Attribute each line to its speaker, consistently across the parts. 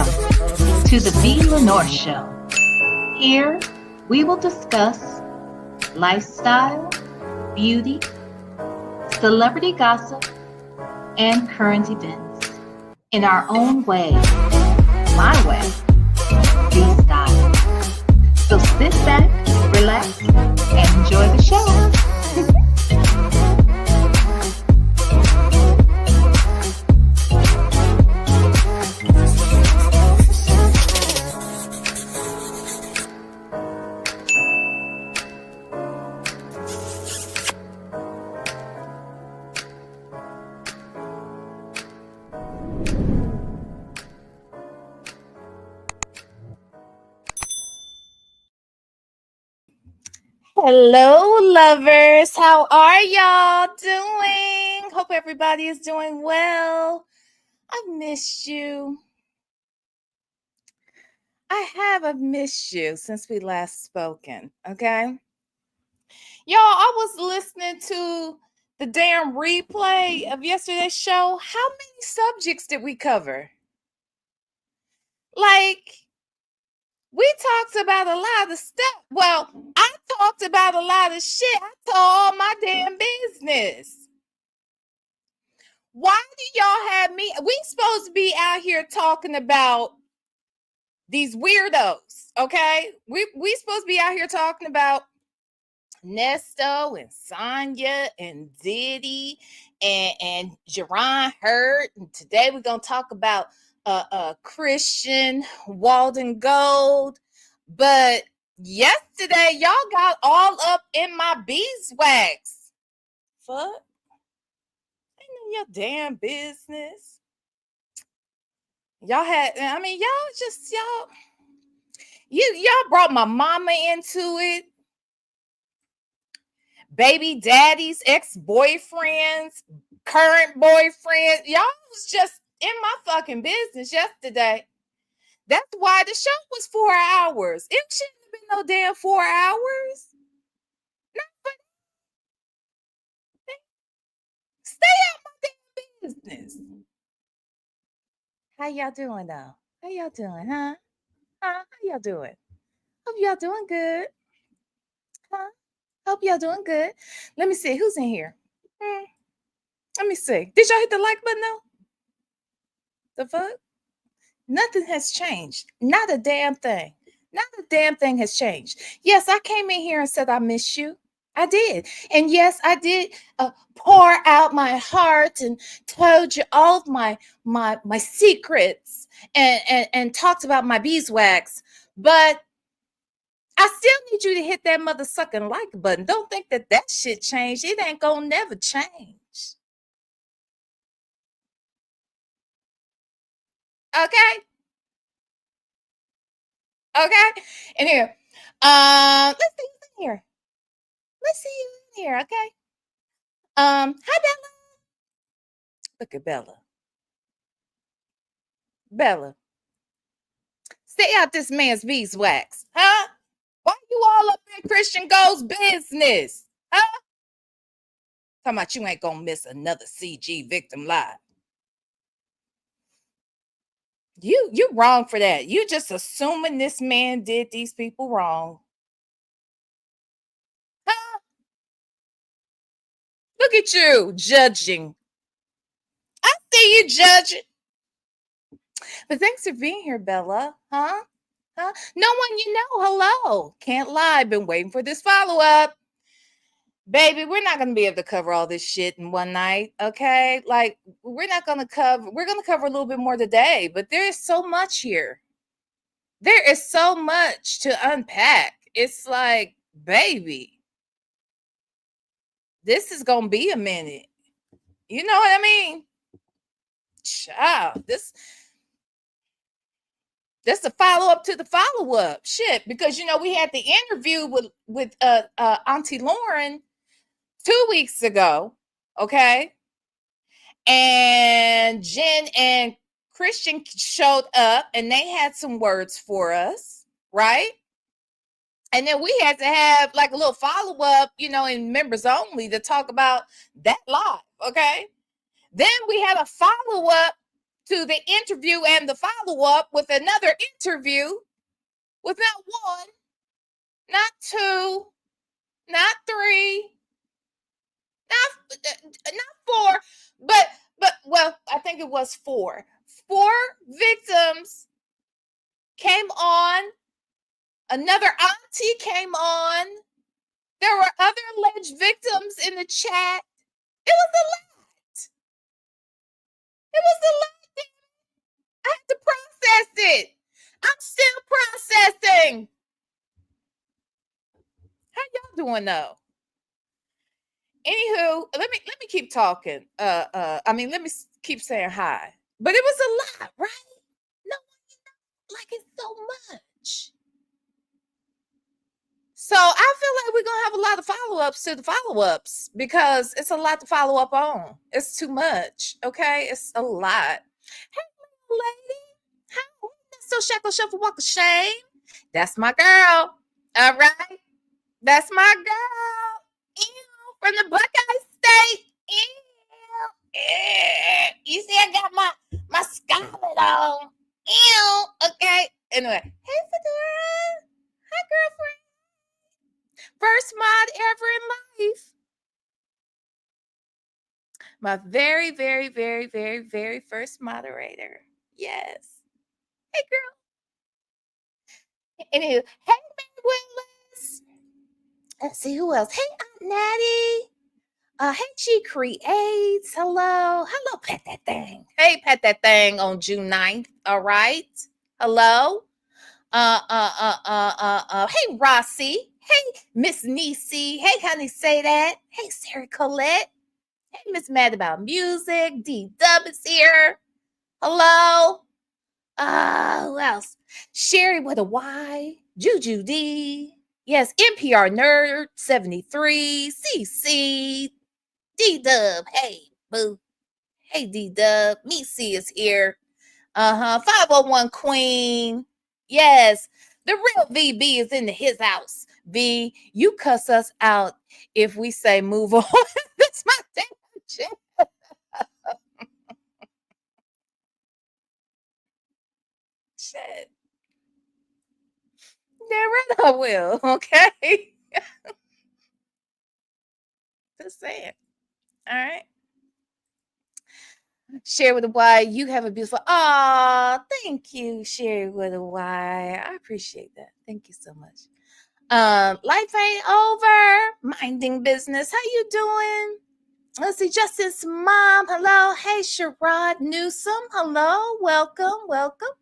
Speaker 1: to the B. Lenore Show. Here, we will discuss lifestyle, beauty, celebrity gossip, and current events in our own way, my way, B style. So sit back, relax, and enjoy the show. Hello, lovers. How are y'all doing? Hope everybody is doing well. I've missed you. I've missed you since we last spoken, okay? Y'all, I was listening to the damn replay of yesterday's show. How many subjects did we cover? Like, we talked about a lot of stuff. Well, I talked about a lot of shit. I told all my damn business. Why do y'all have me? We supposed to be out here talking about these weirdos, okay? We supposed to be out here talking about Nesto and Sonya and Diddy and Jerron Hurt. And today we're gonna talk about Christian Walden Gold. But yesterday y'all got all up in my beeswax. Fuck. Your damn business. Y'all brought my mama into it. Baby daddies, ex-boyfriends, current boyfriends. Y'all was just in my fucking business yesterday. That's why the show was 4 hours. It shouldn't have been no damn 4 hours. Stay out my damn business. How y'all doing though? How y'all doing, huh? How y'all doing? Hope y'all doing good. Huh? Hope y'all doing good. Let me see who's in here. Let me see. Did y'all hit the like button though? The fuck? Nothing has changed. Not a damn thing. Not a damn thing has changed. Yes, I came in here and said I miss you. I did. And yes, I did pour out my heart and told you all of my secrets and talked about my beeswax. But I still need you to hit that mother sucking like button. Don't think that shit changed. It ain't gonna never change. Okay? Okay? And here, let's see who's in here. Let's see who's in here, okay? Hi Bella. Look at Bella. Bella. Stay out this man's beeswax, huh? Why you all up in Christian Gold's business? Huh? Talking about you ain't gonna miss another CG victim live. You wrong for that. You just assuming this man did these people wrong. Huh? Look at you judging. I see you judging. But thanks for being here, Bella. Huh? No one you know. Hello. Can't lie. Been waiting for this follow-up. Baby, we're not going to be able to cover all this shit in one night, okay? Like, we're going to cover a little bit more today, but there is so much here. There is so much to unpack. It's like, baby, this is going to be a minute. You know what I mean? Child, this That's the follow-up to the follow-up. Shit, because we had the interview with Auntie Lauren 2 weeks ago, okay? And Jen and Christian showed up and they had some words for us, right? And then we had to have like a little follow-up, in members only to talk about that live, okay? Then we had a follow-up to the interview and the follow-up with another interview with not one, not two, not three, not four, but well, I think it was four. Four victims came on. Another auntie came on. There were other alleged victims in the chat. It was a lot. It was a lot. I had to process it. I'm still processing. How y'all doing though? Anywho, let me keep talking. Let me keep saying hi. But it was a lot, right? No, like it's so much. So I feel like we're gonna have a lot of follow-ups to the follow-ups because it's a lot to follow up on. It's too much. Okay, it's a lot. Hey, lady, how so shackle shuffle walk of shame? That's my girl. All right, that's my girl. Ew, from the Buckeye State. Ew. You see, I got my scarlet on. Ew. Okay. Anyway, hey, Fedora. Hi, girlfriend. First mod ever in life. My very, very, very, very, very first moderator. Yes. Hey, girl. Anywho, hey, Mary Willis. Let's see who else. Hey, Aunt Natty. Hey, she creates. Hello. Hello, pet that thing. Hey, pet that thing on June 9th. All right. Hello. Hey, Rossi. Hey, Miss Niecy. Hey, honey, say that. Hey, Sarah Colette. Hey, Miss Mad About Music. D-Dub is here. Hello. Who else? Sherry with a Y. Juju D. Yes, NPR Nerd 73. CC. D-Dub. Hey, boo. Hey, D-Dub. Meesy is here. 501 Queen. Yes, the real VB is in his house. V, you cuss us out if we say move on. That's my damn shit. Shit. Damn right I will, okay? Just saying. All right. Share with a Y. You have a beautiful. Thank you, Share with a Y. I appreciate that. Thank you so much. Life ain't over. Minding business. How you doing? Let's see, Justin's mom. Hello. Hey, Sherrod Newsom. Hello. Welcome. Welcome.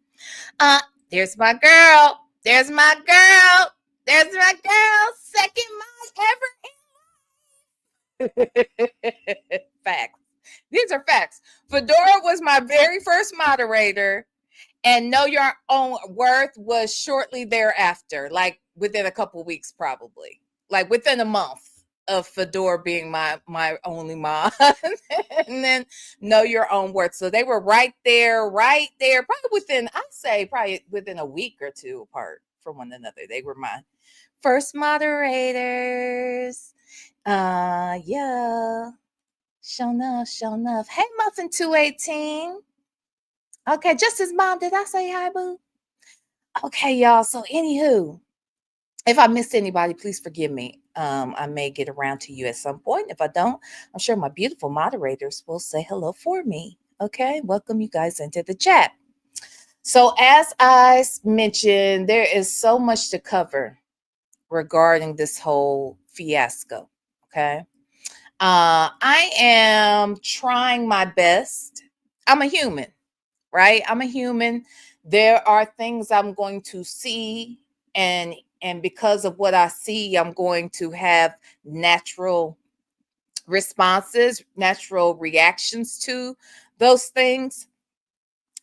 Speaker 1: There's my girl. There's my girl. There's my girl. Second mod ever. Facts. These are facts. Fedora was my very first moderator, and Know Your Own Worth was shortly thereafter, like within a couple weeks, probably, like within a month of Fedora being my only mod. And then Know Your Own Worth. So they were right there, probably within, I'd say probably within a week or two apart from one another. They were my first moderators. Yeah. Show enough. Hey, Muffin 218. Okay, just his mom. Did I say hi, boo? Okay, y'all. So, anywho, if I missed anybody, please forgive me. I may get around to you at some point. If I don't, I'm sure my beautiful moderators will say hello for me. Okay, welcome you guys into the chat. So, as I mentioned, there is so much to cover regarding this whole fiasco. Okay. I am trying my best. I'm a human, right? I'm a human. There are things I'm going to see, and because of what I see, I'm going to have natural responses, natural reactions to those things.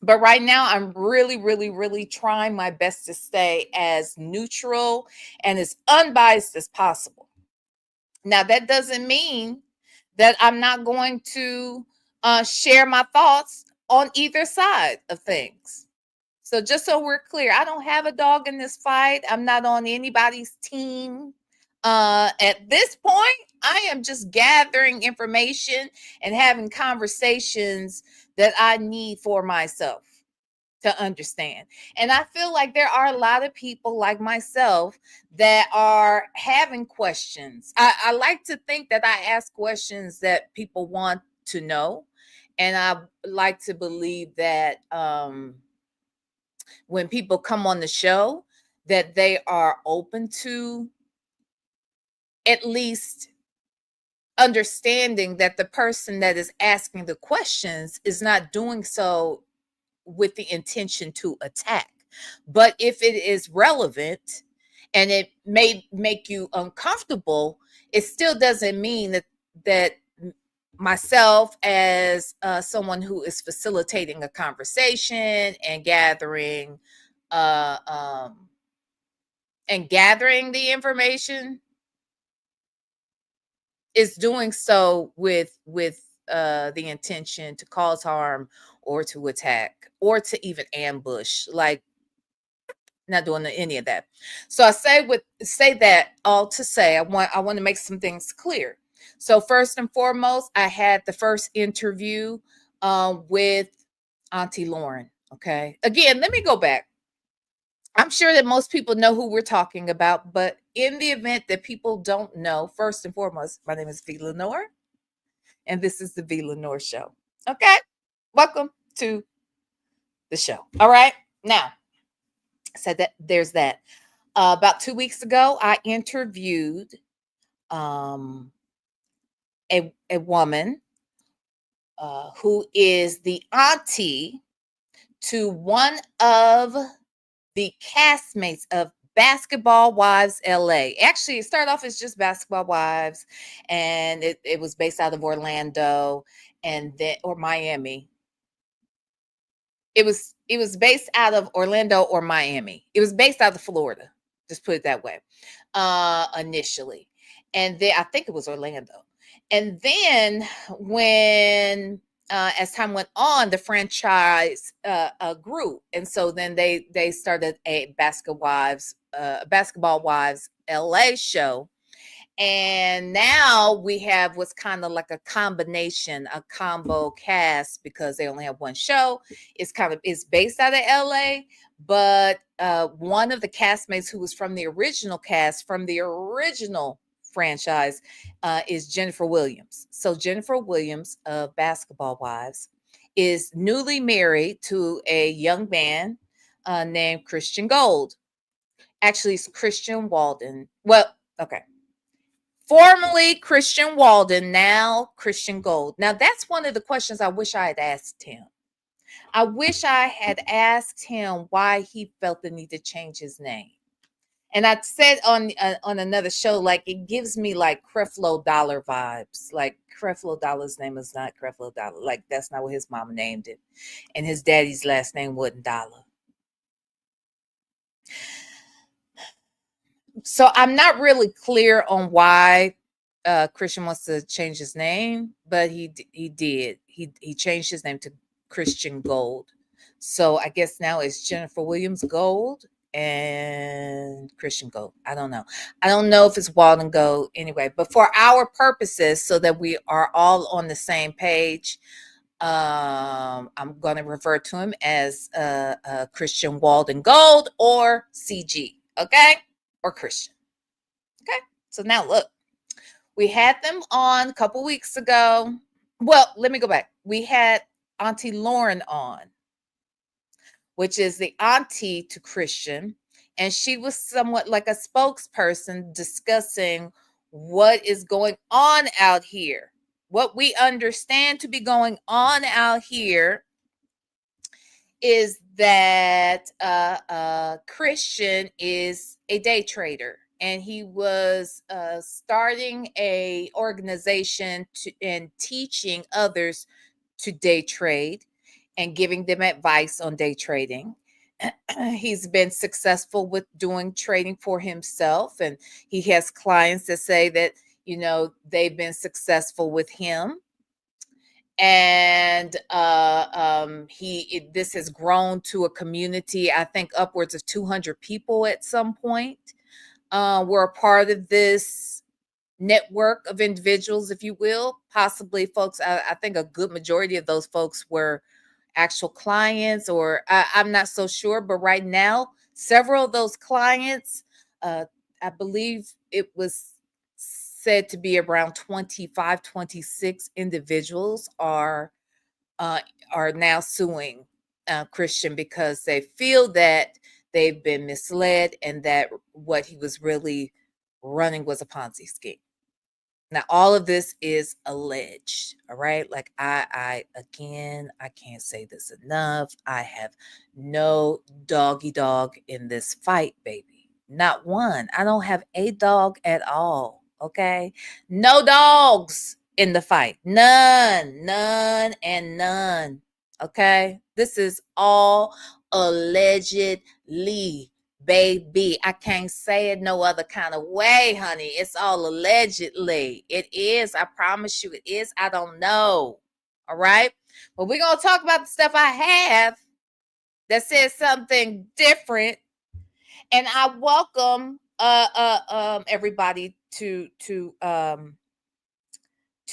Speaker 1: But right now, I'm really, really, really trying my best to stay as neutral and as unbiased as possible. Now, that doesn't mean that I'm not going to share my thoughts on either side of things. So just so we're clear, I don't have a dog in this fight. I'm not on anybody's team. At this point, I am just gathering information and having conversations that I need for myself to understand. And I feel like there are a lot of people like myself that are having questions. I like to think that I ask questions that people want to know. And I like to believe that when people come on the show, that they are open to at least understanding that the person that is asking the questions is not doing so with the intention to attack. But if it is relevant and it may make you uncomfortable, it still doesn't mean that myself as someone who is facilitating a conversation uh, um, and gathering the information is doing so with the intention to cause harm or to attack or to even ambush. Like, not doing any of that. So I say that all to say I want to make some things clear. So first and foremost, I had the first interview with Auntie Lauren. Okay. Again, let me go back. I'm sure that most people know who we're talking about, but in the event that people don't know, first and foremost, my name is V. Lenore, and this is the V. Lenore Show. Okay. Welcome to the show. All right. Now, said that there's that. About 2 weeks ago, I interviewed um, a woman who is the auntie to one of the castmates of Basketball Wives LA. Actually, it started off as just Basketball Wives, and it was based out of Orlando and then or Miami. It was based out of Orlando or Miami. It was based out of Florida. Just put it that way. Initially. And then I think it was Orlando. And then when as time went on, the franchise grew. And so then they started a Basketball Wives LA show, and now we have what's kind of like a combination, a combo cast, because they only have one show. It's based out of LA, but one of the castmates who was from the original cast, from the original franchise, is Jennifer Williams. So Jennifer Williams of Basketball Wives is newly married to a young man named Christian Gold. Actually, it's Christian Walden. Well, okay, formerly Christian Walden, now Christian Gold. Now, that's one of the questions I wish I had asked him. I wish I had asked him why he felt the need to change his name. And I said on another show, like, it gives me like Creflo Dollar vibes. Like, Creflo Dollar's name is not Creflo Dollar. Like, that's not what his mama named it. And his daddy's last name wasn't Dollar. So I'm not really clear on why Christian wants to change his name, but he did. He changed his name to Christian Gold. So I guess now it's Jennifer Williams Gold and Christian Gold. I don't know. I don't know if it's Walden Gold anyway, but for our purposes, so that we are all on the same page, I'm going to refer to him as Christian Walden Gold or CG. Okay. Or Christian. Okay. So now look, we had them on a couple weeks ago. Well, let me go back. We had Auntie Lauren on, which is the auntie to Christian. And she was somewhat like a spokesperson discussing what is going on out here. What we understand to be going on out here is that Christian is a day trader, and he was starting a organization and teaching others to day trade and giving them advice on day trading. He's been successful with doing trading for himself, and he has clients that say that they've been successful with him. And this has grown to a community, I think upwards of 200 people at some point were a part of this network of individuals, if you will, possibly folks. I think a good majority of those folks were actual clients, or I'm not so sure. But right now, several of those clients, I believe it was said to be around 25, 26 individuals uh, are now suing Christian because they feel that they've been misled and that what he was really running was a Ponzi scheme. Now, all of this is alleged, all right? Like I again, I can't say this enough. I have no doggy dog in this fight, baby. Not one. I don't have a dog at all, okay? No dogs in the fight. None, none, and none, okay? This is all allegedly, baby. I can't say it no other kind of way, honey. It's all allegedly. It is. I promise you it is. I don't know. All right. But we're going to talk about the stuff I have that says something different. And I welcome everybody to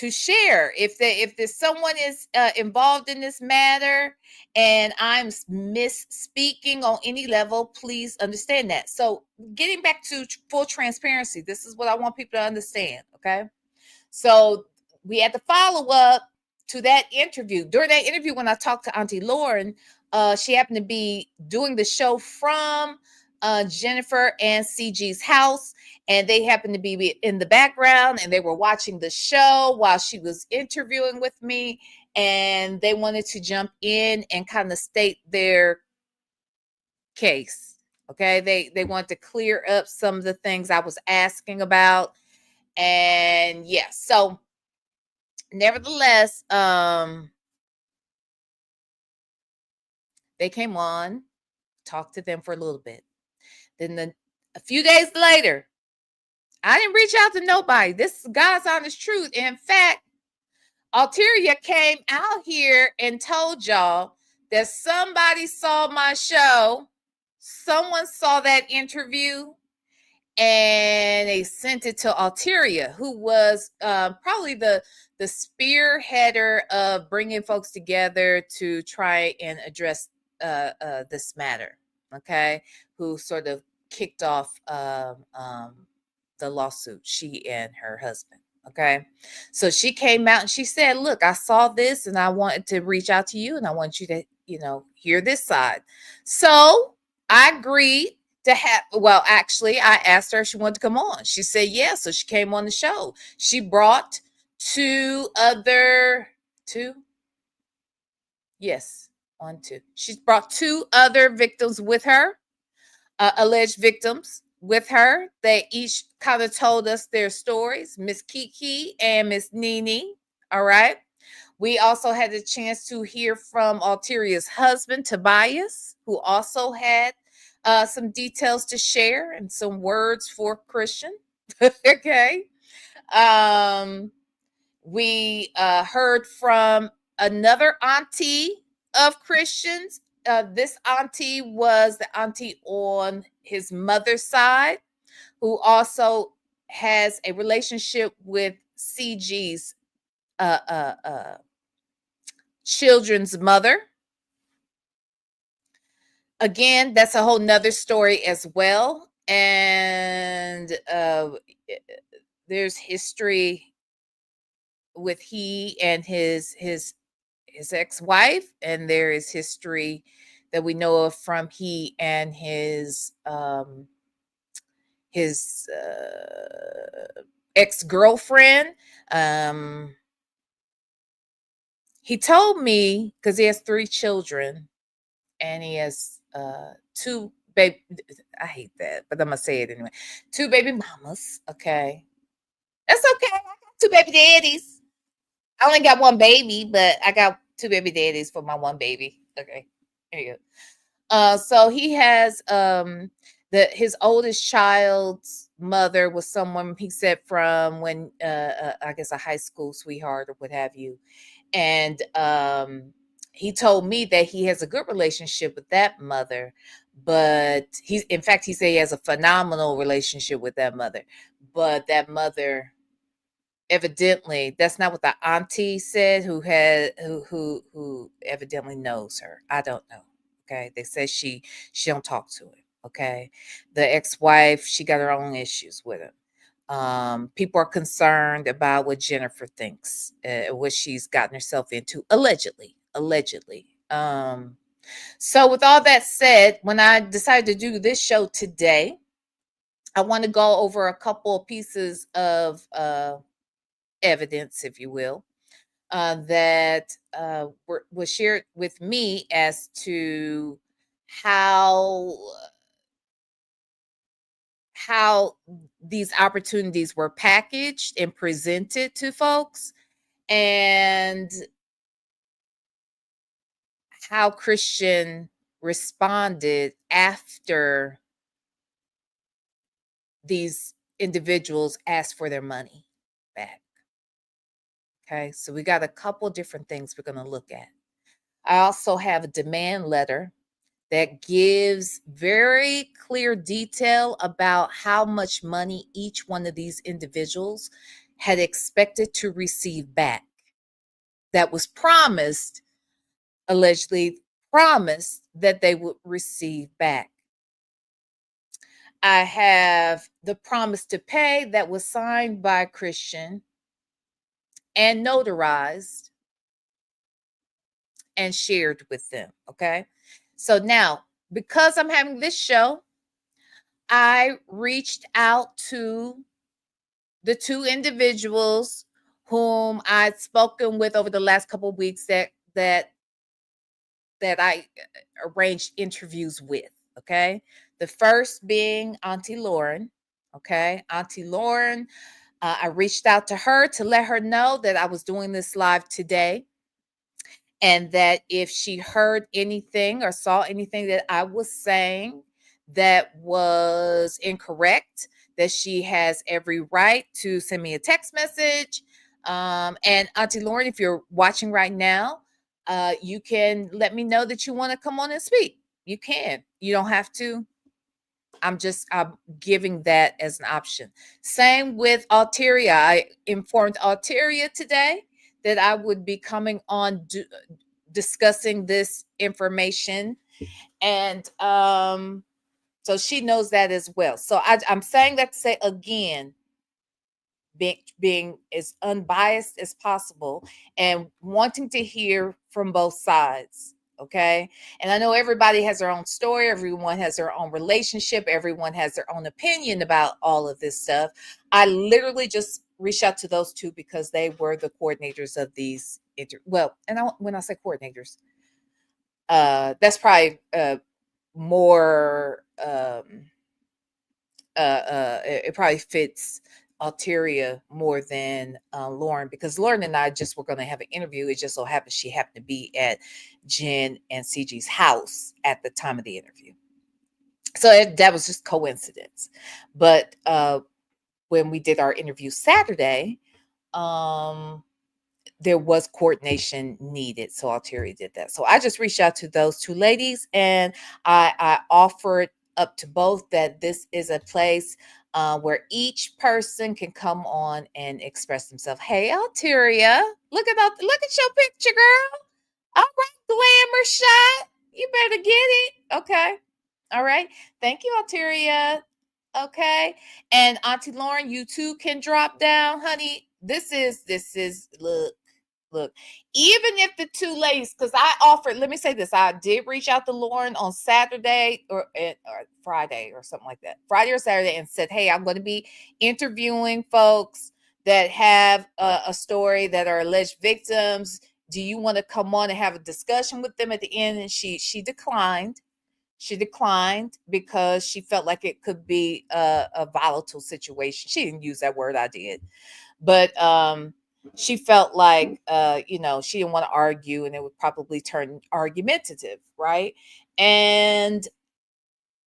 Speaker 1: share if there's someone is involved in this matter and I'm misspeaking on any level, please understand that. So getting back to full transparency, this is what I want people to understand. Okay, so we had to follow up to that interview. During that interview, when I talked to Auntie Lauren, she happened to be doing the show from Jennifer and CG's house, and they happened to be in the background, and they were watching the show while she was interviewing with me, and they wanted to jump in and kind of state their case. Okay, they wanted to clear up some of the things I was asking about, and yeah, so nevertheless, they came on, talked to them for a little bit. Then a few days later, I didn't reach out to nobody. This is God's honest truth. In fact, Ulterior came out here and told y'all that somebody saw my show. Someone saw that interview and they sent it to Ulterior, who was probably the spearheader of bringing folks together to try and address this matter. Okay, who sort of kicked off the lawsuit, she and her husband. Okay, so she came out and she said, "Look, I saw this and I wanted to reach out to you and I want you to, hear this side." So I agreed to have, well, actually, I asked her if she wanted to come on. She said yes, so she came on the show. She brought two, yes, on two. She brought two other victims with her, alleged victims with her. They each kind of told us their stories, Miss Kiki and Miss Nene. All right. We also had the chance to hear from Alteria's husband, Tobias, who also had some details to share and some words for Christian. Okay. We heard from another auntie of Christians. This auntie was the auntie on his mother's side, who also has a relationship with CG's children's mother. Again, that's a whole nother story as well. And there's history with he and his ex-wife, and there is history that we know of from he and his ex-girlfriend. He told me, because he has 3 children and he has two baby, I hate that, but I'm gonna say it anyway. 2 baby mamas. Okay, that's okay. I got 2 baby daddies. I only got 1 baby, but I got 2 baby daddies for my 1 baby. Okay, there you go. So he has his oldest child's mother was someone he said from when I guess a high school sweetheart or what have you, and he told me that he has a good relationship with that mother, but he said he has a phenomenal relationship with that mother, but that mother evidently that's not what the auntie said, who evidently knows her. I don't know. Okay, they say she don't talk to him. Okay, the ex-wife, she got her own issues with him. People are concerned about what Jennifer thinks, what she's gotten herself into, allegedly. So with all that said, when I decided to do this show today, I want to go over a couple of pieces of evidence, if you will, that was shared with me as to how how these opportunities were packaged and presented to folks, and how Christian responded after these individuals asked for their money back. Okay, so we got a couple different things we're going to look at. I also have a demand letter that gives very clear detail about how much money each one of these individuals had expected to receive back, that was promised, allegedly promised, that they would receive back. I have the promise to pay that was signed by Christian and notarized and shared with them. Okay. So now, because I'm having this show, I reached out to the two individuals whom I'd spoken with over the last couple of weeks that I arranged interviews with. Okay. The first being Auntie Lauren. Okay. Auntie Lauren, I reached out to her to let her know that I was doing this live today, and that if she heard anything or saw anything that I was saying that was incorrect, that she has every right to send me a text message. And Auntie Lauren, if you're watching right now, you can let me know that you want to come on and speak. You can. You don't have to. I'm giving that as an option. Same with Alteria. I informed Alteria today that I would be coming on discussing this information, and so she knows that as well. So I'm saying that to say again, being as unbiased as possible and wanting to hear from both sides. Okay. And I know everybody has their own story. Everyone has their own relationship. Everyone has their own opinion about all of this stuff. I literally just reached out to those two because they were the coordinators of these. When I say coordinators, that's probably more, it probably fits Alteria more than Lauren, because Lauren and I just were going to have an interview. It just so happened she happened to be at Jen and CG's house at the time of the interview. So that was just coincidence. But when we did our interview Saturday, there was coordination needed. So Alteria did that. So I just reached out to those two ladies, and I offered up to both that this is a place where each person can come on and express themselves. Hey, Alteria, look at your picture, girl. All right, glamour shot. You better get it. Okay. All right. Thank you, Alteria. Okay. And Auntie Lauren, you too can drop down, honey. This is look, even if the two ladies, because I offered, let me say this, I did reach out to Lauren on Saturday or Friday or something like that, Friday or Saturday, and said, hey, I'm going to be interviewing folks that have a story, that are alleged victims. Do you want to come on and have a discussion with them at the end? And she declined. She declined because she felt like it could be a volatile situation. She didn't use that word, I did. But she felt like, she didn't want to argue, and it would probably turn argumentative, right? And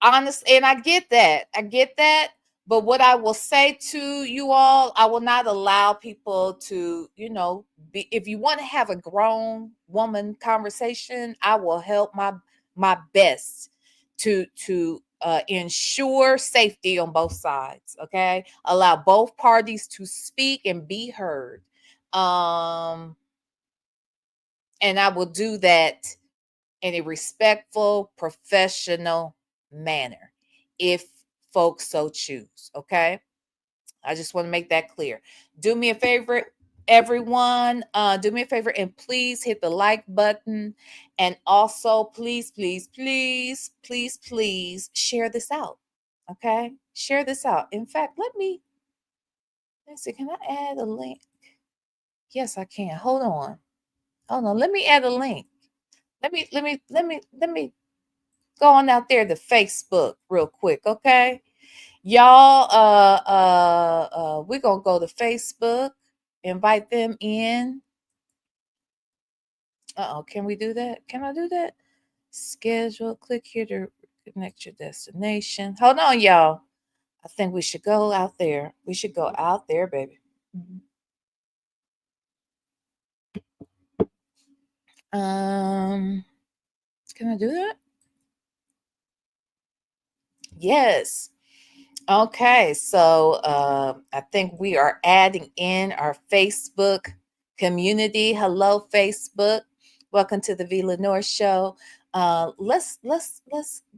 Speaker 1: and I get that. But what I will say to you all, I will not allow people to, if you want to have a grown woman conversation, I will help my best to ensure safety on both sides. Okay, allow both parties to speak and be heard. And I will do that in a respectful, professional manner if folks so choose. Okay, I just want to make that clear. Do me a favor, everyone. Do me a favor and please hit the like button. And also, please, please, please, please, please share this out. Okay? Share this out. In fact, let's see, can I add a link? Yes, I can. Hold on. Hold on. Let me add a link. Let me go on out there to Facebook real quick, okay? Y'all, we're gonna go to Facebook, invite them in. Can we do that? Can I do that? Schedule, click here to connect your destination. Hold on, y'all. I think we should go out there. We should go out there, baby. Can I do that? Yes. Okay, so I think we are adding in our Facebook community. Hello, Facebook. Welcome to the V. Lenore Show. Let's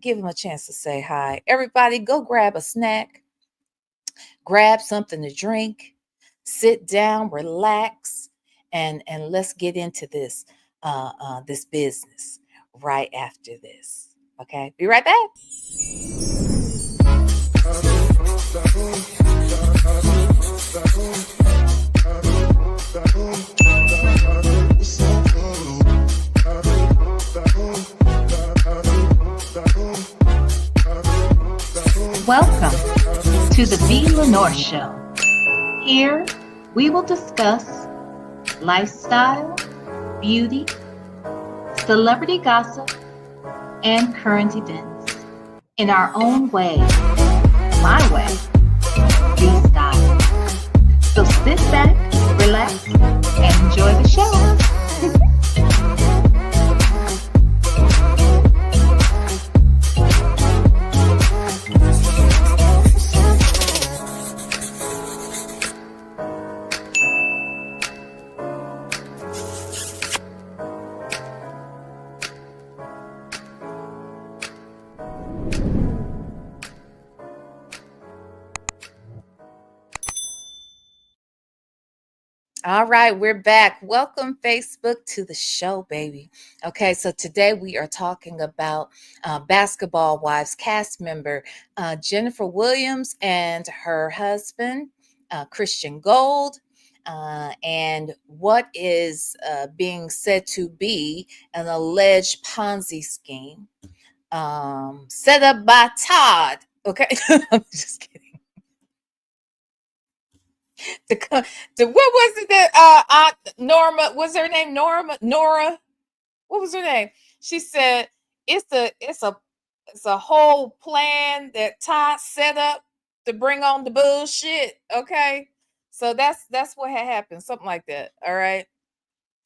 Speaker 1: give them a chance to say hi. Everybody, go grab a snack, grab something to drink, sit down, relax, and let's get into this this business right after this. Okay, be right back.
Speaker 2: Welcome to the V. Lenore Show. Here we will discuss lifestyle, beauty, celebrity gossip, and current events in our own way, my way, V style. So sit back, relax, and enjoy the show.
Speaker 1: All right, we're back. Welcome, Facebook, to the show, baby. Okay, so today we are talking about Basketball Wives cast member Jennifer Williams and her husband, Christian Gold, and what is being said to be an alleged Ponzi scheme set up by Todd. Okay, I'm just kidding. What was it that Norma, was her name Nora? What was her name? She said it's a whole plan that Todd set up to bring on the bullshit. Okay. So that's what had happened, something like that. All right.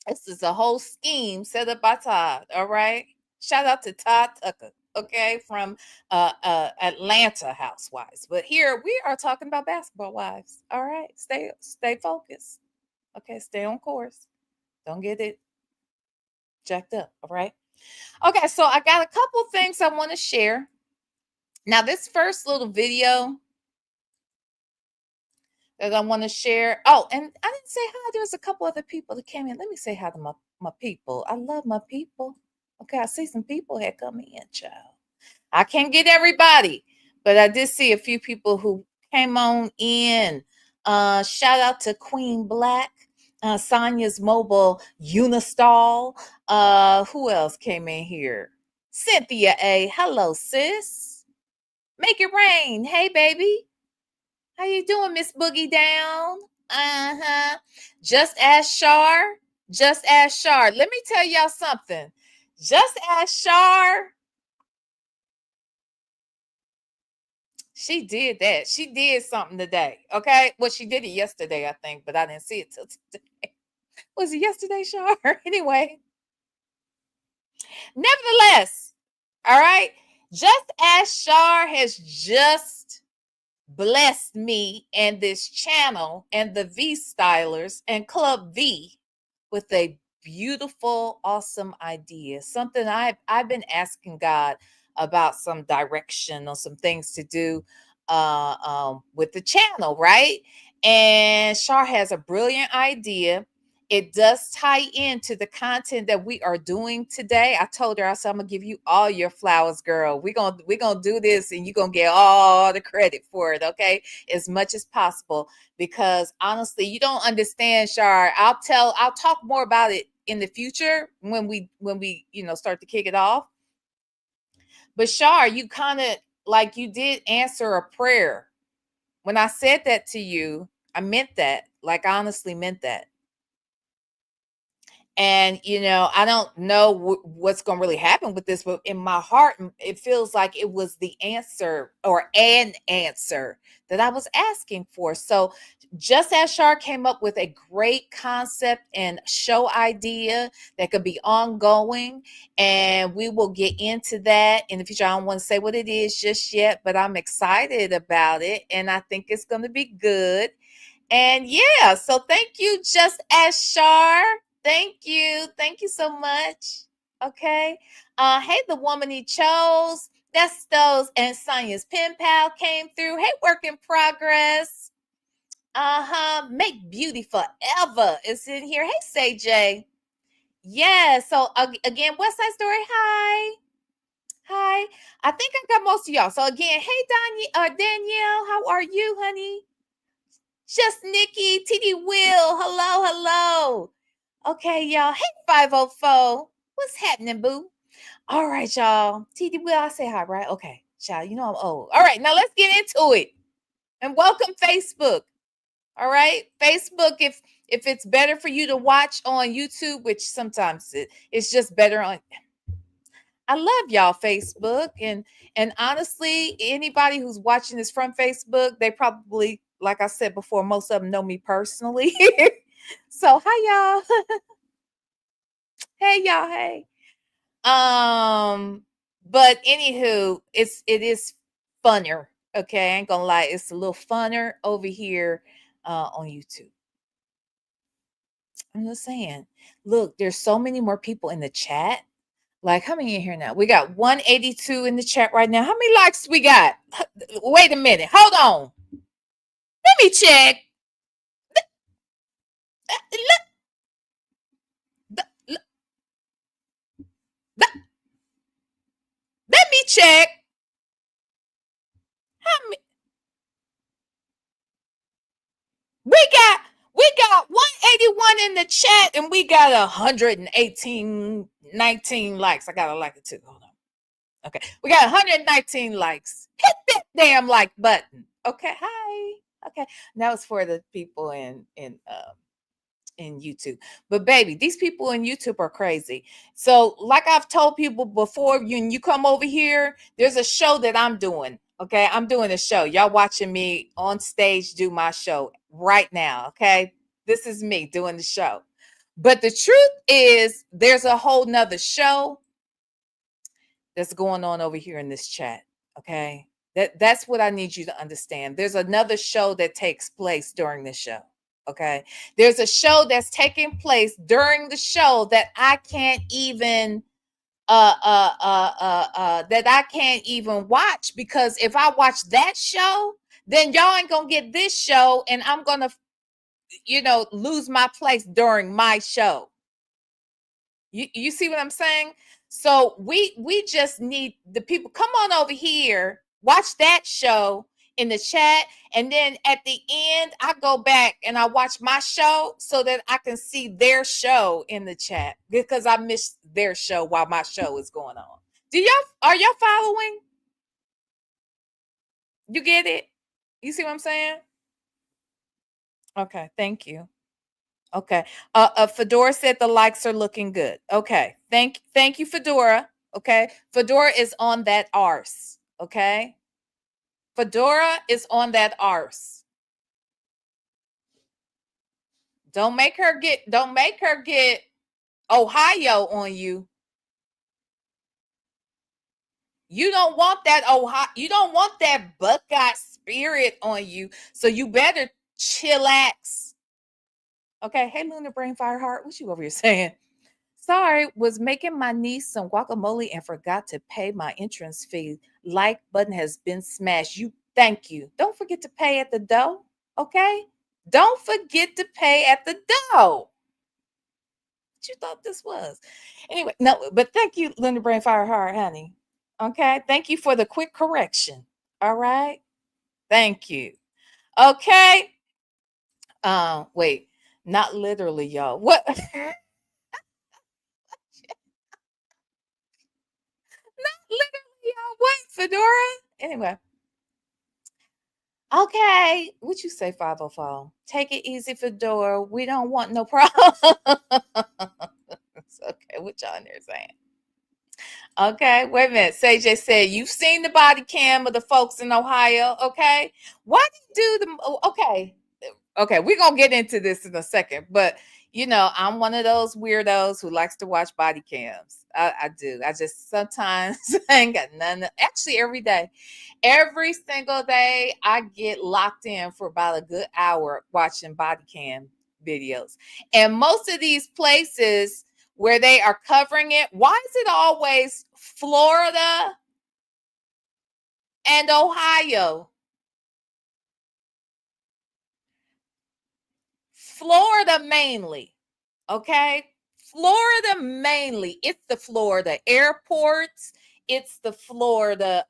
Speaker 1: This is a whole scheme set up by Todd. All right. Shout out to Todd Tucker. Okay, from Atlanta Housewives. But here we are talking about Basketball Wives. All right, stay focused. Okay, stay on course. Don't get it jacked up. All right. Okay, so I got a couple things I want to share. Now, this first little video that I want to share. Oh, and I didn't say hi. There was a couple other people that came in. Let me say hi to my people. I love my people. Okay, I see some people had come in, child. I can't get everybody, but I did see a few people who came on in. Shout out to Queen Black, Sonia's Mobile Unistall. Who else came in here? Cynthia A. Hello, sis. Make it rain. Hey, baby. How you doing, Miss Boogie Down? Uh-huh. Just ask Shar. Just ask Shar. Let me tell y'all something. Just ask Shar. She did that. She did something today. Okay. Well, she did it yesterday, I think, but I didn't see it till today. Was it yesterday, Shar? Anyway. Nevertheless, all right. Just as Shar has just blessed me and this channel and the V Stylers and Club V with a beautiful, awesome idea. Something I've been asking God about, some direction or some things to do with the channel, right? And Shar has a brilliant idea. It does tie into the content that we are doing today. I told her, I said, I'm gonna give you all your flowers, girl. We're gonna do this and you're gonna get all the credit for it, okay? As much as possible. Because honestly, you don't understand, Shar. I'll talk more about it in the future when we start to kick it off. But Shar, you kind of like you did answer a prayer. When I said that to you, I meant that. Like I honestly meant that. And I don't know what's going to really happen with this, but in my heart it feels like it was the answer, or an answer that I was asking for. So just as Shar came up with a great concept and show idea that could be ongoing, and we will get into that in the future. I don't want to say what it is just yet, but I'm excited about it and I think it's going to be good. And yeah, so thank you, Just as Shar. Thank you. Thank you so much. Okay. Hey, the woman he chose. That's those. And Sonia's pen pal came through. Hey, work in progress. Make beauty forever is in here. Hey, Say Yeah. So again, West Side Story. Hi. Hi. I think I got most of y'all. So again, hey, Danielle, how are you, honey? Just Nikki, TD Will. Hello, hello. Okay, y'all. Hey, 504. What's happening, boo? All right, y'all. TD Will, I say hi, right? Okay, child. You know I'm old. All right, now let's get into it. And welcome, Facebook. All right, Facebook. If it's better for you to watch on YouTube, which sometimes it's just better on. I love y'all, Facebook, and honestly, anybody who's watching this from Facebook, they probably, like I said before, most of them know me personally. So hi y'all. Hey y'all, hey. But anywho, it is funner. Okay, I ain't gonna lie, it's a little funner over here on YouTube. I'm just saying. Look, there's so many more people in the chat. Like, how many in here now? We got 182 in the chat right now. How many likes we got? Wait a minute. Hold on. Let me check. Let, let, let, let me check. How many? We got 181 in the chat and we got 118, 19 likes. I gotta like it too. Hold on. Okay. We got 119 likes. Hit that damn like button. Okay. Hi. Okay. That was for the people in YouTube. But baby, these people in YouTube are crazy. So, like I've told people before, you come over here, there's a show that I'm doing. Okay, I'm doing a show. Y'all watching me on stage do my show right now. Okay, this is me doing the show. But the truth is, there's a whole nother show that's going on over here in this chat. Okay, that's what I need you to understand. There's another show that takes place during the show. Okay. There's a show that's taking place during the show that I can't even that I can't even watch, because if I watch that show, then y'all ain't gonna get this show and I'm gonna lose my place during my show. You see what I'm saying? So we just need the people, come on over here, watch that show in the chat, and then at the end I go back and I watch my show so that I can see their show in the chat, because I missed their show while my show is going on. Are y'all following? You get it? You see what I'm saying? Okay, thank you. Okay. Fedora said the likes are looking good. Okay. Thank you, Fedora. Okay. Fedora is on that arse. Okay. Fedora is on that arse. Don't make her get Ohio on you. You don't want that you don't want that Buckeye spirit on you. So you better chillax. Okay. Hey, Lunar Brain Fire Heart, what you over here saying? Sorry, was making my niece some guacamole and forgot to pay my entrance fee. Like button has been smashed. You thank you. Don't forget to pay at the door. Okay? Don't forget to pay at the door. What you thought this was? Anyway, no, but thank you, Linda Brain Fire Heart, honey. Okay. Thank you for the quick correction. All right. Thank you. Okay. Wait, not literally, y'all. What? Not literally, y'all. What, Fedora? Anyway. Okay. What you say, 504? Take it easy, Fedora. We don't want no problem. It's okay. What y'all in there saying? Okay, wait a minute. Sage said, you've seen the body cam of the folks in Ohio, okay? Why do you do the, okay. Okay, we're going to get into this in a second, but I'm one of those weirdos who likes to watch body cams. I do. I just sometimes I ain't got none. Actually, every day. Every single day, I get locked in for about a good hour watching body cam videos. And most of these places where they are covering it, why is it always Florida and Ohio? Florida mainly, okay? Florida mainly. It's the Florida airports. It's the Florida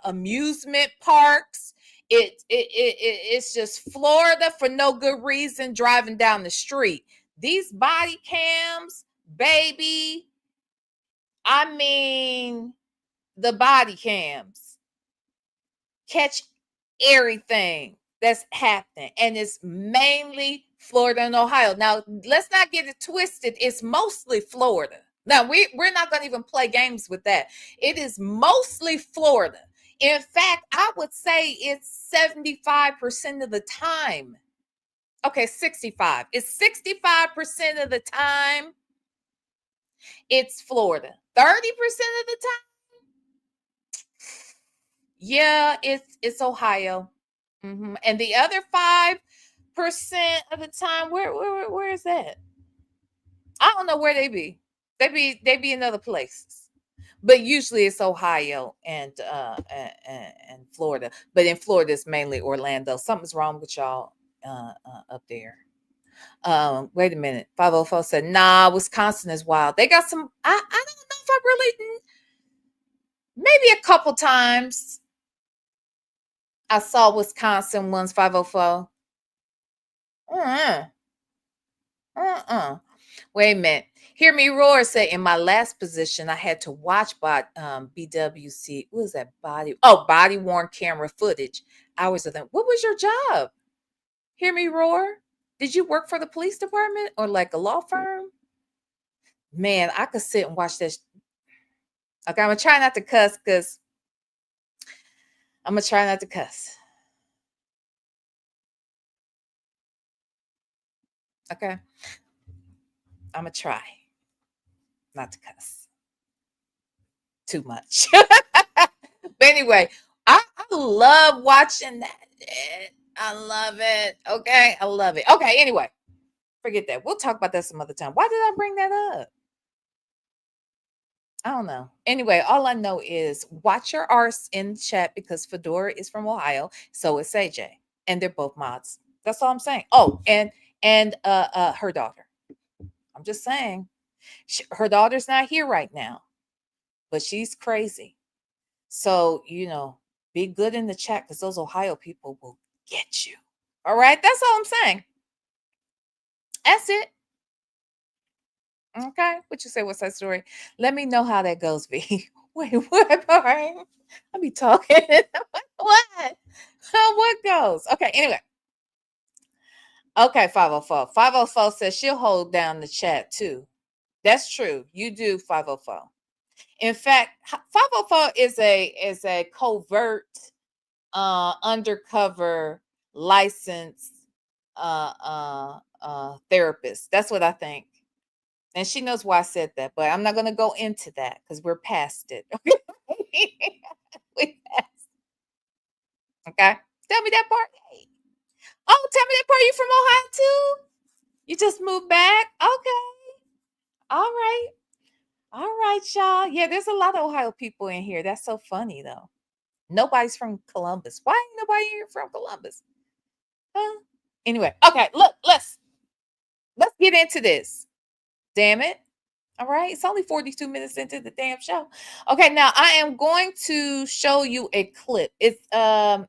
Speaker 1: amusement parks. It's just Florida for no good reason driving down the street. These body cams, baby, I mean, the body cams catch everything that's happening, and it's mainly Florida and Ohio. Now, let's not get it twisted. It's mostly Florida. Now, we're not going to even play games with that. It is mostly Florida. In fact, I would say it's 75% of the time. Okay, 65. It's 65% of the time it's Florida. 30% of the time, yeah, it's Ohio. And the other 5% of the time, where is that? I don't know where they be. They be in other places. But usually it's Ohio and Florida. But in Florida it's mainly Orlando. Something's wrong with y'all up there. Wait a minute. 504 said, nah, Wisconsin is wild. They got some. I don't know if I really, maybe a couple times I saw Wisconsin ones. 504. Uh-uh. Uh-uh. Wait a minute. Hear me roar said, in my last position, I had to watch BWC. What was that body? Oh, body worn camera footage. Hours of them. What was your job? Hear me roar. Did you work for the police department or like a law firm? Man, I could sit and watch this. Okay, I'm gonna try not to cuss because I'm gonna try not to cuss. Okay, I'm gonna try not to cuss too much. But anyway, I love watching that. I love it. Okay, I love it. Okay, anyway, forget that. We'll talk about that some other time. Why did I bring that up? I don't know. Anyway, all I know is watch your arse in the chat because Fedora is from Ohio, so is AJ, and they're both mods. That's all I'm saying. Oh, and her daughter. I'm just saying, her daughter's not here right now, but she's crazy. So be good in the chat because those Ohio people will get you. All right, that's all I'm saying. That's it. Okay, what you say? What's that story? Let me know how that goes, V. Wait, what? All right, I'll be talking. What? What goes? Okay, anyway. Okay, 504. 504 says she'll hold down the chat too. That's true. You do, 504. In fact, 504 is a covert undercover licensed therapist. That's what I think. And she knows why I said that, but I'm not going to go into that because we're past it. Okay. We passed. Okay. Tell me that part. Hey. Oh, tell me that part. You from Ohio too? You just moved back? Okay. All right. All right, y'all. Yeah, there's a lot of Ohio people in here. That's so funny though. Nobody's from Columbus. Why ain't nobody here from Columbus? Huh? Anyway, okay, look, let's get into this. Damn it. All right. It's only 42 minutes into the damn show. Okay, now I am going to show you a clip. It's I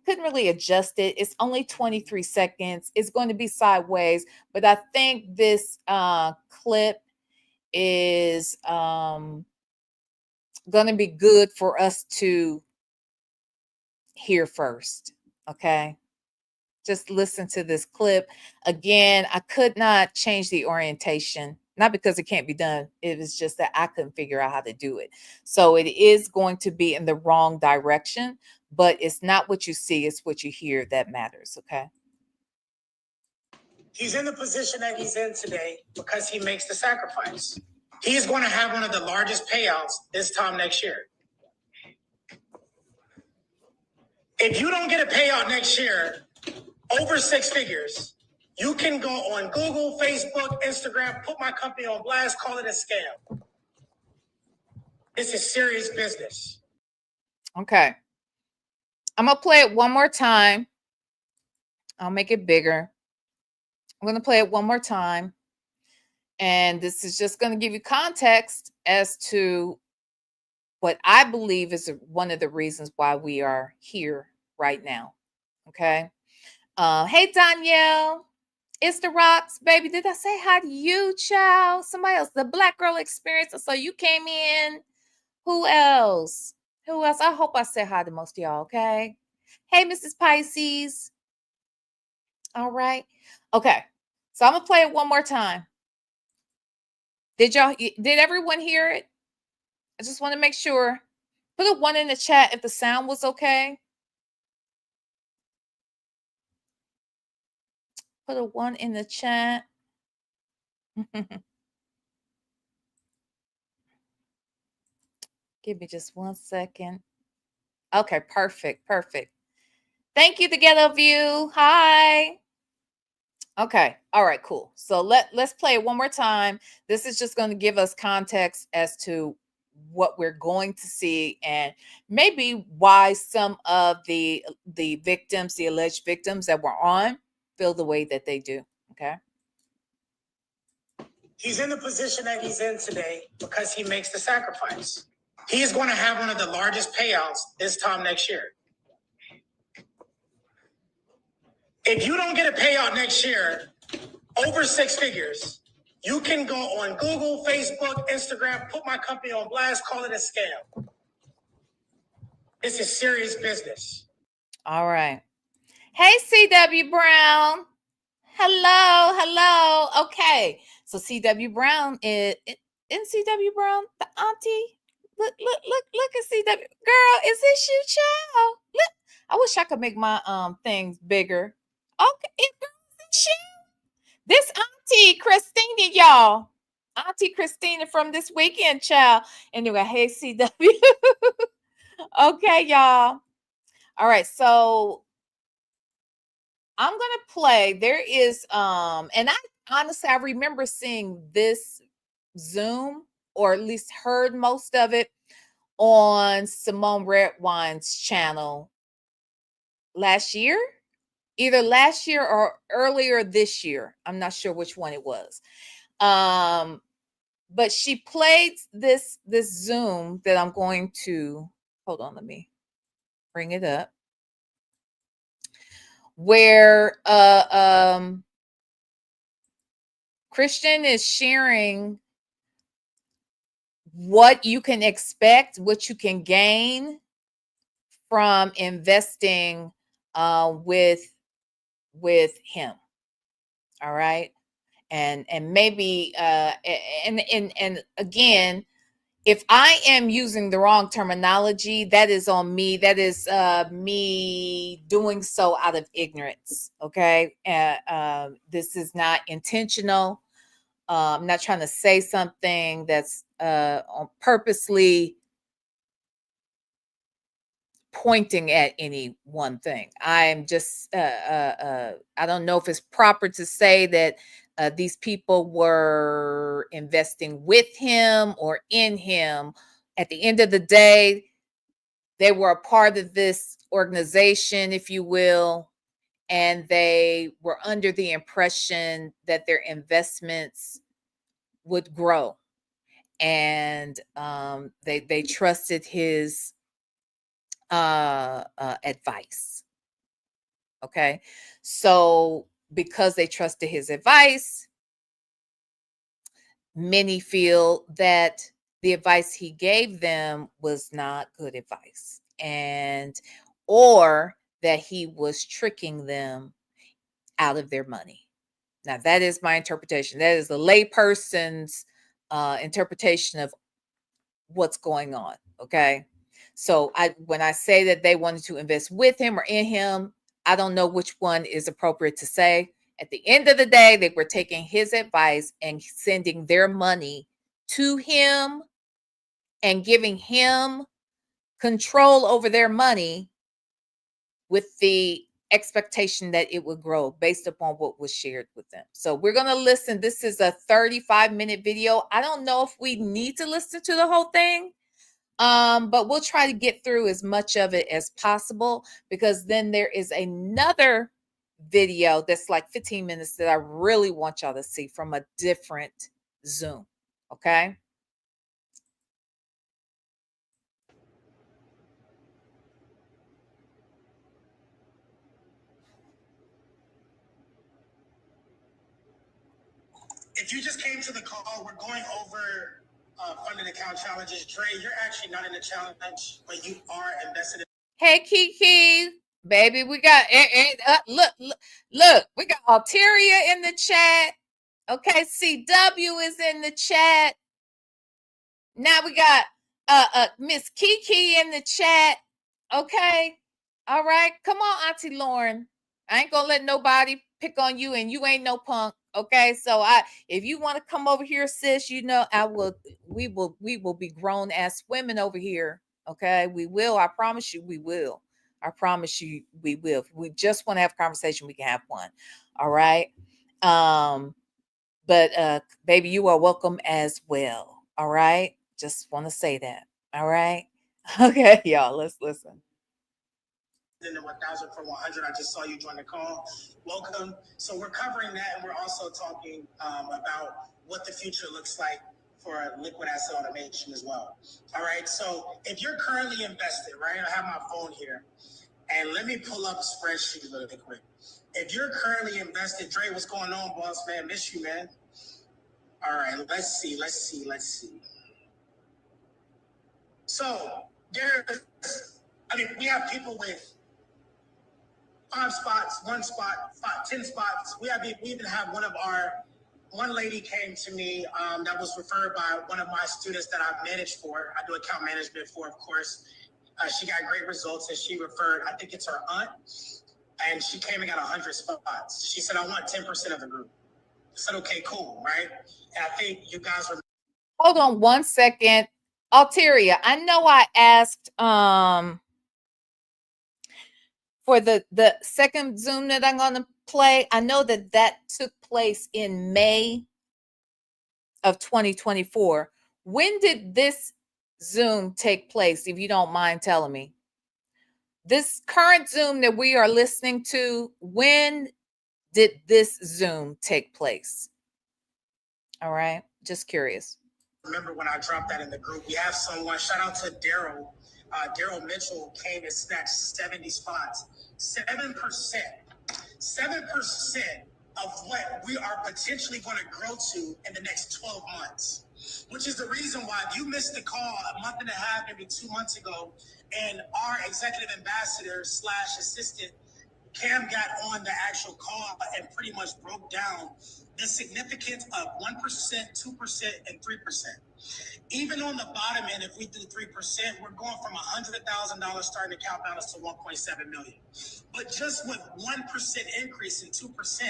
Speaker 1: couldn't really adjust it. It's only 23 seconds. It's going to be sideways, but I think this clip is going to be good for us to hear first. Okay. Just listen to this clip. Again, I could not change the orientation, not because it can't be done. It was just that I couldn't figure out how to do it. So it is going to be in the wrong direction, but it's not what you see, it's what you hear that matters. Okay.
Speaker 3: He's in the position that he's in today because he makes the sacrifice. He is going to have one of the largest payouts this time next year. If you don't get a payout next year over 6 figures, you can go on Google, Facebook, Instagram, put my company on blast, call it a scam. This is serious business.
Speaker 1: Okay. I'm going to play it one more time. I'll make it bigger. I'm going to play it one more time. And this is just going to give you context as to what I believe is one of the reasons why we are here right now. Okay. Hey, Danielle. It's the Rocks, baby. Did I say hi to you, child? Somebody else. The Black Girl Experience. So you came in. Who else? Who else? I hope I said hi to most of y'all, okay? Hey, Mrs. Pisces. All right. Okay. So I'm going to play it one more time. Did everyone hear it? I just want to make sure. Put a 1 in the chat if the sound was okay. Put a 1 in the chat. Give me just 1 second. Okay, perfect. Perfect. Thank you, Together View. Hi. Okay. All right, cool. So let's play it one more time. This is just going to give us context as to what we're going to see and maybe why some of the victims, the alleged victims that were on, feel the way that they do. Okay.
Speaker 3: He's in the position that he's in today because he makes the sacrifice. He is going to have one of the largest payouts this time next year. If you don't get a payout next year over 6 figures, you can go on Google, Facebook, Instagram, put my company on blast, call it a scam. This is serious business.
Speaker 1: All right. Hey, C.W. Brown. Hello. Okay. So C.W. Brown isn't C.W. Brown the auntie? Look at C.W. Girl, is this you, child? Look, I wish I could make my things bigger. Okay, it's you. This auntie Christina, y'all. Auntie Christina from this weekend, child. Anyway, hey C.W. Okay, y'all. All right, so I'm gonna play. There is and I honestly I remember seeing this Zoom, or at least heard most of it, on Simone Redwine's channel last year, either last year or earlier this year. I'm not sure which one it was. But she played this Zoom that I'm going to hold on, let me bring it up, where Christian is sharing what you can expect, what you can gain from investing with him. All right. And maybe and again, if I am using the wrong terminology, that is on me. That is me doing so out of ignorance. Okay. This is not intentional. I'm not trying to say something that's purposely pointing at any one thing. I'm just, I don't know if it's proper to say that these people were investing with him or in him. At the end of the day, they were a part of this organization, if you will, and they were under the impression that their investments would grow. And they trusted his advice. Okay. So because they trusted his advice, many feel that the advice he gave them was not good advice, and or that he was tricking them out of their money. Now, that is my interpretation. That is the layperson's interpretation of what's going on. Okay. So when I say that they wanted to invest with him or in him, I don't know which one is appropriate to say. At the end of the day, they were taking his advice and sending their money to him and giving him control over their money with the expectation that it would grow based upon what was shared with them. So we're going to listen. This is a 35-minute video. I don't know if we need to listen to the whole thing. But we'll try to get through as much of it as possible, because then there is another video that's like 15 minutes that I really want y'all to see from a different Zoom. Okay.
Speaker 3: If you just came to the call, we're going over funding account challenges. Dre, you're actually not in the challenge, but you are invested in.
Speaker 1: Hey, Kiki, baby, we got look, we got Alteria in the chat. Okay, CW is in the chat. Now we got Miss Kiki in the chat. Okay. All right. Come on, Auntie Lauren. I ain't gonna let nobody pick on you, and you ain't no punk. Okay. So if you want to come over here, sis, we will be grown ass women over here. Okay. We will. I promise you we will. I promise you we will. If we just want to have a conversation, we can have one. All right. But baby, you are welcome as well. All right. Just want to say that. All right. Okay, y'all. Let's listen.
Speaker 3: In the 1,000 for 100. I just saw you join the call. Welcome. So we're covering that, and we're also talking about what the future looks like for liquid asset automation as well. All right. So if you're currently invested, right? I have my phone here, and let me pull up a spreadsheet really quick. If you're currently invested, Dre, what's going on, boss man? Miss you, man. All right. Let's see. So we have people with 5 spots, 1 spot, 10 spots. We even have one lady came to me that was referred by one of my students that I've managed for. I do account management for, of course. She got great results, and she referred, I think it's her aunt, and she came and got 100 spots. She said, I want 10% of the group. I said, okay, cool, right? And I think you guys are.
Speaker 1: Hold on 1 second. Alteria, I know I asked for the second Zoom that I'm going to play. I know that took place in May of 2024. When did this Zoom take place, if you don't mind telling me? This current Zoom that we are listening to, when did this Zoom take place? All right, just curious.
Speaker 3: Remember when I dropped that in the group? We have someone, shout out to Daryl. Daryl Mitchell came and snatched 70 spots. 7% of what we are potentially going to grow to in the next 12 months, which is the reason why if you missed the call a month and a half, maybe 2 months ago, and our executive ambassador / assistant, Cam, got on the actual call and pretty much broke down the significance of 1%, 2%, and 3%. Even on the bottom end, if we do 3%, we're going from $100,000 starting account balance to $1.7 million. But just with 1% increase in 2%,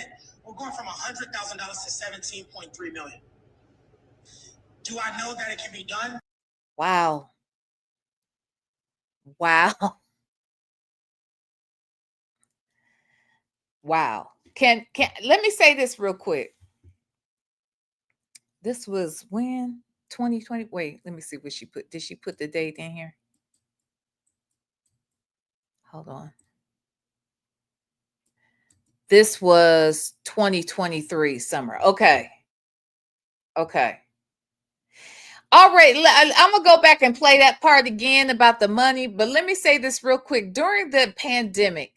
Speaker 3: we're going from $100,000 to $17.3 million. Do I know that it can be done?
Speaker 1: Wow. Wow. Wow. Can let me say this real quick. This was when 2020. Wait, let me see what she put. Did she put the date in here? Hold on. This was 2023 summer. Okay. Okay. All right. I'm going to go back and play that part again about the money, but let me say this real quick. During the pandemic,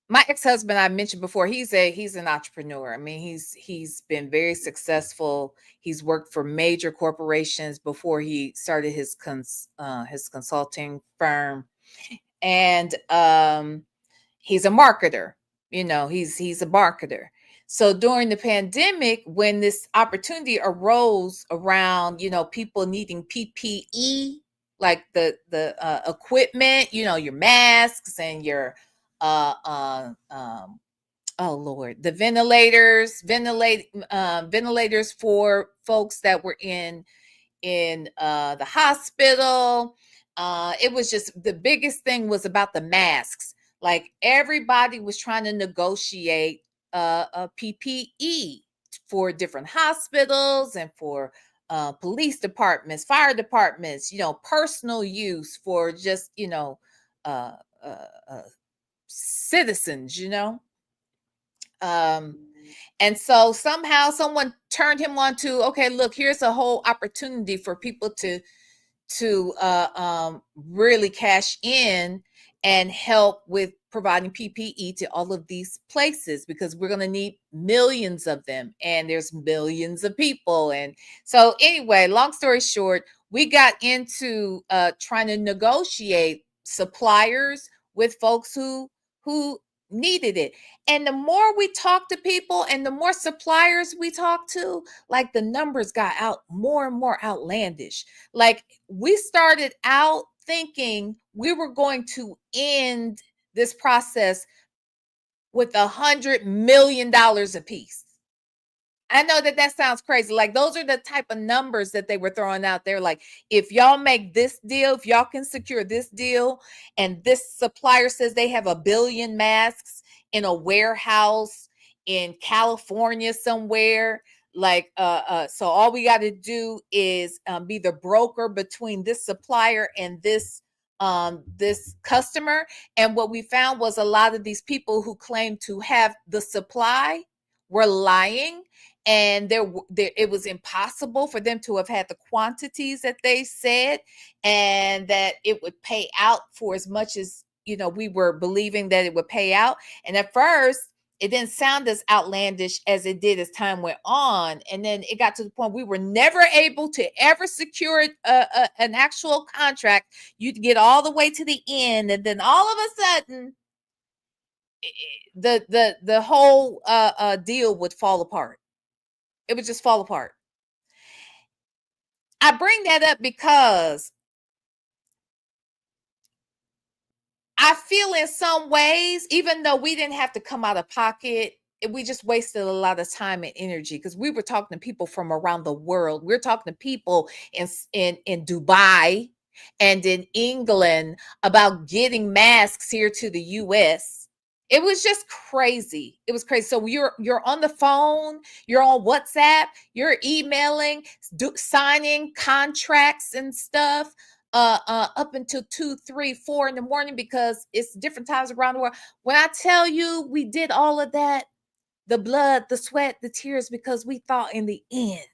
Speaker 1: my ex-husband, I mentioned before, he's an entrepreneur. I mean, he's been very successful. He's worked for major corporations before he started his consulting firm. And he's a marketer. He's a marketer. So during the pandemic, when this opportunity arose around, people needing PPE, like the equipment, your masks and your oh Lord, the ventilators for folks that were in the hospital. It was just, the biggest thing was about the masks. Like, everybody was trying to negotiate a PPE for different hospitals and for police departments, fire departments, personal use for just, uh, uh, uh, citizens, and so somehow someone turned him on to, okay, look, here's a whole opportunity for people to really cash in and help with providing PPE to all of these places, because we're going to need millions of them, and there's millions of people. And so anyway, long story short, we got into trying to negotiate suppliers with folks who needed it. And the more we talked to people and the more suppliers we talked to, like, the numbers got out more and more outlandish. Like, we started out thinking we were going to end this process with $100 million a piece. I know that sounds crazy. Like, those are the type of numbers that they were throwing out there. Like, if y'all make this deal, if y'all can secure this deal, and this supplier says they have 1 billion masks in a warehouse in California somewhere, like, so all we got to do is be the broker between this supplier and this customer. And what we found was a lot of these people who claimed to have the supply were lying, and it was impossible for them to have had the quantities that they said, and that it would pay out for as much as we were believing that it would pay out. And at first, it didn't sound as outlandish as it did as time went on, and then it got to the point we were never able to ever secure an actual contract. You'd get all the way to the end, and then all of a sudden, the whole deal would fall apart. It would just fall apart. I bring that up because I feel in some ways, even though we didn't have to come out of pocket, we just wasted a lot of time and energy, because we were talking to people from around the world. We're talking to people in Dubai and in England about getting masks here to the US. It was just crazy. It was crazy. So you're on the phone, you're on WhatsApp, you're emailing, signing contracts and stuff up until 2, 3, 4 in the morning, because it's different times around the world. When I tell you we did all of that, the blood, the sweat, the tears, because we thought in the end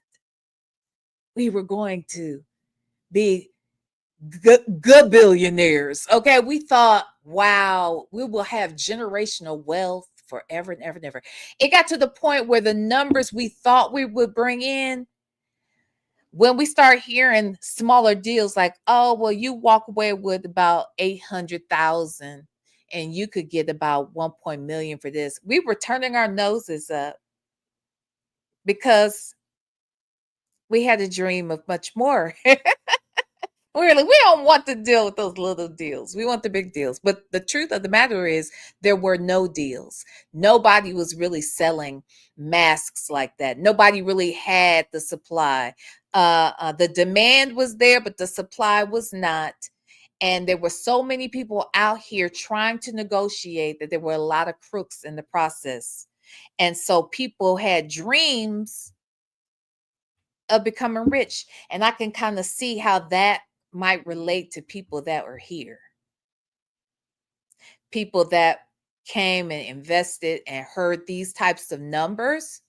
Speaker 1: we were going to be good billionaires. Okay, we thought, wow, we will have generational wealth forever and ever and ever. It got to the point where the numbers we thought we would bring in, when we start hearing smaller deals like, oh, well, you walk away with about 800,000 and you could get about 1 million for this, we were turning our noses up, because we had a dream of much more. We don't want to deal with those little deals. We want the big deals. But the truth of the matter is there were no deals. Nobody was really selling masks like that. Nobody really had the supply. The demand was there, but the supply was not. And there were so many people out here trying to negotiate that there were a lot of crooks in the process. And so people had dreams of becoming rich. And I can kind of see how that might relate to people that are here. People that came and invested and heard these types of numbers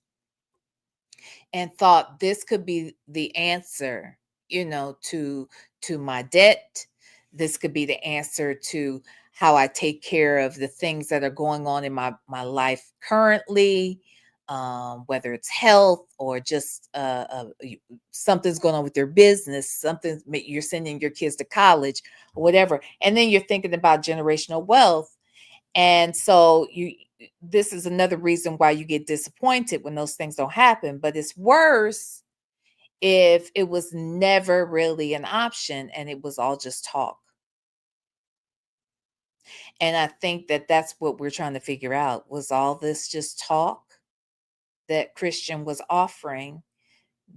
Speaker 1: and thought this could be the answer, to my debt. This could be the answer to how I take care of the things that are going on in my life currently, whether it's health or just something's going on with your business, something you're sending your kids to college or whatever. And then you're thinking about generational wealth. And so this is another reason why you get disappointed when those things don't happen. But it's worse if it was never really an option and it was all just talk. And I think that that's what we're trying to figure out. Was all this just talk that Christian was offering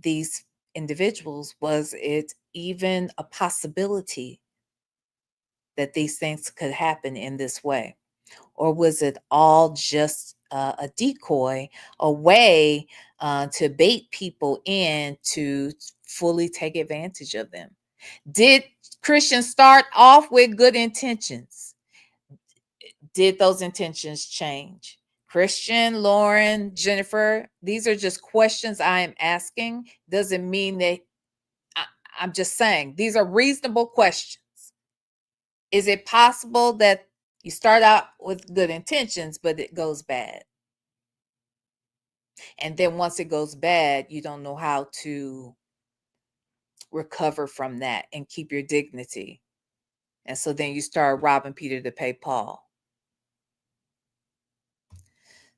Speaker 1: these individuals? Was it even a possibility that these things could happen in this way? Or was it all just a decoy, a way to bait people in to fully take advantage of them? Did Christians start off with good intentions? Did those intentions change? Christian, Lauren, Jennifer, these are just questions I am asking. Doesn't mean that I'm just saying these are reasonable questions. Is it possible that you start out with good intentions, but it goes bad? And then once it goes bad, you don't know how to recover from that and keep your dignity. And so then you start robbing Peter to pay Paul.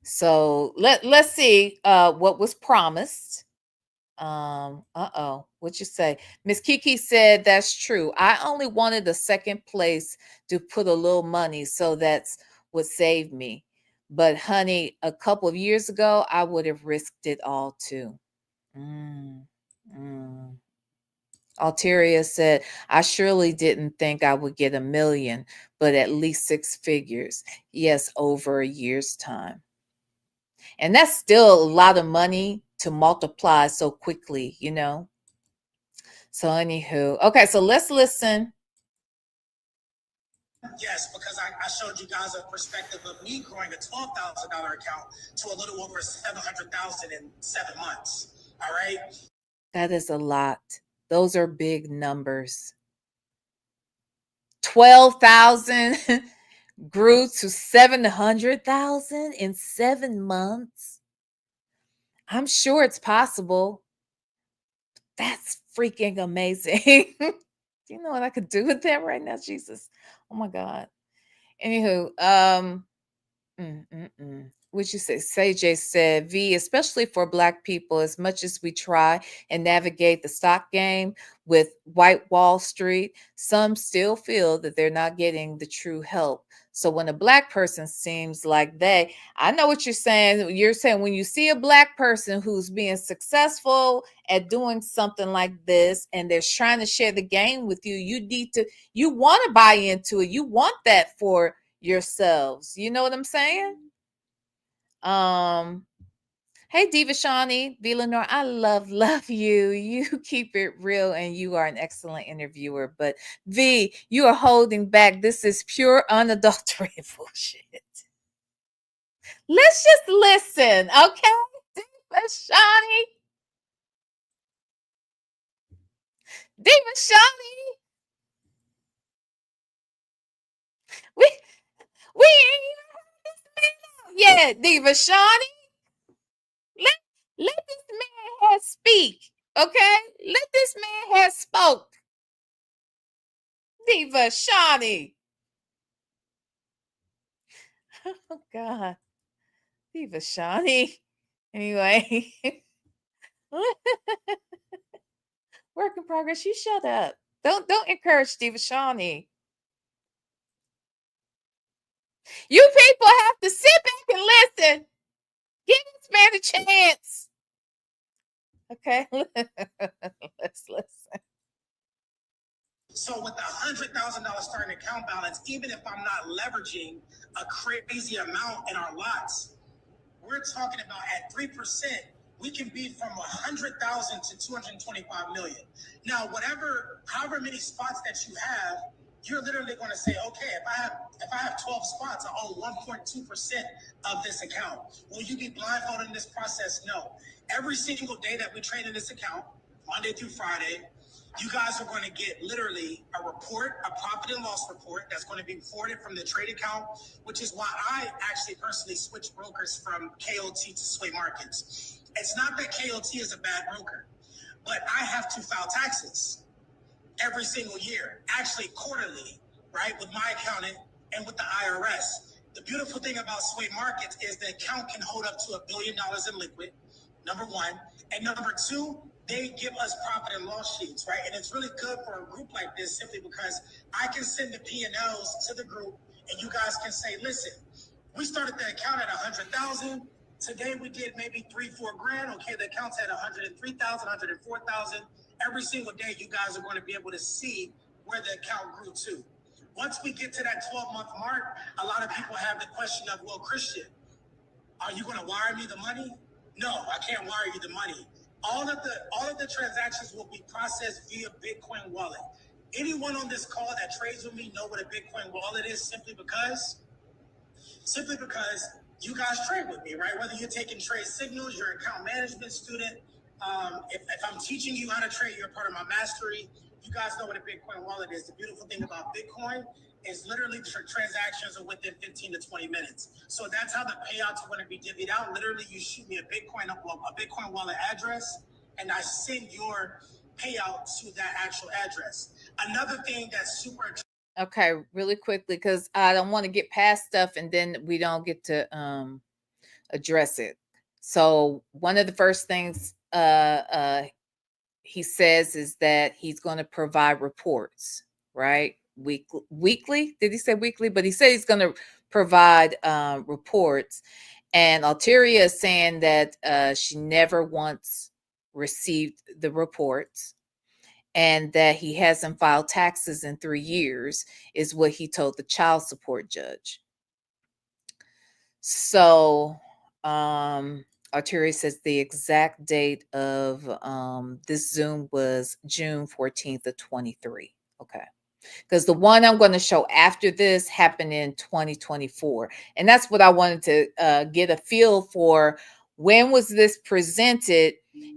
Speaker 1: So let's see what was promised. What you say? Miss Kiki said that's true. I only wanted the second place to put a little money, so that's what saved me. But honey, a couple of years ago, I would have risked it all too. Mm, mm. Alteria said, I surely didn't think I would get 1 million, but at least 6 figures. Yes, over a year's time. And that's still a lot of money to multiply so quickly, So anywho, okay, so let's listen.
Speaker 3: Yes, because I showed you guys a perspective of me growing a $12,000 account to a little over 700,000 in 7 months. All right.
Speaker 1: That is a lot. Those are big numbers. 12,000 grew to 700,000 in 7 months. I'm sure it's possible. That's freaking amazing. You know what I could do with that right now, Jesus? Oh my God. Anywho, What you say? Say said, V, especially for Black people, as much as we try and navigate the stock game with White Wall Street, some still feel that they're not getting the true help. So when a Black person seems like I know what you're saying. You're saying when you see a Black person who's being successful at doing something like this and they're trying to share the game with you, you want to buy into it. You want that for yourselves. You know what I'm saying? Hey Diva Shawnee, V. Lenore, I love you. You keep it real and you are an excellent interviewer. But V, you are holding back. This is pure unadulterated bullshit. Let's just listen, okay? Diva Shawnee. Diva Shawnee. We ain't even heard this man yet, Diva Shawnee. Let this man have speak, okay? Let this man have spoke. Diva Shawnee. Oh God. Diva Shawnee. Anyway. Work in progress. You shut up. Don't encourage Steve Shawnee. You people have to sit back and listen. Give this man a chance. Okay, let's listen.
Speaker 3: So with the $100,000 starting account balance, even if I'm not leveraging a crazy amount in our lots, we're talking about at 3%, we can be from 100,000 to 225 million. Now, however many spots that you have, you're literally going to say, okay, if I have 12 spots, I own 1.2% of this account. Will you be blindfolded in this process? No. Every single day that we trade in this account, Monday through Friday, you guys are going to get literally a report, a profit and loss report that's going to be forwarded from the trade account, which is why I actually personally switched brokers from KOT to Sway Markets. It's not that KOT is a bad broker, but I have to file taxes every single year, actually quarterly, right, with my accountant and with the IRS. The beautiful thing about Sway Markets is the account can hold up to $1 billion in liquid, number one. And number two, they give us profit and loss sheets, right? And it's really good for a group like this simply because I can send the P&Ls to the group and you guys can say, listen, we started the account at 100,000. Today we did maybe 3-4 grand. Okay, the account's at 103,000, 104,000. Every single day, you guys are going to be able to see where the account grew to. Once we get to that 12-month mark, a lot of people have the question of, well, Christian, are you going to wire me the money? No, I can't wire you the money. All of the transactions will be processed via Bitcoin wallet. Anyone on this call that trades with me know what a Bitcoin wallet is simply because you guys trade with me, right? Whether you're taking trade signals, you're an account management student. If I'm teaching you how to trade, you're part of my mastery. You guys know what a Bitcoin wallet is. The beautiful thing about Bitcoin is literally transactions are within 15 to 20 minutes. So that's how the payouts are going to be divvied out. Literally, you shoot me a Bitcoin wallet address, and I send your payout to that actual address. Another thing that's super.
Speaker 1: Okay, really quickly, because I don't want to get past stuff and then we don't get to address it. So one of the first things he says is that he's going to provide reports, right? Weekly? Did he say weekly? But he said he's going to provide reports. And Alteria is saying that she never once received the reports and that he hasn't filed taxes in 3 years is what he told the child support judge. So Arturi says the exact date of this Zoom was June 14th of 23. Okay. Because the one I'm going to show after this happened in 2024. And that's what I wanted to get a feel for. When was this presented?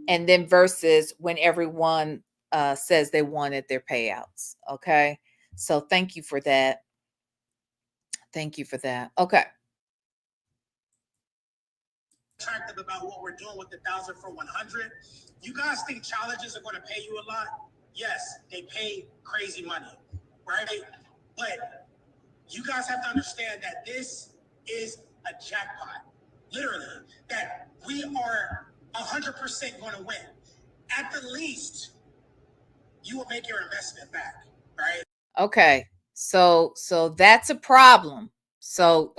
Speaker 1: And then versus when everyone says they wanted their payouts. Okay. So thank you for that. Thank you for that. Okay.
Speaker 3: Attractive about what we're doing with the 1,000 for 100. You guys think challenges are going to pay you a lot? Yes, they pay crazy money, right? But you guys have to understand that this is a jackpot, literally, that we are 100% going to win. At the least, you will make your investment back, right?
Speaker 1: Okay, so that's a problem. So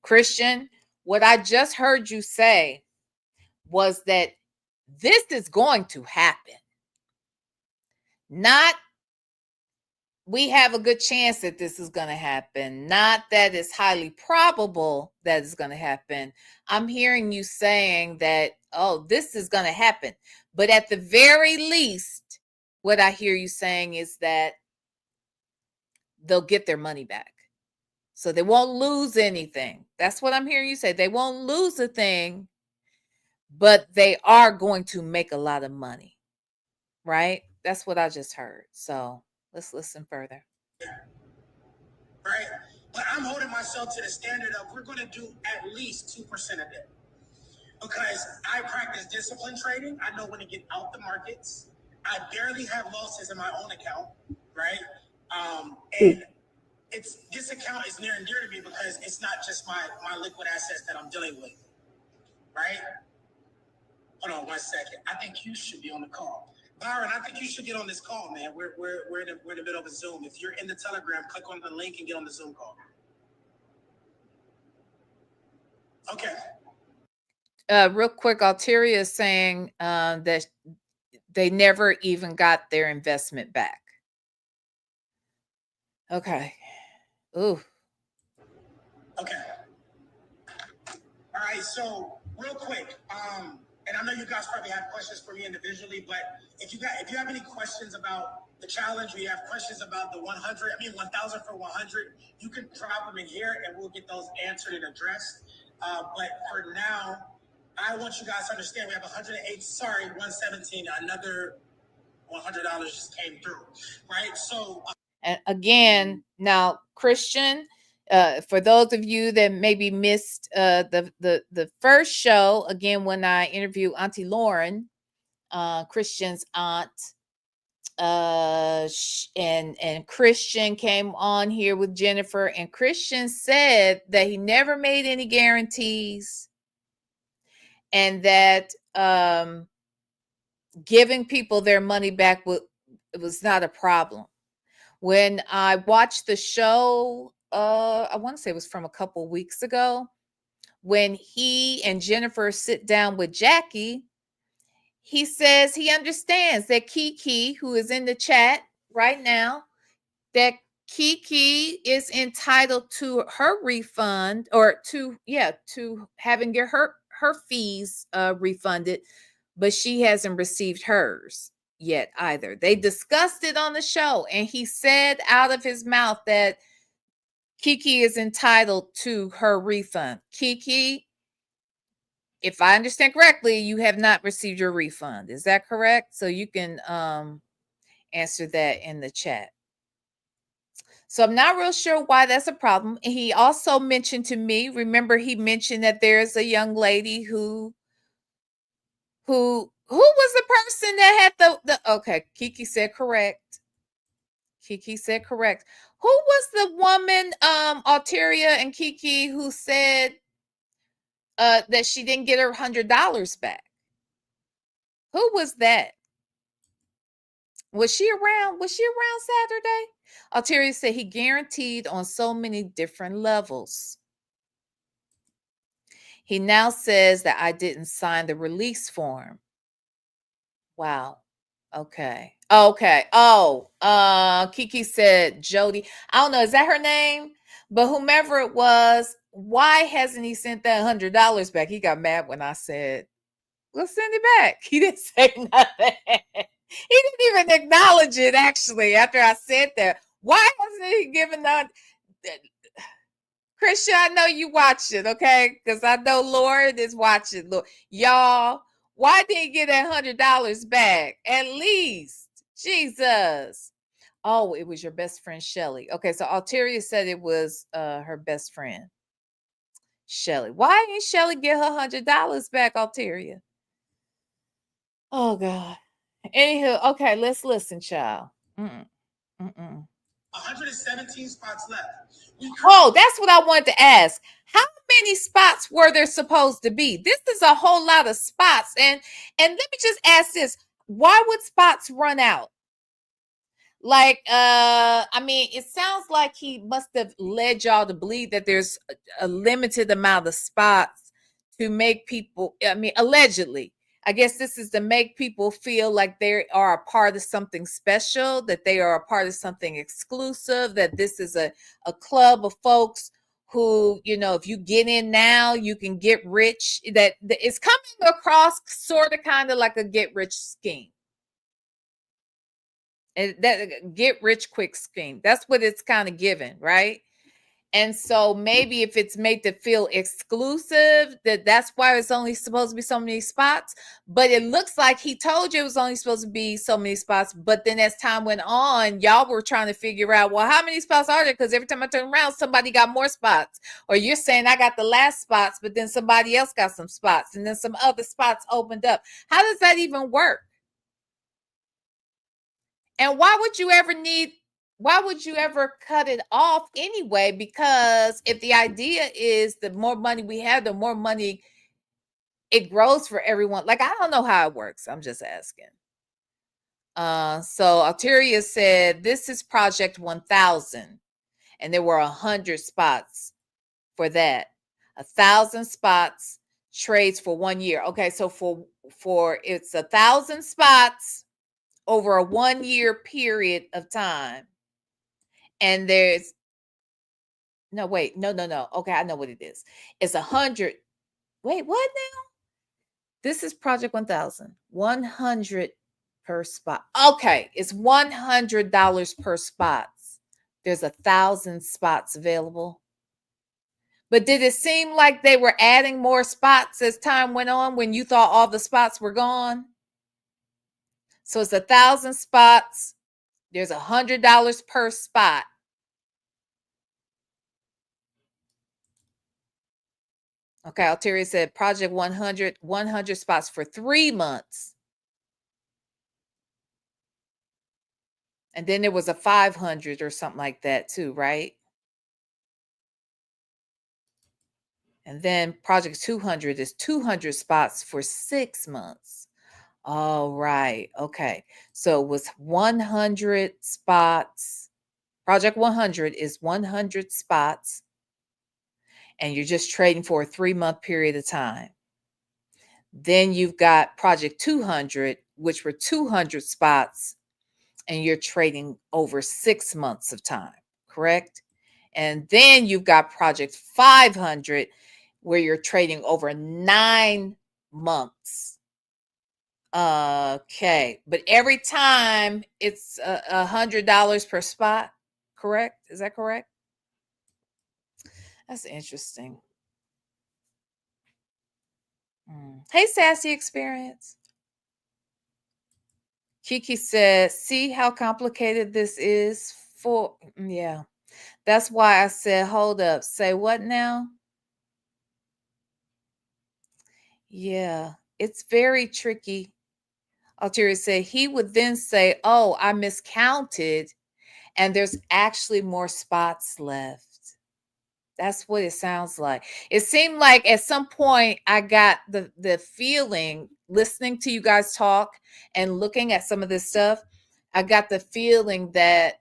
Speaker 1: Christian, what I just heard you say was that this is going to happen. Not we have a good chance that this is going to happen. Not that it's highly probable that it's going to happen. I'm hearing you saying that, oh, this is going to happen. But at the very least, what I hear you saying is that they'll get their money back. So they won't lose anything. That's what I'm hearing you say. They won't lose a thing, but they are going to make a lot of money. Right? That's what I just heard. So let's listen further.
Speaker 3: Right? But I'm holding myself to the standard of we're going to do at least 2% of it. Because I practice discipline trading. I know when to get out the markets. I barely have losses in my own account, right? And this account is near and dear to me because it's not just my liquid assets that I'm dealing with, right? Hold on 1 second. I think you should be on the call. Byron, I think you should get on this call, man. We're in the middle of a Zoom. If you're in the Telegram, click on the link and get on the Zoom call. Okay.
Speaker 1: Real quick, Alteria is saying that they never even got their investment back. Okay. Ooh.
Speaker 3: Okay. All right. So real quick, and I know you guys probably have questions for me individually, but if you have any questions about the challenge, or you have questions about the 1,000 for 100, you can drop them in here and we'll get those answered and addressed. But for now, I want you guys to understand we have 117, another $100 just came through, right? So
Speaker 1: and again, now Christian, for those of you that maybe missed the first show, again when I interviewed Auntie Lauren, Christian's aunt, and Christian came on here with Jennifer, and Christian said that he never made any guarantees, and that giving people their money back was not a problem. When I watched the show, I want to say it was from a couple weeks ago, when he and Jennifer sit down with Jackie, he says he understands that Kiki, who is in the chat right now, that Kiki is entitled to her refund, or to having her fees refunded, but she hasn't received hers yet either. They discussed it on the show, and he said out of his mouth that Kiki is entitled to her refund. Kiki, if I understand correctly, you have not received your refund. Is that correct? So you can answer that in the chat. So I'm not real sure why that's a problem. And he also mentioned to me, remember he mentioned that there's a young lady who was the person that had the okay, Kiki said correct. Kiki said correct. Who was the woman, Alteria and Kiki, who said that she didn't get her $100 back? Who was that? Was she around? Was she around Saturday? Alteria said he guaranteed on so many different levels. He now says that I didn't sign the release form. Wow. Okay. Okay. Oh, Kiki said Jody. I don't know. Is that her name? But whomever it was, why hasn't he sent that $100 back? He got mad when I said, "We'll send it back." He didn't say nothing. He didn't even acknowledge it, actually, after I said that. Why hasn't he given that? Christian, I know you watch it, okay? Because I know Lord is watching. Look, y'all, why didn't he get that $100 back? At least. Jesus. Oh, it was your best friend, Shelly. Okay, so Alteria said it was her best friend, Shelly. Why didn't Shelly get her $100 back, Alteria? Oh, God. Anywho, okay, let's listen, child.
Speaker 3: 117 spots left.
Speaker 1: Oh, that's what I wanted to ask. How many spots were there supposed to be? This is a whole lot of spots. And let me just ask this. Why would spots run out? Like, I mean, it sounds like he must have led y'all to believe that there's a limited amount of spots to make people, I mean, allegedly. I guess this is to make people feel like they are a part of something special, that they are a part of something exclusive, that this is a club of folks who, you know, if you get in now, you can get rich. That it's coming across sort of kind of like a get rich scheme. And that get rich quick scheme. That's what it's kind of given, right? And so maybe if it's made to feel exclusive, that's why it's only supposed to be so many spots. But it looks like he told you it was only supposed to be so many spots. But then as time went on, y'all were trying to figure out, well, how many spots are there? Because every time I turn around, somebody got more spots. Or you're saying I got the last spots, but then somebody else got some spots. And then some other spots opened up. How does that even work? And why would you ever cut it off anyway? Because if the idea is the more money we have, the more money it grows for everyone. Like, I don't know how it works. I'm just asking. So Alteria said, this is Project 1000. And there were 100 spots for that. 1,000 spots, trades for 1 year. Okay, so for it's 1,000 spots over a 1 year period of time. And there's no. Okay, I know what it is. It's 100. Wait, what now? This is Project 1000. 100 per spot. Okay, it's $100 per spot. There's 1,000 spots available. But did it seem like they were adding more spots as time went on when you thought all the spots were gone? So it's 1,000 spots. There's $100 per spot. Okay, Alteria said Project 100, 100 spots for 3 months. And then there was a 500 or something like that too, right? And then Project 200 is 200 spots for 6 months. All right. Okay. So it was 100 spots. Project 100 is 100 spots. And you're just trading for a 3-month period of time. Then you've got Project 200, which were 200 spots, and you're trading over 6 months of time, correct? And then you've got Project 500, where you're trading over 9 months. Okay, but every time it's $100 per spot, correct? Is that correct? That's interesting. Hey, Sassy Experience. Kiki said, see how complicated this is for, yeah. That's why I said, hold up. Say what now? Yeah, it's very tricky. Alteria said, he would then say, oh, I miscounted, and there's actually more spots left. That's what it sounds like. It seemed like at some point I got the feeling, listening to you guys talk and looking at some of this stuff, I got the feeling that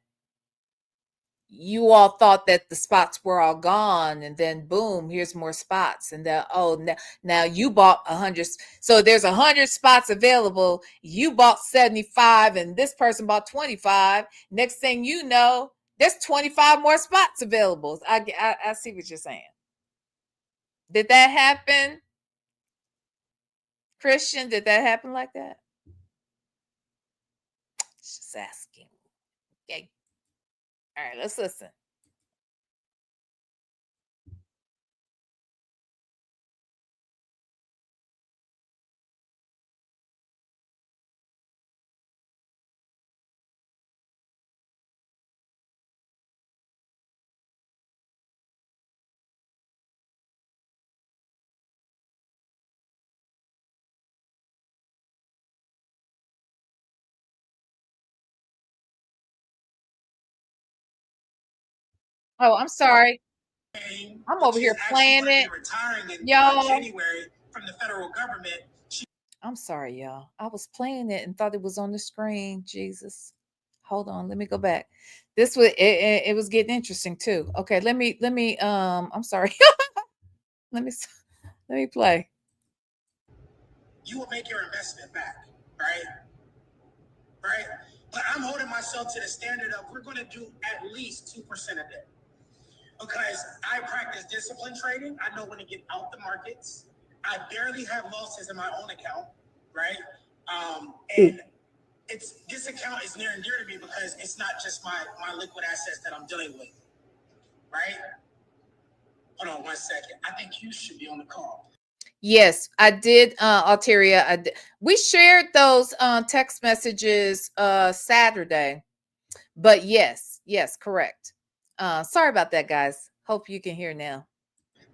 Speaker 1: you all thought that the spots were all gone, and then boom, here's more spots, and then now you bought 100. So there's 100 spots available. You bought 75, and this person bought 25. Next thing you know, there's 25 more spots available. I see what you're saying. Did that happen, Christian? Did that happen like that? Just asking. Okay. All right, let's listen. Oh, I'm sorry. I'm over here playing it.
Speaker 3: Retiring in
Speaker 1: y'all.
Speaker 3: January from the federal government.
Speaker 1: I'm sorry, y'all. I was playing it and thought it was on the screen. Jesus. Hold on. Let me go back. This was it was getting interesting too. Okay, let me I'm sorry. let me play.
Speaker 3: You will make your investment back, right? Right? But I'm holding myself to the standard of we're going to do at least 2% of it. Because I practice discipline trading. I know when to get out the markets. I barely have losses in my own account, right? And this account is near and dear to me because it's not just my liquid assets that I'm dealing with, right? Hold on 1 second. I think you should be on the call.
Speaker 1: Yes, I did, Alteria. We shared those text messages Saturday. But yes, correct. Sorry about that, guys. Hope you can hear now.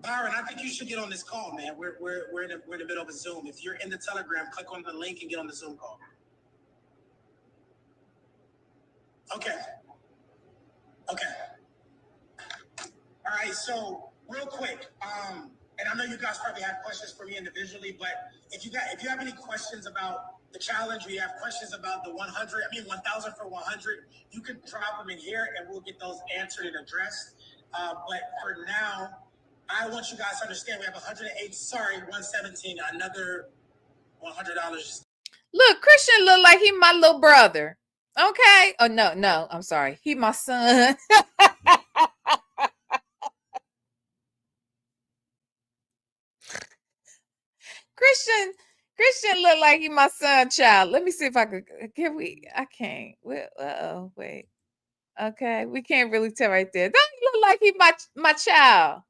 Speaker 3: Byron, I think you should get on this call, man. We're in the middle of a Zoom. If you're in the Telegram, click on the link and get on the Zoom call. Okay. All right. So real quick, and I know you guys probably have questions for me individually, but if you have any questions about the challenge. We have questions about the 1,000 for 100. You can drop them in here and we'll get those answered and addressed. But for now, I want you guys to understand we have 117, another $100.
Speaker 1: Look, Christian look like he my little brother. Okay. Oh, no, I'm sorry. He my son. Christian look like he my son child. Let me see if I could. I can't. Well, wait. Okay, we can't really tell right there. Don't he look like he my child?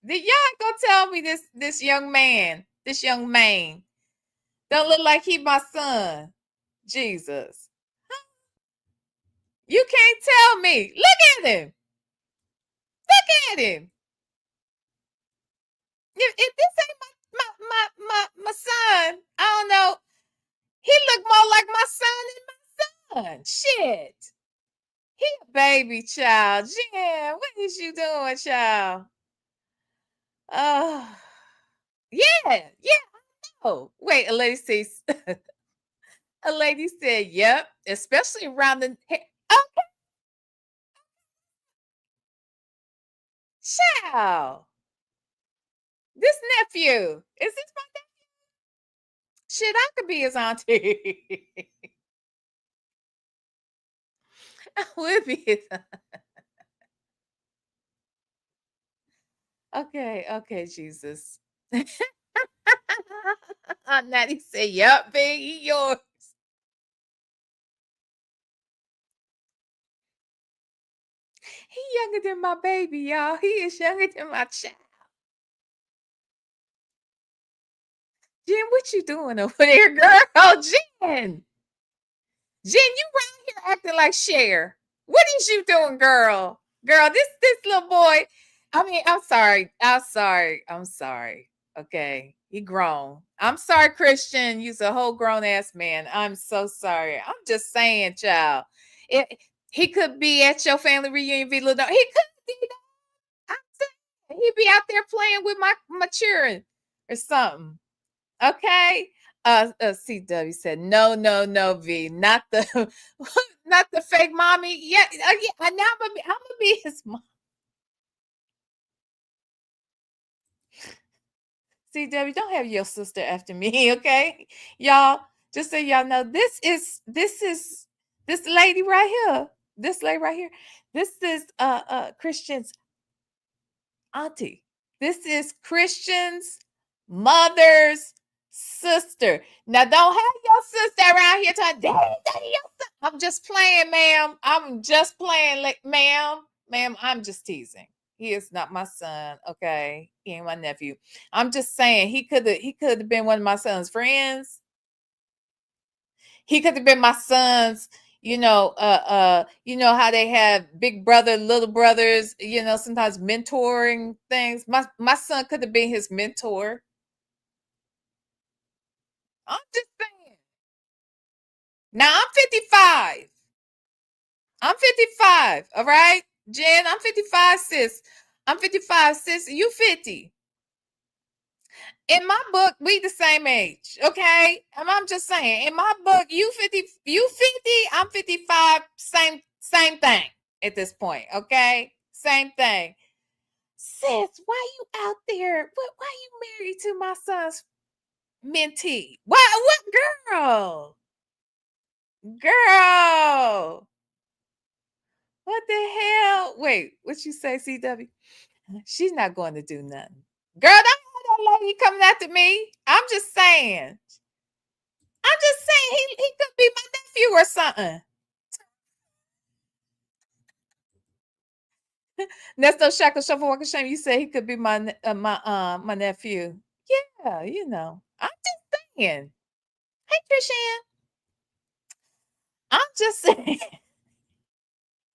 Speaker 1: Did y'all go tell me this young man don't look like he my son? Jesus. You can't tell me. Look at him. Look at him. If this ain't my son, I don't know. He look more like my son than my son. Shit. He a baby child. Jen, what is you doing, child? Oh, yeah. Oh, wait, a lady says, a lady said, yep, especially around the, okay, child. This nephew, is this my nephew? Shit, I could be his auntie. I would be his Okay, Jesus. Natty said, yep, big, he yours. He younger than my baby, y'all. He is younger than my child. Jen, what you doing over there, girl? Oh, Jen, you around here acting like Cher. What is you doing, girl? Girl, this little boy. I mean, I'm sorry. Okay, he grown. I'm sorry, Christian. You's a whole grown ass man. I'm so sorry. I'm just saying, child. He could be at your family reunion, be little. He could be. I'm saying he'd be out there playing with my children or something. Okay. CW said, no, V, not the not the fake mommy. Yeah, now I'm gonna be his mom. CW, don't have your sister after me, okay? Y'all, just so y'all know, this lady right here. This lady right here. This is Christian's auntie. This is Christian's mother's sister. Now, don't have your sister around here talking, daddy, your sister. I'm just playing, ma'am. I'm just playing, like, ma'am, I'm just teasing. He is not my son, okay? He ain't my nephew. I'm just saying he could have been one of my son's friends. He could have been my son's, you know how they have big brother, little brothers, sometimes mentoring things. My son could have been his mentor. I'm just saying. Now I'm 55. I'm 55. All right, Jen, I'm 55, sis. I'm 55, sis. You 50. In my book, we the same age, okay? And I'm just saying, in my book, you 50, I'm 55, same thing at this point, okay? Same thing. Sis, why you out there? Why you married to my son's mentee? What girl? Girl. What the hell? Wait, what you say, CW? She's not going to do nothing. Girl, don't have that lady coming after me. I'm just saying. He could be my nephew or something. Nesto Shackle Shuffle Walker Shame. You say he could be my nephew. Yeah, I'm just saying. Hey, Trishan. I'm just saying.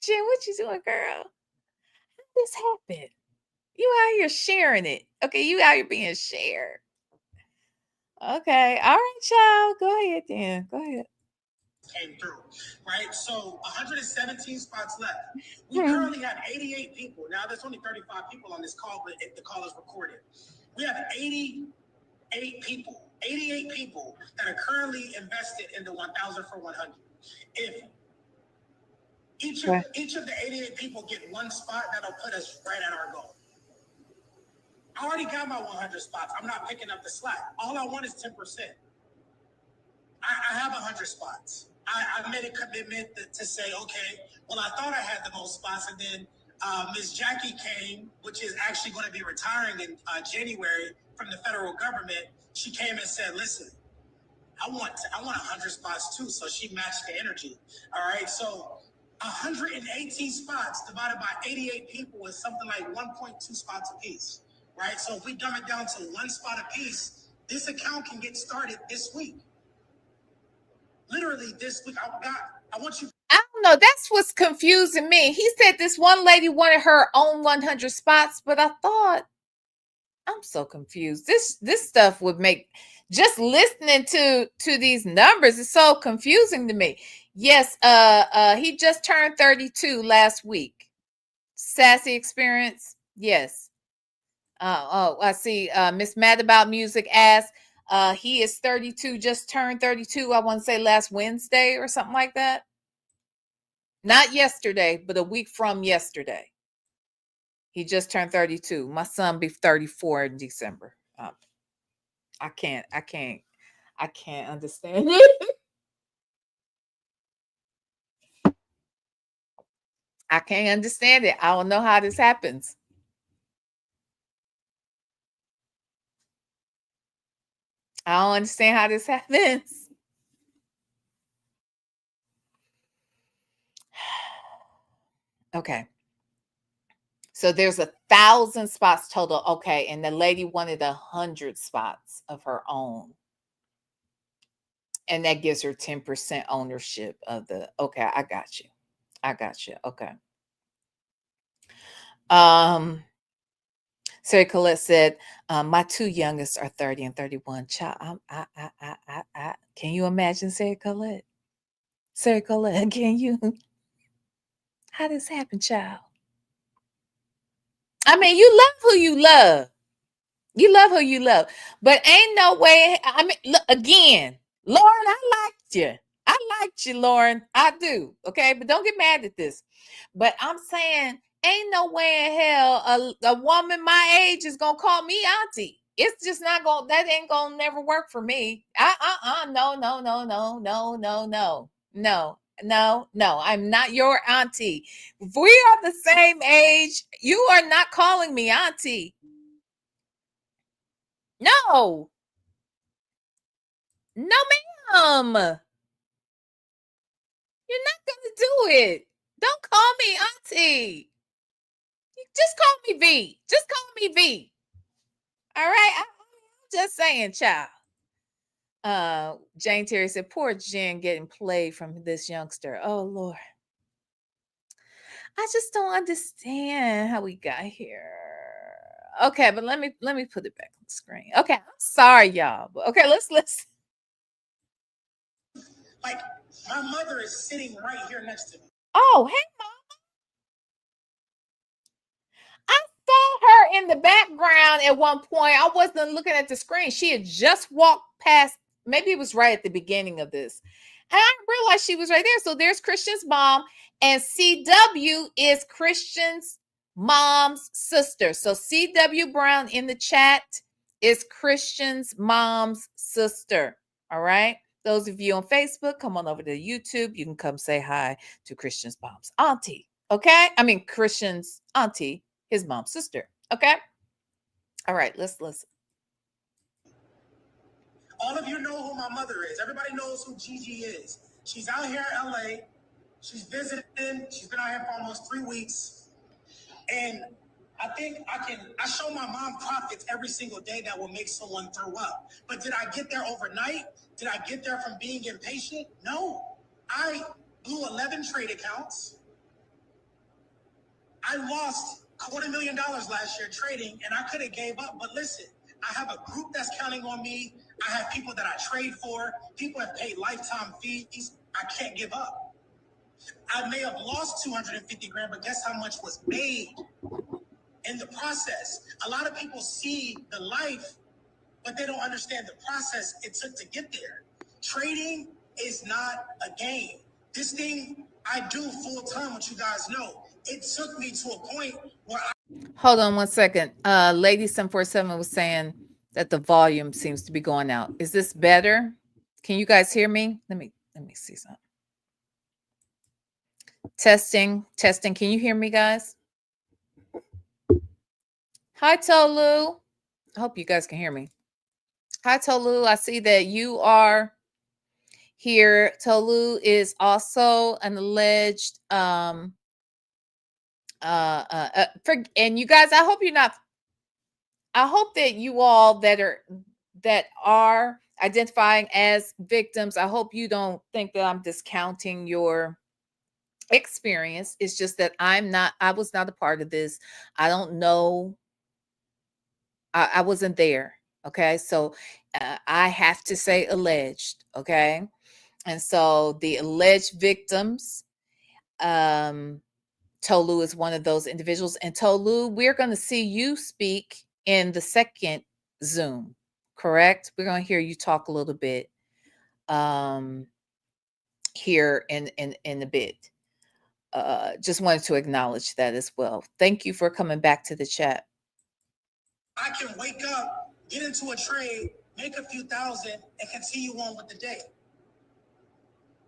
Speaker 1: Jen, what you doing, girl? How this happen? You out here sharing it. Okay, you out here being shared. Okay. All right, child. Go ahead then. Go ahead.
Speaker 3: Came through, right? So 117 spots left. We currently have 88 people. Now there's only 35 people on this call, but if the call is recorded, we have 88 people 88 people that are currently invested in the 1,000 for 100. If each of the 88 people get one spot, that'll put us right at our goal. I already got my 100 spots. I'm not picking up the slack. All I want is 10%. I have 100 spots. I made a commitment to say, okay, well, I thought I had the most spots, and then Ms. Jackie came, which is actually going to be retiring in January from the federal government. She came and said, listen, I want 100 spots too. So she matched the energy. All right. So 118 spots divided by 88 people is something like 1.2 spots a piece. Right. So if we dumb it down to one spot a piece, this account can get started this week. Literally this week. I want you.
Speaker 1: I don't know. That's what's confusing me. He said this one lady wanted her own 100 spots, but I thought, I'm so confused. This stuff would make, just listening to these numbers is so confusing to me. Yes, he just turned 32 last week. Sassy experience. Yes. I see. Miss Mad About Music asked, he is 32, just turned 32. I want to say last Wednesday or something like that. Not yesterday, but a week from yesterday. He just turned 32. My son be 34 in December. I can't understand it. I can't understand it. I don't know how this happens. I don't understand how this happens. Okay. So there's 1,000 spots total. Okay. And the lady wanted 100 spots of her own. And that gives her 10% ownership of the, okay, I got you. Okay. Sarah Colette said, my two youngest are 30 and 31. Child, can you imagine Sarah Colette? Sarah Colette, can you? How does this happen, child? I mean, you love who you love. You love who you love. But ain't no way. I mean, look, again, Lauren, I liked you. Lauren. I do. Okay. But don't get mad at this. But I'm saying, ain't no way in hell a woman my age is going to call me auntie. It's just not going, that ain't going to never work for me. No. I'm not your auntie. If we are the same age, you are not calling me auntie. No, ma'am. You're not gonna do it. Don't call me auntie. Just call me V. All right. I'm just saying, child. Jane Terry said, poor Jen getting played from this youngster. Oh Lord. I just don't understand how we got here. Okay, but let me put it back on the screen. Okay, I'm sorry, y'all. But okay, let's
Speaker 3: Like, my mother is sitting right here next to me.
Speaker 1: Oh, hey, Mom. I saw her in the background at one point. I wasn't looking at the screen. She had just walked past. Maybe it was right at the beginning of this. And I realized she was right there. So there's Christian's mom, and CW is Christian's mom's sister. So CW Brown in the chat is Christian's mom's sister. All right. Those of you on Facebook, come on over to YouTube. You can come say hi to Christian's mom's auntie. Okay. I mean, Christian's auntie, his mom's sister. Okay. All right. Let's listen.
Speaker 3: All of you know who my mother is. Everybody knows who Gigi is. She's out here in LA. She's visiting. She's been out here for almost 3 weeks. And I think I show my mom profits every single day that will make someone throw up. But did I get there overnight? Did I get there from being impatient? No. I blew 11 trade accounts. I lost $250,000 last year trading, and I could have gave up. But listen, I have a group that's counting on me. I have people that I trade for. People have paid lifetime fees. I can't give up. I may have lost 250 grand, but guess how much was made in the process? A lot of people see the life, but they don't understand the process it took to get there. Trading is not a game. This thing I do full time, which you guys know, it took me to a point where
Speaker 1: Hold on 1 second. Lady 747 was saying that the volume seems to be going out. Is this better? Can you guys hear me? Let me see something. Testing. Can you hear me, guys? Hi, Tolu. I hope you guys can hear me. Hi, Tolu. I see that you are here. Tolu is also an alleged and you guys, I hope that you all that are identifying as victims, I hope you don't think that I'm discounting your experience. It's just that I was not a part of this. I don't know. I wasn't there. Okay. So I have to say alleged. Okay. And so the alleged victims, Tolu is one of those individuals. And Tolu, we're going to see you speak in the second Zoom, correct? We're going to hear you talk a little bit here in a bit. Just wanted to acknowledge that as well. Thank you for coming back to the chat.
Speaker 3: I can wake up, get into a trade, make a few thousand, and continue on with the day.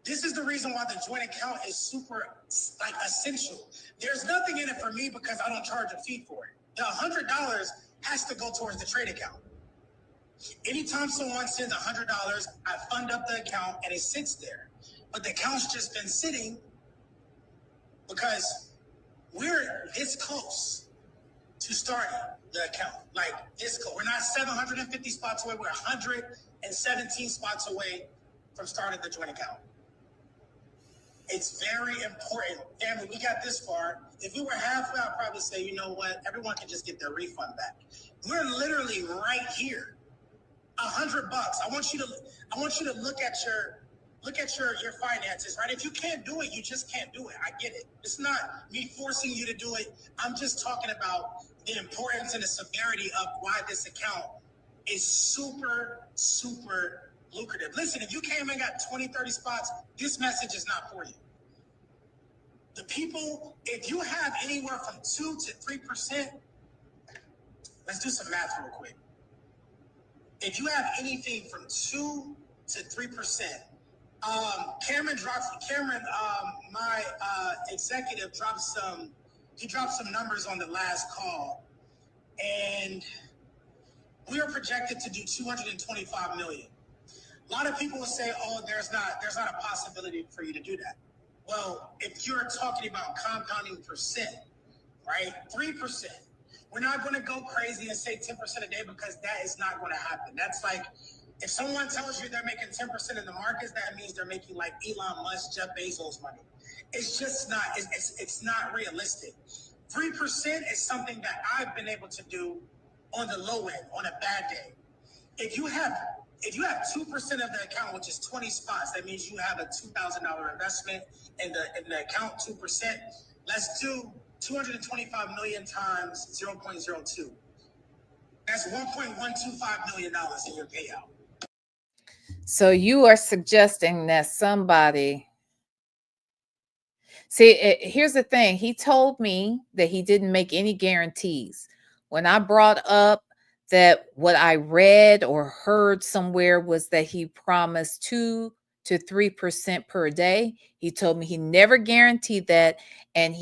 Speaker 3: This is the reason why the joint account is super essential. There's nothing in it for me because I don't charge a fee for it. The $100 has to go towards the trade account. Anytime someone sends $100, I fund up the account and it sits there. But the account's just been sitting because we're this close to starting the account. Like this close. We're not 750 spots away. We're 117 spots away from starting the joint account. It's very important. Family, we got this far. If we were halfway, I'd probably say, you know what? Everyone can just get their refund back. We're literally right here. $100. I want you to look at your finances, right? If you can't do it, you just can't do it. I get it. It's not me forcing you to do it. I'm just talking about the importance and the severity of why this account is super, super lucrative. Listen, if you came and got 20, 30 spots, this message is not for you. The people, if you have anywhere from 2 to 3%, let's do some math real quick. If you have anything from 2 to 3%, Cameron, my executive, dropped some numbers on the last call, and we are projected to do 225 million. A lot of people will say, "Oh, there's not a possibility for you to do that." Well, if you're talking about compounding percent, right? 3%. We're not going to go crazy and say 10% a day because that is not going to happen. That's like, if someone tells you they're making 10% in the markets, that means they're making like Elon Musk, Jeff Bezos money. It's just not, it's not realistic. 3% is something that I've been able to do on the low end, on a bad day. If you have 2% of the account, which is 20 spots, that means you have a $2,000 investment in the account, 2%. Let's do 225 million times 0.02. That's $1.125 million in your payout.
Speaker 1: So you are suggesting that somebody... See, here's the thing. He told me that he didn't make any guarantees. When I brought up that what I read or heard somewhere was that he promised 2 to 3% per day, he told me he never guaranteed that. And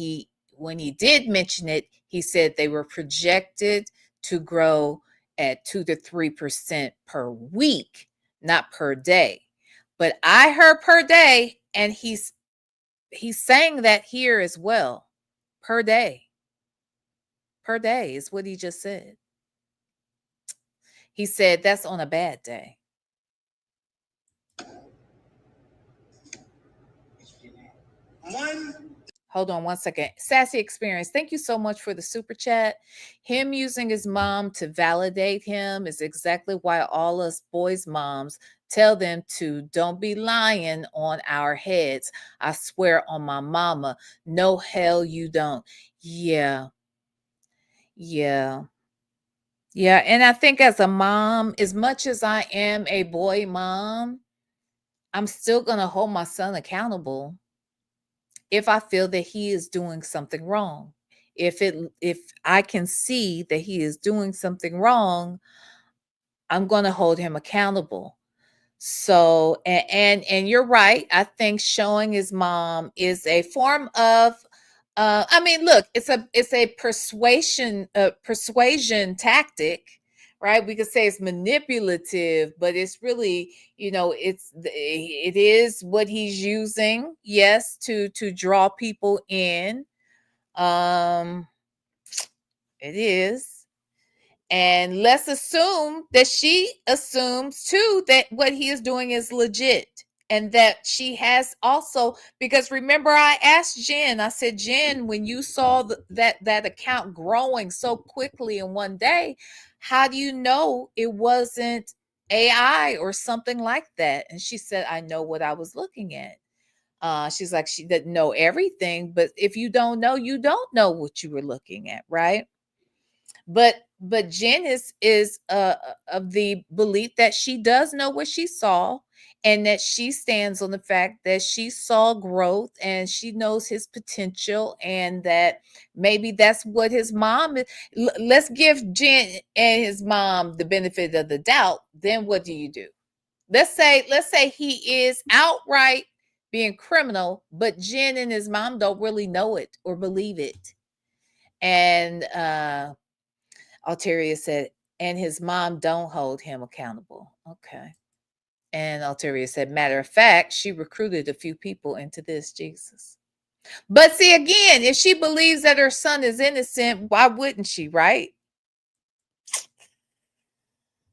Speaker 1: when he did mention it, he said they were projected to grow at 2 to 3% per week, not per day. But I heard per day, and he's saying that here as well. Per day is what he just said. He said that's on a bad day. Hold on 1 second. Sassy Experience, thank you so much for the super chat. Him using his mom to validate him is exactly why all us boys' moms tell them to don't be lying on our heads. I swear on my mama. No, hell you don't. Yeah. Yeah, and I think as a mom, as much as I am a boy mom, I'm still going to hold my son accountable if I feel that he is doing something wrong. If I can see that he is doing something wrong, I'm going to hold him accountable. So and you're right. I think showing his mom is a form of I mean, look, it's a persuasion tactic, right? We could say it's manipulative, but it's really, it is what he's using, yes, to draw people in. Um it is. And let's assume that she assumes too that what he is doing is legit, and that she has also, because remember I asked Jen, I said, Jen, when you saw that account growing so quickly in one day, how do you know it wasn't AI or something like that? And she said, I know what I was looking at. She's like, she didn't know everything, but if you don't know, you don't know what you were looking at, right? But Jen is of the belief that she does know what she saw, and that she stands on the fact that she saw growth and she knows his potential, and that maybe that's what his mom is. Let's give Jen and his mom the benefit of the doubt. Then what do you do? Let's say he is outright being criminal, but Jen and his mom don't really know it or believe it. And Alteria said, and his mom don't hold him accountable. Okay. And Alteria said, matter of fact, she recruited a few people into this, Jesus. But see, again, if she believes that her son is innocent, why wouldn't she, right?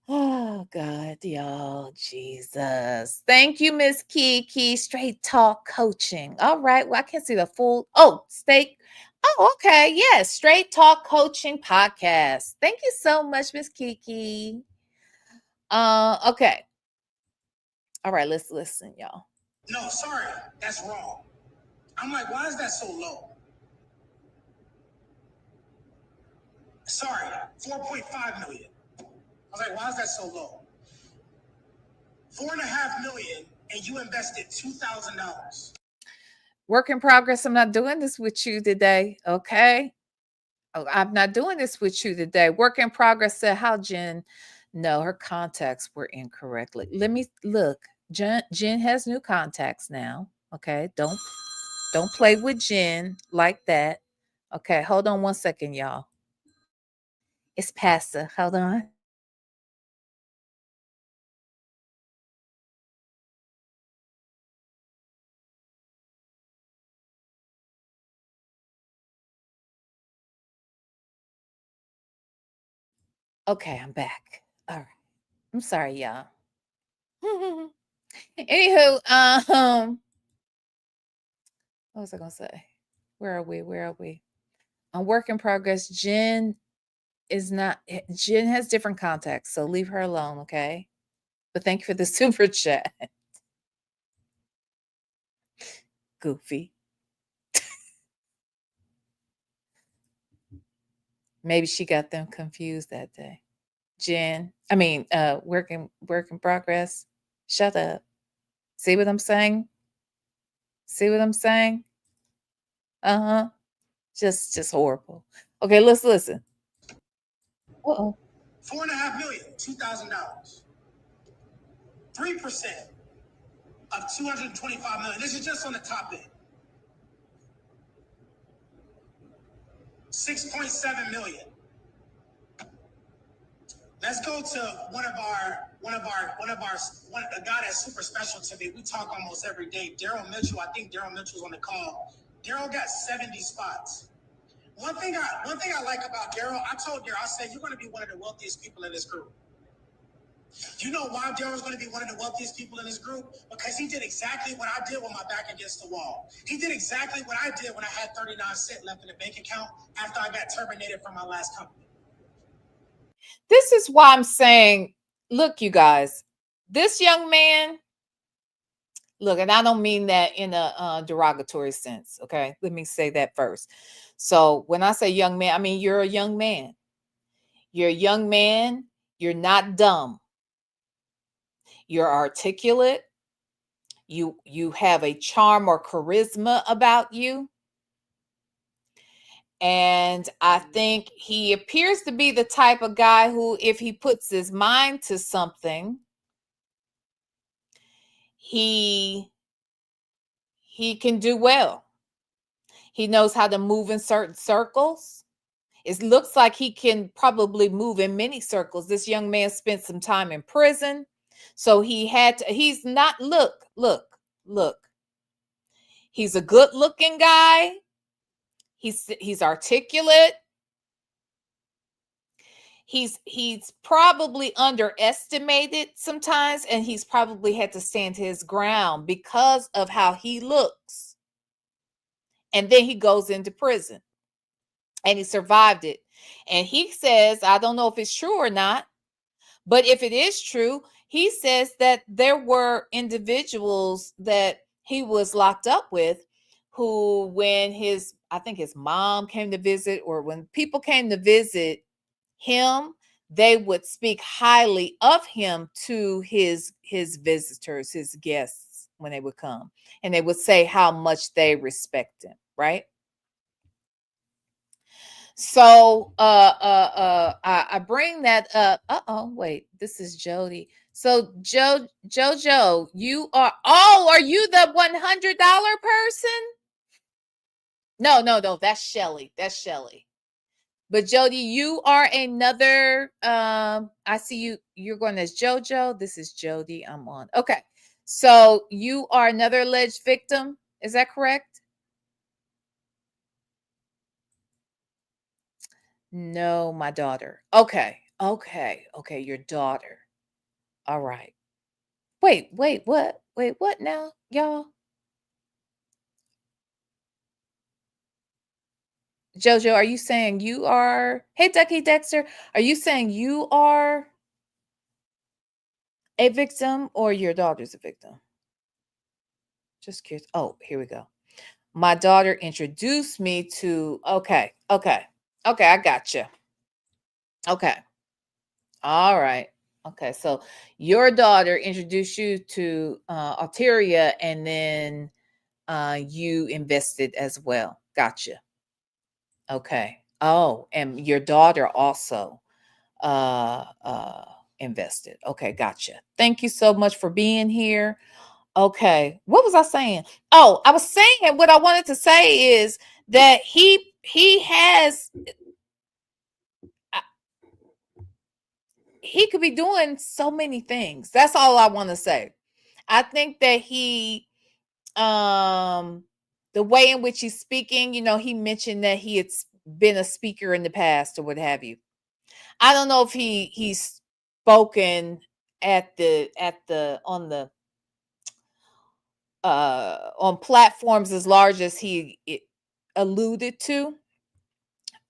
Speaker 1: Oh, God, y'all, Jesus. Thank you, Miss Kiki. Straight talk coaching. All right. Well, I can't see the full. Oh, steak. Oh, okay. Yes. Straight talk coaching podcast. Thank you so much, Miss Kiki. Okay. All right, let's listen, y'all.
Speaker 3: No, sorry, that's wrong. I'm like, why is that so low? Sorry, 4.5 million. I was like, why is that so low? 4.5 million, and you invested $2,000.
Speaker 1: Work in progress. I'm not doing this with you today. Okay. Oh, I'm not doing this with you today. Work in progress said, how Jen? No, her contacts were incorrect. Let me look. Jen has new contacts now. Okay. Don't play with Jen like that. Okay, hold on one second, y'all. It's Pastor. Hold on. Okay, I'm back. All right. I'm sorry, y'all. Anywho, what was I gonna say? Where are we? Where are we? On work in progress. Jen is not. Jen has different contacts, so leave her alone, okay? But thank you for the super chat. Goofy. Maybe she got them confused that day. Jen, I mean, work in progress. Shut up. See what I'm saying? See what I'm saying? Uh-huh. Just horrible. Okay, let's listen. Uh-oh.
Speaker 3: 4.5 million, $2,000. 3% of 225 million. This is just on the top end. 6.7 million. Let's go to a guy that's super special to me. We talk almost every day. Daryl Mitchell. I think Daryl Mitchell's on the call. Daryl got 70 spots. One thing I like about Daryl, I told Daryl, I said, you're going to be one of the wealthiest people in this group. You know why Daryl's going to be one of the wealthiest people in this group? Because he did exactly what I did with my back against the wall. He did exactly what I did when I had 39 cents left in the bank account after I got terminated from my last company.
Speaker 1: This is why I'm saying, look, you guys, this young man, look, and I don't mean that in a derogatory sense. Okay. Let me say that first. So when I say young man, I mean, you're a young man. You're a young man. You're not dumb. You're articulate. You have a charm or charisma about you. And I think he appears to be the type of guy who, if he puts his mind to something, he can do well. He knows how to move in certain circles. It looks like he can probably move in many circles. This young man spent some time in prison. So he's not, look. He's a good looking guy. He's articulate. He's probably underestimated sometimes, and he's probably had to stand his ground because of how he looks. And then he goes into prison and he survived it. And he says, I don't know if it's true or not, but if it is true, he says that there were individuals that he was locked up with who, when I think his mom came to visit, or when people came to visit him, they would speak highly of him to his visitors, his guests, when they would come, and they would say how much they respect him, right? So I bring that up. Wait, this is Jody. So Jojo, you are you the $100 person? No, that's Shelly. That's Shelly. But Jody, you are another. I see you're going as Jojo. This is Jody. I'm on. Okay. So you are another alleged victim. Is that correct? No, my daughter. Okay. Your daughter. All right. Wait, what? Wait, what now, y'all? Jojo, are you saying you are? Hey, Ducky Dexter, are you saying you are a victim or your daughter's a victim? Just curious. Oh, here we go. My daughter introduced me to. Okay, I got you. Okay, all right. Okay, so your daughter introduced you to Alteria, and then you invested as well. Gotcha. Okay. Oh, and your daughter also invested. Okay, gotcha. Thank you so much for being here. Okay, what was I saying? Oh, I was saying what I wanted to say is that he has he could be doing so many things. That's all I want to say. I think that he the way in which he's speaking, he mentioned that he had been a speaker in the past or what have you. I don't know if he's spoken at the on platforms as large as he alluded to,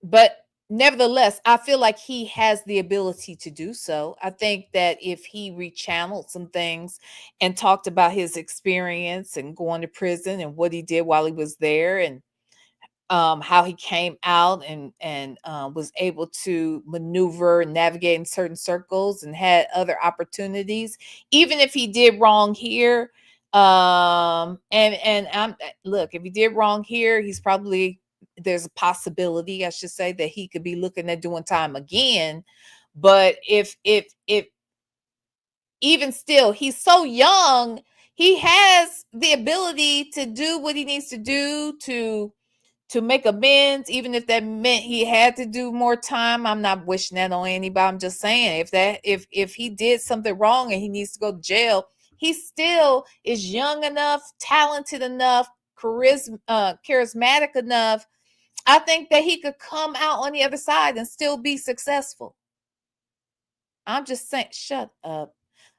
Speaker 1: but nevertheless, I feel like he has the ability to do so. I think that if he rechanneled some things and talked about his experience and going to prison and what he did while he was there, and how he came out and was able to maneuver and navigate in certain circles and had other opportunities, even if he did wrong here. And I'm look, if he did wrong here, there's a possibility, I should say, that he could be looking at doing time again. But if even still, he's so young, he has the ability to do what he needs to do to make amends, even if that meant he had to do more time. I'm not wishing that on anybody. I'm just saying, if he did something wrong and he needs to go to jail, he still is young enough, talented enough, charismatic enough. I think that he could come out on the other side and still be successful. I'm just saying, shut up.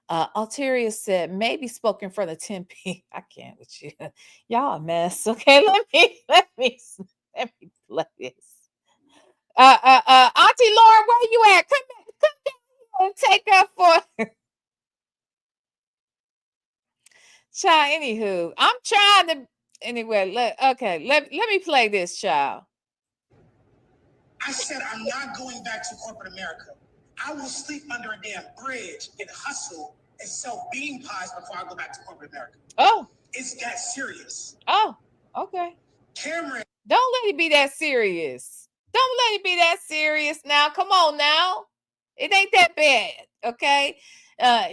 Speaker 1: Alteria said, maybe spoke in front of 10 people. I can't with you. Y'all a mess. Okay, let me play this. Auntie Laura, where you at? Come down and take up for child. Anywho, I'm trying to anyway. Let me play this, child.
Speaker 3: I said, I'm not going back to corporate America. I will sleep under a damn bridge and hustle and sell bean pies before I go back to corporate America.
Speaker 1: Oh.
Speaker 3: It's that serious.
Speaker 1: Oh, okay.
Speaker 3: Cameron.
Speaker 1: Don't let it be that serious. Don't let it be that serious now. Come on now. It ain't that bad. Okay.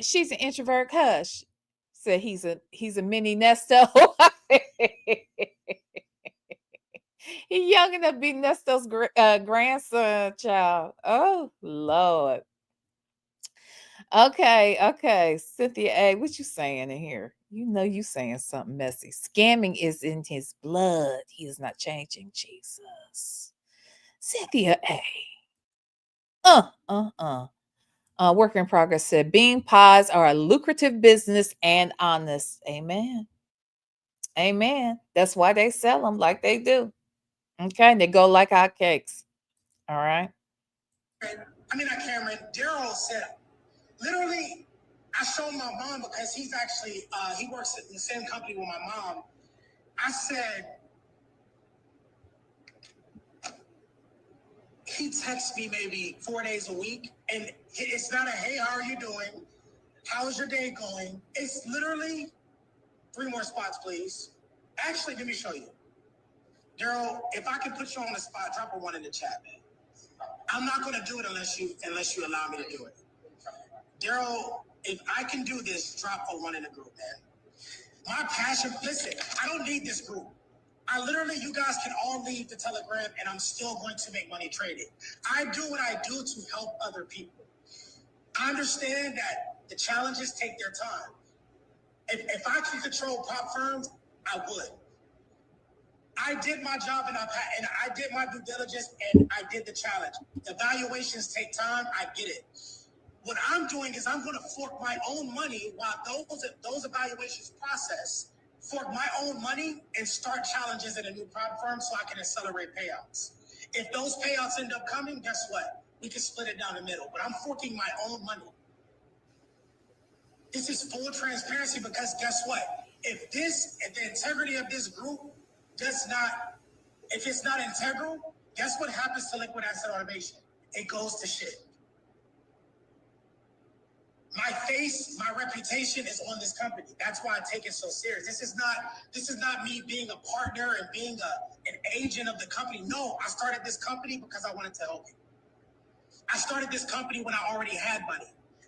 Speaker 1: She's an introvert. Hush. Said he's a mini Nesto. He young enough to be Nesto's grandson, child. Oh Lord. Okay. Cynthia A, what you saying in here? You know you saying something messy. Scamming is in his blood. He is not changing, Jesus. Cynthia A. Work in progress said bean pies are a lucrative business and honest. Amen. That's why they sell them like they do. Okay, and they go like hotcakes. All right.
Speaker 3: I mean, not Cameron. Daryl said, literally, I showed my mom because he's actually, he works at the same company with my mom. I said, he texts me maybe 4 days a week, and it's not a, hey, how are you doing? How's your day going? It's literally 3 more spots, please. Actually, let me show you. Daryl, if I can put you on the spot, drop a 1 in the chat, man. I'm not going to do it unless you allow me to do it. Daryl, if I can do this, drop a 1 in the group, man. My passion, listen, I don't need this group. I literally, you guys can all leave the Telegram and I'm still going to make money trading. I do what I do to help other people. I understand that the challenges take their time. If I can control prop firms, I would. I did my job and I did my due diligence and I did the challenge. The valuations take time. I get it. What I'm doing is I'm going to fork my own money while those evaluations process, fork my own money and start challenges at a new prop firm so I can accelerate payouts. If those payouts end up coming, guess what? We can split it down the middle, but I'm forking my own money. This is full transparency because guess what? If the integrity of this group if it's not integral, guess what happens to liquid asset automation? It goes to shit. My face, my reputation is on this company. That's why I take it so serious. This is not me being a partner and being an agent of the company. No, I started this company because I wanted to help you. I started this company when I already had money.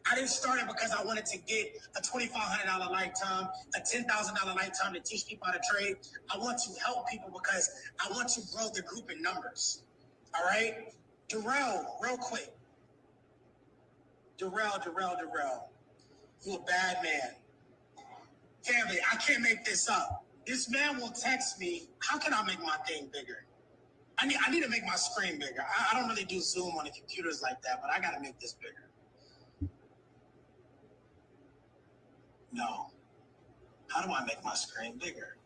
Speaker 3: I didn't start it because I wanted to get a $2,500 lifetime, a $10,000 lifetime to teach people how to trade. I want to help people because I want to grow the group in numbers. All right? Darrell, real quick. Darrell. You a bad man. Family, I can't make this up. This man will text me, how can I make my thing bigger? I need to make my screen bigger. I don't really do Zoom on the computers like that, but I got to make this bigger. No. How do I make my screen bigger?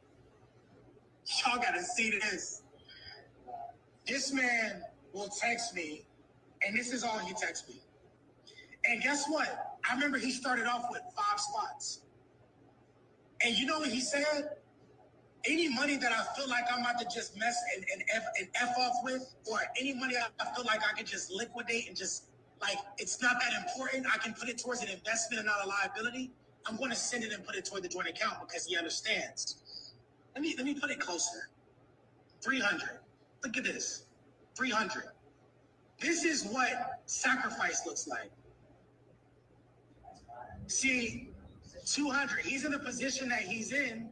Speaker 3: Y'all got to see this. This man will text me, and this is all he texts me. And guess what? I remember he started off with 5 spots. And you know what he said? Any money that I feel like I'm about to just mess and F off with, or any money I feel like I could just liquidate and just, like, it's not that important, I can put it towards an investment and not a liability, I'm going to send it and put it toward the joint account because he understands. Let me put it closer. 300. Look at this. 300. This is what sacrifice looks like. See, 200. He's in the position that he's in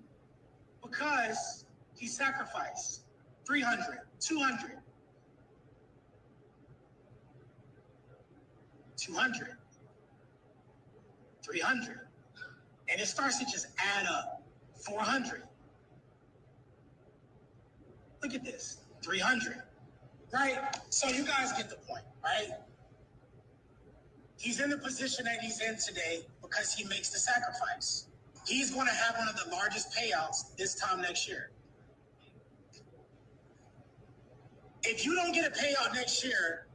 Speaker 3: because he sacrificed. 300, 200, 200, 300. And it starts to just add up. 400. Look at this. 300. Right? So you guys get the point, right? He's in the position that he's in today because he makes the sacrifice. He's going to have one of the largest payouts this time next year. If you don't get a payout next year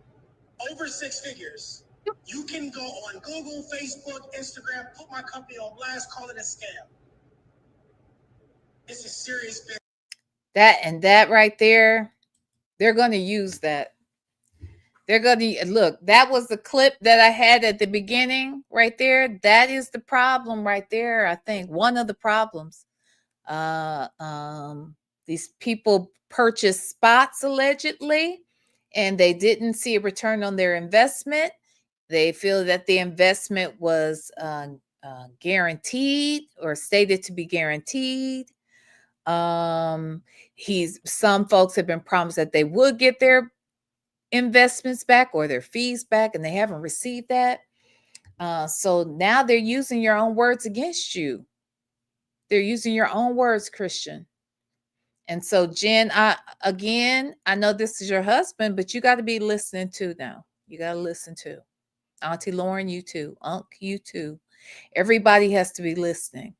Speaker 3: over 6 figures, you can go on Google, Facebook, Instagram, put my company on blast, call it a scam. This is serious business.
Speaker 1: That right there, they're going to use that. They're going to look. That was the clip that I had at the beginning right there. That is the problem right there. I think one of the problems. These people purchased spots allegedly, and they didn't see a return on their investment. They feel that the investment was guaranteed or stated to be guaranteed. Some folks have been promised that they would get their investments back or their fees back, and they haven't received that. So now they're using your own words against you. They're using your own words, Christian. And so, Jen, I know this is your husband, but you got to be listening too now. You got to listen too. Auntie Lauren, you too. Unc, you too. Everybody has to be listening.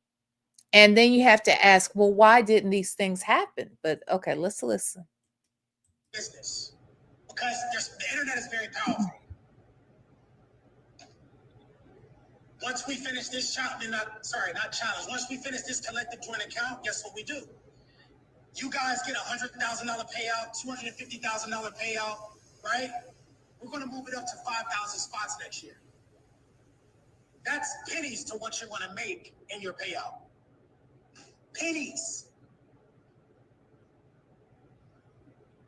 Speaker 1: And then you have to ask, well, why didn't these things happen? But okay, let's listen.
Speaker 3: Business. Because the internet is very powerful. Once we finish this once we finish this collective joint account, guess what we do? You guys get $100,000 payout, $250,000 payout, right? We're going to move it up to 5,000 spots next year. That's pennies to what you're going to make in your payout. Pennies.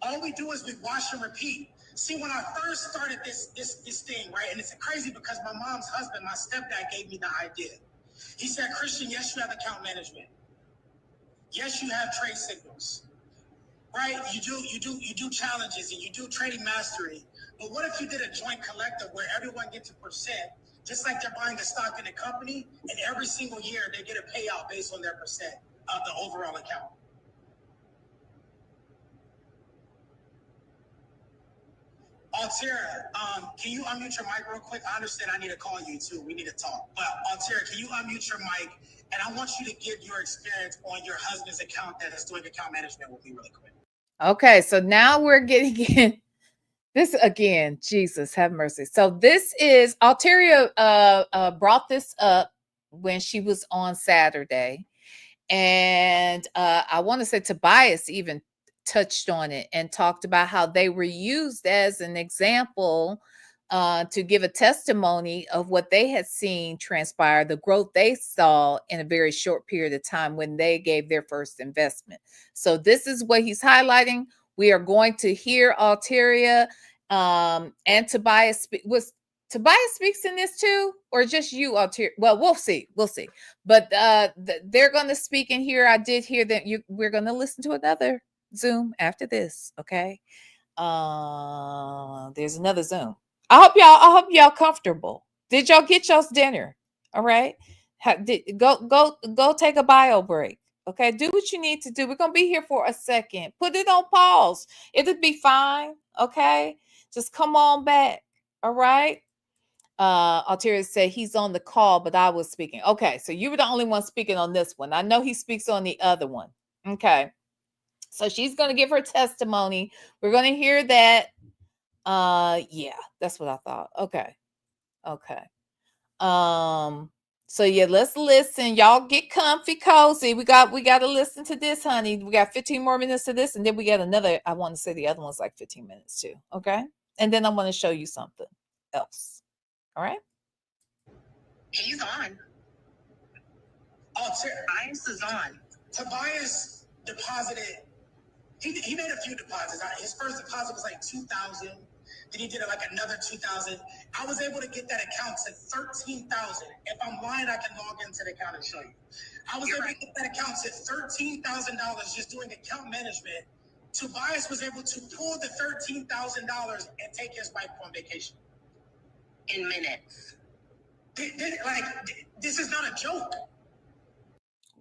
Speaker 3: All we do is we wash and repeat. See, when I first started this thing, right, and it's crazy because my mom's husband, my stepdad, gave me the idea. He said, Christian, yes, you have account management. Yes, you have trade signals, right? You do challenges and you do trading mastery. But what if you did a joint collective where everyone gets a percent, just like they're buying a stock in a company, and every single year they get a payout based on their percent of the overall account? Altera, can you unmute your mic real quick? I understand I need to call you too. We need to talk. But Altera, can you unmute your mic? And I want you to give your experience on your husband's account that is doing account management with me really quick.
Speaker 1: Okay, so now we're getting in this again. Jesus, have mercy. So this is Alteria brought this up when she was on Saturday. And I want to say Tobias even touched on it and talked about how they were used as an example to give a testimony of what they had seen transpire, the growth they saw in a very short period of time when they gave their first investment. So this is what he's highlighting. We are going to hear Alteria and Tobias. Was Tobias speaks in this too, or just you, Alteria? Well, we'll see. We'll see. But they're going to speak in here. I did hear that we're going to listen to another Zoom after this. Okay. There's another Zoom. I hope y'all comfortable. Did y'all get y'all's dinner? All right. Go take a bio break. Okay. Do what you need to do. We're going to be here for a second. Put it on pause. It'll be fine. Okay. Just come on back. All right. Alteria said he's on the call, but I was speaking. Okay, so you were the only one speaking on this one. I know he speaks on the other one. Okay, so she's going to give her testimony. We're going to hear that. Yeah, that's what I thought. Okay. So yeah, let's listen. Y'all get comfy, cozy. We got to listen to this, honey. We got 15 more minutes of this, and then we got another. I want to say the other one's like 15 minutes too. Okay, and then I want to show you something else. All right.
Speaker 3: He's on. Tobias is on. Tobias deposited. He made a few deposits. His first deposit was like $2,000. Then he did like another $2,000. I was able to get that account to $13,000. If I'm lying, I can log into the account and show you. I was able to get that account to $13,000 just doing account management. Tobias was able to pull the $13,000 and take his wife on vacation in minutes. This is not a joke.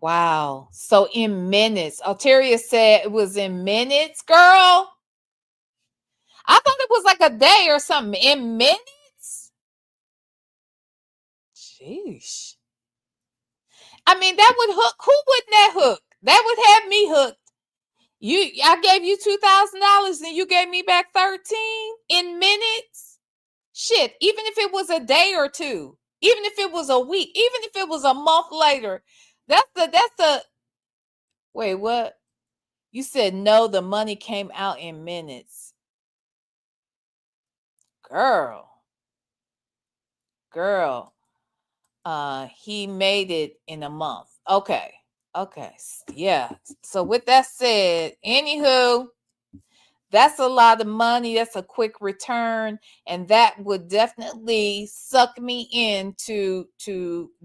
Speaker 1: Wow. So in minutes. Alteria said it was in minutes, girl. I thought it was like a day or something. In minutes? Jeez. I mean, that would hook. Who wouldn't that hook? That would have me hooked. I gave you $2,000 and you gave me back 13 in minutes. Shit, even if it was a day or two, even if it was a week, even if it was a month later, that's the wait, what? You said no, the money came out in minutes. Girl. He made it in a month. Okay. Yeah. So with that said, anywho, that's a lot of money. That's a quick return. And that would definitely suck me into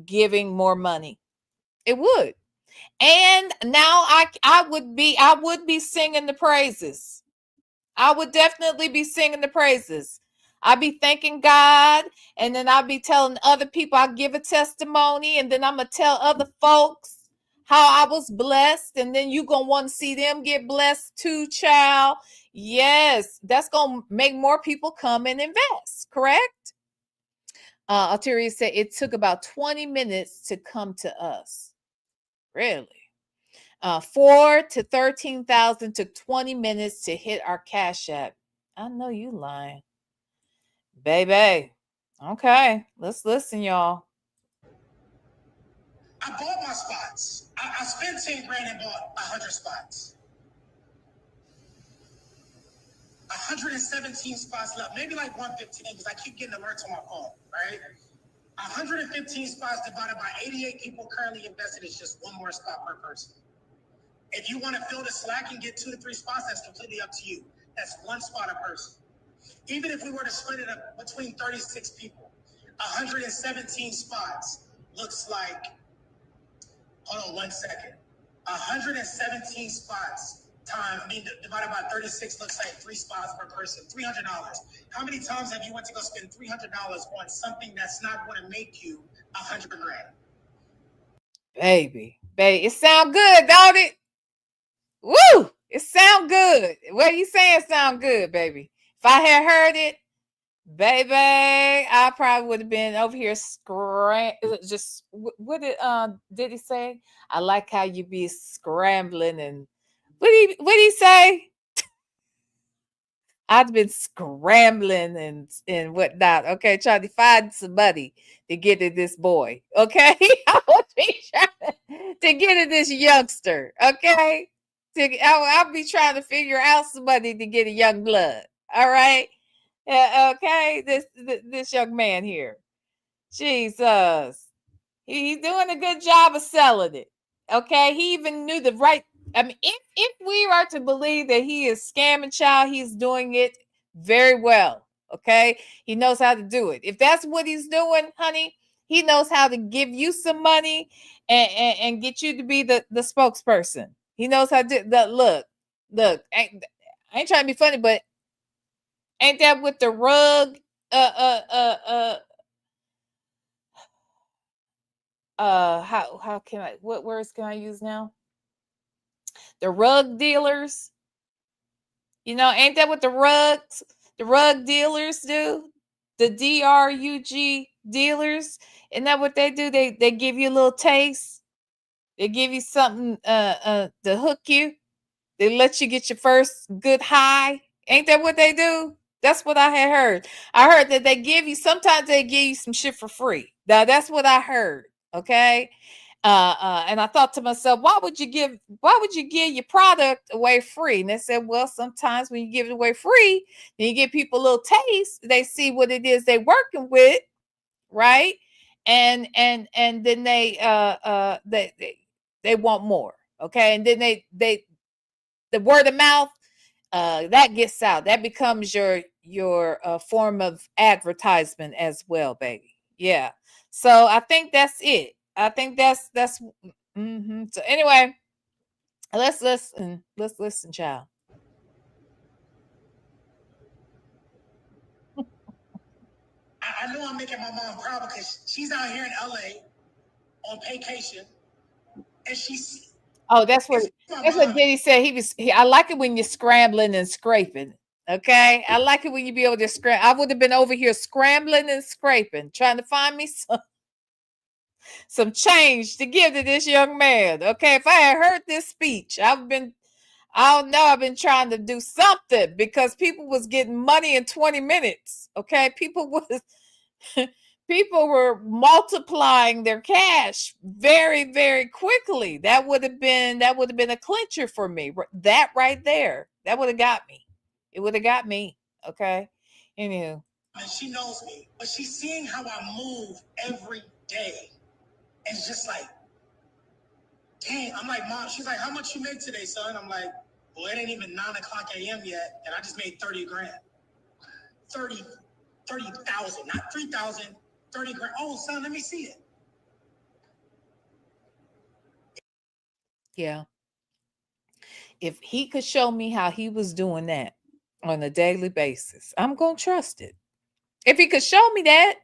Speaker 1: giving more money. It would. And now I would be singing the praises. I would definitely be singing the praises. I'd be thanking God, and then I'd be telling other people, I'll give a testimony, and then I'm going to tell other folks how I was blessed, and then you going to want to see them get blessed too, child. Yes, that's going to make more people come and invest, correct? Alteria said it took about 20 minutes to come to us. Really? 4 to 13,000 took 20 minutes to hit our Cash App. I know you lying. Baby. Okay, let's listen, y'all.
Speaker 3: I bought my spots. I spent 10 grand and bought 100 spots. 117 spots left, maybe like 115 because I keep getting alerts on my phone, right? 115 spots divided by 88 people currently invested is just one more spot per person. If you want to fill the slack and get 2 to 3 spots, that's completely up to you. That's one spot a person. Even if we were to split it up between 36 people, 117 spots looks like, hold on 1 second. 117 spots divided by 36 looks like 3 spots per person, $300. How many times have you went to go spend $300 on something that's not going to make you 100 grand?
Speaker 1: Baby, it sound good, don't it? Woo! It sound good. What you saying sound good, baby. If I had heard it, baby, I probably would have been over here just what did he say? I like how you be scrambling and what he say? I've been scrambling and whatnot. Okay, trying to find somebody to get to this boy. Okay, I would be trying to get to this youngster. Okay, I'll be trying to figure out somebody to get a young blood. All right, okay, this young man here. Jesus, he's doing a good job of selling it. Okay, he even knew the right. I mean, if we are to believe that he is scamming child, he's doing it very well. Okay, he knows how to do it. If that's what he's doing, honey, he knows how to give you some money and get you to be the spokesperson. He knows how to do that. Look, I ain't trying to be funny, but ain't that with the rug? How can I? What words can I use now? The rug dealers. You know, ain't that what the rug dealers do? The DRUG dealers. Isn't that what they do? They give you a little taste. They give you something to hook you. They let you get your first good high. Ain't that what they do? That's what I had heard. I heard that sometimes they give you some shit for free. Now that's what I heard. Okay. And I thought to myself, why would you give your product away free? And they said, well, sometimes when you give it away free, then you give people a little taste. They see what it is they're working with, right? And then they want more. Okay. And then the word of mouth, that gets out. That becomes your form of advertisement as well, baby. Yeah. So I think that's it. I think that's mm-hmm. So anyway, let's listen. Let's listen, child.
Speaker 3: I know I'm making my mom proud because she's out here in LA on vacation, and she's.
Speaker 1: Oh, that's what Diddy said. I like it when you're scrambling and scraping. Okay, I like it when you be able to scramble. I would have been over here scrambling and scraping, trying to find me some change to give to this young man. Okay, if I had heard this speech, I've been trying to do something because people was getting money in 20 minutes. Okay, people were multiplying their cash very, very quickly. That would have been a clincher for me. That right there, that would have got me. It would have got me. Okay. Anywho,
Speaker 3: and she knows me, but she's seeing how I move every day. And it's just like, dang, I'm like, Mom, she's like, how much you make today, son? I'm like, well, it ain't even 9 o'clock a.m. yet, and I just made 30 grand. 30,000, not 3,000, 30 grand. Oh, son, let me see it.
Speaker 1: Yeah. If he could show me how he was doing that on a daily basis, I'm gonna trust it. If he could show me that,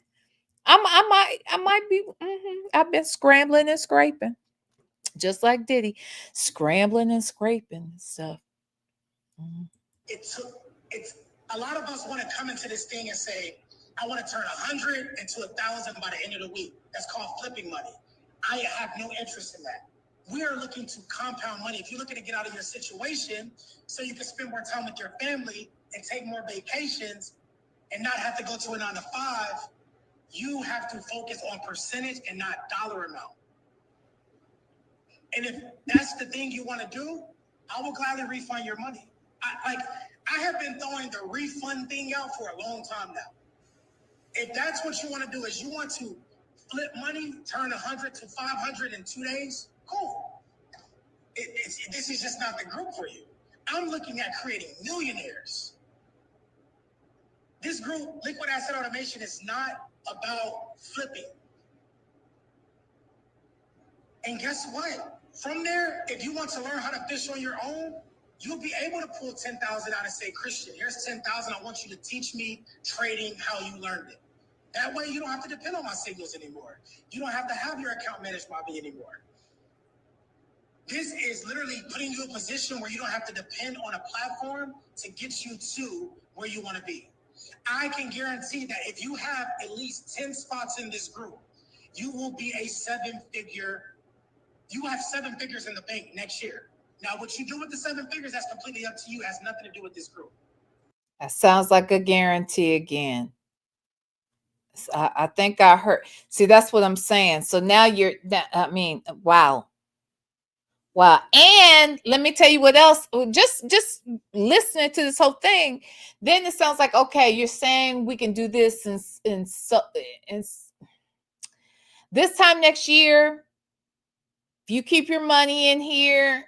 Speaker 1: I might be. I've been scrambling and scraping, just like Diddy, scrambling and scraping and stuff.
Speaker 3: It's a lot of us want to come into this thing and say, I want to turn 100 into 1,000 by the end of the week. That's called flipping money. I have no interest in that. We are looking to compound money. If you're looking to get out of your situation so you can spend more time with your family and take more vacations and not have to go to a 9 to 5, you have to focus on percentage and not dollar amount. And if that's the thing you want to do, I will gladly refund your money. I have been throwing the refund thing out for a long time now. If that's what you want to do, is you want to flip money, turn 100 to 500 in 2 days, cool. This is just not the group for you. I'm looking at creating millionaires. This group, Liquid Asset Automation, is not about flipping. And guess what? From there, if you want to learn how to fish on your own, you'll be able to pull 10,000 out and say, Christian, here's 10,000. I want you to teach me trading how you learned it. That way you don't have to depend on my signals anymore. You don't have to have your account managed by me anymore. This is literally putting you in a position where you don't have to depend on a platform to get you to where you want to be. I can guarantee that if you have at least 10 spots in this group, you will be a you will have 7 figures in the bank next year. Now, what you do with the 7 figures, that's completely up to you. It has nothing to do with this group.
Speaker 1: That sounds like a guarantee again. I think I heard. See, that's what I'm saying. So now wow. Wow. And let me tell you what else. Just listening to this whole thing, then it sounds like, okay, you're saying we can do this and this time next year, if you keep your money in here,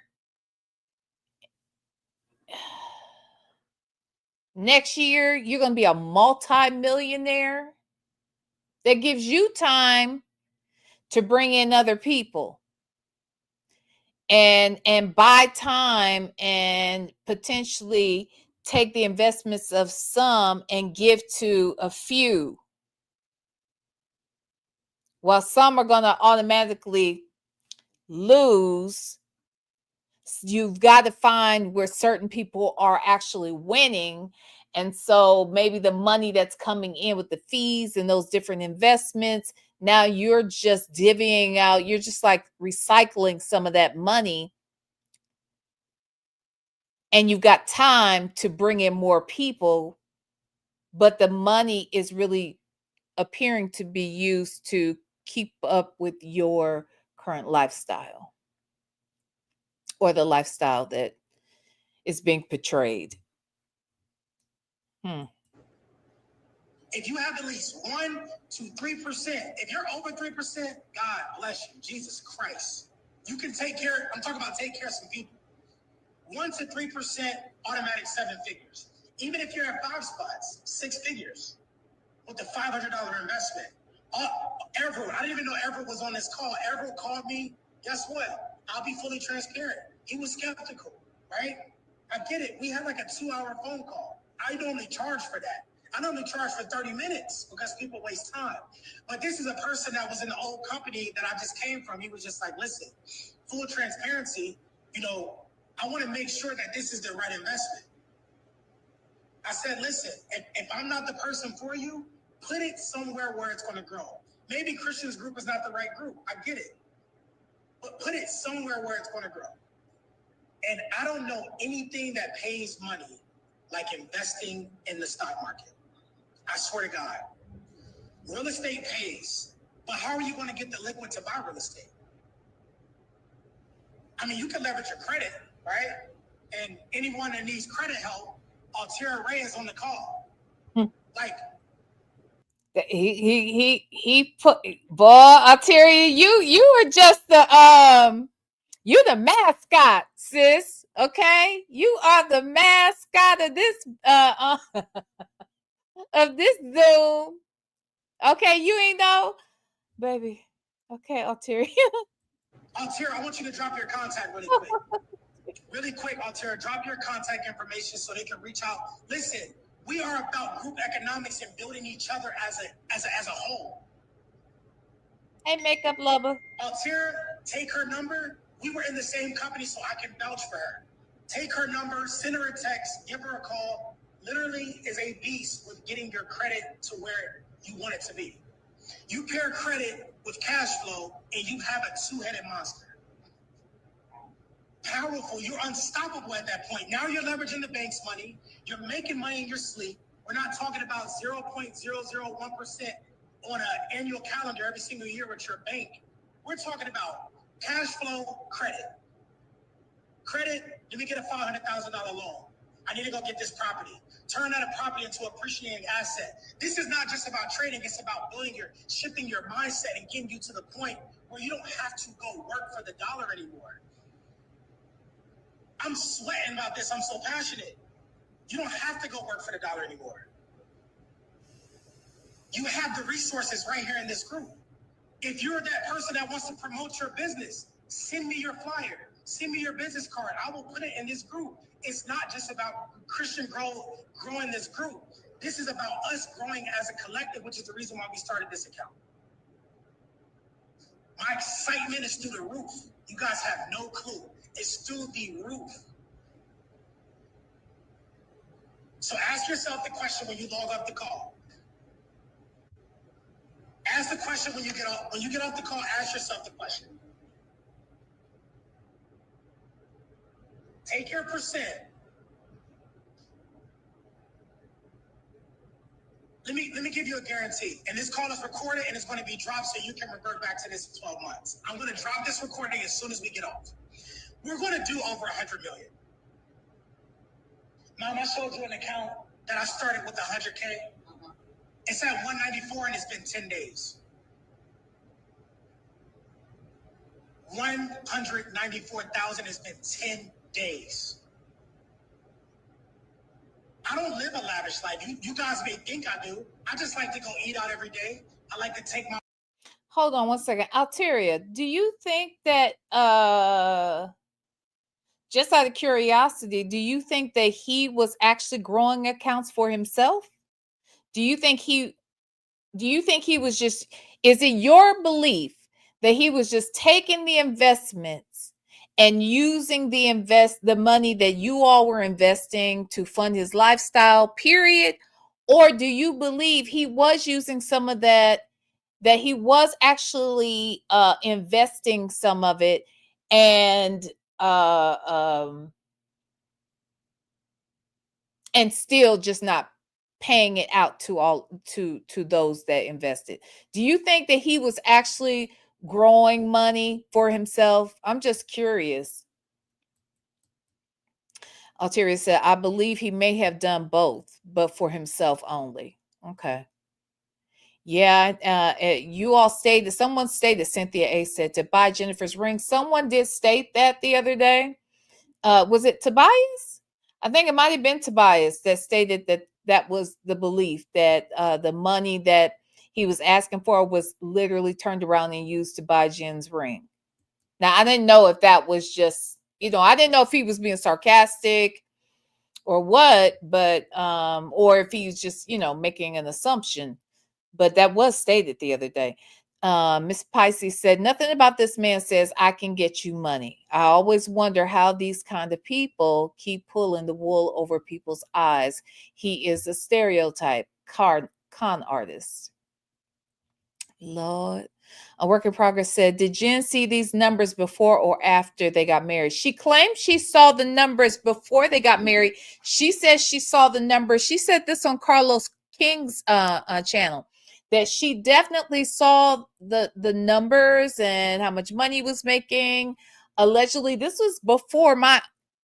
Speaker 1: next year you're going to be a multi-millionaire. That gives you time to bring in other people and buy time and potentially take the investments of some and give to a few, while some are going to automatically lose. You've got to find where certain people are actually winning. And so maybe the money that's coming in with the fees and those different investments, now you're just divvying out, you're just like recycling some of that money. And you've got time to bring in more people, but the money is really appearing to be used to keep up with your current lifestyle or the lifestyle that is being portrayed.
Speaker 3: If you have at least 1 to 3%, if you're over 3%, God bless you, Jesus Christ. You can take care, I'm talking about take care of some people. 1 to 3% automatic 7 figures. Even if you're at 5 spots, 6 figures with the $500 investment. Everett, I didn't even know Everett was on this call. Everett called me. Guess what? I'll be fully transparent. He was skeptical, right? I get it. We had like a 2-hour phone call. I normally charge for that. I normally charge for 30 minutes because people waste time. But this is a person that was in the old company that I just came from. He was just like, listen, full transparency, I want to make sure that this is the right investment. I said, listen, if I'm not the person for you, put it somewhere where it's going to grow. Maybe Christian's group is not the right group. I get it. But put it somewhere where it's going to grow. And I don't know anything that pays money like investing in the stock market. I swear to God. Real estate pays. But how are you going to get the liquid to buy real estate? I mean, you can leverage your credit, right? And anyone that needs credit help, Altera Ray is on the call. Like,
Speaker 1: He put, boy, I'll tell you are just you the mascot, sis. Okay, you are the mascot of this of this Zoom. Okay, you ain't know, baby. Okay, Alteria.
Speaker 3: Altera, I want you to drop your contact really quick. Really quick, Altera, drop your contact information so they can reach out. Listen, we are about group economics and building each other as a whole.
Speaker 1: Hey, makeup lover.
Speaker 3: Altera, take her number. We were in the same company, so I can vouch for her. Take her number, send her a text, give her a call. Literally is a beast with getting your credit to where you want it to be. You pair credit with cash flow, and you have a two-headed monster. Powerful. You're unstoppable at that point. Now you're leveraging the bank's money. You're making money in your sleep. We're not talking about 0.001% on an annual calendar every single year with your bank. We're talking about cash flow credit. Credit, let me get a $500,000 loan. I need to go get this property. Turn that property into an appreciating asset. This is not just about trading. It's about shifting your mindset and getting you to the point where you don't have to go work for the dollar anymore. I'm sweating about this. I'm so passionate. You don't have to go work for the dollar anymore. You have the resources right here in this group. If you're that person that wants to promote your business, send me your flyer. Send me your business card. I will put it in this group. It's not just about Christian growing this group. This is about us growing as a collective, which is the reason why we started this account. My excitement is through the roof. You guys have no clue. It's through the roof. So ask yourself the question when you log off the call. Ask the question when you get off the call, ask yourself the question. Take your percent. Let me give you a guarantee. And this call is recorded and it's going to be dropped so you can revert back to this in 12 months. I'm going to drop this recording as soon as we get off. We're going to do over 100 million. Mom, I showed you an account that I started with 100K. It's at 194 and it's been 10 days. 194,000 has been 10 days. I don't live a lavish life. You guys may think I do. I just like to go eat out every day. I like to take my...
Speaker 1: Hold on one second. Alteria, do you think that, just out of curiosity, do you think that he was actually growing accounts for himself? Do you think he was just, is it your belief that he was just taking the investments and using the money that you all were investing to fund his lifestyle, period? Or do you believe he was using some of that he was actually investing some of it and still just not paying it out to those that invested? Do you think that he was actually growing money for himself? I'm just curious. Alteria said, I believe he may have done both, but for himself only. Okay. Yeah, you all stated, someone stated, Cynthia A said, to buy Jennifer's ring. Someone did state that the other day. Was it Tobias? I think it might have been Tobias that stated that was the belief, that the money that he was asking for was literally turned around and used to buy Jen's ring. Now, I didn't know if that was just, I didn't know if he was being sarcastic or what, but, or if he's just, making an assumption. But that was stated the other day. Miss Pisces said, nothing about this man says I can get you money. I always wonder how these kind of people keep pulling the wool over people's eyes. He is a stereotype con artist. Lord. A work in progress said, did Jen see these numbers before or after they got married? She claimed she saw the numbers before they got married. She says she saw the numbers. She said this on Carlos King's channel, that she definitely saw the numbers and how much money he was making. Allegedly, this was before, my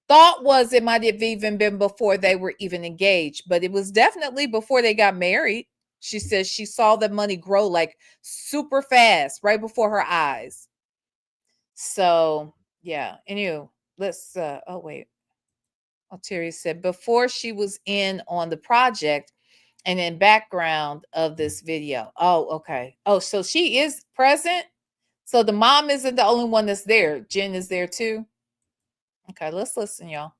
Speaker 1: thought was it might have even been before they were even engaged, but it was definitely before they got married. She says she saw the money grow like super fast right before her eyes. So yeah, anyway, let's oh wait. Terry said before she was in on the project and in background of this video. Oh, okay. Oh, so she is present. So the mom isn't the only one that's there. Jen is there too. Okay, let's listen, y'all.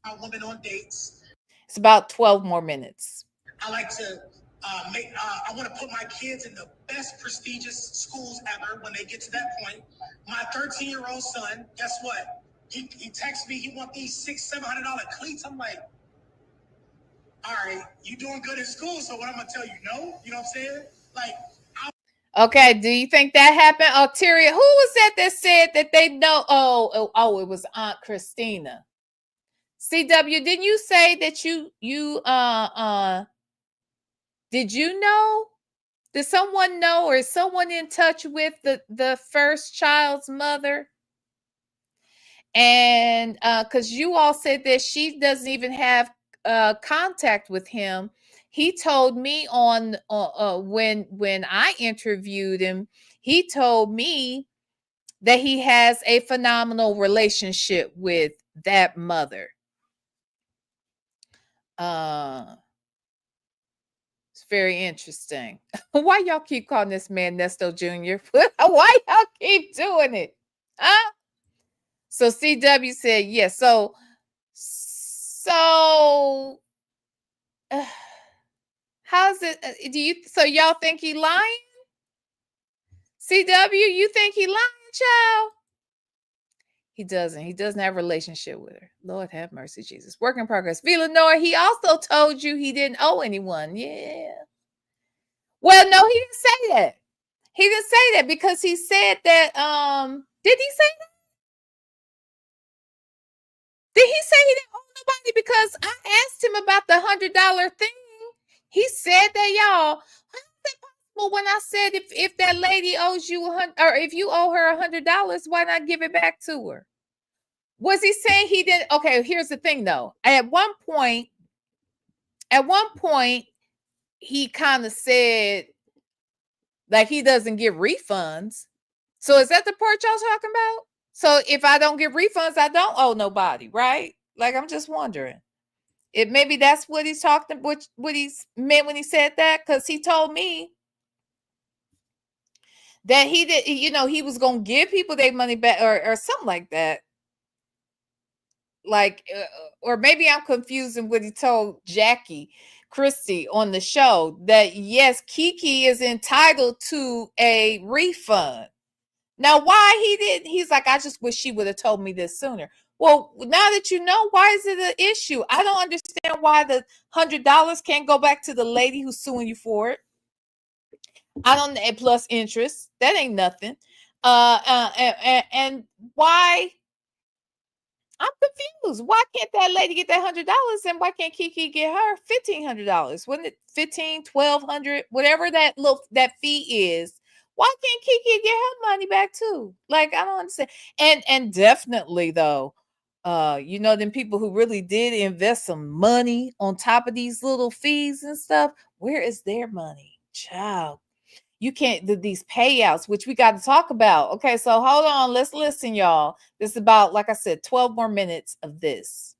Speaker 3: A woman on dates.
Speaker 1: It's about 12 more minutes.
Speaker 3: I like to I want to put my kids in the best prestigious schools ever when they get to that point. My 13-year-old son, guess what? He texts me, he want these $600-700 cleats. I'm like, all right, you doing good in school, so what I'm gonna tell you, no? You know what I'm saying? Like,
Speaker 1: okay, do you think that happened? Oh, Terry, who was that said that they know? Oh, it was Aunt Christina. CW, didn't you say that you did you know? Did someone know, or is someone in touch with the first child's mother? And because you all said that she doesn't even have contact with him. He told me on when I interviewed him, he told me that he has a phenomenal relationship with that mother. It's very interesting. Why y'all keep calling this man Nesto Jr.? Why y'all keep doing it? Huh? So CW said, yes. Yeah, so how's it? So y'all think he lying? CW, you think he lying, child? He doesn't have a relationship with her. Lord have mercy, Jesus. Work in progress. Villanor, he also told you he didn't owe anyone. Yeah. Well, no, he didn't say that. He didn't say that because he said that, did he say that? Did he say he didn't owe nobody? Because I asked him about the $100 thing. He said that, y'all. How is that possible when I said if that lady owes you $100, or if you owe her $100, why not give it back to her? Was he saying he didn't? Okay, here's the thing though. At one point, he kind of said like he doesn't get refunds. So is that the part y'all talking about? So if I don't get refunds, I don't owe nobody, right? Like I'm just wondering. Maybe that's what he's talking, what he's meant when he said that, because he told me that he did, he was gonna give people their money back or something like that. Like, or maybe I'm confusing what he told Jackie Christie on the show, that yes, Kiki is entitled to a refund. Now, why he didn't? He's like, I just wish she would have told me this sooner. Well, now that you know, why is it an issue? I don't understand why the $100 can't go back to the lady who's suing you for it. I don't, and plus interest. That ain't nothing. And why? I'm confused. Why can't that lady get that $100, and why can't Kiki get her $1,500? Wasn't it 15, 1,200, whatever that fee is? Why can't Kiki get her money back too? Like, I don't understand. And definitely though, them people who really did invest some money on top of these little fees and stuff, where is their money? Child. You can't do these payouts, which we got to talk about. Okay, so hold on. Let's listen, y'all. This is about, like I said, 12 more minutes of this.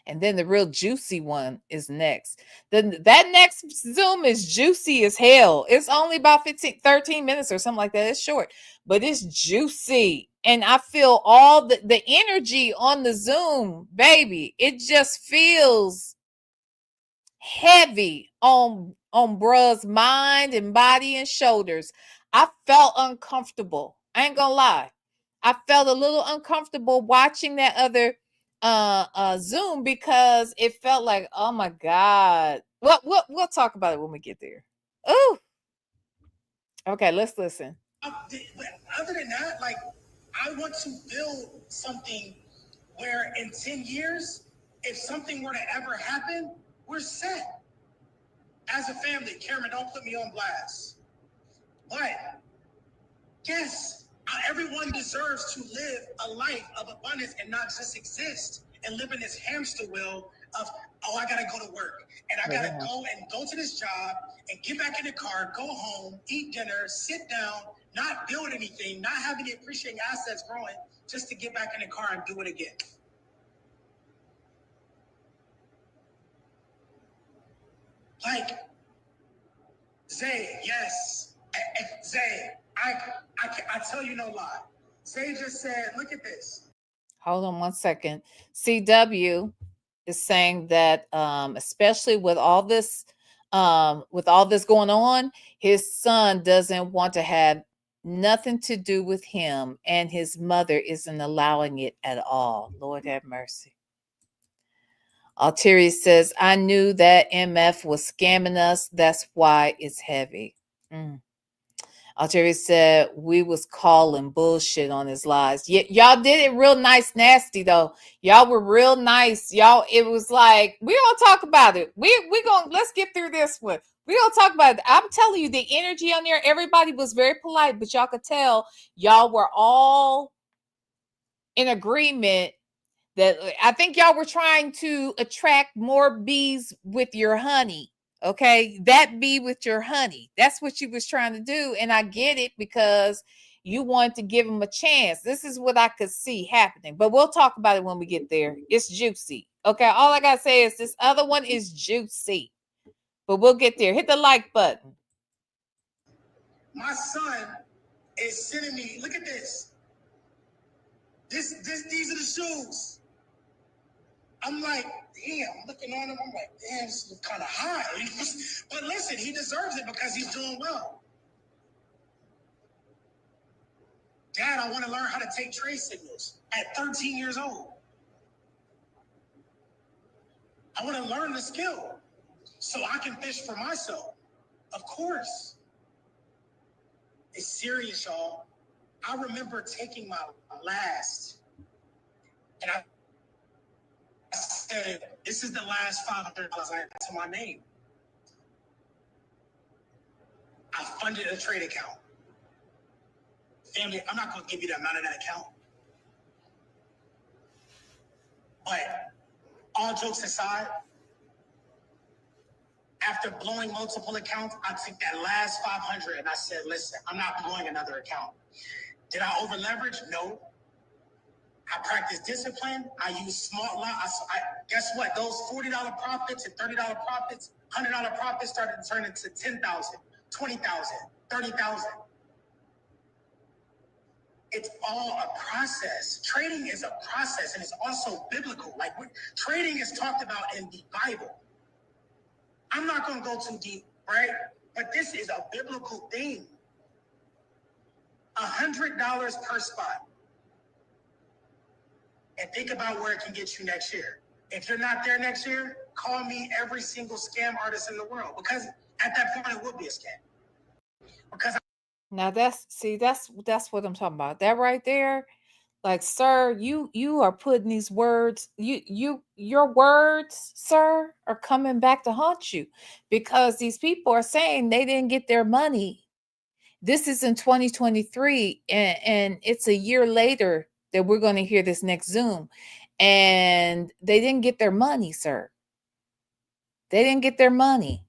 Speaker 1: And then the real juicy one is next. Then that next Zoom is juicy as hell. It's only about 13 minutes or something like that. It's short, but it's juicy. And I feel all the energy on the Zoom, baby. It just feels heavy on bruh's mind and body and shoulders. I felt uncomfortable. I ain't gonna lie. I felt a little uncomfortable watching that other Zoom, because it felt like, oh my God. We'll talk about it when we get there. Oh, okay, let's listen.
Speaker 3: Other than that, like, I want to build something where in 10 years, if something were to ever happen, we're set. As a family, Cameron, don't put me on blast. But yes, everyone deserves to live a life of abundance and not just exist and live in this hamster wheel of, oh, I gotta go to work and I gotta go to this job and get back in the car, go home, eat dinner, sit down, not build anything, not have any appreciating assets growing, just to get back in the car and do it again. Like, Zay, yes. Zay, I tell you no lie. Zay just said, look at this.
Speaker 1: Hold on one second. CW is saying that especially with all this going on, his son doesn't want to have nothing to do with him, and his mother isn't allowing it at all. Lord have mercy. Altieri says, I knew that MF was scamming us. That's why it's heavy. Altieri said, we was calling bullshit on his lies. Y'all did it real nice, nasty, though. Y'all were real nice. Y'all, it was like, we don't talk about it. We gonna, let's get through this one. We don't talk about it. I'm telling you, the energy on there, everybody was very polite, but y'all could tell y'all were all in agreement that I think y'all were trying to attract more bees with your honey. Okay, that bee with your honey. That's what you was trying to do. And I get it, because you wanted to give him a chance. This is what I could see happening. But we'll talk about it when we get there. It's juicy. Okay, all I gotta say is this other one is juicy. But we'll get there. Hit the like button.
Speaker 3: My son is sending me, look at this. These are the shoes. I'm like, damn, I'm looking on him. I'm like, damn, this is kind of high. But listen, he deserves it because he's doing well. Dad, I want to learn how to take trade signals at 13 years old. I want to learn the skill so I can fish for myself. Of course. It's serious, y'all. I remember taking my last, and I said, this is the last $500 I have to my name. I funded a trade account. Family, I'm not going to give you the amount of that account. But all jokes aside, after blowing multiple accounts, I took that last 500 and I said, listen, I'm not blowing another account. Did I over leverage? No. I practiced discipline. I used smart lots. Guess what? Those $40 profits and $30 profits, $100 profits started to turn into 10,000, 20,000, 30,000. It's all a process. Trading is a process, and it's also biblical. Like, trading is talked about in the Bible. I'm not going to go too deep, right? But this is a biblical thing. $100 per spot. And think about where it can get you next year. If you're not there next year, call me every single scam artist in the world, because at that point it would be a scam. Because
Speaker 1: now that's what I'm talking about. That right there, like, sir, you are putting these words, your words, sir, are coming back to haunt you, because these people are saying they didn't get their money. This is in 2023, and it's a year later that we're going to hear this next Zoom, and they didn't get their money, sir. They didn't get their money.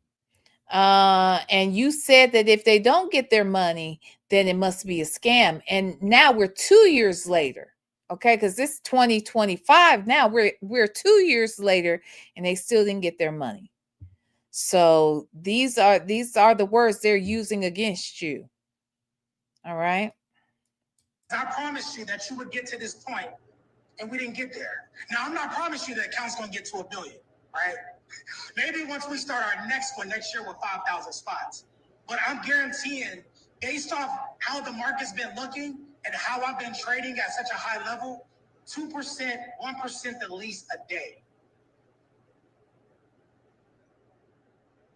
Speaker 1: And you said that if they don't get their money, then it must be a scam. And now we're 2 years later. Okay, because this is 2025 now. We're 2 years later, and they still didn't get their money. So these are the words they're using against you. All right.
Speaker 3: I promised you that you would get to this point, and we didn't get there. Now, I'm not promising you the account's going to get to $1 billion, right? Maybe once we start our next one next year with 5,000 spots. But I'm guaranteeing, based off how the market's been looking and how I've been trading at such a high level, 2%, 1% at least a day.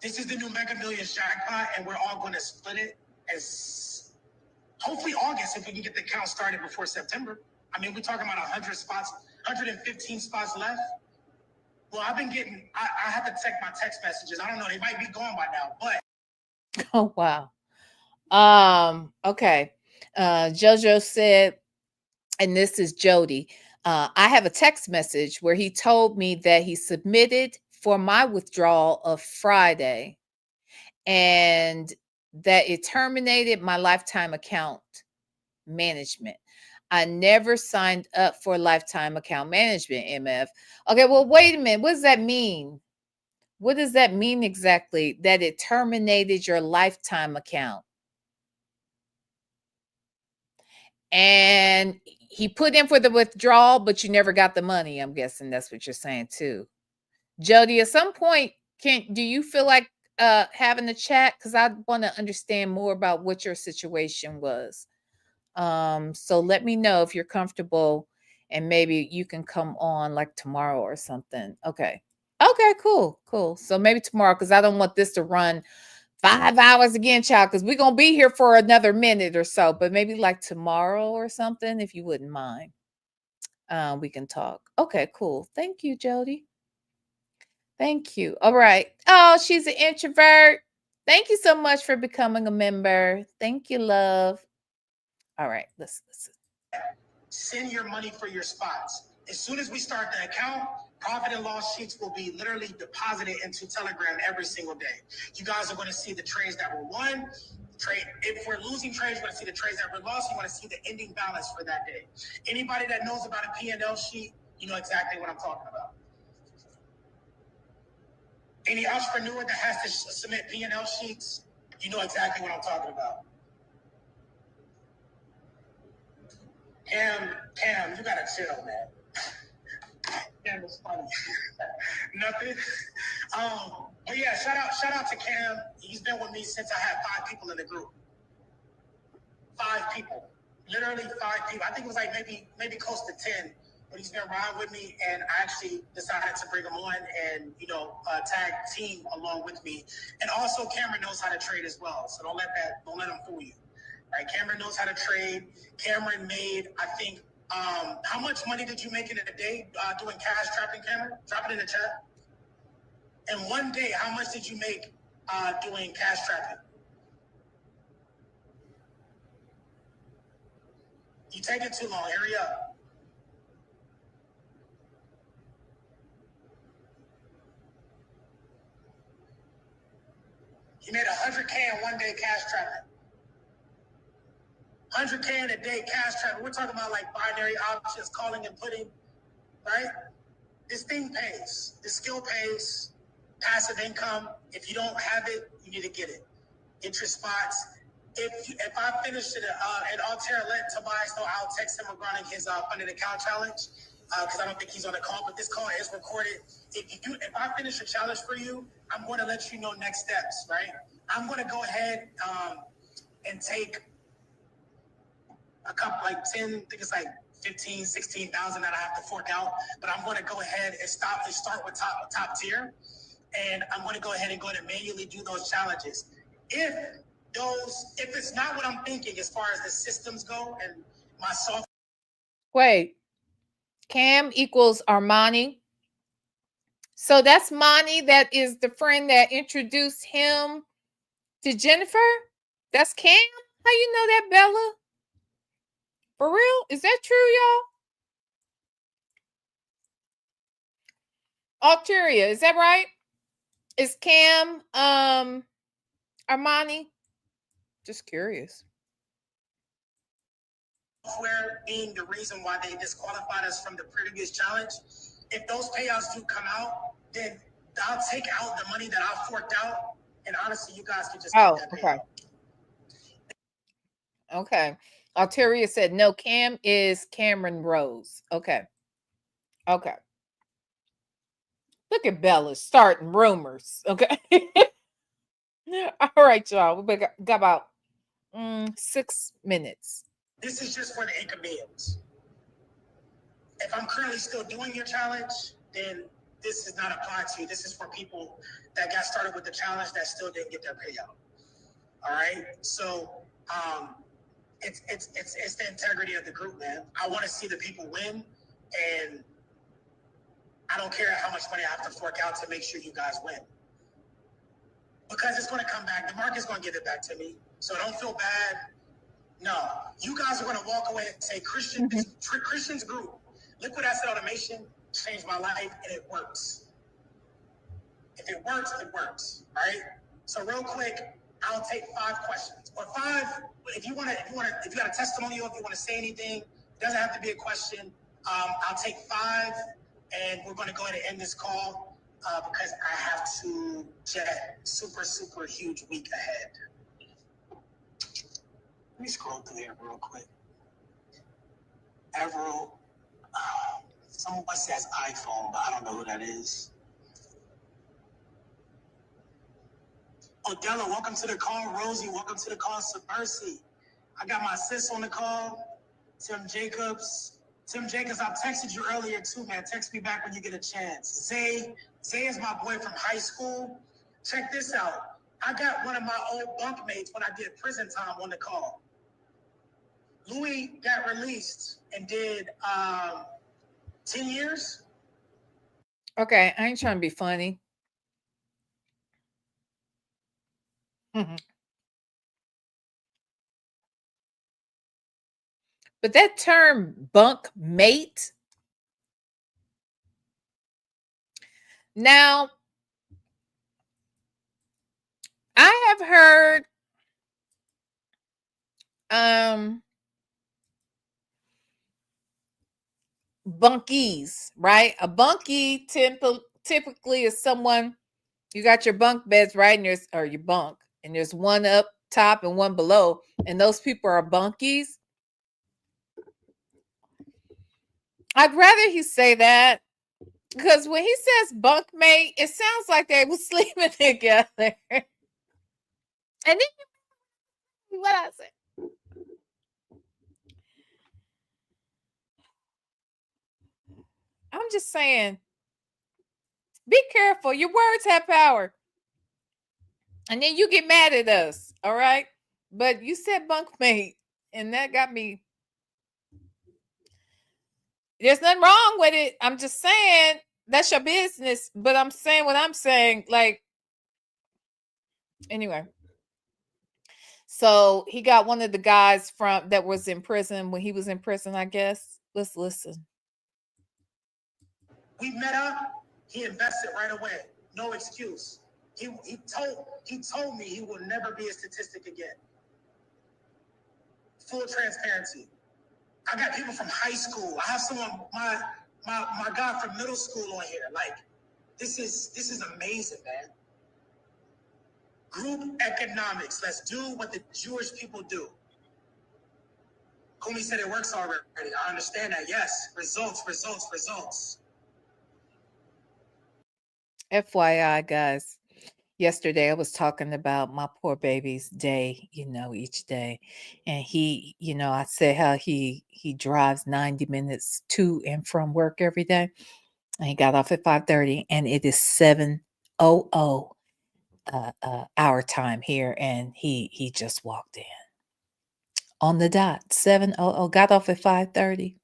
Speaker 3: This is the new Mega Millions jackpot, and we're all going to split it as hopefully August, if we can get the count started before September. I mean, we're talking about 100 spots, 115 spots left. Well, I've been getting, I have to check my text messages. I don't know, they might be gone by now, but.
Speaker 1: Oh, wow. Okay. JoJo said, and this is Jody, I have a text message where he told me that he submitted for my withdrawal of Friday and that it terminated my lifetime account management. I never signed up for lifetime account management, MF. Okay, well, wait a minute. What does that mean? What does that mean exactly? That it terminated your lifetime account? And he put in for the withdrawal, but you never got the money. I'm guessing that's what you're saying too. Jody, at some point, do you feel like having a chat? Because I want to understand more about what your situation was. So let me know if you're comfortable, and maybe you can come on like tomorrow or something. Okay. Okay, cool. So maybe tomorrow, because I don't want this to run 5 hours again, child, because we're going to be here for another minute or so, but maybe like tomorrow or something, if you wouldn't mind. We can talk. Okay, cool. Thank you, Jody. Thank you. All right. Oh, she's an introvert. Thank you so much for becoming a member. Thank you, love. All right, listen.
Speaker 3: Send your money for your spots. As soon as we start the account, profit and loss sheets will be literally deposited into Telegram every single day. You guys are going to see the trades that were won. If we're losing trades, you're going to see the trades that were lost. You're going to see the ending balance for that day. Anybody that knows about a P&L sheet, you know exactly what I'm talking about. Any entrepreneur that has to submit P&L sheets, you know exactly what I'm talking about. Cam, you gotta chill, man. Cam is funny. Nothing. But yeah, shout out to Cam. He's been with me since I had 5 people in the group. 5 people, literally 5 people. I think it was like maybe close to 10. But he's been riding with me, and I actually decided to bring him on and tag team along with me. And also, Cameron knows how to trade as well, so don't let him fool you. Right? Cameron knows how to trade. Cameron made, I think, how much money did you make in a day doing cash trapping, Cameron? Drop it in the chat. In one day, how much did you make doing cash trapping? You taking too long. Hurry up. He made 100K in one day cash trapping. 100K in a day cash trapping. We're talking about like binary options, calling and putting, right? This thing pays. This skill pays. Passive income. If you don't have it, you need to get it. Interest spots. If I finish it at Altair, let Tobias know. I'll text him regarding his funded account challenge because I don't think he's on the call. But this call is recorded. If I finish a challenge for you, I'm going to let you know next steps. Right? I'm going to go ahead and take a couple, like 10. I think it's like 15, 16,000 that I have to fork out. But I'm going to go ahead and start with top tier, and I'm going to go ahead and manually do those challenges. If it's not what I'm thinking as far as the systems go and my software.
Speaker 1: Wait, Cam equals Armani. So that's Monty. That is the friend that introduced him to Jennifer. That's Cam. How you know that, Bella? For real? Is that true, y'all? Alteria, is that right? Is Cam Armani? Just curious.
Speaker 3: Software being the reason why they disqualified us from the previous challenge. If those payouts do come out, then I'll take out the money that I forked out, and honestly, you guys can just get that payout.
Speaker 1: Okay. Alteria said no. Cam is Cameron Rose. Okay. Look at Bella starting rumors. Okay. All right, y'all. We got about 6 minutes.
Speaker 3: This is just for the inconvenience. If I'm currently still doing your challenge, then this is not applied to you. This is for people that got started with the challenge that still didn't get their payout. All right. So it's the integrity of the group, man. I want to see the people win, and I don't care how much money I have to fork out to make sure you guys win. Because it's going to come back. The market's going to give it back to me. So don't feel bad. No, you guys are going to walk away and say Christian's group Liquid asset automation changed my life, and it works. If it works, it works, right? So real quick, I'll take 5 questions or 5. If you got a testimonial, if you want to say anything, it doesn't have to be a question. I'll take 5, and we're going to go ahead and end this call because I have to jet. Super huge week ahead. Let me scroll through here real quick. Everald, someone says iPhone, but I don't know who that is. Odella, welcome to the call. Rosie, welcome to the call. Submercy. I got my sis on the call. Tim Jacobs, I texted you earlier too, man. Text me back when you get a chance. Zay is my boy from high school. Check this out. I got one of my old bunkmates when I did prison time on the call. Louis got released and did 10 years.
Speaker 1: Okay, I ain't trying to be funny. But that term bunk mate, now I have heard bunkies, right? A bunkie typically is someone, you got your bunk beds, right? And or your bunk, and there's one up top and one below, and those people are bunkies. I'd rather he say that, because when he says bunkmate, it sounds like they were sleeping together. And then what I said. I'm just saying, be careful. Your words have power. And then you get mad at us, all right? But you said bunkmate, and that got me. There's nothing wrong with it. I'm just saying that's your business. But I'm saying what I'm saying. Like, anyway. So he got one of the guys from that was in prison when he was in prison, I guess. Let's listen.
Speaker 3: We met up. He invested right away. No excuse. He told me he will never be a statistic again. Full transparency. I got people from high school. I have someone, my guy from middle school on here. Like, this is amazing, man. Group economics. Let's do what the Jewish people do. Kumi said it works already. I understand that. Yes. Results.
Speaker 1: FYI, guys. Yesterday I was talking about my poor baby's day, each day. And he, I said how he drives 90 minutes to and from work every day. And he got off at 5:30, and it is 7:00 our time here, and he just walked in on the dot. 7:00, got off at 5:30,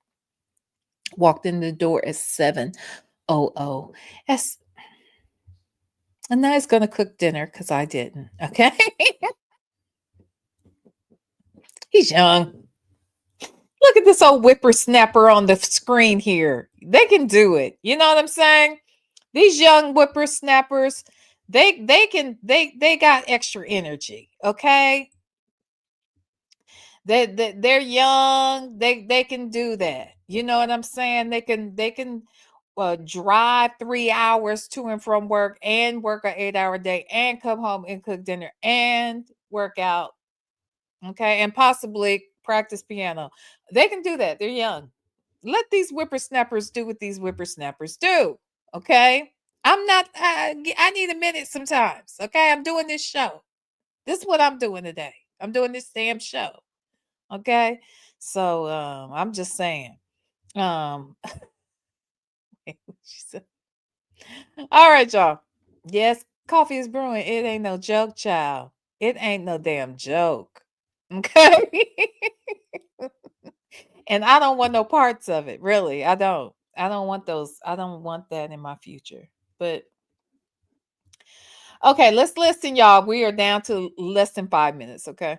Speaker 1: walked in the door at 7:00. And now he's going to cook dinner because I didn't. Okay. He's young. Look at this old whippersnapper on the screen here. They can do it. You know what I'm saying? These young whippersnappers, they got extra energy. Okay. They're young. They can do that. You know what I'm saying? They can drive 3 hours to and from work and work an 8-hour day and come home and cook dinner and work out. Okay. And possibly practice piano. They can do that. They're young. Let these whippersnappers do what these whippersnappers do. Okay. I'm not, I need a minute sometimes. Okay. I'm doing this show. This is what I'm doing today. I'm doing this damn show. Okay. So, I'm just saying, all right, y'all. Yes, coffee is brewing. It ain't no joke, child. It ain't no damn joke. Okay. And I don't want no parts of it. Really. I don't want those. I don't want that in my future. But okay, let's listen, y'all. We are down to less than 5 minutes. Okay.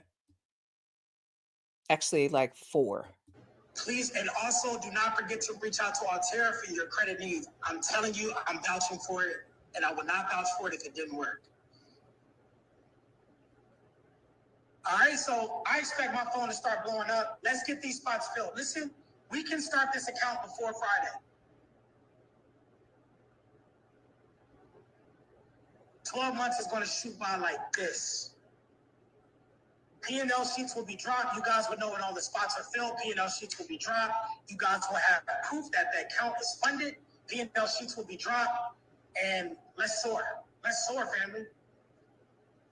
Speaker 1: Actually, like 4.
Speaker 3: Please, and also do not forget to reach out to Altera for your credit needs. I'm telling you, I'm vouching for it, and I would not vouch for it if it didn't work. All right, so I expect my phone to start blowing up. Let's get these spots filled. Listen, we can start this account before Friday. 12 months is going to shoot by like this. P&L sheets will be dropped. You guys will know when all the spots are filled. P&L sheets will be dropped. You guys will have proof that the account is funded. P&L sheets will be dropped. And let's soar. Let's soar, family.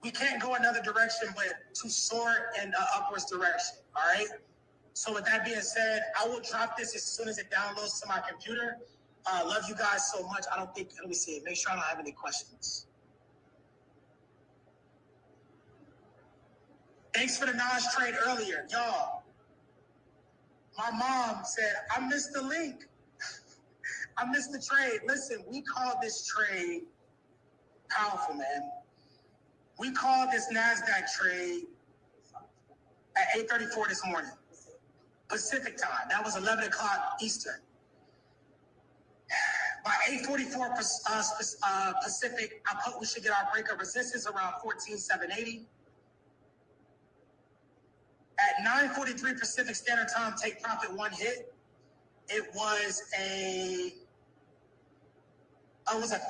Speaker 3: We can't go another direction but to soar in the upwards direction, all right? So with that being said, I will drop this as soon as it downloads to my computer. Love you guys so much. Let me see. Make sure I don't have any questions. Thanks for the Nas trade earlier. Y'all, my mom said, I missed the link. I missed the trade. Listen, we called this trade powerful, man. We called this NASDAQ trade at 8:34 this morning, Pacific time. That was 11 o'clock Eastern. By 8:44 Pacific, I put we should get our break of resistance around 14,780. At 9:43 Pacific Standard Time, take profit one hit. It was a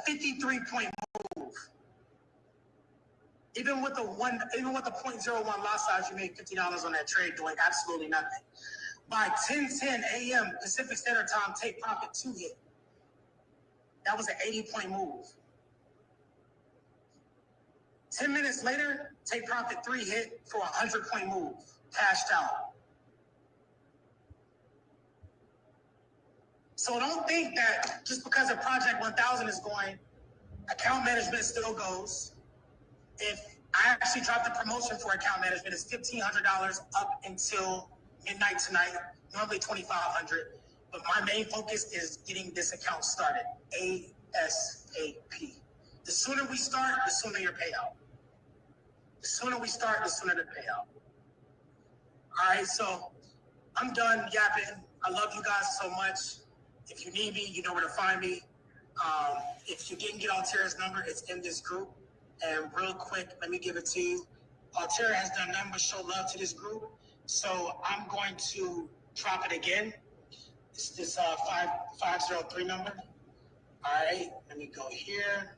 Speaker 3: 53-point move. Even with the 0.01 lot size, you made $50 on that trade, doing absolutely nothing. By 10:10 a.m. Pacific Standard Time, take profit two hit. That was an 80-point move. 10 minutes later, take profit three hit for a 100-point move. Cashed out. So don't think that just because a Project 1000 is going, account management still goes. If I actually dropped the promotion for account management, it's $1,500 up until midnight tonight, normally $2,500. But my main focus is getting this account started, ASAP. The sooner we start, the sooner your payout. The sooner we start, the sooner the payout. All right, so I'm done yapping. I love you guys so much. If you need me, you know where to find me. If you didn't get Altera's number, it's in this group. And real quick, let me give it to you. Altera has done nothing but show love to this group. So I'm going to drop it again. It's this 503 number. All right, let me go here.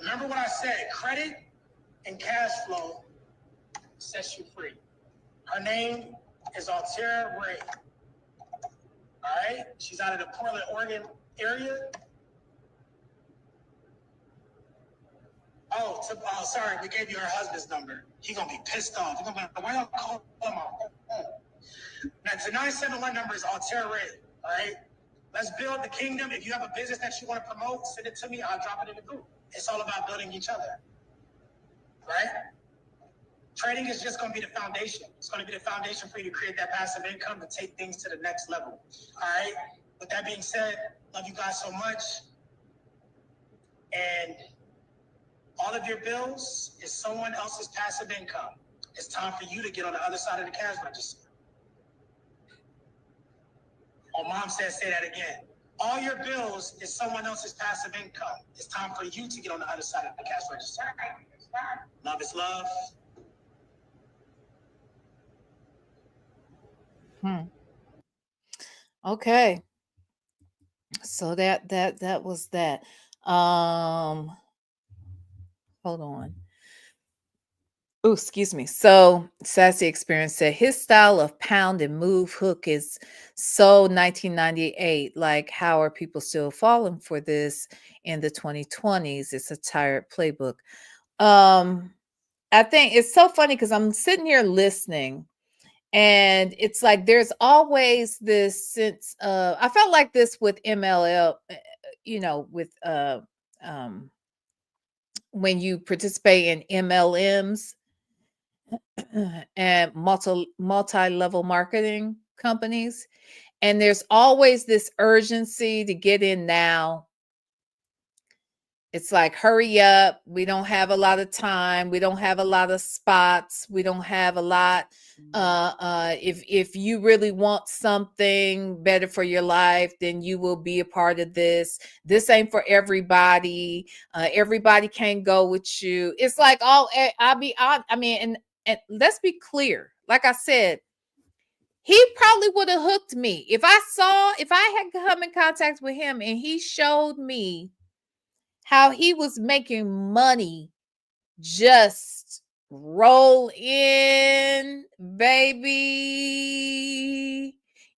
Speaker 3: Remember what I said, credit and cash flow sets you free. Her name is Altera Ray. All right, she's out of the Portland, Oregon area. Oh, sorry, we gave you her husband's number. He gonna be pissed off. He's gonna be like, why y'all call him on? Now, the 971 number is Altera Ray. All right, let's build the kingdom. If you have a business that you want to promote, send it to me. I'll drop it in the group. It's all about building each other, right? Trading is just going to be the foundation. It's going to be the foundation for you to create that passive income to take things to the next level. All right. With that being said, love you guys so much. And all of your bills is someone else's passive income. It's time for you to get on the other side of the cash register. Oh, mom said, say that again. All your bills is someone else's passive income. It's time for you to get on the other side of the cash register. Love is love.
Speaker 1: Okay. So that was that. Hold on. Oh, excuse me. So Sassy Experience said his style of pound and move hook is so 1998. Like, how are people still falling for this in the 2020s? It's a tired playbook. I think it's so funny because I'm sitting here listening, and it's like there's always this sense of, I felt like this with MLL, with when you participate in MLMs and multi-level marketing companies, and there's always this urgency to get in now It's like, hurry up. We don't have a lot of time. We don't have a lot of spots. We don't have a lot. If you really want something better for your life, then you will be a part of this. This ain't for everybody. Everybody can't go with you. It's like I mean, and let's be clear. Like I said, he probably would have hooked me if I had come in contact with him and he showed me how he was making money. Just roll in, baby.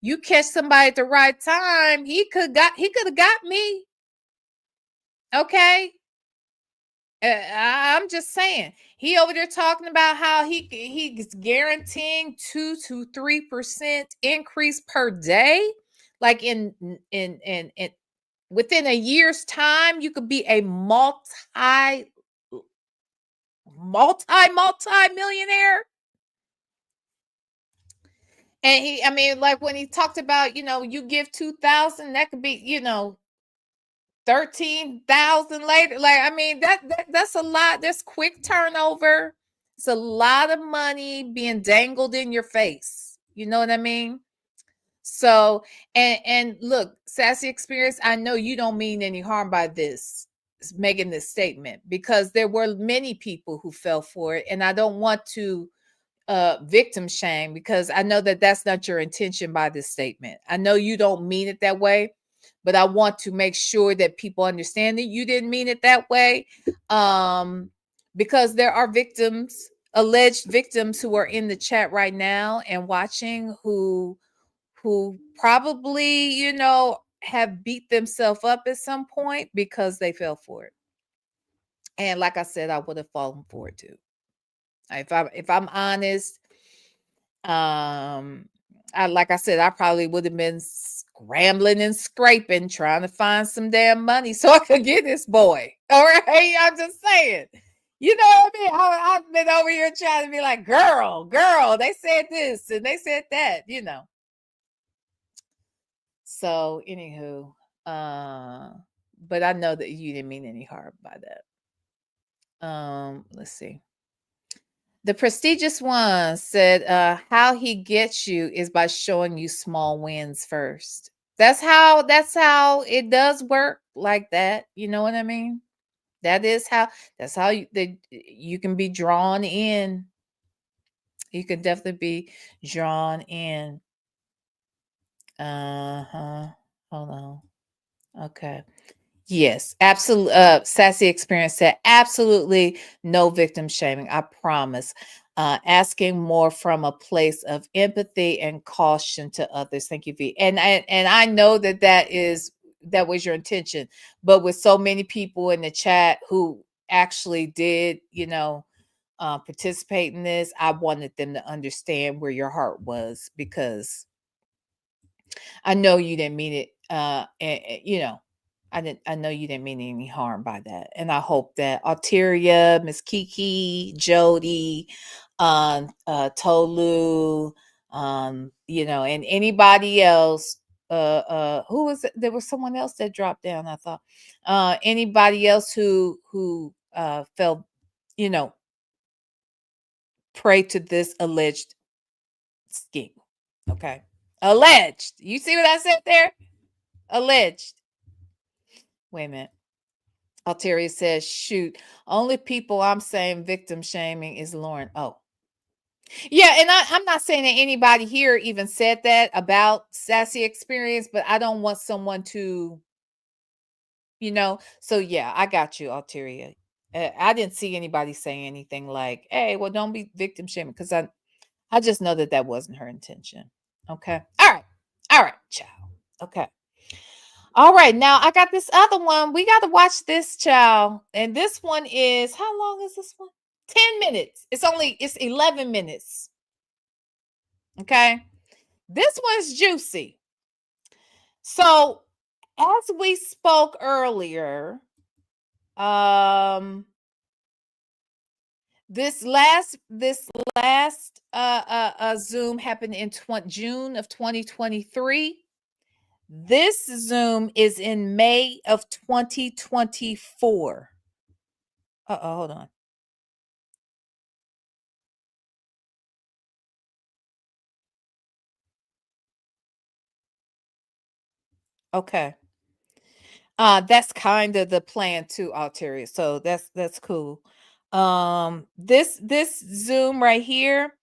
Speaker 1: You catch somebody at the right time, he could have got me. Okay. I'm just saying, he over there talking about how he's guaranteeing 2 to 3% increase per day. Like in within a year's time, you could be a multi-millionaire. And I mean, like when he talked about, you give 2,000, that could be, 13,000 later. Like, I mean, that's a lot. There's quick turnover. It's a lot of money being dangled in your face. You know what I mean? So, and look, Sassy Experience, I know you don't mean any harm by this, making this statement, because there were many people who fell for it, and I don't want to victim shame, because I know that that's not your intention by this statement. I know you don't mean it that way, but I want to make sure that people understand that you didn't mean it that way, because there are victims, alleged victims, who are in the chat right now and watching, who probably, have beat themselves up at some point because they fell for it. And like I said, I would have fallen for it too. If I'm honest, like I said, I probably would have been scrambling and scraping, trying to find some damn money so I could get this boy. All right, I'm just saying. You know what I mean? I've been over here trying to be like, girl, they said this and they said that, So, anywho, but I know that you didn't mean any harm by that. Let's see. The prestigious one said, how he gets you is by showing you small wins first. That's how it does work like that. You know what I mean? That's how you can be drawn in. You can definitely be drawn in. Hold on. Okay. Yes, absolutely. Sassy Experience said, absolutely no victim shaming. I promise. Asking more from a place of empathy and caution to others. Thank you, V. And I know that was your intention, but with so many people in the chat who actually did, participate in this, I wanted them to understand where your heart was, because I know you didn't mean it. I know you didn't mean any harm by that. And I hope that Alteria, Miss Kiki, Jody, Tolu, and anybody else, who was it? There was someone else that dropped down, I thought. Anybody else who fell, prey to this alleged scheme. Okay. Alleged. You see what I said there? Alleged. Wait a minute. Alteria says, shoot, only people I'm saying victim shaming is Lauren. Oh. Yeah, and I'm not saying that anybody here even said that about Sassy Experience, but I don't want someone to, So yeah, I got you, Alteria. I didn't see anybody saying anything like, hey, well, don't be victim shaming, because I just know that wasn't her intention. Okay. All right, child. Okay. All right, now I got this other one. We got to watch this, child. And this one is, how long is this one? 10 minutes. It's 11 minutes. Okay. This one's juicy. So, as we spoke earlier, this last Zoom happened in June of 2023. This Zoom is in May of 2024. Hold on. Okay. That's kind of the plan too, Alteria. So that's cool. This Zoom right here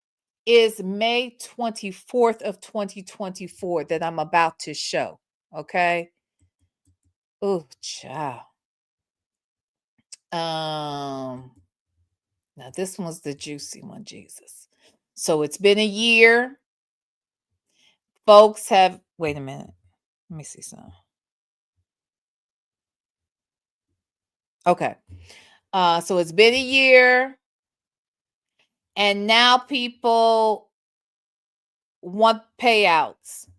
Speaker 1: is May 24th of 2024 that I'm about to show. Okay. Oh, child. Now this one's the juicy one, Jesus. So it's been a year. Folks have, wait a minute. Let me see something. Okay. So it's been a year, and now people want payouts.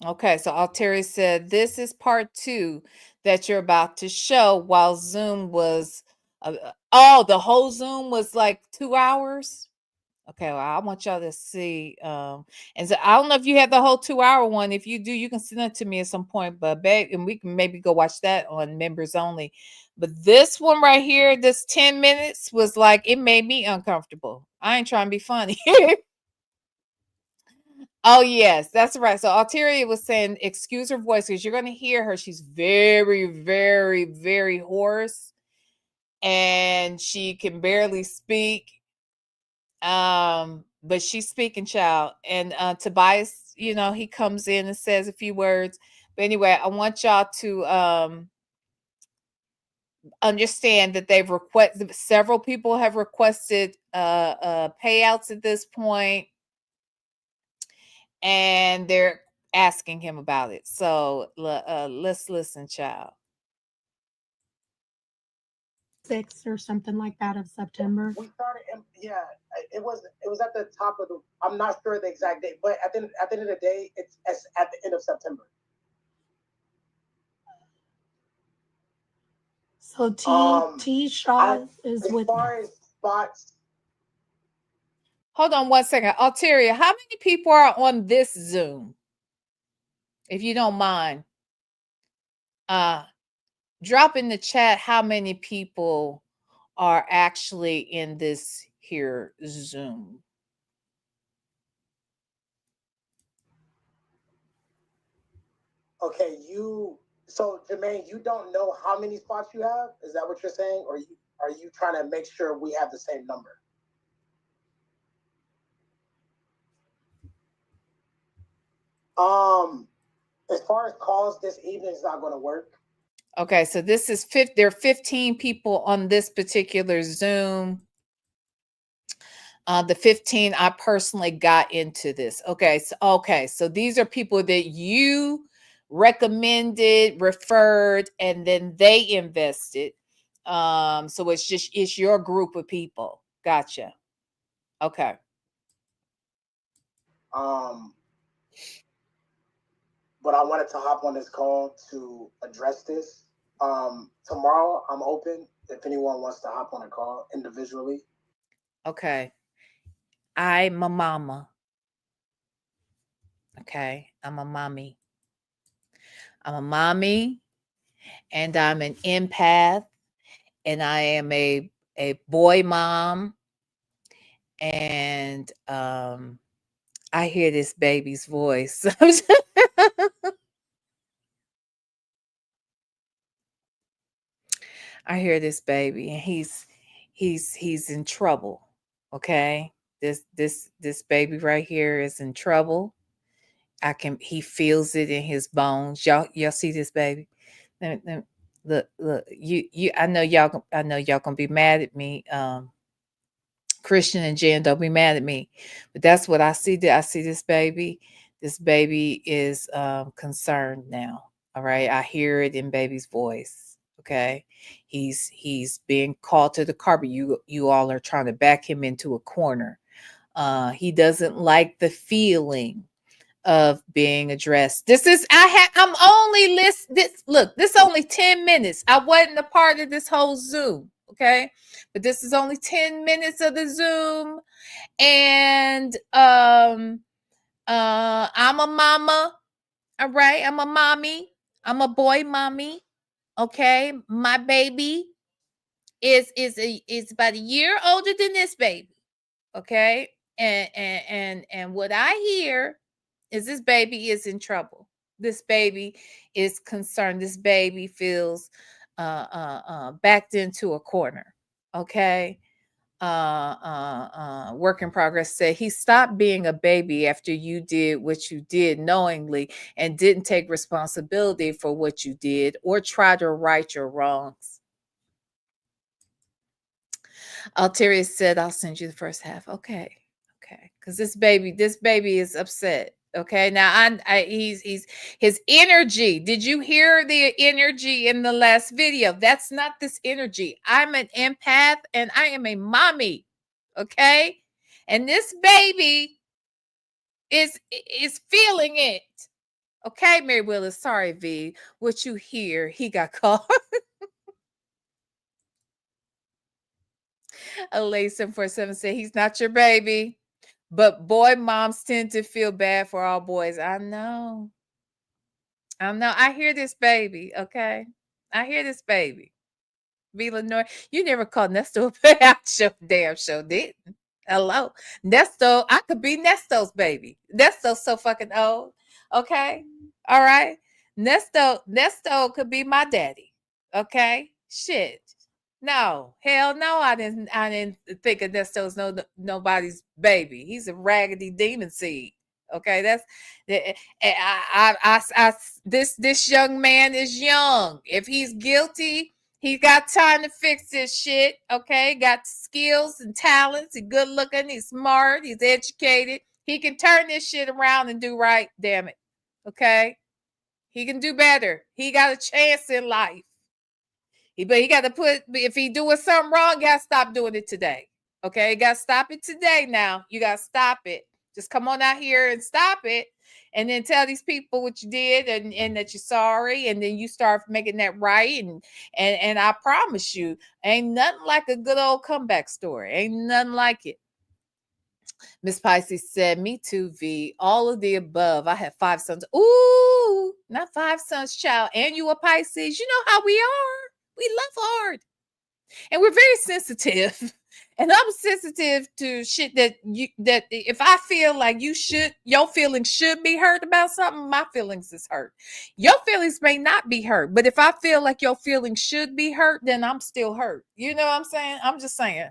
Speaker 1: Okay, so Alteria said this is part 2 that you're about to show, while Zoom was the whole Zoom was like 2 hours. Okay, well, I want y'all to see. And so I don't know if you have the whole 2-hour one. If you do, you can send it to me at some point. But babe, and we can maybe go watch that on members only. But this one right here, this 10 minutes was like, it made me uncomfortable. I ain't trying to be funny. Oh, yes, that's right. So Alteria was saying, excuse her voice, because you're going to hear her. She's very, very, very hoarse, and she can barely speak. But she's speaking, child. And Tobias, he comes in and says a few words. But anyway, I want y'all to understand that they've requested, several people have requested payouts at this point, and they're asking him about it. So let's listen, child.
Speaker 4: 6th or something like that of September.
Speaker 3: We started, it was at the top of the, I'm not sure the exact date, but at the end of the day, it's at the end of September.
Speaker 4: So T Shaw is with.
Speaker 3: As far as spots.
Speaker 1: Hold on one second. Alteria, how many people are on this Zoom? If you don't mind. Drop in the chat how many people are actually in this here Zoom.
Speaker 3: Okay, so Jermaine, you don't know how many spots you have? Is that what you're saying? Or are you trying to make sure we have the same number? As far as calls, this evening is not going to work.
Speaker 1: Okay, so this is there are 15 people on this particular Zoom. The 15 I personally got into this. Okay, so these are people that you recommended, referred, and then they invested. So it's your group of people. Gotcha. Okay.
Speaker 3: But I wanted to hop on this call to address this. Tomorrow I'm open if anyone wants to hop on a call individually.
Speaker 1: Okay. I'm a mama. Okay. I'm a mommy. I'm a mommy, and I'm an empath, and I am a boy mom. And I hear this baby's voice. I hear this baby, and he's in trouble. Okay, this baby right here is in trouble. He feels it in his bones. Y'all see this baby? Look, you. I know y'all gonna be mad at me. Christian and Jen, don't be mad at me, but that's what I see. I see this baby. This baby is concerned now. All right, I hear it in baby's voice. Okay, he's being called to the carpet. You all are trying to back him into a corner. He doesn't like the feeling of being addressed. I'm only this only 10 minutes. I wasn't a part of this whole Zoom. Okay, but this is only 10 minutes of the Zoom, and I'm a mama, All right. I'm a mommy. I'm a boy mommy. Okay. My baby is about a year older than this baby. Okay. And what I hear is this baby is in trouble. This baby is concerned. This baby feels backed into a corner. Okay. Work in progress said he stopped being a baby after you did what you did knowingly and didn't take responsibility for what you did or try to right your wrongs. Alterius said, I'll send you the first half. Okay. Okay. Because this baby is upset. Okay. Now he's his energy. Did you hear the energy in the last video? That's not this energy. I'm an empath and I am a mommy. Okay. And this baby is feeling it. Okay, Mary Willis. Sorry, V. What you hear, he got caught. Elay747 said he's not your baby. But boy moms tend to feel bad for all boys. I know. I hear this baby. Okay. I hear this baby. V. Lenore, you never called Nesto a payout show. Damn show didn't. Hello. Nesto, I could be Nesto's baby. Nesto's so fucking old. Okay. All right. Nesto could be my daddy. Okay. Shit. No, hell no, I didn't think of Nesto's nobody's baby. He's a raggedy demon seed. Okay, that's this young man is young. If he's guilty, he got time to fix this shit. Okay, got skills and talents. He's good looking. He's smart. He's educated. He can turn this shit around and do right. Damn it. Okay, he can do better. He got a chance in life. But he got to if he doing something wrong, you got to stop doing it today. Okay, you got to stop it today now. You got to stop it. Just come on out here and stop it. And then tell these people what you did and that you're sorry. And then you start making that right. And I promise you, ain't nothing like a good old comeback story. Ain't nothing like it. Miss Pisces said, me too, V. All of the above. I have 5 sons. Ooh, not 5 sons, child. And you a Pisces. You know how we are. We love hard. And we're very sensitive. And I'm sensitive to shit that if I feel like your feelings should be hurt about something, my feelings is hurt. Your feelings may not be hurt, but if I feel like your feelings should be hurt, then I'm still hurt. You know what I'm saying? I'm just saying.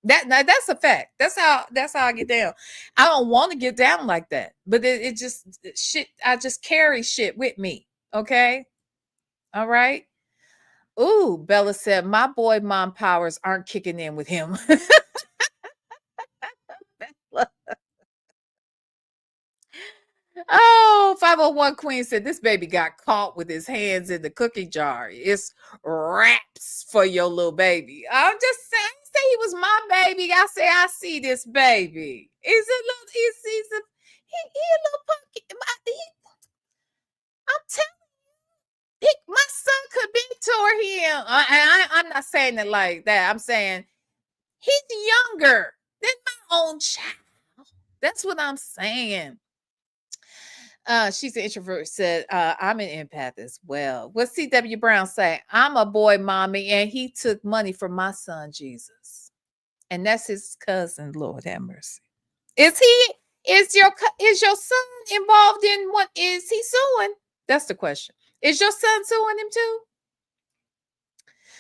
Speaker 1: That's a fact. That's how I get down. I don't want to get down like that, but it just shit. I just carry shit with me. Okay. All right. Ooh, Bella said, my boy mom powers aren't kicking in with him. Oh, 501 Queen said, this baby got caught with his hands in the cookie jar. It's raps for your little baby. I'm just saying, say he was my baby. I say, I see this baby. He's a little, he a little punky. I'm telling my son could be toward him. I'm not saying it like that. I'm saying he's younger than my own child. That's what I'm saying. She's an introvert, said, I'm an empath as well. What C.W. Brown say? I'm a boy mommy, and he took money from my son, Jesus. And that's his cousin, Lord have mercy. Is your son involved in what is he suing? That's the question. Is your son suing him too?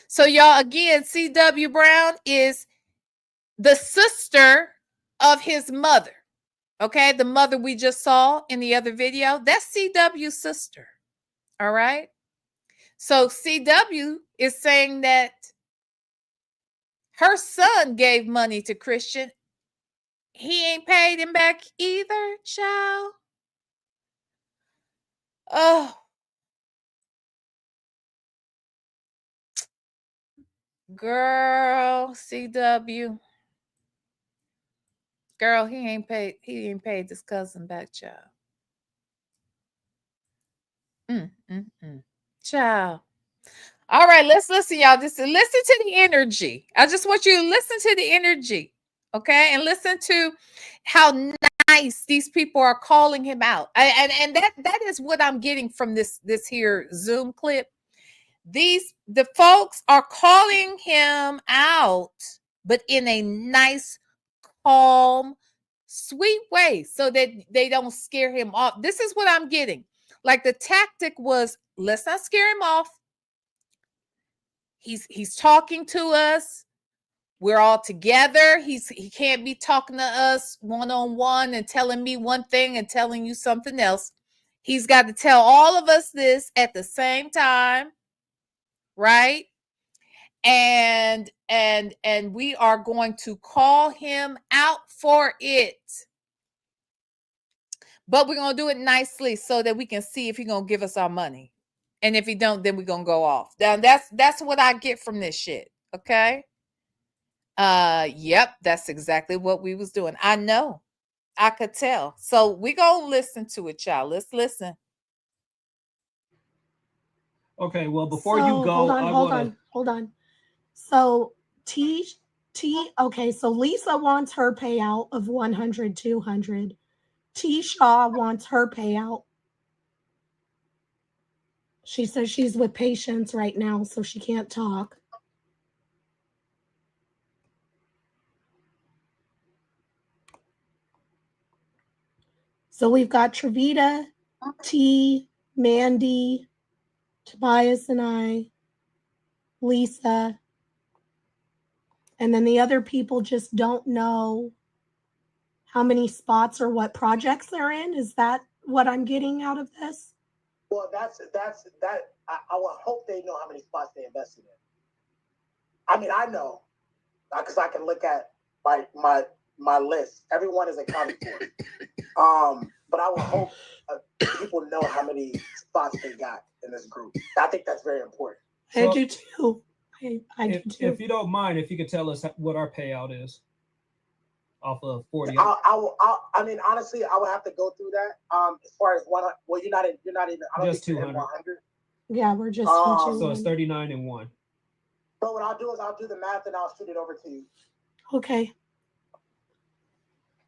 Speaker 1: So y'all, again, C.W. Brown is the sister of his mother. Okay, the mother we just saw in the other video, that's CW's sister. All right. So CW is saying that her son gave money to Christian. He ain't paid him back either, child. Oh. Girl, CW. Girl, he ain't paid this cousin back, child. Child. All right, let's listen, y'all. Just listen to the energy. I just want you to listen to the energy, okay? And listen to how nice. These people are calling him out. And that is what I'm getting from this here Zoom clip. The folks are calling him out, but in a nice, calm, sweet way, so that they don't scare him off. This is what I'm getting. Like the tactic was, let's not scare him off. He's talking to us. We're all together. He can't be talking to us one-on-one and telling me one thing and telling you something else. He's got to tell all of us this at the same time, right? And we are going to call him out for it. But we're going to do it nicely so that we can see if he's going to give us our money. And if he don't, then we're going to go off. Now that's what I get from this shit. Okay? Yep, that's exactly what we was doing. I know. I could tell. So we gonna listen to it, y'all. Let's listen.
Speaker 5: Okay, well, before you go,
Speaker 4: hold on. So okay, so Lisa wants her payout of 100, 200. T Shaw wants her payout. She says she's with patients right now, so she can't talk. So we've got Trevita, T, Mandy, Tobias and I, Lisa, and then the other people just don't know how many spots or what projects they're in. Is that what I'm getting out of this?
Speaker 3: Well, that's that. I would hope they know how many spots they invested in. I mean, I know because I can look at my list. Everyone is accounted for. But I would hope people know how many spots they got in this group. I think that's very important.
Speaker 4: So, I do too. I do too.
Speaker 5: If you don't mind, if you could tell us what our payout is off of 40.
Speaker 3: I mean, honestly, I would have to go through that. As far as one, well, you're not even. I don't
Speaker 5: just
Speaker 3: think
Speaker 5: 200.
Speaker 3: 100.
Speaker 4: Yeah, we're just.
Speaker 5: So it's 39 and 1.
Speaker 3: So what I'll do is I'll do the math and I'll shoot it over to you.
Speaker 4: Okay.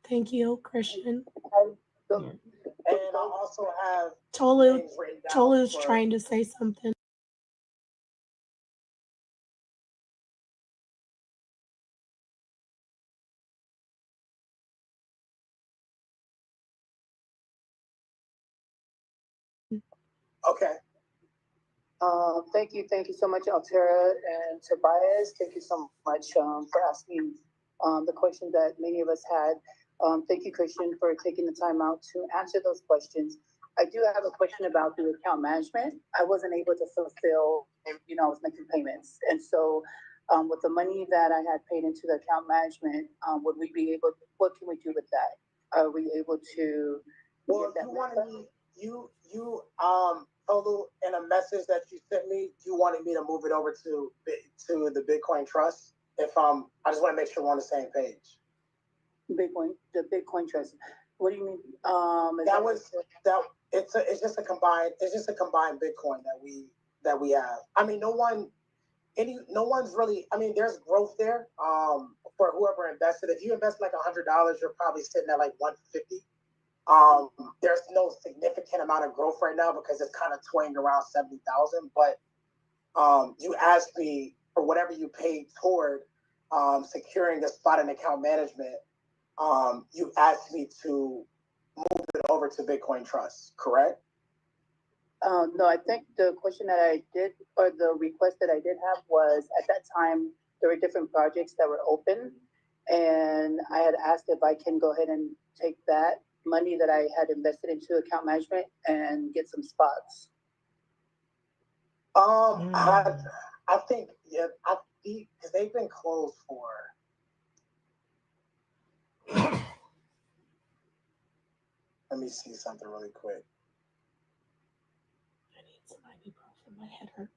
Speaker 4: Thank you, Christian.
Speaker 3: And I'll also have
Speaker 4: Tolu's trying to say something.
Speaker 3: Okay. Thank you so much, Altera and Tobias. Thank you so much for asking the question that many of us had. Thank you, Christian, for taking the time out to answer those questions. I do have a question about the account management. I wasn't able to fulfill, I was making payments. And so with the money that I had paid into the account management, would we be able, what can we do with that? Are we able to get that? Tolu, in a message that you sent me, you wanted me to move it over to the Bitcoin Trust. I just want to make sure we're on the same page. The Bitcoin Trust. What do you mean? It's just a combined Bitcoin that we have. I mean, no one's really. I mean, there's growth there. For whoever invested, if you invest like $100, you're probably sitting at like 150. There's no significant amount of growth right now because it's kind of toying around 70,000. But you asked me for whatever you paid toward securing the spot in account management. You asked me to move it over to Bitcoin Trust, correct? No, I think the question that I did, or the request that I did have was, at that time, there were different projects that were open. And I had asked if I can go ahead and take that money that I had invested into account management and get some spots. I think, yeah, because they've been closed for. Let me see something really quick.
Speaker 4: I need some ibuprofen. My head hurts.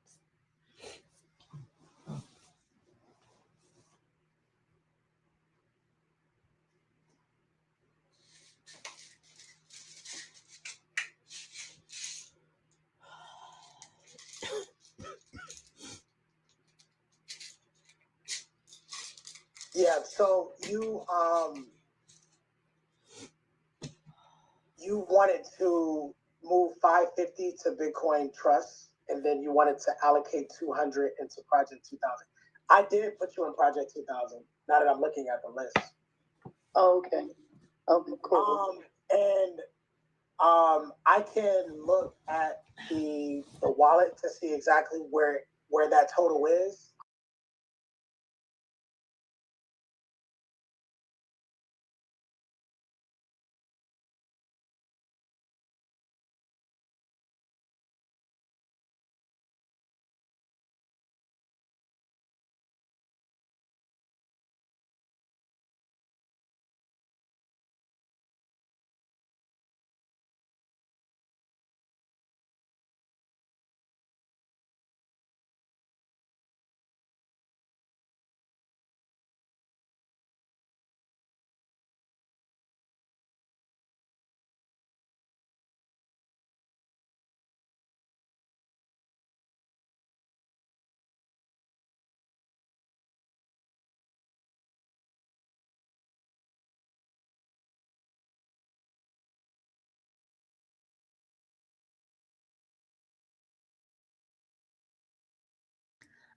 Speaker 3: Yeah, so you you wanted to move 550 to Bitcoin Trust, and then you wanted to allocate 200 into Project 2000. I did put you in Project 2000. Now that I'm looking at the list.
Speaker 6: Oh, okay. Okay, cool.
Speaker 3: And I can look at the wallet to see exactly where that total is.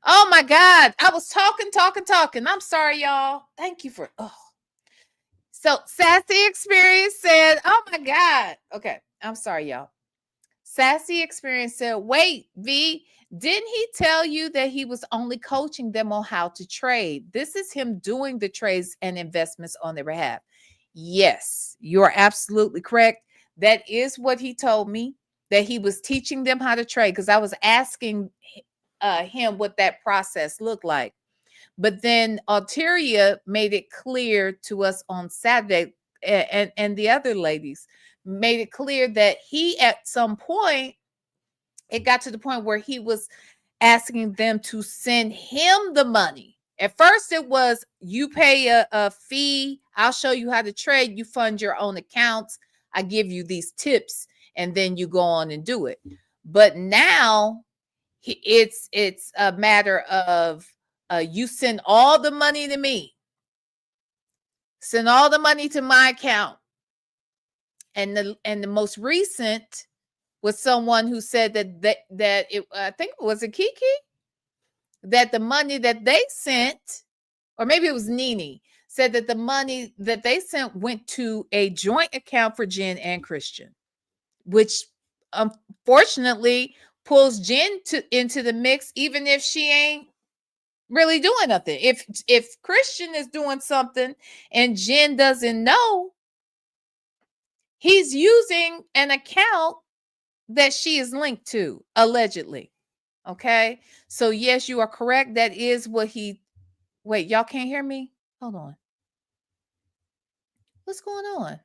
Speaker 1: Oh my God. I was talking. I'm sorry, y'all. Thank you for So Sassy Experience said, oh my God. Okay. I'm sorry, y'all. Sassy Experience said, wait, V, didn't he tell you that he was only coaching them on how to trade? This is him doing the trades and investments on their behalf. Yes, you are absolutely correct. That is what he told me, that he was teaching them how to trade, because I was asking him what that process looked like. But then Alteria made it clear to us on Saturday, and the other ladies made it clear that he, at some point, it got to the point where he was asking them to send him the money. At first, it was, you pay a fee, I'll show you how to trade, you fund your own accounts, I give you these tips, and then you go on and do it. But now it's a matter of you send all the money to me, send all the money to my account. And the most recent was someone who said that it, I think it was a Kiki, that the money that they sent, or maybe it was Nene, said that the money that they sent went to a joint account for Jen and Christian, which unfortunately pulls Jen into the mix, even if she ain't really doing nothing. If Christian is doing something and Jen doesn't know, he's using an account that she is linked to, allegedly. Okay, so yes, you are correct. That is what he. Wait, y'all can't hear me? Hold on. What's going on?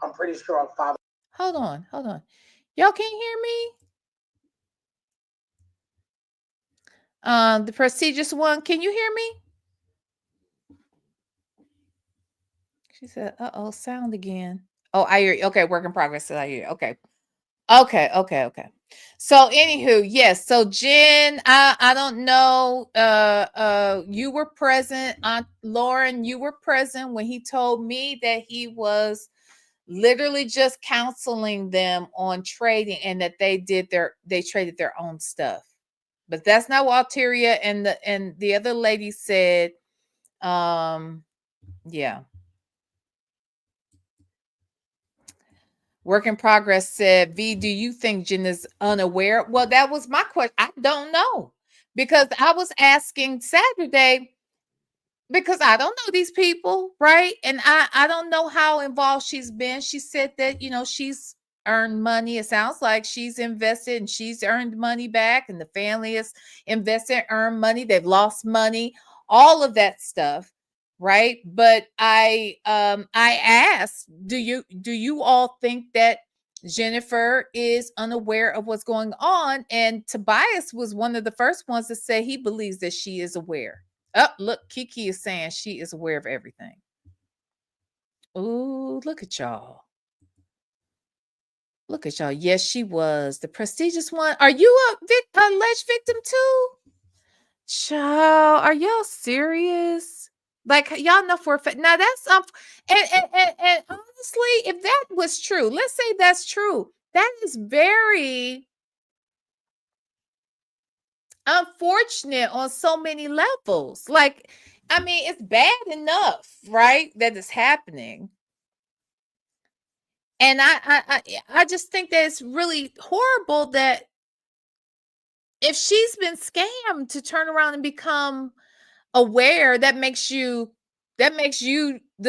Speaker 3: I'm pretty sure I'm 5.
Speaker 1: Hold on. Y'all can't hear me? The prestigious one, can you hear me? She said, uh-oh, sound again. Oh, I hear you. Okay, work in progress. So I hear you. Okay. So anywho, yes. So Jen, I don't know. You were present. Aunt Lauren, you were present when he told me that he was literally just counseling them on trading, and that they traded their own stuff. But that's not what Alteria and the other lady said. Yeah. Work in progress said, V, do you think Jen is unaware? Well, that was my question. I don't know, because I was asking Saturday, because I don't know these people, right? And I don't know how involved she's been. She said that, she's earned money. It sounds like she's invested and she's earned money back, and the family is invested, earned money. They've lost money, all of that stuff. Right. But I asked, do you all think that Jennifer is unaware of what's going on? And Tobias was one of the first ones to say he believes that she is aware. Oh, look, Kiki is saying she is aware of everything. Oh, look at y'all. Look at y'all. Yes, she was the prestigious one. Are you a alleged victim too? Child, are y'all serious? Like, y'all know for a fact. Now that's and honestly, if that was true, let's say that's true, that is very unfortunate on so many levels. Like, I mean, it's bad enough, right, that it's happening. And I just think that it's really horrible that if she's been scammed to turn around and become aware, that makes you the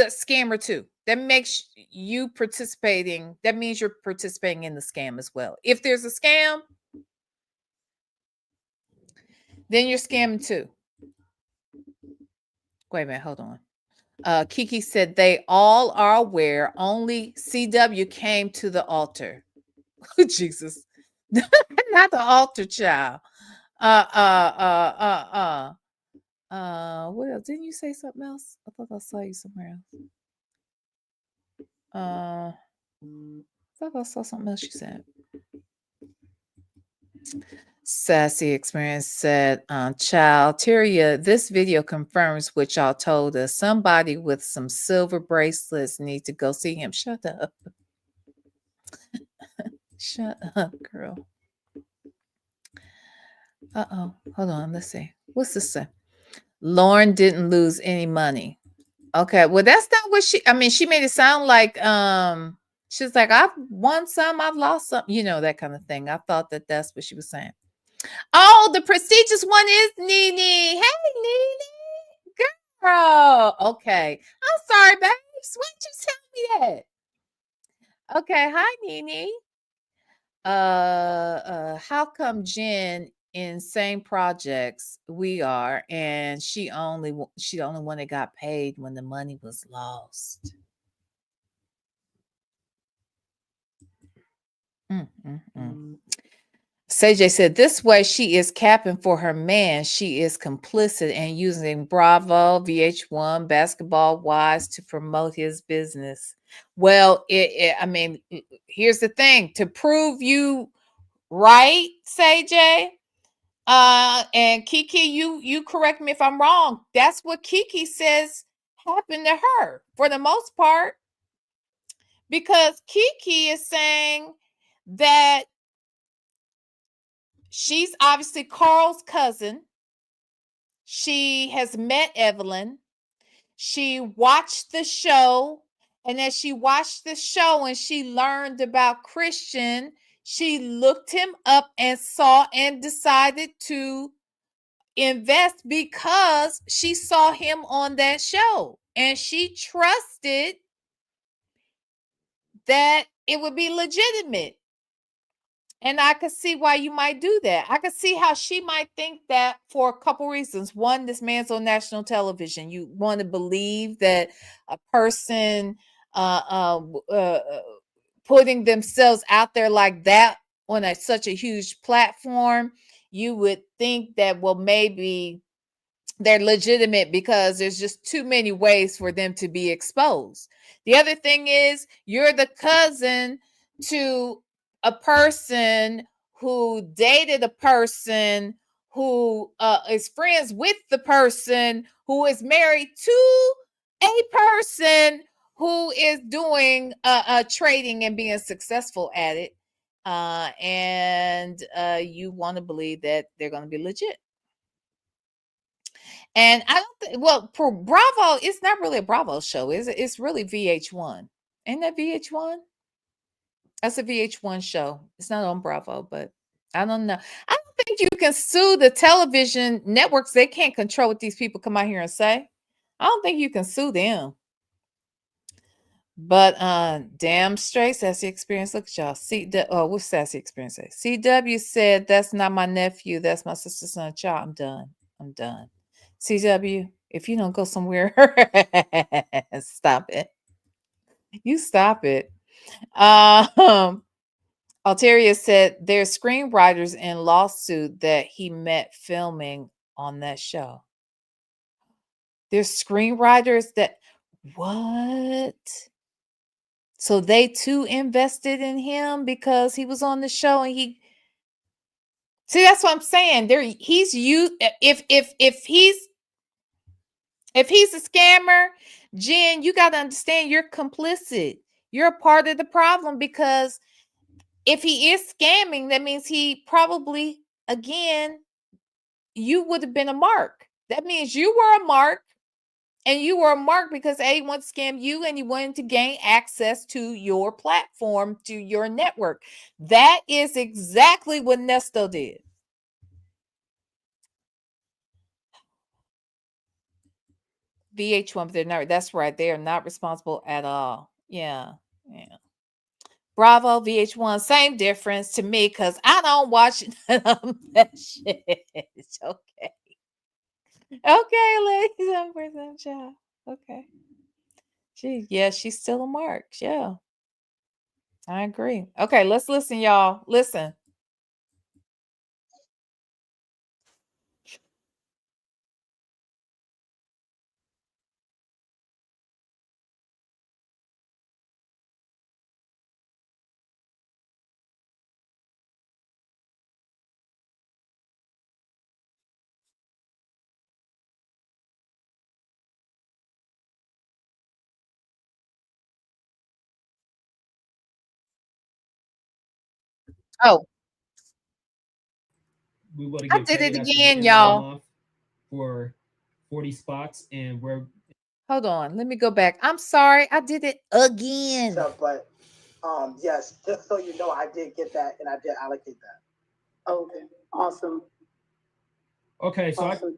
Speaker 1: scammer too. That makes you participating. That means you're participating in the scam as well. If there's a scam, then you're scamming too. Wait a minute, hold on. Kiki said they all are aware. Only CW came to the altar. Jesus, not the altar child. What else? Didn't you say something else? I thought I saw you somewhere else. I thought I saw something else you said. Sassy Experience said, child, Tyria, this video confirms what y'all told us. Somebody with some silver bracelets need to go see him. Shut up. Shut up, girl. Uh-oh. Hold on. Let's see. What's this say? Lauren didn't lose any money. Okay. Well, that's not what she made it sound like, she's like, I've won some, I've lost some, that kind of thing. I thought that's what she was saying. Oh, the prestigious one is Nene. Hey, Nene. Girl. Okay. I'm sorry, babes. Why didn't you tell me that? Okay. Hi, Nene. How come Jen in same projects we are, and she the only one that got paid when the money was lost? CJ said, this way she is capping for her man. She is complicit and using Bravo, VH1, Basketball Wives to promote his business. Well, here's the thing. To prove you right, CJ, and Kiki, you correct me if I'm wrong. That's what Kiki says happened to her for the most part. Because Kiki is saying that she's obviously Carl's cousin. She has met Evelyn. She watched the show. And as she watched the show and she learned about Christian, she looked him up and saw and decided to invest because she saw him on that show. And she trusted that it would be legitimate. And I could see why you might do that. I could see how she might think that for a couple reasons. One, this man's on national television. You want to believe that a person putting themselves out there like that on such a huge platform, you would think that, well, maybe they're legitimate because there's just too many ways for them to be exposed. The other thing is you're the cousin to a person who dated a person who is friends with the person who is married to a person who is doing trading and being successful at it. And you want to believe that they're going to be legit. And I don't think, well, for Bravo, it's not really a Bravo show, is it? It's really VH1. Ain't that VH1? That's a VH1 show. It's not on Bravo, but I don't know. I don't think you can sue the television networks. They can't control what these people come out here and say. I don't think you can sue them. But damn straight, Sassy Experience. Look at y'all. What's Sassy Experience say? CW said, that's not my nephew. That's my sister's son, child. I'm done. CW, if you don't go somewhere, stop it. You stop it. Alteria said there's screenwriters in lawsuit that he met filming on that show. There's screenwriters that, what? So they too invested in him because he was on the show and he. See, that's what I'm saying. He's you. If he's a scammer, Jen, you got to understand you're complicit. You're a part of the problem, because if he is scamming, that means he probably, again, you would have been a mark. That means you were a mark, and you were a mark because A wanted to scam you and you wanted to gain access to your platform, to your network. That is exactly what Nesto did. VH1, they're not, that's right. They are not responsible at all. Yeah. Yeah. Bravo, VH1, same difference to me, because I don't watch that shit. Okay. Okay, ladies and person child. Okay. She's still a mark. Yeah. I agree. Okay, let's listen, y'all. Listen.
Speaker 5: We
Speaker 1: Oh,
Speaker 5: would have
Speaker 1: I
Speaker 5: get
Speaker 1: did
Speaker 5: paid
Speaker 1: it
Speaker 5: after the
Speaker 1: again,
Speaker 5: end of the
Speaker 1: y'all.
Speaker 5: month for 40 spots, and we're
Speaker 1: Hold on. Let me go back. I'm sorry. I did it again.
Speaker 6: So, but yes, just so you know, I did get that and I did allocate that. Okay, awesome.
Speaker 5: okay.
Speaker 6: Awesome.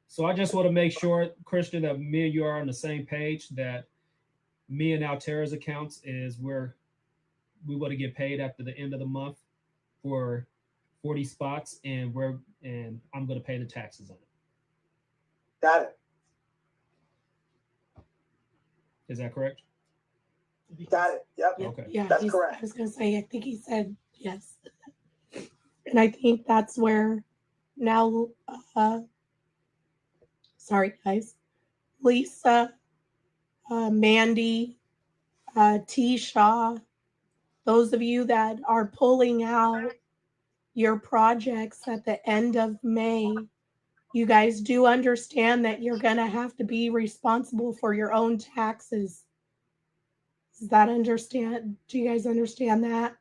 Speaker 5: So I just want to make sure, Christian, that me and you are on the same page. That me and Altera's accounts is where we want to get paid after the end of the month for 40 spots, and I'm going to pay the taxes on it.
Speaker 6: Got it.
Speaker 5: Is that correct?
Speaker 6: Got it. Yep.
Speaker 5: Okay.
Speaker 4: Yeah,
Speaker 6: That's
Speaker 4: I
Speaker 6: correct.
Speaker 4: was gonna say, I think he said yes. And I think that's where now, sorry guys, Lisa, Mandy, T. Shaw, those of you that are pulling out your projects at the end of May, you guys do understand that you're going to have to be responsible for your own taxes. Does that understand? Do you guys understand that?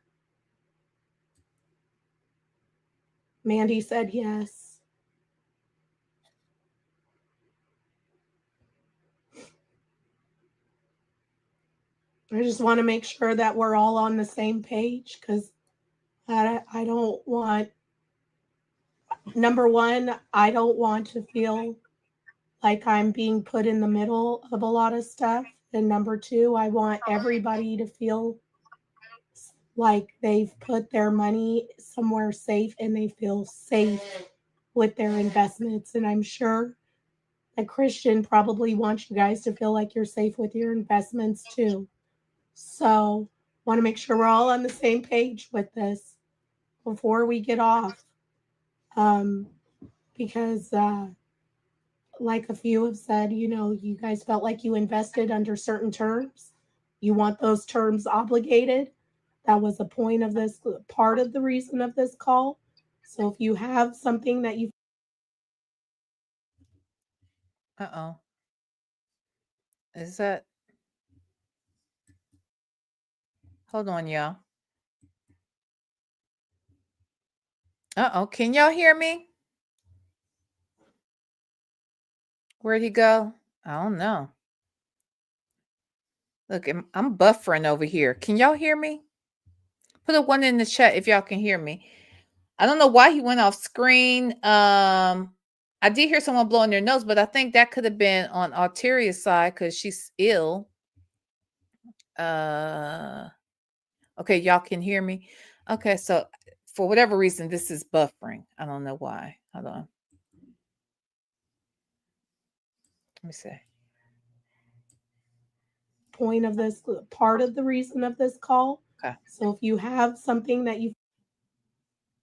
Speaker 4: Mandy said yes. I just want to make sure that we're all on the same page, because I don't want, number one, I don't want to feel like I'm being put in the middle of a lot of stuff. And number two, I want everybody to feel like they've put their money somewhere safe and they feel safe with their investments. And I'm sure that Christian probably wants you guys to feel like you're safe with your investments too. So want to make sure we're all on the same page with this before we get off. Because like a few have said, you guys felt like you invested under certain terms. You want those terms obligated. That was the point of this, part of the reason of this call. So if you have something that you
Speaker 1: Uh-oh. Is that? Hold on, y'all. Uh-oh. Can y'all hear me? Where'd he go? I don't know. Look, I'm buffering over here. Can y'all hear me? Put a one in the chat if y'all can hear me. I don't know why he went off screen. I did hear someone blowing their nose, but I think that could have been on Alteria's side because she's ill. Okay, y'all can hear me. Okay, so for whatever reason, this is buffering. I don't know why. Hold on. Let me see.
Speaker 4: point of this, part of the reason of this call.
Speaker 1: Okay.
Speaker 4: So if you have something that you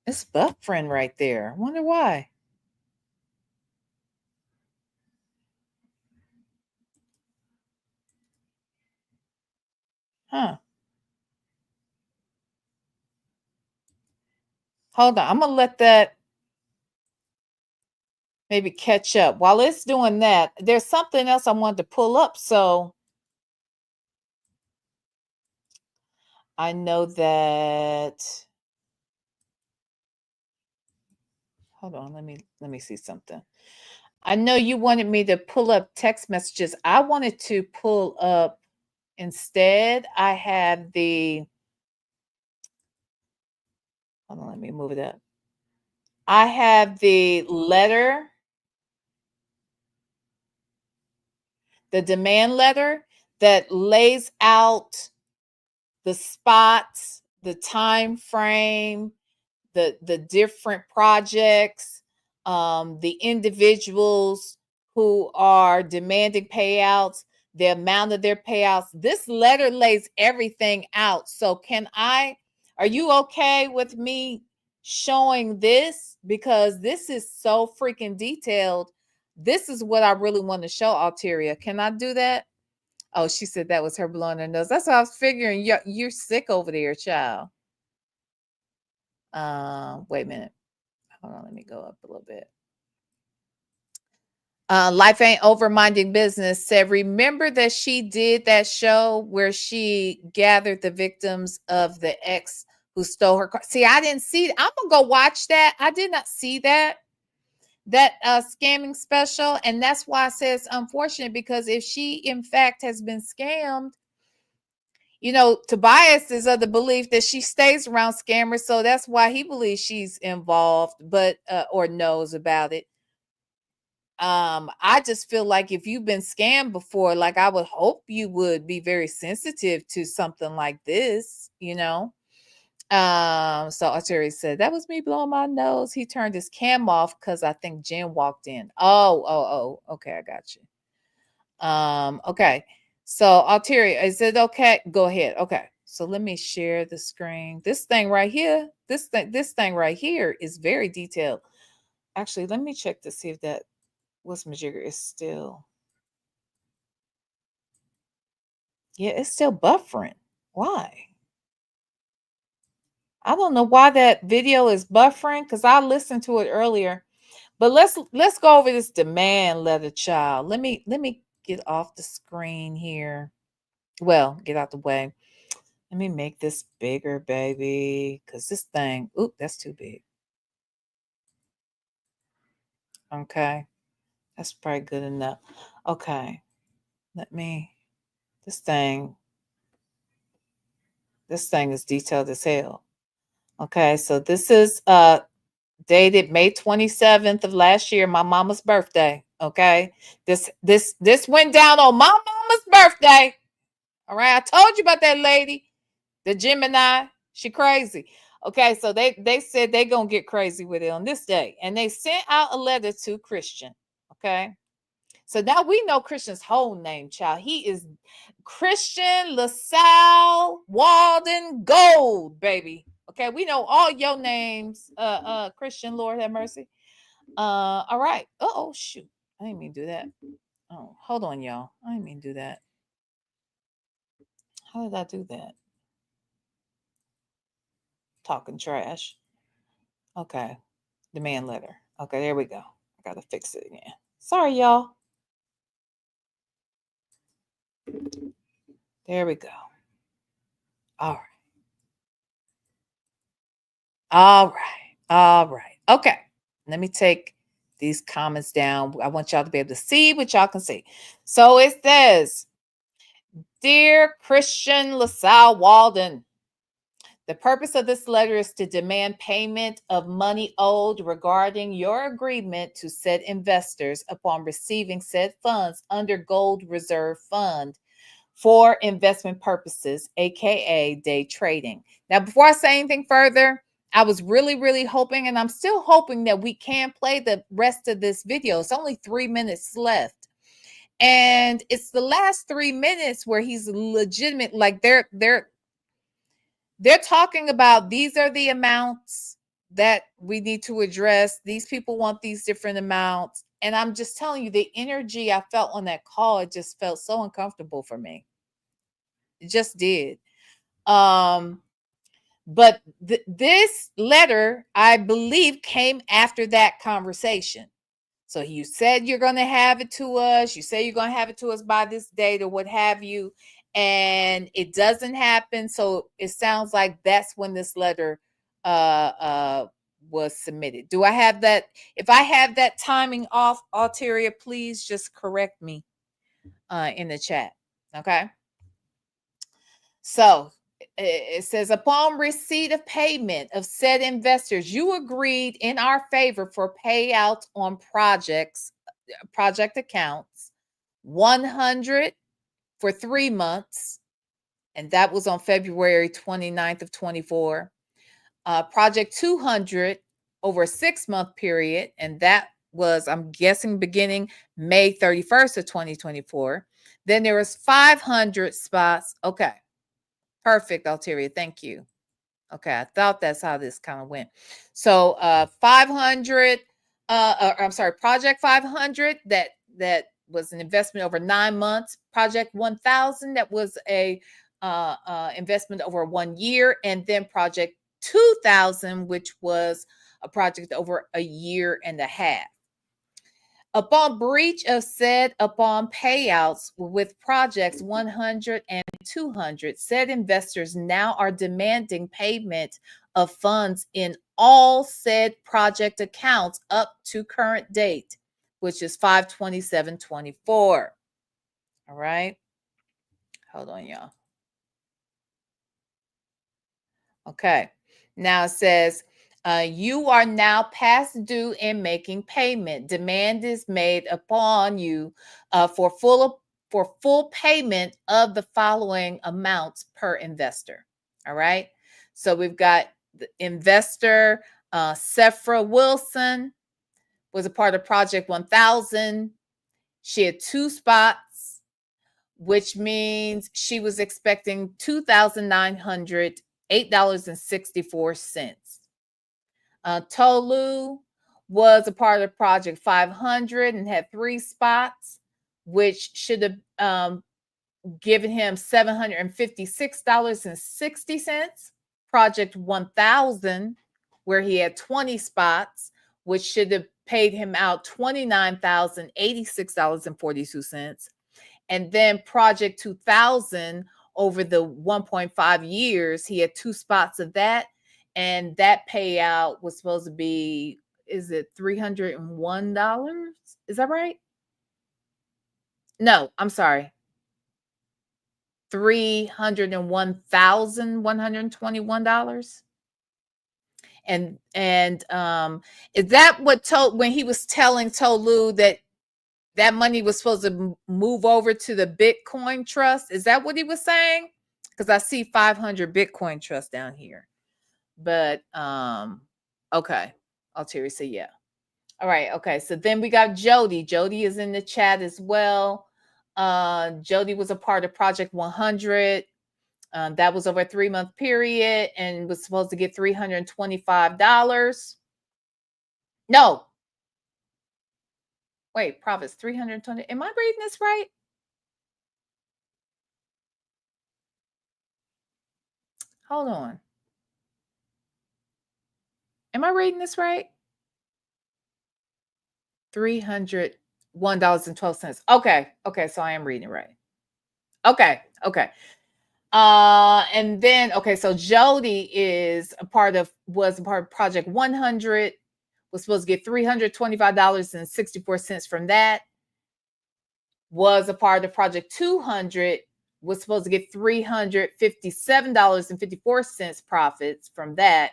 Speaker 1: It's buffering right there. I wonder why. Huh. Hold on. I'm going to let that maybe catch up. While it's doing that, there's something else I wanted to pull up. So I know that. Hold on, let me see something. I know you wanted me to pull up text messages. I wanted to pull up instead. I have the. Hold on, let me move it up. I have the letter, the demand letter that lays out the spots, the time frame, the different projects, the individuals who are demanding payouts, the amount of their payouts. This letter lays everything out. So are you okay with me showing this? Because this is so freaking detailed. This is what I really want to show, Alteria. Can I do that? Oh, she said that was her blowing her nose. That's what I was figuring. You're sick over there, child. Wait a minute. Hold on, let me go up a little bit. Life Ain't Over Minding Business said, remember that she did that show where she gathered the victims of the ex who stole her car. See, I didn't see. I'm gonna go watch that. I did not see that scamming special, and that's why I say it's unfortunate, because if she in fact has been scammed, Tobias is of the belief that she stays around scammers, so that's why he believes she's involved, but or knows about it. I just feel like if you've been scammed before, like, I would hope you would be very sensitive to something like this. So Arturi said, that was me blowing my nose. He turned his cam off because I think Jen walked in. Oh, okay, I got you. Okay. So Alteria, is it okay? Go ahead. Okay. So let me share the screen. This thing right here, this thing right here is very detailed. Actually, let me check to see if that what's majigger is still. Yeah, it's still buffering. Why? I don't know why that video is buffering, because I listened to it earlier. But let's go over this demand letter, child. Let me get off the screen here. Well, get out the way. Let me make this bigger, baby, because this thing, oop, that's too big. Okay, that's probably good enough. Okay, this thing is detailed as hell. Okay, so this is dated May 27th of last year, my mama's birthday. Okay, this went down on my mama's birthday. All right, I told you about that lady, the Gemini. She crazy. Okay, so they said they gonna get crazy with it on this day, and they sent out a letter to Christian. Okay, so now we know Christian's whole name, child. He is Christian LaSalle Walden Gold, baby. Okay, we know all your names, Christian, Lord have mercy. All right. Oh, shoot. I didn't mean to do that. Oh, hold on, y'all. I didn't mean to do that. How did I do that? Talking trash. Okay. Demand letter. Okay, there we go. I gotta fix it again. Sorry, y'all. There we go. All right. All right. All right. Okay. Let me take these comments down. I want y'all to be able to see what y'all can see. So it says, Dear Christian LaSalle Walden, the purpose of this letter is to demand payment of money owed regarding your agreement to said investors upon receiving said funds under Gold Reserve Fund for investment purposes, aka day trading. Now, before I say anything further, I was really, really hoping, and I'm still hoping, that we can play the rest of this video. It's only 3 minutes left. And it's the last 3 minutes where he's legitimate, like they're talking about, these are the amounts that we need to address. These people want these different amounts. And I'm just telling you, the energy I felt on that call, it just felt so uncomfortable for me. It just did. But this letter, I believe, came after that conversation. So you said you're going to have it to us. You say you're going to have it to us by this date or what have you. and it doesn't happen. So it sounds like that's when this letter was submitted. Do I have that? If I have that timing off, Alteria, please just correct me in the chat. Okay. So it says, upon receipt of payment of said investors, you agreed in our favor for payouts on project accounts, 100 for 3 months, and that was on February 29th of 24. Project 200 over a 6-month period, and that was, I'm guessing, beginning May 31st of 2024. Then there was 500 spots. Okay. Perfect, Alteria. Thank you. Okay, I thought that's how this kind of went. So 500, I'm sorry, Project 500, that was an investment over 9 months. Project 1000, that was a investment over 1 year. And then Project 2000, which was a project over a year and a half. Upon breach of said upon payouts with projects 100 and 200, said investors now are demanding payment of funds in all said project accounts up to current date, which is 5/27/24. All right. Hold on, y'all. Okay. Now it says, you are now past due in making payment. Demand is made upon you for full payment of the following amounts per investor. All right. So we've got the investor Sephra Wilson was a part of Project 1000. She had 2 spots, which means she was expecting $2,908.64. Tolu was a part of Project 500 and had 3 spots, which should have given him $756.60. Project 1000, where he had 20 spots, which should have paid him out $29,086.42. And then Project 2000, over the 1.5 years, he had 2 spots of that. And that payout was supposed to be, is it $301? Is that right? No, I'm sorry. $301,121. And is that what when he was telling Tolu that money was supposed to move over to the Bitcoin trust? Is that what he was saying? Because I see 500 Bitcoin trust down here. But okay. Altieri say yeah. All right. Okay. So then we got Jody. Jody is in the chat as well. Jody was a part of Project 100. That was over a 3-month period and was supposed to get $325. No. Wait, profits 320. Am I reading this right? Hold on. Am I reading this right? $301.12. Okay. Okay. So I am reading it right. Okay. Okay. And then, okay. So Jody was a part of Project 100, was supposed to get $325.64 from that. Was a part of Project 200, was supposed to get $357.54 profits from that.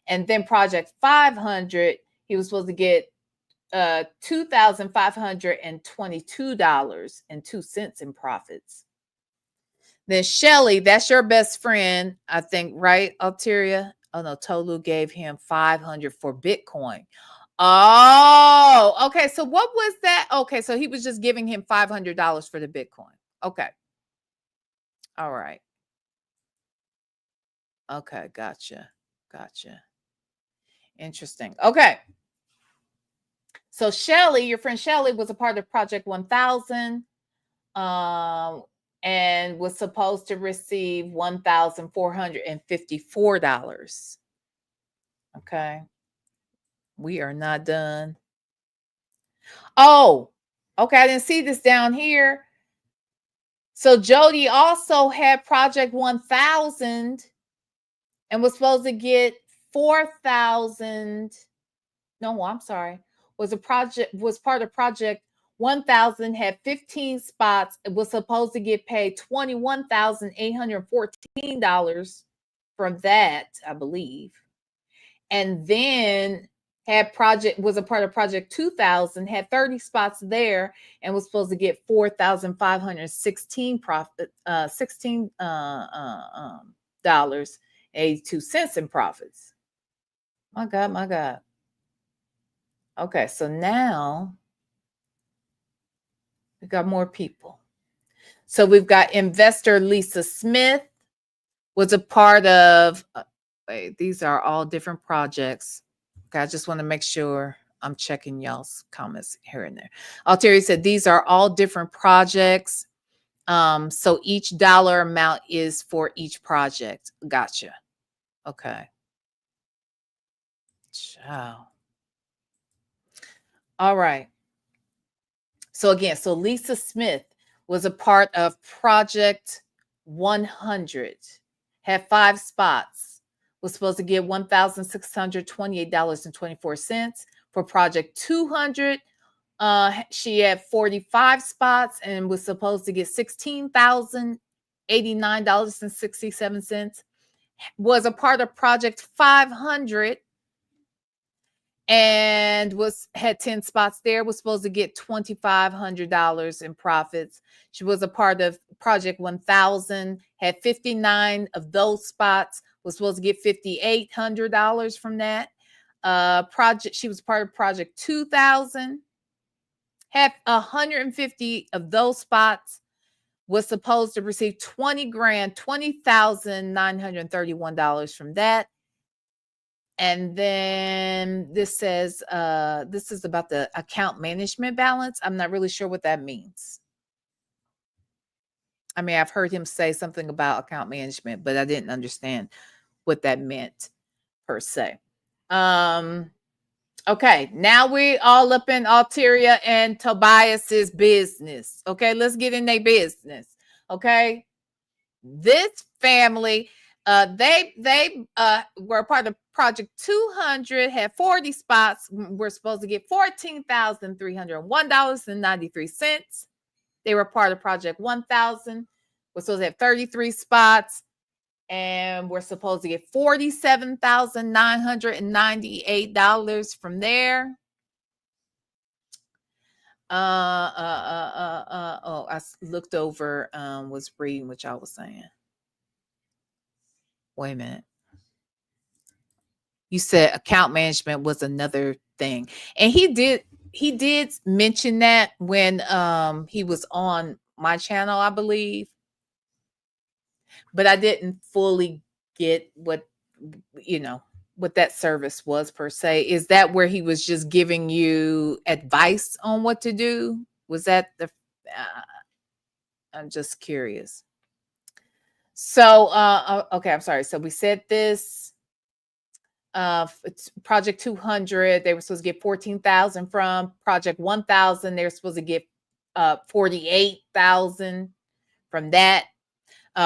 Speaker 1: And then Project 500, he was supposed to get $2,522.02 in profits. Then Shelly, that's your best friend, I think, right, Alteria? Oh no, Tolu gave him 500 for Bitcoin. Oh, okay. So what was that? Okay, so he was just giving him $500 for the Bitcoin. Okay. All right. Okay, gotcha. Gotcha. Interesting. Okay. So Shelly, your friend Shelly, was a part of Project 1000 and was supposed to receive $1,454. Okay. We are not done. Oh, okay. I didn't see this down here. So Jody also had Project 1000 and was supposed to get 4,000. No, I'm sorry. Was part of Project 1000, had 15 spots. It was supposed to get paid $21,814 from that, I believe. And then was a part of Project 2000, had 30 spots there, and was supposed to get 4,516 profit, dollars, 82 cents in profits. My God, my God. Okay, so now we got more people. So we've got investor Lisa Smith was a part of. Wait, these are all different projects. Okay, I just want to make sure I'm checking y'all's comments here and there. Altieri said these are all different projects. So each dollar amount is for each project. Gotcha. Okay. Ciao. All right. So again, so Lisa Smith was a part of Project 100, had 5 spots, was supposed to get $1,628.24. For Project 200, she had 45 spots and was supposed to get $16,089.67. Was a part of Project 500 and had 10 spots there, was supposed to get $2,500 in profits. She was a part of Project 1000, had 59 of those spots, was supposed to get $5,800 from that. She was part of Project 2000, had 150 of those spots, was supposed to receive $20,931 from that. And then this says, this is about the account management balance. I'm not really sure what that means. I mean, I've heard him say something about account management, but I didn't understand what that meant per se. Okay, now we all up in Alteria and Tobias's business. Okay, let's get in their business. Okay, this family, they were part of Project 200, had 40 spots, were supposed to get $14,301.93. They were part of Project 1000, were supposed to have 33 spots, and we're supposed to get $47,998 from there. I looked over, was reading what y'all was saying. Wait a minute. You said account management was another thing. And he did mention that when he was on my channel, I believe. But I didn't fully get what that service was per se. Is that where he was just giving you advice on what to do? Was that the I'm just curious. So okay, I'm sorry. So we said this Project 200, they were supposed to get 14,000 from. Project 1000, they were supposed to get 48,000 from that.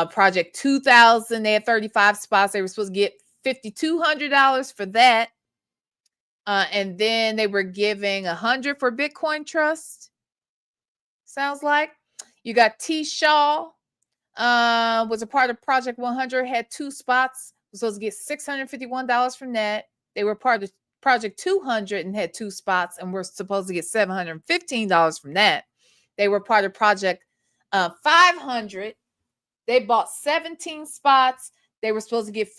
Speaker 1: Project 2000, they had 35 spots. They were supposed to get $5,200 for that. And then they were giving 100 for Bitcoin Trust. Sounds like. You got T. Shaw, was a part of Project 100, had 2 spots, was supposed to get $651 from that. They were part of Project 200 and had 2 spots and were supposed to get $715 from that. They were part of Project 500. They bought 17 spots. They were supposed to get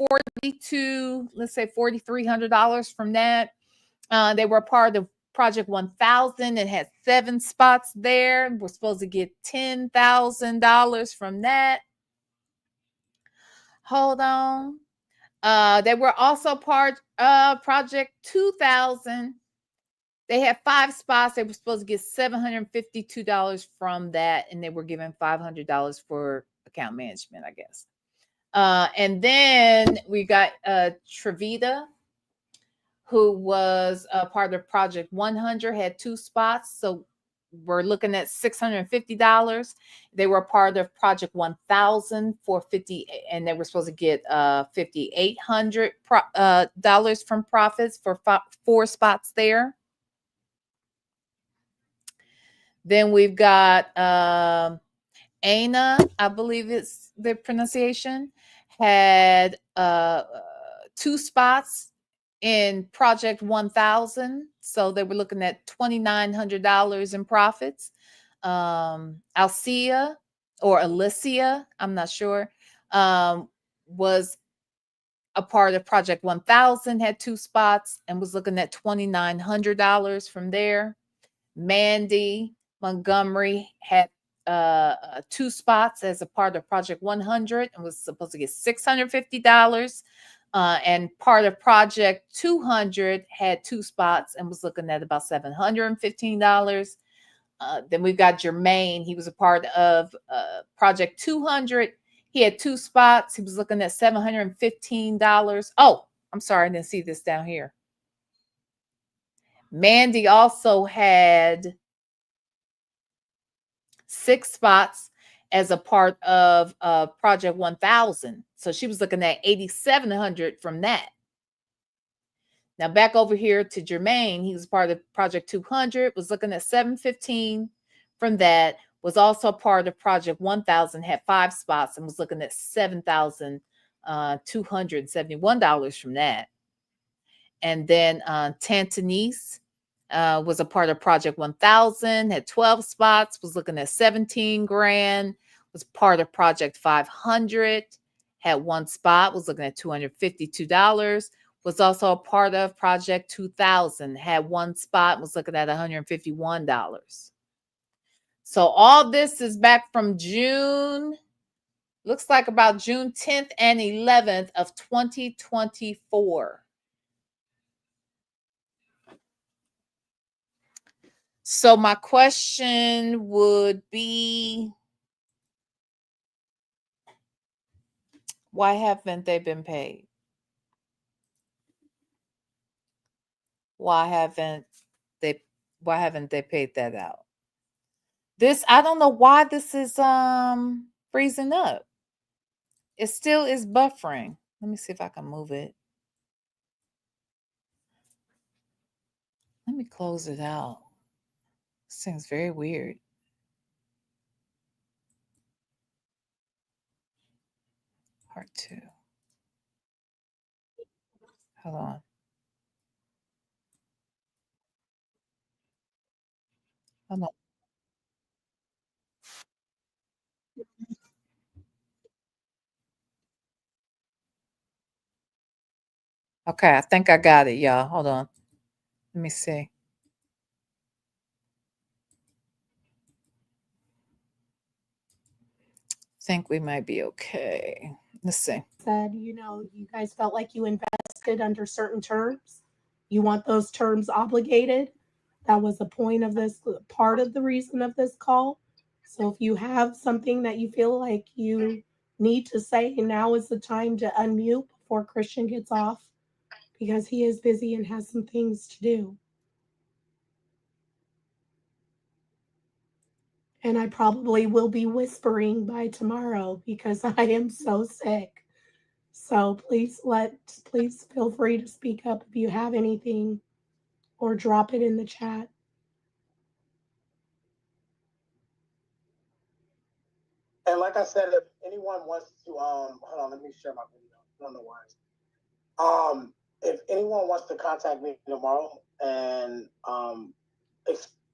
Speaker 1: $4,300 from that. They were part of Project 1000 and had 7 spots there. We're supposed to get $10,000 from that. Hold on. They were also part of Project 2000. They had 5 spots. They were supposed to get $752 from that, and they were given $500 for account management, I guess. And then we got Trevita, who was a part of Project 100, had 2 spots. So were looking at $650. They were part of Project 1000 for 50, and they were supposed to get $5,800 dollars from profits for 4 spots there. Then we've got Ana, I believe it's the pronunciation, had 2 spots in Project 1000. So they were looking at $2,900 in profits. Alcia or Alicia, I'm not sure, was a part of Project 1000, had 2 spots and was looking at $2,900 from there. Mandy Montgomery had 2 spots as a part of Project 100 and was supposed to get $650. And part of Project 200 had 2 spots and was looking at about $715. Then we've got Jermaine. He was a part of Project 200. He had 2 spots. He was looking at $715. Oh, I'm sorry, I didn't see this down here. Mandy also had 6 spots as a part of Project 1000. So she was looking at $8,700 from that. Now back over here to Jermaine. He was part of Project 200, was looking at $715 from that, was also part of Project 1000, had 5 spots and was looking at $7,271 from that. And then Tantanese was a part of Project 1000, had 12 spots, was looking at 17 grand, was part of Project 500, had 1 spot, was looking at $252, was also a part of Project 2000, had 1 spot, was looking at $151. So all this is back from June, looks like about June 10th and 11th of 2024. So my question would be, why haven't they been paid? Why haven't they paid that out? This, I don't know why this is freezing up. It still is buffering. Let me see if I can move it. Let me close it out. This thing's very weird. Part 2. Hold on. Hold on. Okay, I think I got it, y'all. Hold on. Let me see. Think we might be okay. Let's see.
Speaker 4: Said, you guys felt like you invested under certain terms. You want those terms obligated. That was the point of this, part of the reason of this call. So if you have something that you feel like you need to say, now is the time to unmute before Christian gets off, because he is busy and has some things to do. And I probably will be whispering by tomorrow because I am so sick. So please feel free to speak up if you have anything, or drop it in the chat.
Speaker 6: And like I said, if anyone wants to, hold on, let me share my video. I don't know why. If anyone wants to contact me tomorrow, and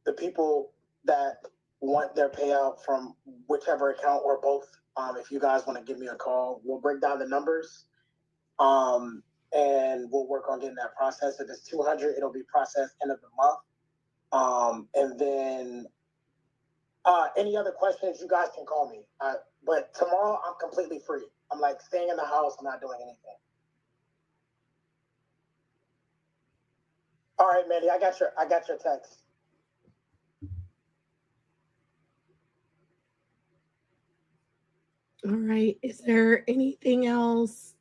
Speaker 6: the people that want their payout from whichever account or both, if you guys want to give me a call, we'll break down the numbers, and we'll work on getting that processed. If it's 200, it'll be processed end of the month. And then any other questions, you guys can call me. But tomorrow I'm completely free. I'm like staying in the house. I'm not doing anything. All right, Mandy, I got your text.
Speaker 4: All right. Is there anything else?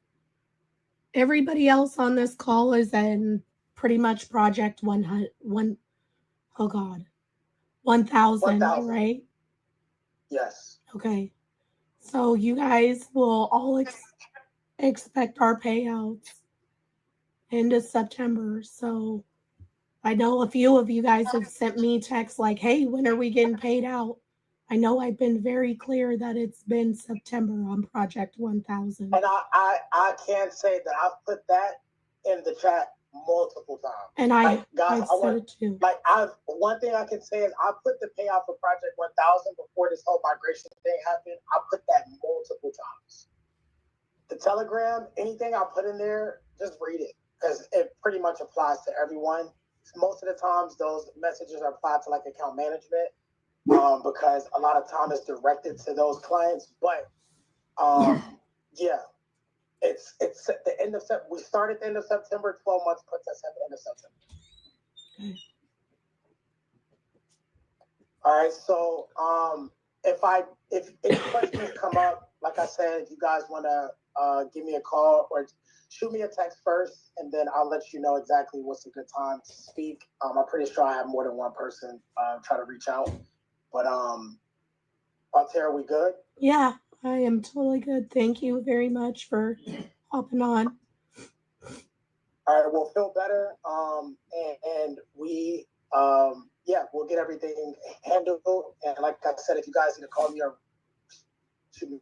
Speaker 4: Everybody else on this call is in pretty much Project 100. 1,000,
Speaker 6: 1,000.
Speaker 4: right?
Speaker 6: Yes.
Speaker 4: Okay. So you guys will all expect our payouts end of September. So I know a few of you guys have sent me texts like, hey, when are we getting paid out? I know I've been very clear that it's been September on Project 1000.
Speaker 6: And I can say that I've put that in the chat multiple times.
Speaker 4: And I've said it too.
Speaker 6: Like one thing I can say is I put the payout for Project 1000 before this whole migration thing happened. I put that multiple times. The Telegram, anything I put in there, just read it because it pretty much applies to everyone. Most of the times, those messages are applied to like account management because a lot of time it's directed to those clients. But yeah, it's at the end of September. We start at the end of September. 12 months puts us at the end of September. All right. So if any questions come up, like I said, if you guys want to give me a call or shoot me a text first, and then I'll let you know exactly what's a good time to speak. I'm pretty sure I have more than one person try to reach out. But Altera, we good?
Speaker 4: Yeah, I am totally good. Thank you very much for hopping on.
Speaker 6: All right, we'll feel better. And we we'll get everything handled. And like I said, if you guys need to call me or shoot me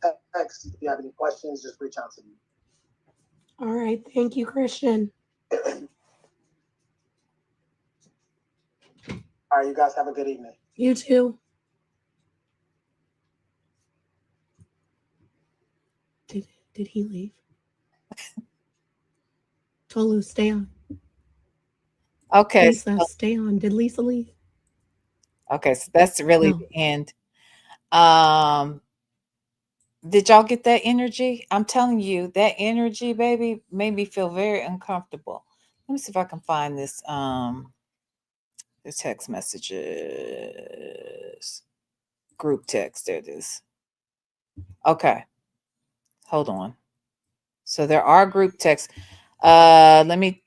Speaker 6: a text, if you have any questions, just reach out to me.
Speaker 4: All right. Thank you, Christian.
Speaker 6: All right, you guys have a good evening.
Speaker 4: You too. Did he leave? Tolu, stay on.
Speaker 1: Okay.
Speaker 4: Lisa, stay on. Did Lisa leave?
Speaker 1: Okay, so that's really
Speaker 4: No.
Speaker 1: the end. Did y'all get that energy? I'm telling you, that energy, baby, made me feel very uncomfortable. Let me see if I can find this the text messages. Group text. There it is. Okay. Hold on. So there are group texts. Let me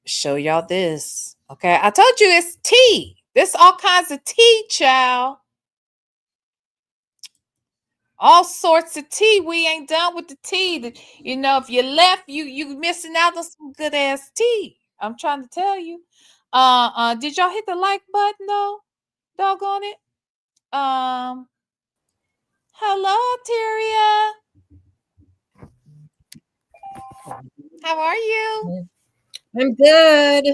Speaker 1: show y'all this. Okay. I told you it's tea. There's all kinds of tea, child. All sorts of tea. We ain't done with the tea. You know, if you left, you missing out on some good ass tea. I'm trying to tell you. Did y'all hit the like button though? Doggone it. Hello, Tyria. How are you?
Speaker 7: I'm good.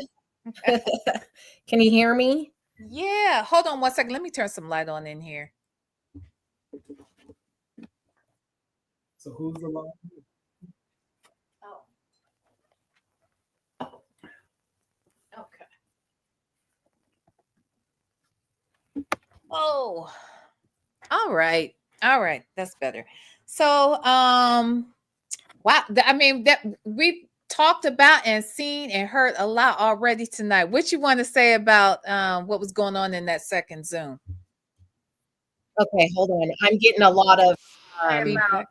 Speaker 7: Can you hear me?
Speaker 1: Yeah. Hold on one second. Let me turn some light on in here.
Speaker 5: So who's the line?
Speaker 1: Oh. Okay. Oh. All right. All right. That's better. So, wow. I mean, that we've talked about and seen and heard a lot already tonight. What you want to say about what was going on in that second Zoom?
Speaker 7: Okay, hold on. I'm getting a lot of
Speaker 1: Feedback?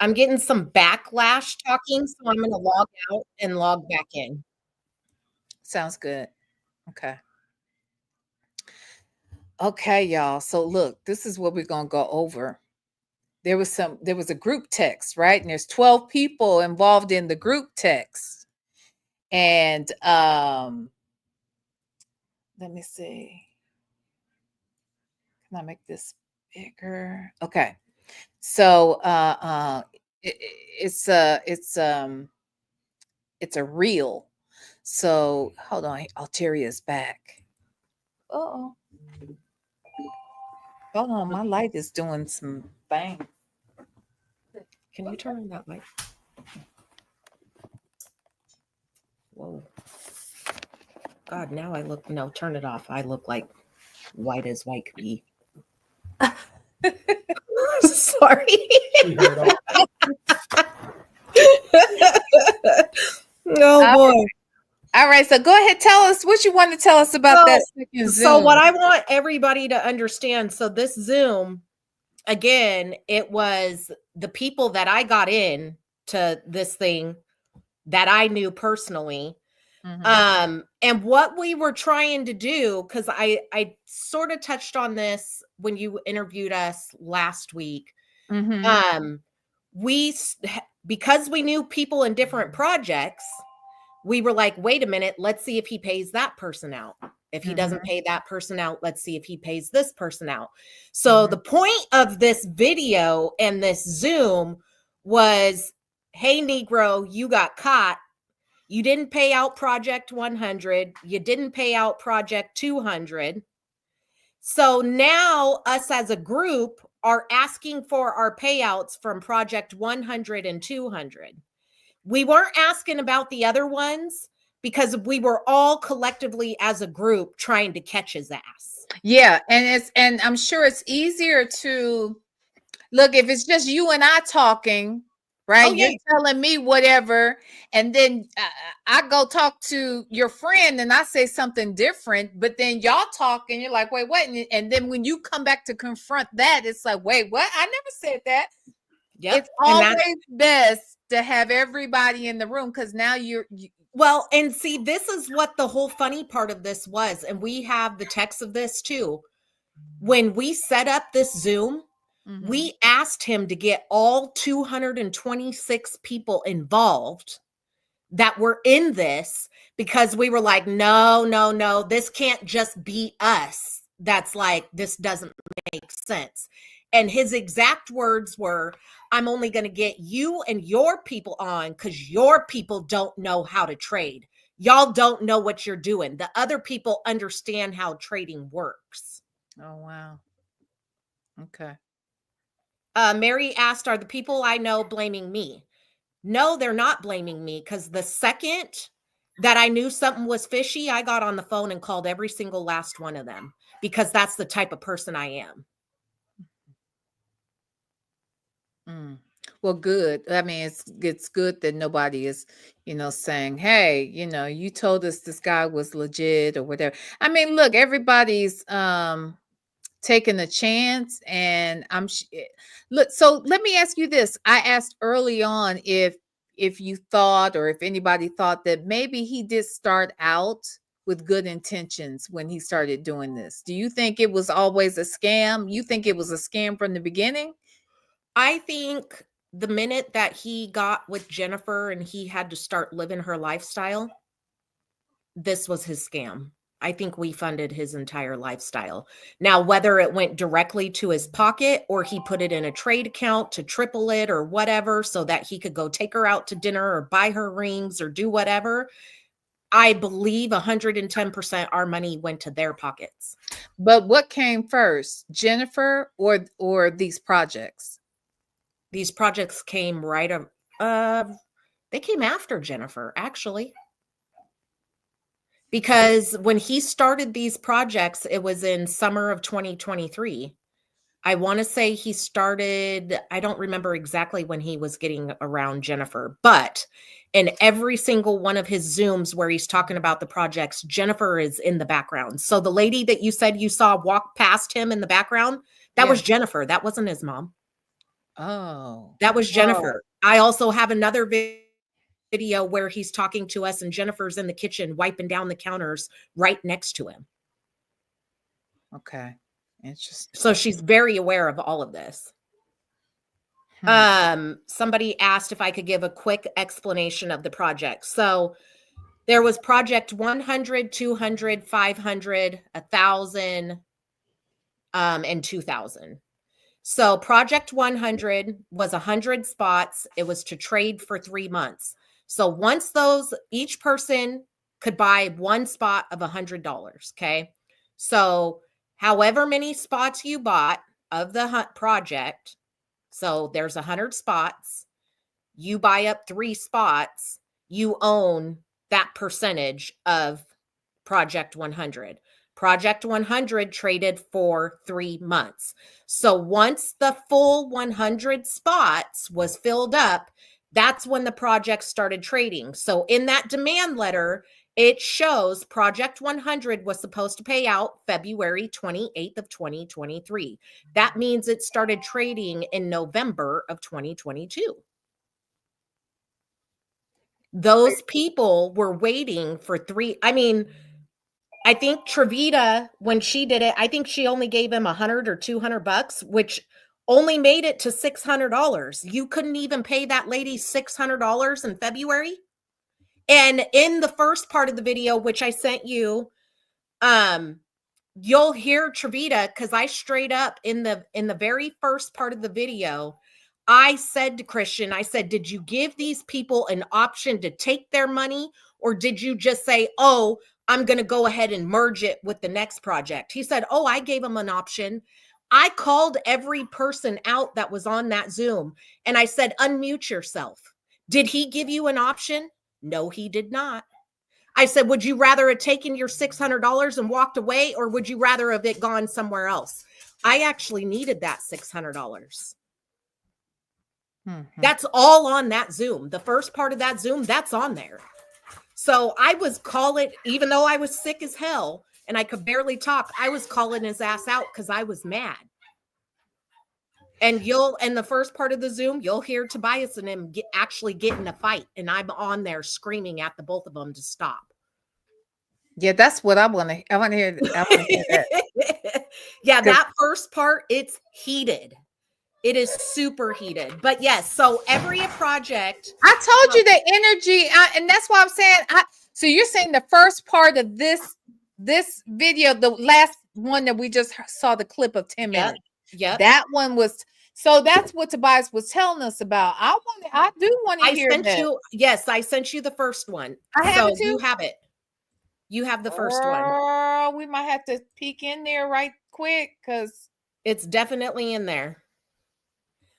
Speaker 7: I'm getting some backlash talking, so I'm going to log out and log back in.
Speaker 1: Sounds good. Okay. Okay, y'all. So look, this is what we're going to go over. There was a group text, right? And there's 12 people involved in the group text. And let me see. Can I make this bigger? Okay. So it's a reel. So hold on, Alteria's back. Oh, hold on, my light is doing some bang.
Speaker 7: Can you turn on that light? Whoa. God, now I look, no, turn it off. I look like white as white could be. Sorry. Oh boy.
Speaker 1: All right, so go ahead, tell us what you want to tell us about that second Zoom.
Speaker 7: So what I want everybody to understand, so this Zoom, again, it was the people that I got in to this thing that I knew personally. And what we were trying to do, because I sort of touched on this when you interviewed us last week. Because we knew people in different projects, we were like, wait a minute, let's see if he pays that person out. If he doesn't pay that person out, let's see if he pays this person out. So the point of this video and this Zoom was, hey, Negro, you got caught. You didn't pay out Project 100. You didn't pay out Project 200. So now us as a group are asking for our payouts from Project 100 and 200. We weren't asking about the other ones because we were all collectively as a group trying to catch his ass.
Speaker 1: Yeah, and I'm sure it's easier to look if it's just you and I talking, right?
Speaker 7: Oh, yeah.
Speaker 1: You're telling me whatever, and then I go talk to your friend and I say something different, but then y'all talk and you're like, wait, what? And then when you come back to confront that, it's like, wait, what? I never said that.
Speaker 7: Yep.
Speaker 1: It's always best to have everybody in the room because now
Speaker 7: well, and see, this is what the whole funny part of this was, and we have the text of this too. When we set up this Zoom, we asked him to get all 226 people involved that were in this because we were like, no, this can't just be us. That's like, this doesn't make sense. And his exact words were, I'm only going to get you and your people on because your people don't know how to trade. Y'all don't know what you're doing. The other people understand how trading works.
Speaker 1: Oh, wow. Okay.
Speaker 7: Mary asked, are the people I know blaming me? No, they're not blaming me because the second that I knew something was fishy, I got on the phone and called every single last one of them because that's the type of person I am.
Speaker 1: Well, good. I mean, it's good that nobody is, saying, hey, you told us this guy was legit or whatever. I mean, look, everybody's taking a chance, and look. So let me ask you this. I asked early on if you thought, or if anybody thought that maybe he did start out with good intentions when he started doing this. Do you think it was always a scam? You think it was a scam from the beginning?
Speaker 7: I think the minute that he got with Jennifer and he had to start living her lifestyle, this was his scam. I think we funded his entire lifestyle. Now, whether it went directly to his pocket or he put it in a trade account to triple it or whatever so that he could go take her out to dinner or buy her rings or do whatever, I believe 110% our money went to their pockets.
Speaker 1: But what came first, Jennifer or these projects?
Speaker 7: These projects came they came after Jennifer, actually. Because when he started these projects, it was in summer of 2023. I want to say he started, I don't remember exactly when he was getting around Jennifer, but in every single one of his Zooms where he's talking about the projects, Jennifer is in the background. So the lady that you said you saw walk past him in the background, that was Jennifer. That wasn't his mom.
Speaker 1: Oh.
Speaker 7: That was Jennifer. I also have another video where he's talking to us and Jennifer's in the kitchen wiping down the counters right next to him.
Speaker 1: Okay. Interesting.
Speaker 7: So she's very aware of all of this. Somebody asked if I could give a quick explanation of the project. So there was project 100, 200, 500, 1,000, and 2,000. So project 100 was 100 spots. It was to trade for 3 months. So once each person could buy one spot of $100. Okay. So however many spots you bought of the project, so there's 100 spots, you buy up 3 spots, you own that percentage of project 100. Project 100 traded for 3 months. So once the full 100 spots was filled up, that's when the project started trading. So in that demand letter, it shows project 100 was supposed to pay out February 28th of 2023. That means it started trading in November of 2022. Those people were waiting for I think Trevita, when she did it, I think she only gave him $100 or $200, which only made it to $600. You couldn't even pay that lady $600 in February. And in the first part of the video, which I sent you, you'll hear Trevita, because I straight up in the very first part of the video, I said to Christian, I said, did you give these people an option to take their money, or did you just say, oh, I'm going to go ahead and merge it with the next project? He said, oh, I gave him an option. I called every person out that was on that Zoom, and I said, unmute yourself. Did he give you an option? No, he did not. I said, would you rather have taken your $600 and walked away, or would you rather have it gone somewhere else? I actually needed that $600. That's all on that Zoom. The first part of that Zoom, that's on there. So I was calling, even though I was sick as hell and I could barely talk, I was calling his ass out because I was mad. And in the first part of the Zoom, you'll hear Tobias and him actually get in a fight. And I'm on there screaming at the both of them to stop.
Speaker 1: Yeah, that's what I want to hear. I want to hear that.
Speaker 7: Yeah, that first part, it's heated. It is super heated. But yes, so every project.
Speaker 1: I told you the energy, and that's why I'm saying. So you're saying the first part of this video, the last one that we just saw the clip of 10 minutes.
Speaker 7: Yeah,
Speaker 1: that one was. So that's what Tobias was telling us about. I do want to hear that.
Speaker 7: Yes, I sent you the first one.
Speaker 1: I have it too.
Speaker 7: You have it. You have the first one.
Speaker 1: We might have to peek in there right quick because
Speaker 7: it's definitely in there.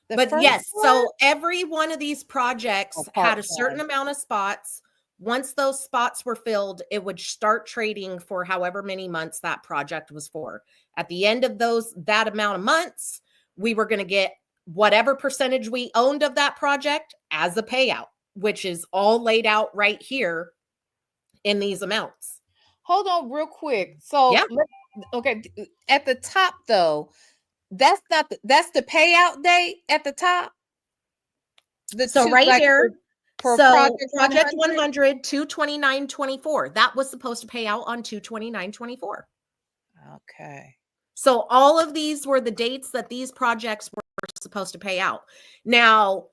Speaker 7: But yes, so every one of these projects had a certain amount of spots. Once those spots were filled, it would start trading for however many months that project was for. At the end of that amount of months, we were going to get whatever percentage we owned of that project as a payout, which is all laid out right here in these amounts.
Speaker 1: Hold on real quick. So, okay, at the top though, that's the payout date at the top.
Speaker 7: Right here, project 100 2/29/24. That was supposed to pay out on 2/29/24.
Speaker 1: Okay.
Speaker 7: So all of these were the dates that these projects were supposed to pay out. Now,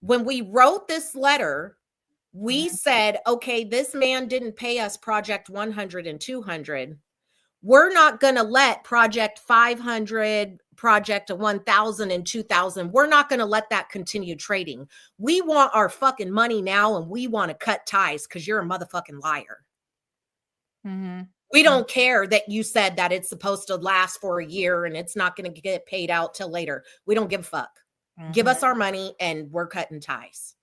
Speaker 7: when we wrote this letter, we said, okay, this man didn't pay us project 100 and 200. We're not going to let project 500, project 1,000 and 2,000. We're not going to let that continue trading. We want our fucking money now, and we want to cut ties because you're a motherfucking liar. We don't care that you said that it's supposed to last for a year and it's not going to get paid out till later. We don't give a fuck. Give us our money and we're cutting ties.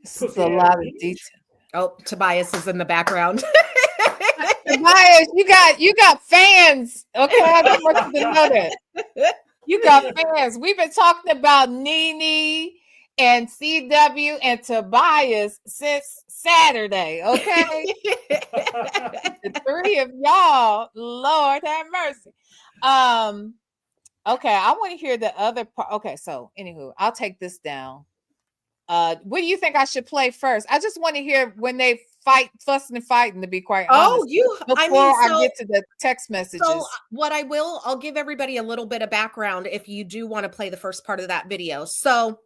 Speaker 1: This is a lot of detail.
Speaker 7: Oh, Tobias is in the background.
Speaker 1: Tobias, you got fans. Okay, I don't want you to know that. You got fans. We've been talking about Nene and CW and Tobias since Saturday. Okay. The three of y'all, Lord have mercy. Okay, I want to hear the other part. Okay, so anywho, I'll take this down. What do you think I should play first? I just want to hear when they fussing and fighting, to be quite honest. I get to the text messages.
Speaker 7: So I'll give everybody a little bit of background if you do want to play the first part of that video. So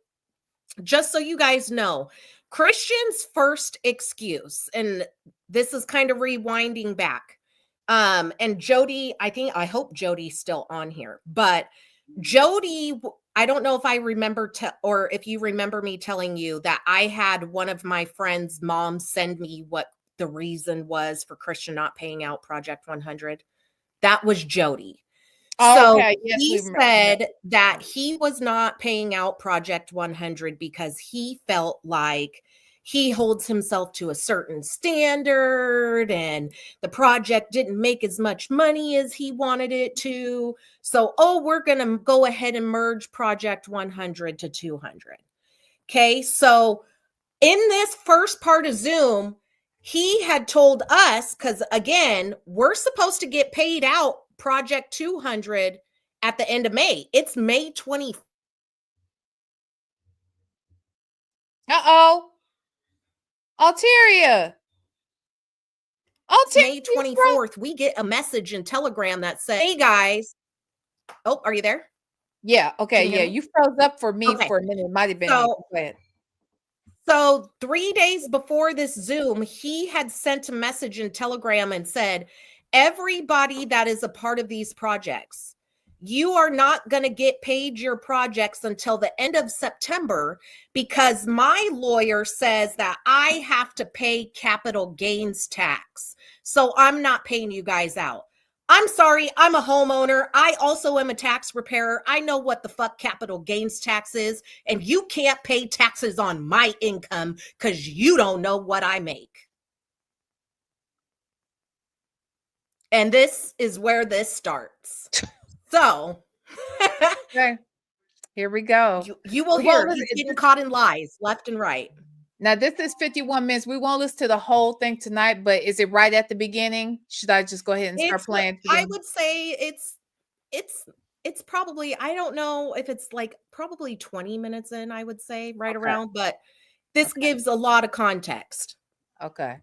Speaker 7: just so you guys know, Christian's first excuse, and this is kind of rewinding back. And Jody, I hope Jody's still on here, but Jody, I don't know if I remember or if you remember me telling you that I had one of my friends' moms send me what the reason was for Christian not paying out Project 100. That was Jody. So he said that he was not paying out Project 100 because he felt like he holds himself to a certain standard and the project didn't make as much money as he wanted it to. So, we're going to go ahead and merge Project 100 to 200. Okay. So in this first part of Zoom, he had told us, because again, we're supposed to get paid out Project 200 at the end of May. It's May 20th.
Speaker 1: Uh-oh. Alteria.
Speaker 7: May 24th, we get a message in Telegram that says, hey guys. Oh, are you there?
Speaker 1: Yeah, okay,
Speaker 7: Can you
Speaker 1: yeah.
Speaker 7: hear me?
Speaker 1: You froze up for me
Speaker 7: Okay.
Speaker 1: for a minute. It might have been
Speaker 7: So-
Speaker 1: me. Go ahead.
Speaker 7: So 3 days before this Zoom, he had sent a message in Telegram and said, everybody that is a part of these projects, you are not going to get paid your projects until the end of September because my lawyer says that I have to pay capital gains tax. So I'm not paying you guys out. I'm sorry, I'm a homeowner. I also am a tax preparer. I know what the fuck capital gains tax is, and you can't pay taxes on my income because you don't know what I make. And this is where this starts. So,
Speaker 1: Okay. Here we go.
Speaker 7: you will
Speaker 1: We won't
Speaker 7: hear
Speaker 1: listen-
Speaker 7: he's getting caught in lies left and right.
Speaker 1: Now, this is 51 minutes. We won't listen to the whole thing tonight, but is it right at the beginning? Should I just go ahead and start playing?
Speaker 7: I would say it's probably, I don't know if it's like probably 20 minutes in, I would say, right around, but this gives a lot of context.
Speaker 1: Okay.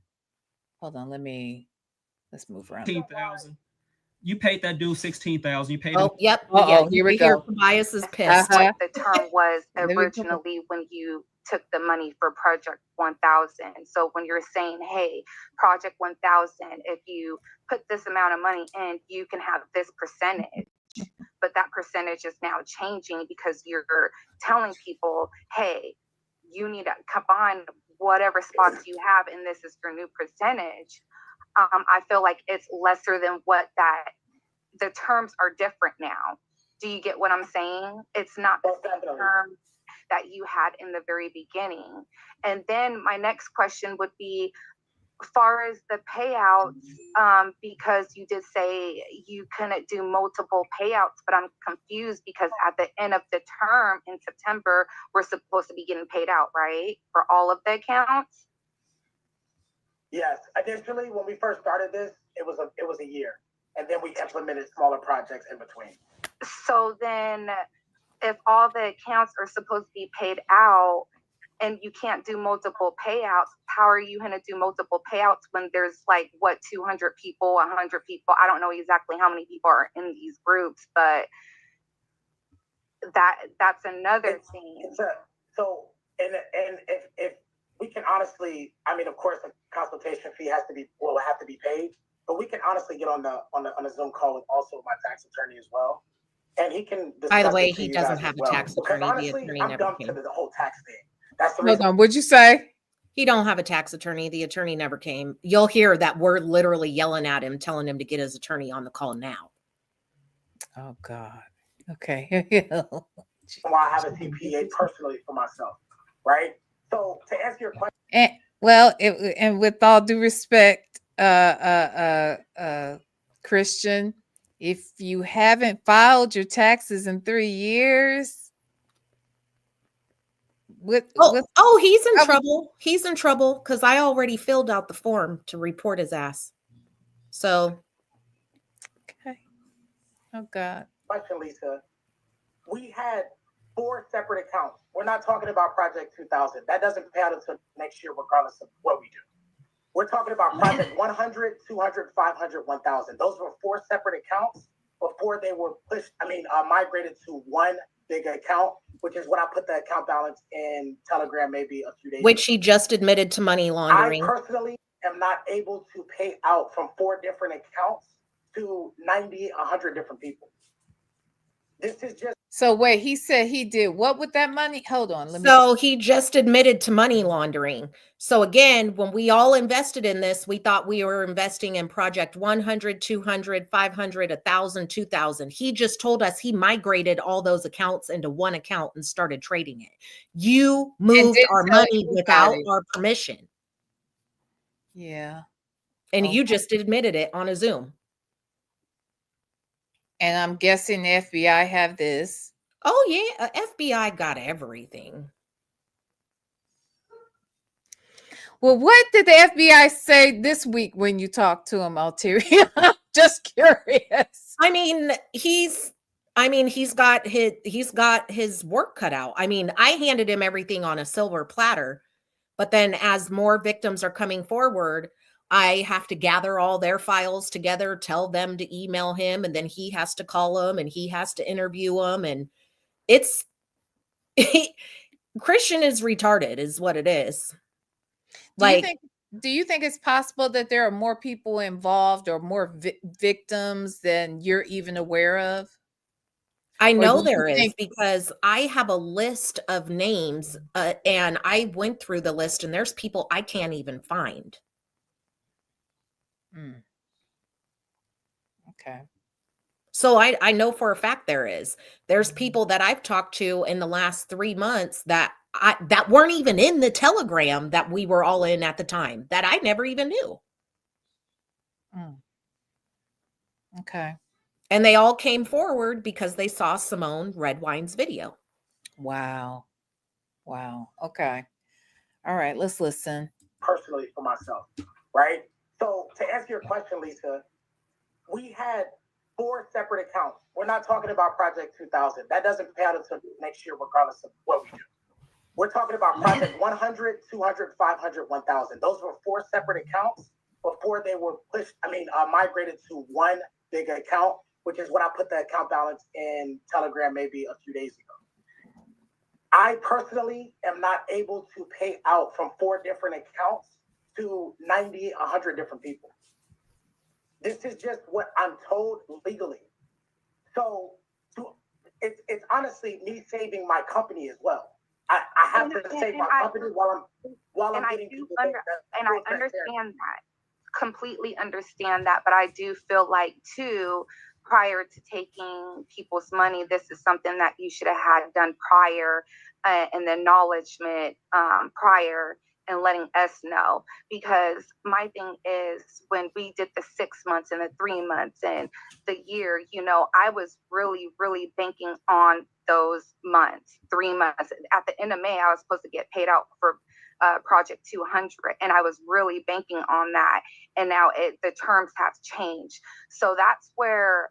Speaker 1: Hold on. Let's move around.
Speaker 5: 16,000. You paid that dude 16,000. You paid him.
Speaker 7: Oh, yep.
Speaker 1: Uh-oh,
Speaker 7: Yeah,
Speaker 1: here we
Speaker 7: hear
Speaker 1: go.
Speaker 7: Tobias is pissed.
Speaker 1: Uh-huh.
Speaker 8: What the term was
Speaker 1: Let me put the-
Speaker 8: originally when you took the money for Project 1000. So when you're saying, hey, Project 1000, if you put this amount of money in, you can have this percentage. But that percentage is now changing because you're telling people, hey, you need to combine whatever spots you have, and this is your new percentage. I feel like it's lesser than what that, the terms are different now. Do you get what I'm saying? It's not the same terms that you had in the very beginning. And then my next question would be, as far as the payouts, because you did say you couldn't do multiple payouts, but I'm confused because at the end of the term in September, we're supposed to be getting paid out, right? For all of the accounts?
Speaker 6: Yes. Initially, when we first started this, it was a year. And then we implemented smaller projects in between.
Speaker 8: So then if all the accounts are supposed to be paid out and you can't do multiple payouts, how are you going to do multiple payouts when there's like, what, 200 people, 100 people? I don't know exactly how many people are in these groups, but that's another thing.
Speaker 6: So if we can honestly, I mean, of course, the consultation fee will have to be paid, but we can honestly get on a Zoom call with also my tax attorney as well, and he can.
Speaker 7: By the way, he doesn't have a tax attorney.
Speaker 6: Honestly,
Speaker 7: the attorney
Speaker 6: I'm
Speaker 7: never
Speaker 6: done
Speaker 7: came.
Speaker 6: to the whole tax thing. That's the
Speaker 1: Hold
Speaker 6: reason.
Speaker 1: on. What'd you say?
Speaker 7: He don't have a tax attorney. The attorney never came. You'll hear that we're literally yelling at him, telling him to get his attorney on the call now.
Speaker 1: Oh God. Okay.
Speaker 6: Why I have a CPA personally for myself, right? So to answer your question,
Speaker 1: and with all due respect, Christian, if you haven't filed your taxes in 3 years,
Speaker 7: He's in trouble. He's in trouble because I already filled out the form to report his ass. So,
Speaker 1: okay. Oh God.
Speaker 6: question, Lisa, we had 4 separate accounts. We're not talking about Project 2000. That doesn't pay out until next year, regardless of what we do. We're talking about Project 100, 200, 500, 1000. Those were 4 separate accounts before they were migrated to one big account, which is when I put the account balance in Telegram maybe a few days
Speaker 7: which he just admitted to money laundering.
Speaker 6: I personally am not able to pay out from 4 different accounts to 90, 100 different people. This is just.
Speaker 1: So wait, he said he did what with that money? Hold on.
Speaker 7: So he just admitted to money laundering. So again, when we all invested in this, we thought we were investing in Project 100, 200, 500, 1,000, 2,000. He just told us he migrated all those accounts into one account and started trading it. You moved our money without our permission.
Speaker 1: Yeah.
Speaker 7: And you just admitted it on a Zoom.
Speaker 1: And I'm guessing the FBI have this.
Speaker 7: Oh, yeah. FBI got everything.
Speaker 1: Well, what did the FBI say this week when you talked to him, Alteria? I'm just curious.
Speaker 7: I mean, I mean, he's got his work cut out. I mean, I handed him everything on a silver platter, but then as more victims are coming forward, I have to gather all their files together, tell them to email him, and then he has to call them and he has to interview them. And it's Christian is retarded, is what it is.
Speaker 1: Do you think it's possible that there are more people involved or more victims than you're even aware of?
Speaker 7: I know there is, because I have a list of names and I went through the list and there's people I can't even find.
Speaker 1: Okay.
Speaker 7: So I know for a fact there's people that I've talked to in the last 3 months that weren't even in the Telegram that we were all in at the time, that I never even knew.
Speaker 1: Okay.
Speaker 7: And they all came forward because they saw Simone Redwine's video.
Speaker 1: Wow. Okay. All right, let's listen.
Speaker 6: Personally for myself, right? So to answer your question, Lisa, we had 4 separate accounts. We're not talking about Project 2000. That doesn't pay out until next year, regardless of what we do. We're talking about Project 100, 200, 500, 1000. Those were 4 separate accounts before they were migrated to one big account, which is when I put the account balance in Telegram maybe a few days ago. I personally am not able to pay out from 4 different accounts to 90, 100 different people. This is just what I'm told legally. So it's honestly me saving my company as well. I have to save my company while I'm getting people.
Speaker 8: And I understand that. Completely understand that, but I do feel like too, prior to taking people's money, this is something that you should have had done prior, and the acknowledgement prior, and letting us know. Because my thing is, when we did the 6 months and the 3 months and the year, I was really, really banking on those months, 3 months. At the end of May, I was supposed to get paid out for Project 200, and I was really banking on that. And now the terms have changed. So that's where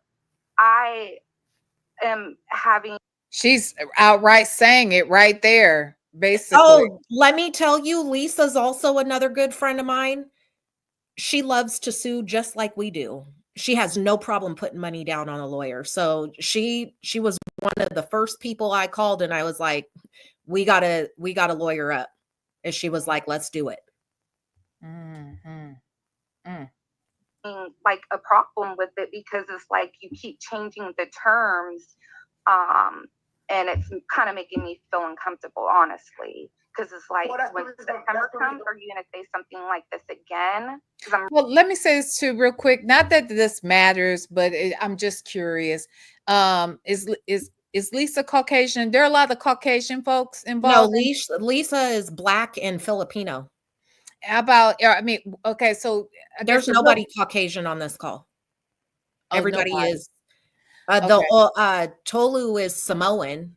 Speaker 8: I am having.
Speaker 1: She's outright saying it right there, basically.
Speaker 7: Oh, let me tell you, Lisa's also another good friend of mine. She loves to sue just like we do. She has no problem putting money down on a lawyer. So she was one of the first people I called, and I was like, we gotta lawyer up. And she was like, let's do it.
Speaker 8: Like a problem with it, because it's like you keep changing the terms, and it's kind of making me feel uncomfortable, honestly, because it's like, when September comes, are you going to say something like this again?
Speaker 1: Well, let me say this too real quick. Not that this matters, but I'm just curious. Is Lisa Caucasian? There are a lot of Caucasian folks involved.
Speaker 7: No, Lisa is Black and Filipino.
Speaker 1: Okay, so
Speaker 7: there's nobody Caucasian on this call. Everybody is. Tolu is Samoan.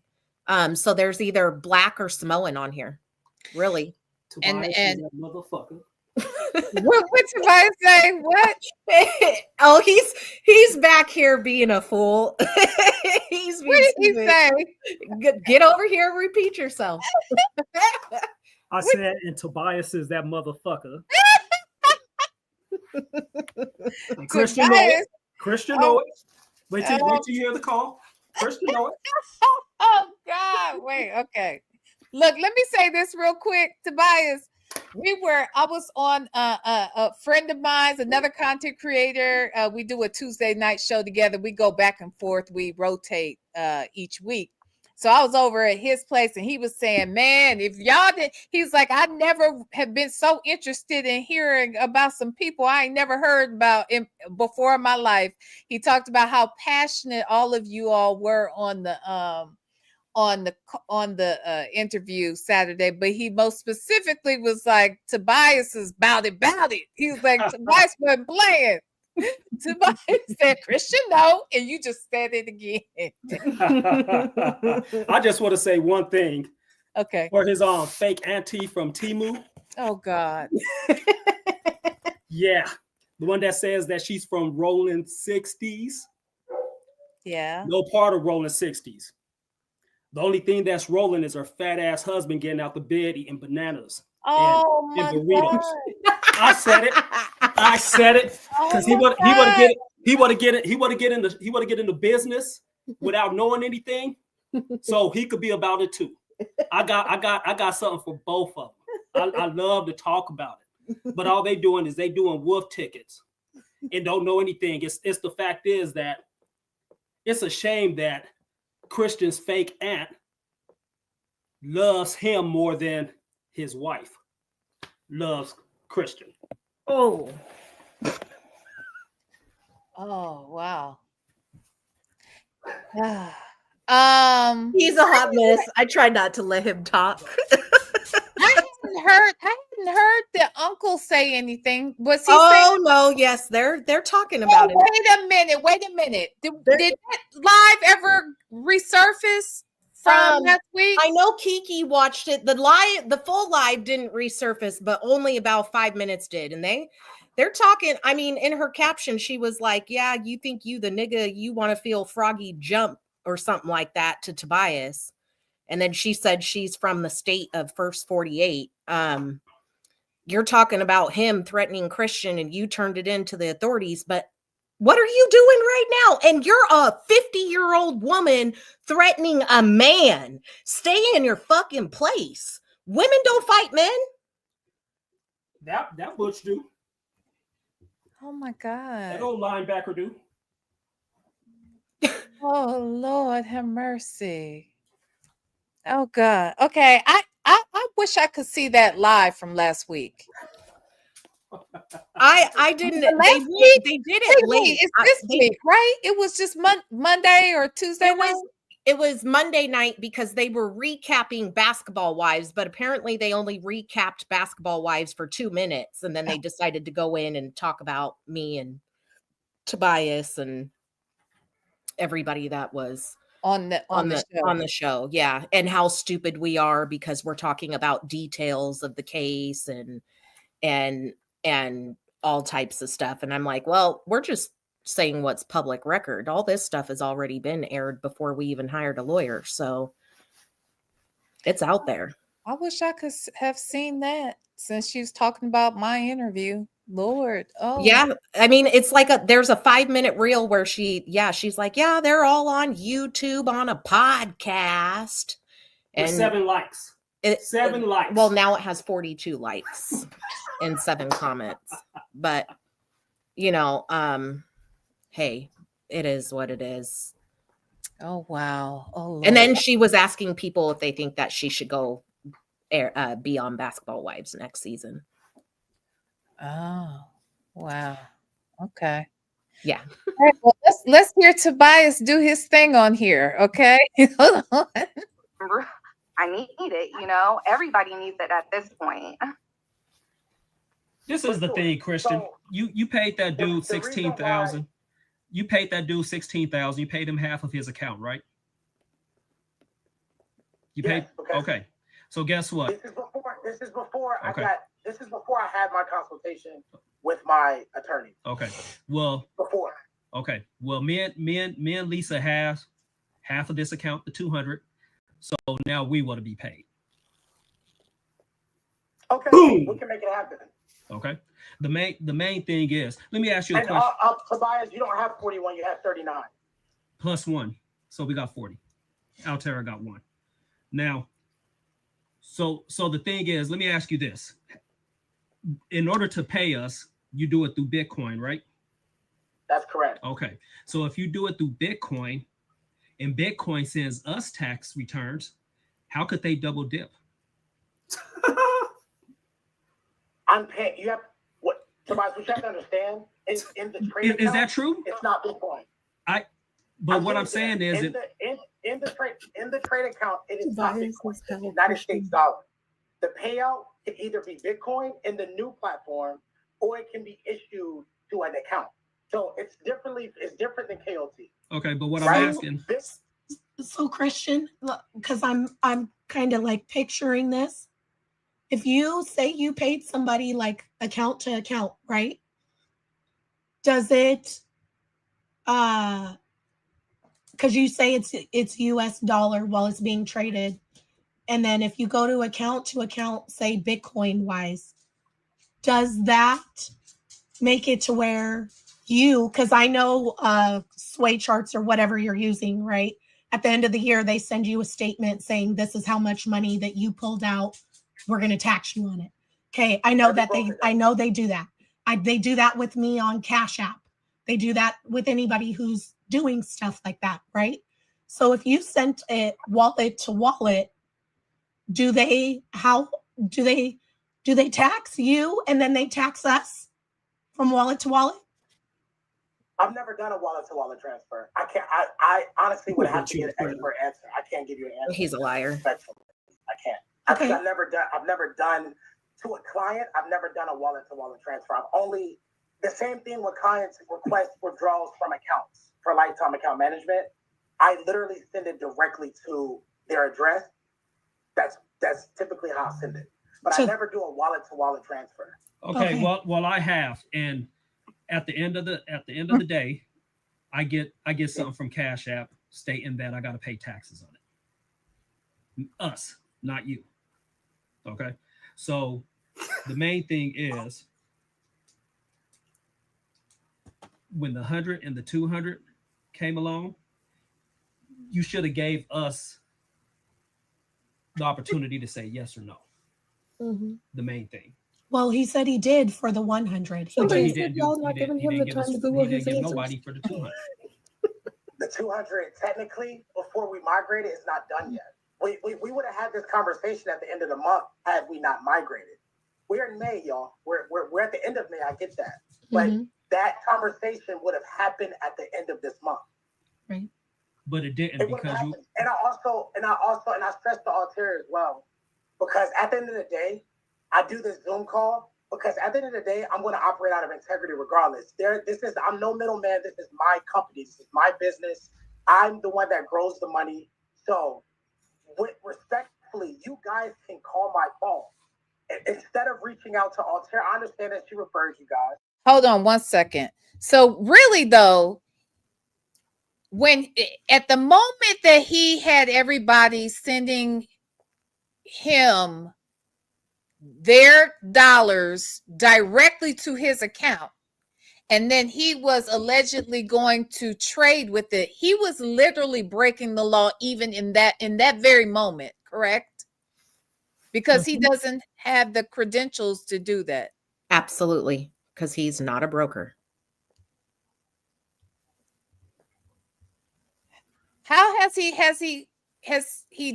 Speaker 7: So there's either Black or Samoan on here. Really.
Speaker 5: Tobias is that motherfucker.
Speaker 1: What Tobias say? What?
Speaker 7: Oh, he's back here being a fool.
Speaker 1: What did he say?
Speaker 7: Get over here and repeat yourself.
Speaker 5: I said, and Tobias is that motherfucker. Christian know it. Christian know it. Wait till you hear the call. Christian know it.
Speaker 1: Oh God! Wait. Okay. Look, let me say this real quick, Tobias. I was on a friend of mine's, another content creator. We do a Tuesday night show together. We go back and forth. We rotate each week. So I was over at his place, and he was saying, man, if y'all did, he's like, I never have been so interested in hearing about some people I ain't never heard about before in my life. He talked about how passionate all of you all were on the interview Saturday, but he most specifically was like, Tobias is bout it. He was like, Tobias wasn't playing. Tobias said, Christian, no, and you just said it again.
Speaker 5: I just want to say one thing.
Speaker 1: Okay.
Speaker 5: For his fake auntie from Temu.
Speaker 1: Oh God.
Speaker 5: Yeah. The one that says that she's from rolling 60s.
Speaker 1: Yeah.
Speaker 9: No part of rolling 60s. The only thing that's rolling is her fat ass husband getting out the bed eating bananas
Speaker 1: Oh
Speaker 9: and
Speaker 1: my
Speaker 9: burritos.
Speaker 1: God.
Speaker 9: I said it. I said it because he would get it. He would get it. He would get into business without knowing anything, so he could be about it too. I got something for both of them. I love to talk about it, but all they doing is they doing wolf tickets and don't know anything. It's the fact is that it's a shame that Christian's fake aunt loves him more than his wife loves Christian.
Speaker 7: Oh.
Speaker 1: Oh wow. Yeah.
Speaker 7: He's a hot mess. I try not to let him talk.
Speaker 1: I hadn't heard the uncle say anything. Was he
Speaker 7: Oh
Speaker 1: saying?
Speaker 7: no, yes, they're talking about it.
Speaker 1: Wait a minute. Did that live ever resurface from last week?
Speaker 7: I know Kiki watched it. The full live didn't resurface, but only about 5 minutes did. And they're talking. I mean, in her caption, she was like, "Yeah, you think you the nigga, you want to feel froggy jump or something like that to Tobias." And then she said she's from the state of First 48. You're talking about him threatening Christian and you turned it into the authorities, but what are you doing right now? And you're a 50-year-old woman threatening a man. Stay in your fucking place. Women don't fight men.
Speaker 9: That butch do.
Speaker 1: Oh my God.
Speaker 9: That old linebacker do.
Speaker 1: Oh Lord, have mercy. Oh God. Okay, I wish I could see that live from last week.
Speaker 7: I didn't. They did it late.
Speaker 1: It's this week, right? It was just Monday or Tuesday.
Speaker 7: It was Monday night because they were recapping Basketball Wives, but apparently they only recapped Basketball Wives for 2 minutes, and then they decided to go in and talk about me and Tobias and everybody that was on the show. Yeah, and how stupid we are because we're talking about details of the case and all types of stuff. And I'm like, well, we're just saying what's public record. All this stuff has already been aired before we even hired a lawyer. So it's out there.
Speaker 1: I wish I could have seen that since she was talking about my interview. Lord. Oh
Speaker 7: yeah. I mean, it's like there's a 5-minute reel where she's like, yeah, they're all on YouTube on a podcast.
Speaker 9: And with 7 likes. 7 likes.
Speaker 7: Well, now it has 42 likes and 7 comments. But hey, it is what it is.
Speaker 1: Oh wow. Oh Lord.
Speaker 7: And then she was asking people if they think that she should go be on Basketball Wives next season.
Speaker 1: Oh wow. Okay.
Speaker 7: Yeah.
Speaker 1: All right, well, let's hear Tobias do his thing on here. Okay. Hold on.
Speaker 8: I need it, everybody needs it at this point.
Speaker 5: This is the thing, Christian. You paid that dude $16,000. You paid that dude $16,000. You paid him half of his account, right? You paid. Okay. So guess what?
Speaker 6: This is before I had my consultation with my attorney.
Speaker 5: Okay. Well.
Speaker 6: Before.
Speaker 5: Okay. Well, me and Lisa have half of this account, the $200. So now we want to be paid.
Speaker 6: Okay. Boom. We can make it happen.
Speaker 5: Okay. The main thing is, let me ask you a question.
Speaker 6: Tobias, you don't have 41, you have 39.
Speaker 5: Plus 1. So we got 40. Altera got 1. Now, so the thing is, let me ask you this. In order to pay us, you do it through Bitcoin, right?
Speaker 6: That's correct.
Speaker 5: Okay. So if you do it through Bitcoin and Bitcoin sends us tax returns, how could they double dip?
Speaker 6: I'm paying. You have what, Tobias? What you have to understand is in the trade.
Speaker 5: Is that true?
Speaker 6: It's not Bitcoin.
Speaker 5: What I'm saying is
Speaker 6: in the trade account, it is not Bitcoin. It's United States dollar. The payout can either be Bitcoin in the new platform, or it can be issued to an account. So it's different than KOT.
Speaker 5: Okay, but what I'm asking.
Speaker 4: So Christian, because I'm kind of like picturing this. If you say you paid somebody like account to account, right? Does it because you say it's US dollar while it's being traded. And then if you go to account, say Bitcoin wise, does that make it to where because I know sway charts or whatever you're using, right? At the end of the year, they send you a statement saying this is how much money that you pulled out. We're going to tax you on it. Okay. I know they do that. They do that with me on Cash App. They do that with anybody who's doing stuff like that, right? So if you sent it wallet to wallet, do they tax you and then they tax us from wallet to wallet?
Speaker 6: I've never done a wallet to wallet transfer. I can't. I honestly would have to get an expert answer. I can't give you an answer.
Speaker 7: He's a liar.
Speaker 6: I can't.
Speaker 4: Okay.
Speaker 6: I've never done to a client. I've never done a wallet to wallet transfer. I've only the same thing with clients request withdrawals from accounts for lifetime account management. I literally send it directly to their address. That's typically how I send it. But I never do a wallet to wallet transfer.
Speaker 5: Okay. Well, I have, and at the end of the day, I get something from Cash App stating that I got to pay taxes on it. Us, not you. Okay. So the main thing is when the 100 and the 200 came along, you should have gave us the opportunity to say yes or no.
Speaker 4: Mm-hmm.
Speaker 5: The main thing.
Speaker 4: Well, he said he did for the 100. He
Speaker 5: He
Speaker 4: did.
Speaker 5: didn't give nobody for the 200.
Speaker 6: The 200, technically, before we migrated, is not done yet. We would have had this conversation at the end of the month had we not migrated. We're in May, y'all. We're at the end of May. I get that, but that conversation would have happened at the end of this month.
Speaker 4: Right.
Speaker 5: But it didn't because you.
Speaker 6: And I stress the Altair as well, because at the end of the day, I do this Zoom call because at the end of the day, I'm going to operate out of integrity regardless. I'm no middleman. This is my company. This is my business. I'm the one that grows the money. So, respectfully, you guys can call my phone instead of reaching out to Altair. I understand that she referred you guys.
Speaker 1: Hold on 1 second. So really though, when at the moment that he had everybody sending him their dollars directly to his account, and then he was allegedly going to trade with it, he was literally breaking the law even in that very moment, correct? Because he doesn't have the credentials to do that.
Speaker 7: Absolutely, because he's not a broker.
Speaker 1: How has he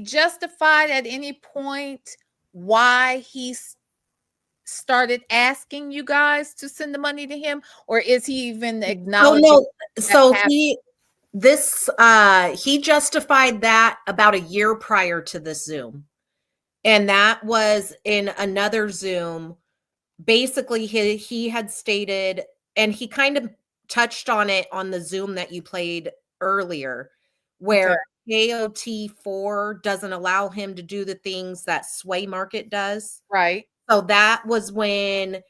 Speaker 1: justified at any point why he started asking you guys to send the money to him, or is he even acknowledging?
Speaker 7: Oh no, so he justified that about a year prior to this Zoom, and that was in another Zoom. Basically, he had stated, and he kind of touched on it on the Zoom that you played earlier, where KOT4 doesn't allow him to do the things that Sway Market does.
Speaker 1: Right.
Speaker 7: So that was when,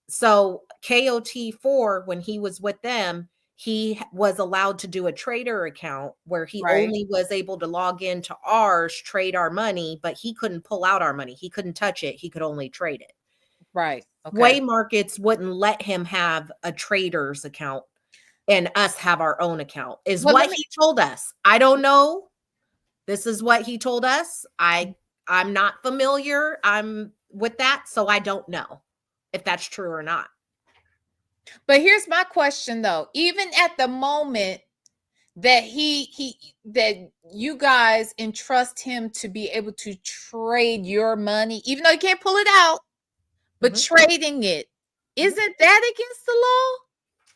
Speaker 7: KOT4, when he was with them, he was allowed to do a trader account where he only was able to log into ours, trade our money, but he couldn't pull out our money. He couldn't touch it. He could only trade it.
Speaker 1: Right. Okay.
Speaker 7: Sway Markets wouldn't let him have a trader's account and us have our own account, is what he told us. I don't know. This is what he told us. I'm not familiar. I'm with that, so I don't know if that's true or not.
Speaker 1: But here's my question though. Even at the moment that that you guys entrust him to be able to trade your money, even though you can't pull it out, but trading it, isn't that against the law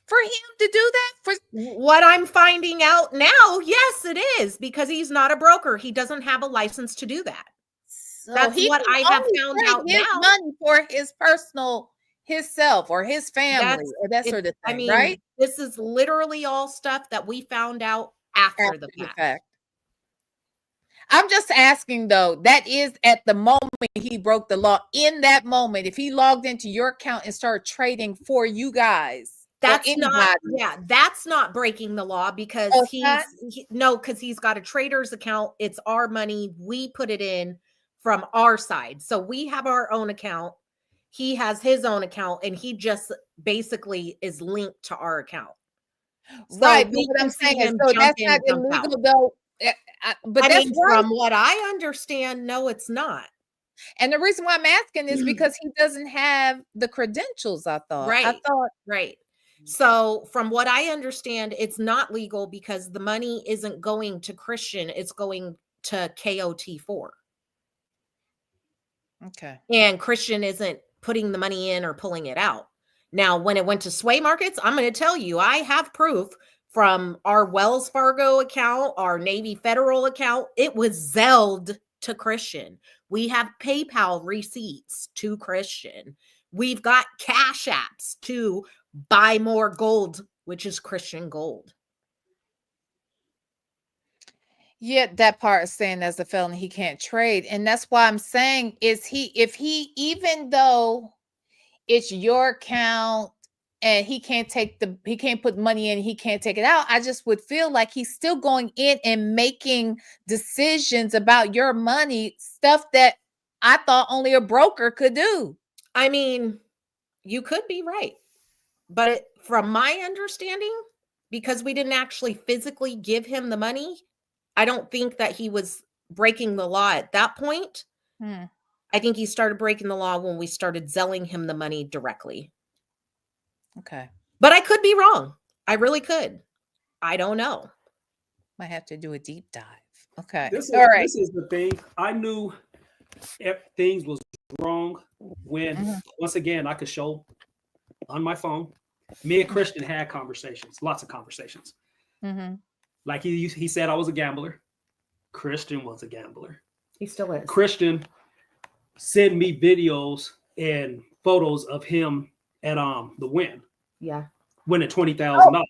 Speaker 1: for him to do that? For
Speaker 7: what I'm finding out now, yes, it is, because he's not a broker. He doesn't have a license to do that.
Speaker 1: So
Speaker 7: that's what I have found out
Speaker 1: his
Speaker 7: now.
Speaker 1: Money for his personal, himself or his family or that sort of thing,
Speaker 7: I mean,
Speaker 1: right?
Speaker 7: This is literally all stuff that we found out after the fact.
Speaker 1: I'm just asking though, that is at the moment he broke the law. In that moment, if he logged into your account and started trading for you guys,
Speaker 7: That's not,
Speaker 1: anybody.
Speaker 7: that's not breaking the law because
Speaker 1: Oh, it's not?
Speaker 7: because he's got a trader's account. It's our money. We put it in from our side. So we have our own account. He has his own account and he just basically is linked to our account. So
Speaker 1: Right, but
Speaker 7: we
Speaker 1: what
Speaker 7: can
Speaker 1: I'm
Speaker 7: see
Speaker 1: saying is,
Speaker 7: him
Speaker 1: so
Speaker 7: jump
Speaker 1: that's
Speaker 7: in,
Speaker 1: not
Speaker 7: jump out.
Speaker 1: illegal though. But
Speaker 7: I
Speaker 1: that's
Speaker 7: mean,
Speaker 1: right.
Speaker 7: from what I understand, no, it's not.
Speaker 1: And the reason why I'm asking is because he doesn't have the credentials, I thought. I
Speaker 7: Right.
Speaker 1: thought
Speaker 7: Right. So from what I understand, it's not legal because the money isn't going to Christian, it's going to KOT4.
Speaker 1: okay.
Speaker 7: And Christian isn't putting the money in or pulling it out. Now, when it went to sway markets, I'm going to tell you, I have proof from our Wells Fargo account, our Navy Federal account. It was Zelled to Christian. We have PayPal receipts to Christian. We've got Cash Apps to buy more gold, which is Christian gold.
Speaker 1: Yeah, that part is saying as a felon he can't trade. And that's why I'm saying if he, even though it's your account and he can't put money in, he can't take it out, I just would feel like he's still going in and making decisions about your money, stuff that I thought only a broker could do.
Speaker 7: I mean, you could be right. But from my understanding, because we didn't actually physically give him the money, I don't think that he was breaking the law at that point. I think he started breaking the law when we started zelling him the money directly.
Speaker 1: Okay.
Speaker 7: But I could be wrong. I really could. I don't know.
Speaker 1: Might have to do a deep dive. Okay.
Speaker 9: This
Speaker 1: All right.
Speaker 9: is the thing. I knew things was wrong when, once again, I could show on my phone. Me and Christian had conversations, lots of conversations. Like he said I was a gambler. Christian was a gambler.
Speaker 7: He still is.
Speaker 9: Christian sent me videos and photos of him at the win.
Speaker 7: Yeah.
Speaker 9: Winning $20,000.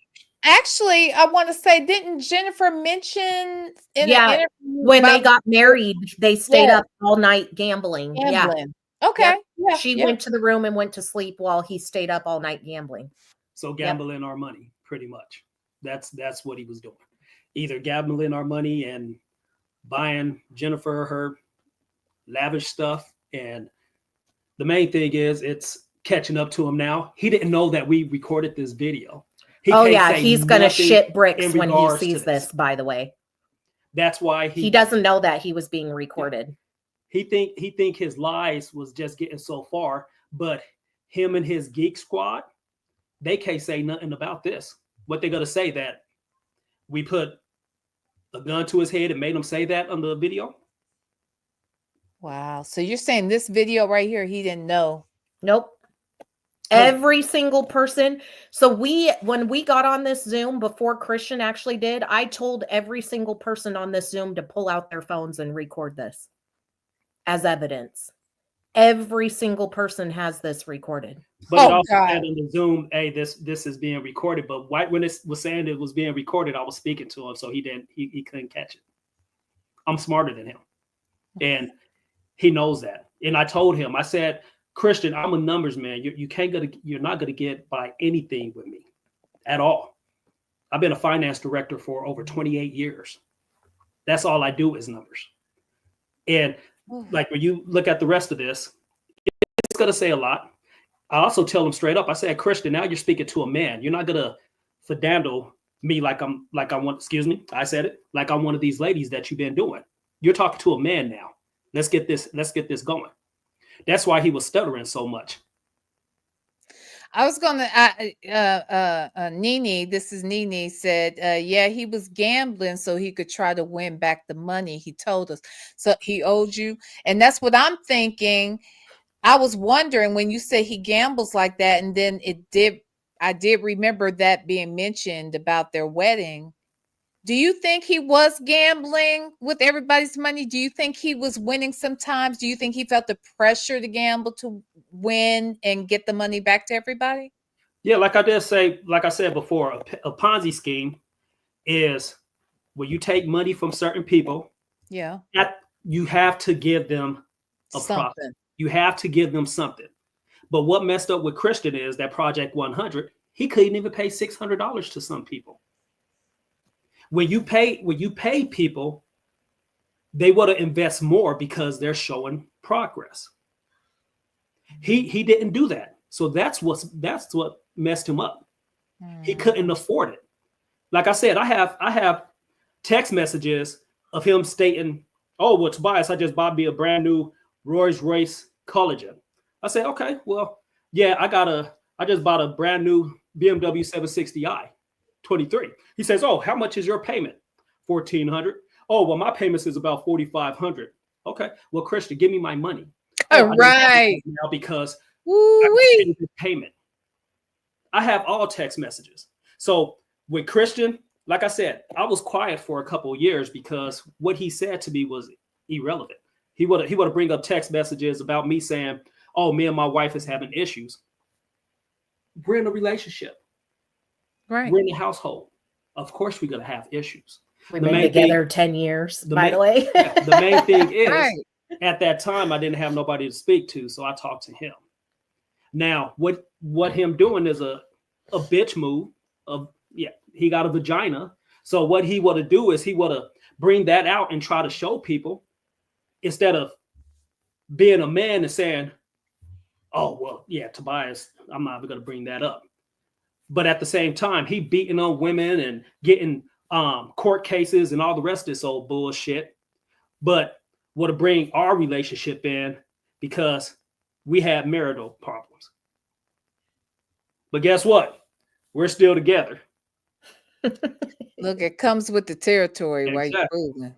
Speaker 1: Actually, I want to say, didn't Jennifer mention in an interview
Speaker 7: when they got married, they stayed up all night gambling.
Speaker 1: Gambling.
Speaker 7: Yeah.
Speaker 1: Okay.
Speaker 7: Yep.
Speaker 1: Yeah.
Speaker 7: She went to the room and went to sleep while he stayed up all night gambling.
Speaker 9: So gambling our money, pretty much. That's what he was doing. Either gambling our money and buying Jennifer her lavish stuff. And the main thing is it's catching up to him now. He didn't know that we recorded this video.
Speaker 7: He's gonna shit bricks when he sees this, by the way.
Speaker 9: That's why
Speaker 7: he doesn't know that he was being recorded.
Speaker 9: He think his lies was just getting so far, but him and his geek squad, they can't say nothing about this. What they're gonna say, that we put a gun to his head and made him say that on the video?
Speaker 1: Wow. So you're saying this video right here, he didn't know?
Speaker 7: Nope. Every single person. So when we got on this Zoom before Christian actually did, I told every single person on this Zoom to pull out their phones and record this as evidence. Every single person has this recorded.
Speaker 9: But it also said in the Zoom, hey, this is being recorded. But when it was saying it was being recorded, I was speaking to him, so he couldn't catch it. I'm smarter than him. And he knows that. And I told him, I said, Christian, I'm a numbers man. You're not gonna get by anything with me at all. I've been a finance director for over 28 years. That's all I do is numbers. And like when you look at the rest of this, it's gonna say a lot. I also tell him straight up, I said, Christian, now you're speaking to a man. You're not gonna fadandle me like I'm I said it, like I'm one of these ladies that you've been doing. You're talking to a man now. Let's get this going. That's why he was stuttering so much.
Speaker 1: I was gonna Nene, this is Nene, said yeah, he was gambling so he could try to win back the money he told us. So he owed you. And that's what I'm thinking. I was wondering when you say he gambles like that, and then I did remember that being mentioned about their wedding. Do you think he was gambling with everybody's money? Do you think he was winning sometimes? Do you think he felt the pressure to gamble to win and get the money back to everybody?
Speaker 9: Yeah, like I said before, a Ponzi scheme is where you take money from certain people.
Speaker 1: Yeah.
Speaker 9: You have to give them a profit. You have to give them something. But what messed up with Christian is that Project 100, He couldn't even pay $600 to some people. When you pay people, they want to invest more because they're showing progress. He didn't do that. So that's what messed him up. He couldn't afford it. Like I said, I have text messages of him stating, "Oh, well, Tobias, I just bought me a brand new Rolls-Royce Culligan." I said, "Okay, well, yeah, I just bought a brand new BMW 760i 23." He says, "Oh, how much is your payment?" $1,400. "Oh, well, my payments is about $4,500. Okay, well, Christian, give me my money.
Speaker 1: All right.
Speaker 9: Now because
Speaker 1: Woo-wee.
Speaker 9: I paid the payment. I have all text messages. So with Christian, like I said, I was quiet for a couple of years because what he said to me was irrelevant. He would bring up text messages about me saying, "Oh, me and my wife is having issues." We're in a relationship.
Speaker 1: Right.
Speaker 9: We're in a household. Of course, we're gonna have issues.
Speaker 7: We've been together 10 years, by the way.
Speaker 9: The main thing is,
Speaker 1: Right.
Speaker 9: at that time, I didn't have nobody to speak to, so I talked to him. Now, what him doing is a bitch move. He got a vagina. So what he would to do is he would to bring that out and try to show people instead of being a man and saying, "Oh, well, yeah, Tobias, I'm not even going to bring that up." But at the same time, he beating on women and getting court cases and all the rest of this old bullshit. But would to bring our relationship in because we had marital problems. But guess what? We're still together.
Speaker 1: Look, it comes with the territory while you're
Speaker 9: Exactly.
Speaker 1: moving.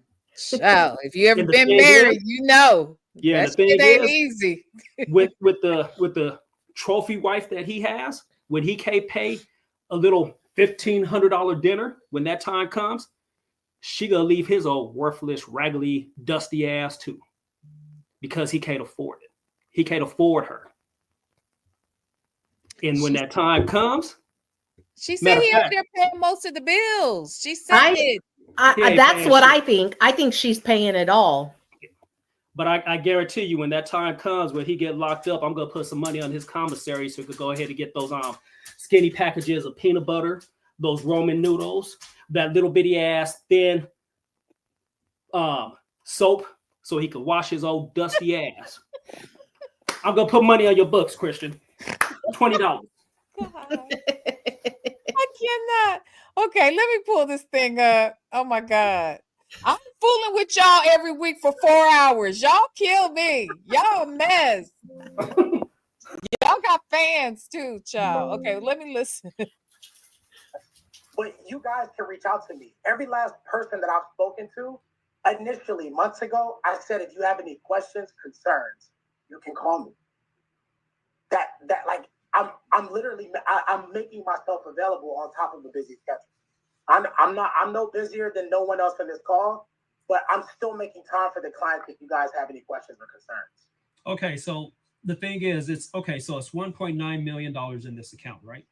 Speaker 1: Child, if you ever
Speaker 9: And the
Speaker 1: been
Speaker 9: thing
Speaker 1: married,
Speaker 9: is-
Speaker 1: you know.
Speaker 9: Yeah,
Speaker 1: That
Speaker 9: the thing
Speaker 1: shit ain't
Speaker 9: is,
Speaker 1: easy.
Speaker 9: with the trophy wife that he has, when he can't pay a little $1,500 dinner, when that time comes, she gonna leave his old worthless, raggedy, dusty ass too, because he can't afford it. He can't afford her. And when that time comes,
Speaker 1: She said
Speaker 9: Matter
Speaker 1: he
Speaker 9: of
Speaker 1: up
Speaker 9: fact-
Speaker 1: there paying most of the bills. She said
Speaker 7: I-
Speaker 1: it.
Speaker 9: He ain't
Speaker 7: That's
Speaker 9: paying
Speaker 7: what
Speaker 9: shit.
Speaker 7: I think. I think she's paying it all.
Speaker 9: but I guarantee you, when that time comes where he get locked up, I'm gonna put some money on his commissary so he could go ahead and get those skinny packages of peanut butter, those Roman noodles, that little bitty ass thin soap, so he could wash his old dusty ass. I'm gonna put money on your books, Christian. $20.
Speaker 1: I cannot. Okay, let me pull this thing up. Oh my God. I'm fooling with y'all every week for 4 hours. Y'all kill me. Y'all a mess. Y'all got fans too, child. Okay, let me listen.
Speaker 6: But you guys can reach out to me. Every last person that I've spoken to, initially months ago, I said, if you have any questions, concerns, you can call me. That like I'm literally I'm making myself available on top of a busy schedule. I'm no busier than no one else on this call, but I'm still making time for the clients if you guys have any questions or concerns.
Speaker 5: Okay, so the thing is, it's okay. So it's $1.9 million in this account, right?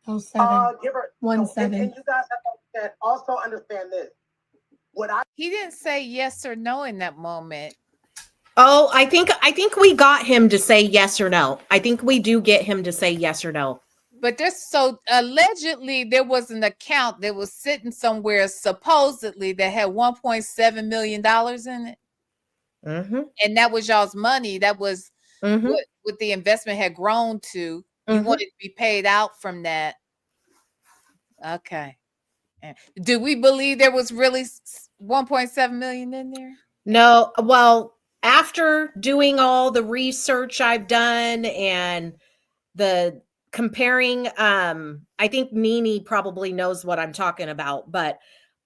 Speaker 4: Oh, 7.
Speaker 6: Give her
Speaker 4: 1
Speaker 6: and
Speaker 4: 7.
Speaker 6: you guys have to also understand this.
Speaker 1: He didn't say yes or no in that moment.
Speaker 7: Oh, I think we got him to say yes or no. I think we do get him to say yes or no.
Speaker 1: But allegedly there was an account that was sitting somewhere supposedly that had $1.7 million in it.
Speaker 7: Mm-hmm.
Speaker 1: And that was y'all's money. That was
Speaker 7: Mm-hmm.
Speaker 1: what the investment had grown to. You wanted to be paid out from that. Okay. Do we believe there was really 1.7 million in there?
Speaker 7: No, well, after doing all the research I've done and the comparing, I think Nini probably knows what I'm talking about, but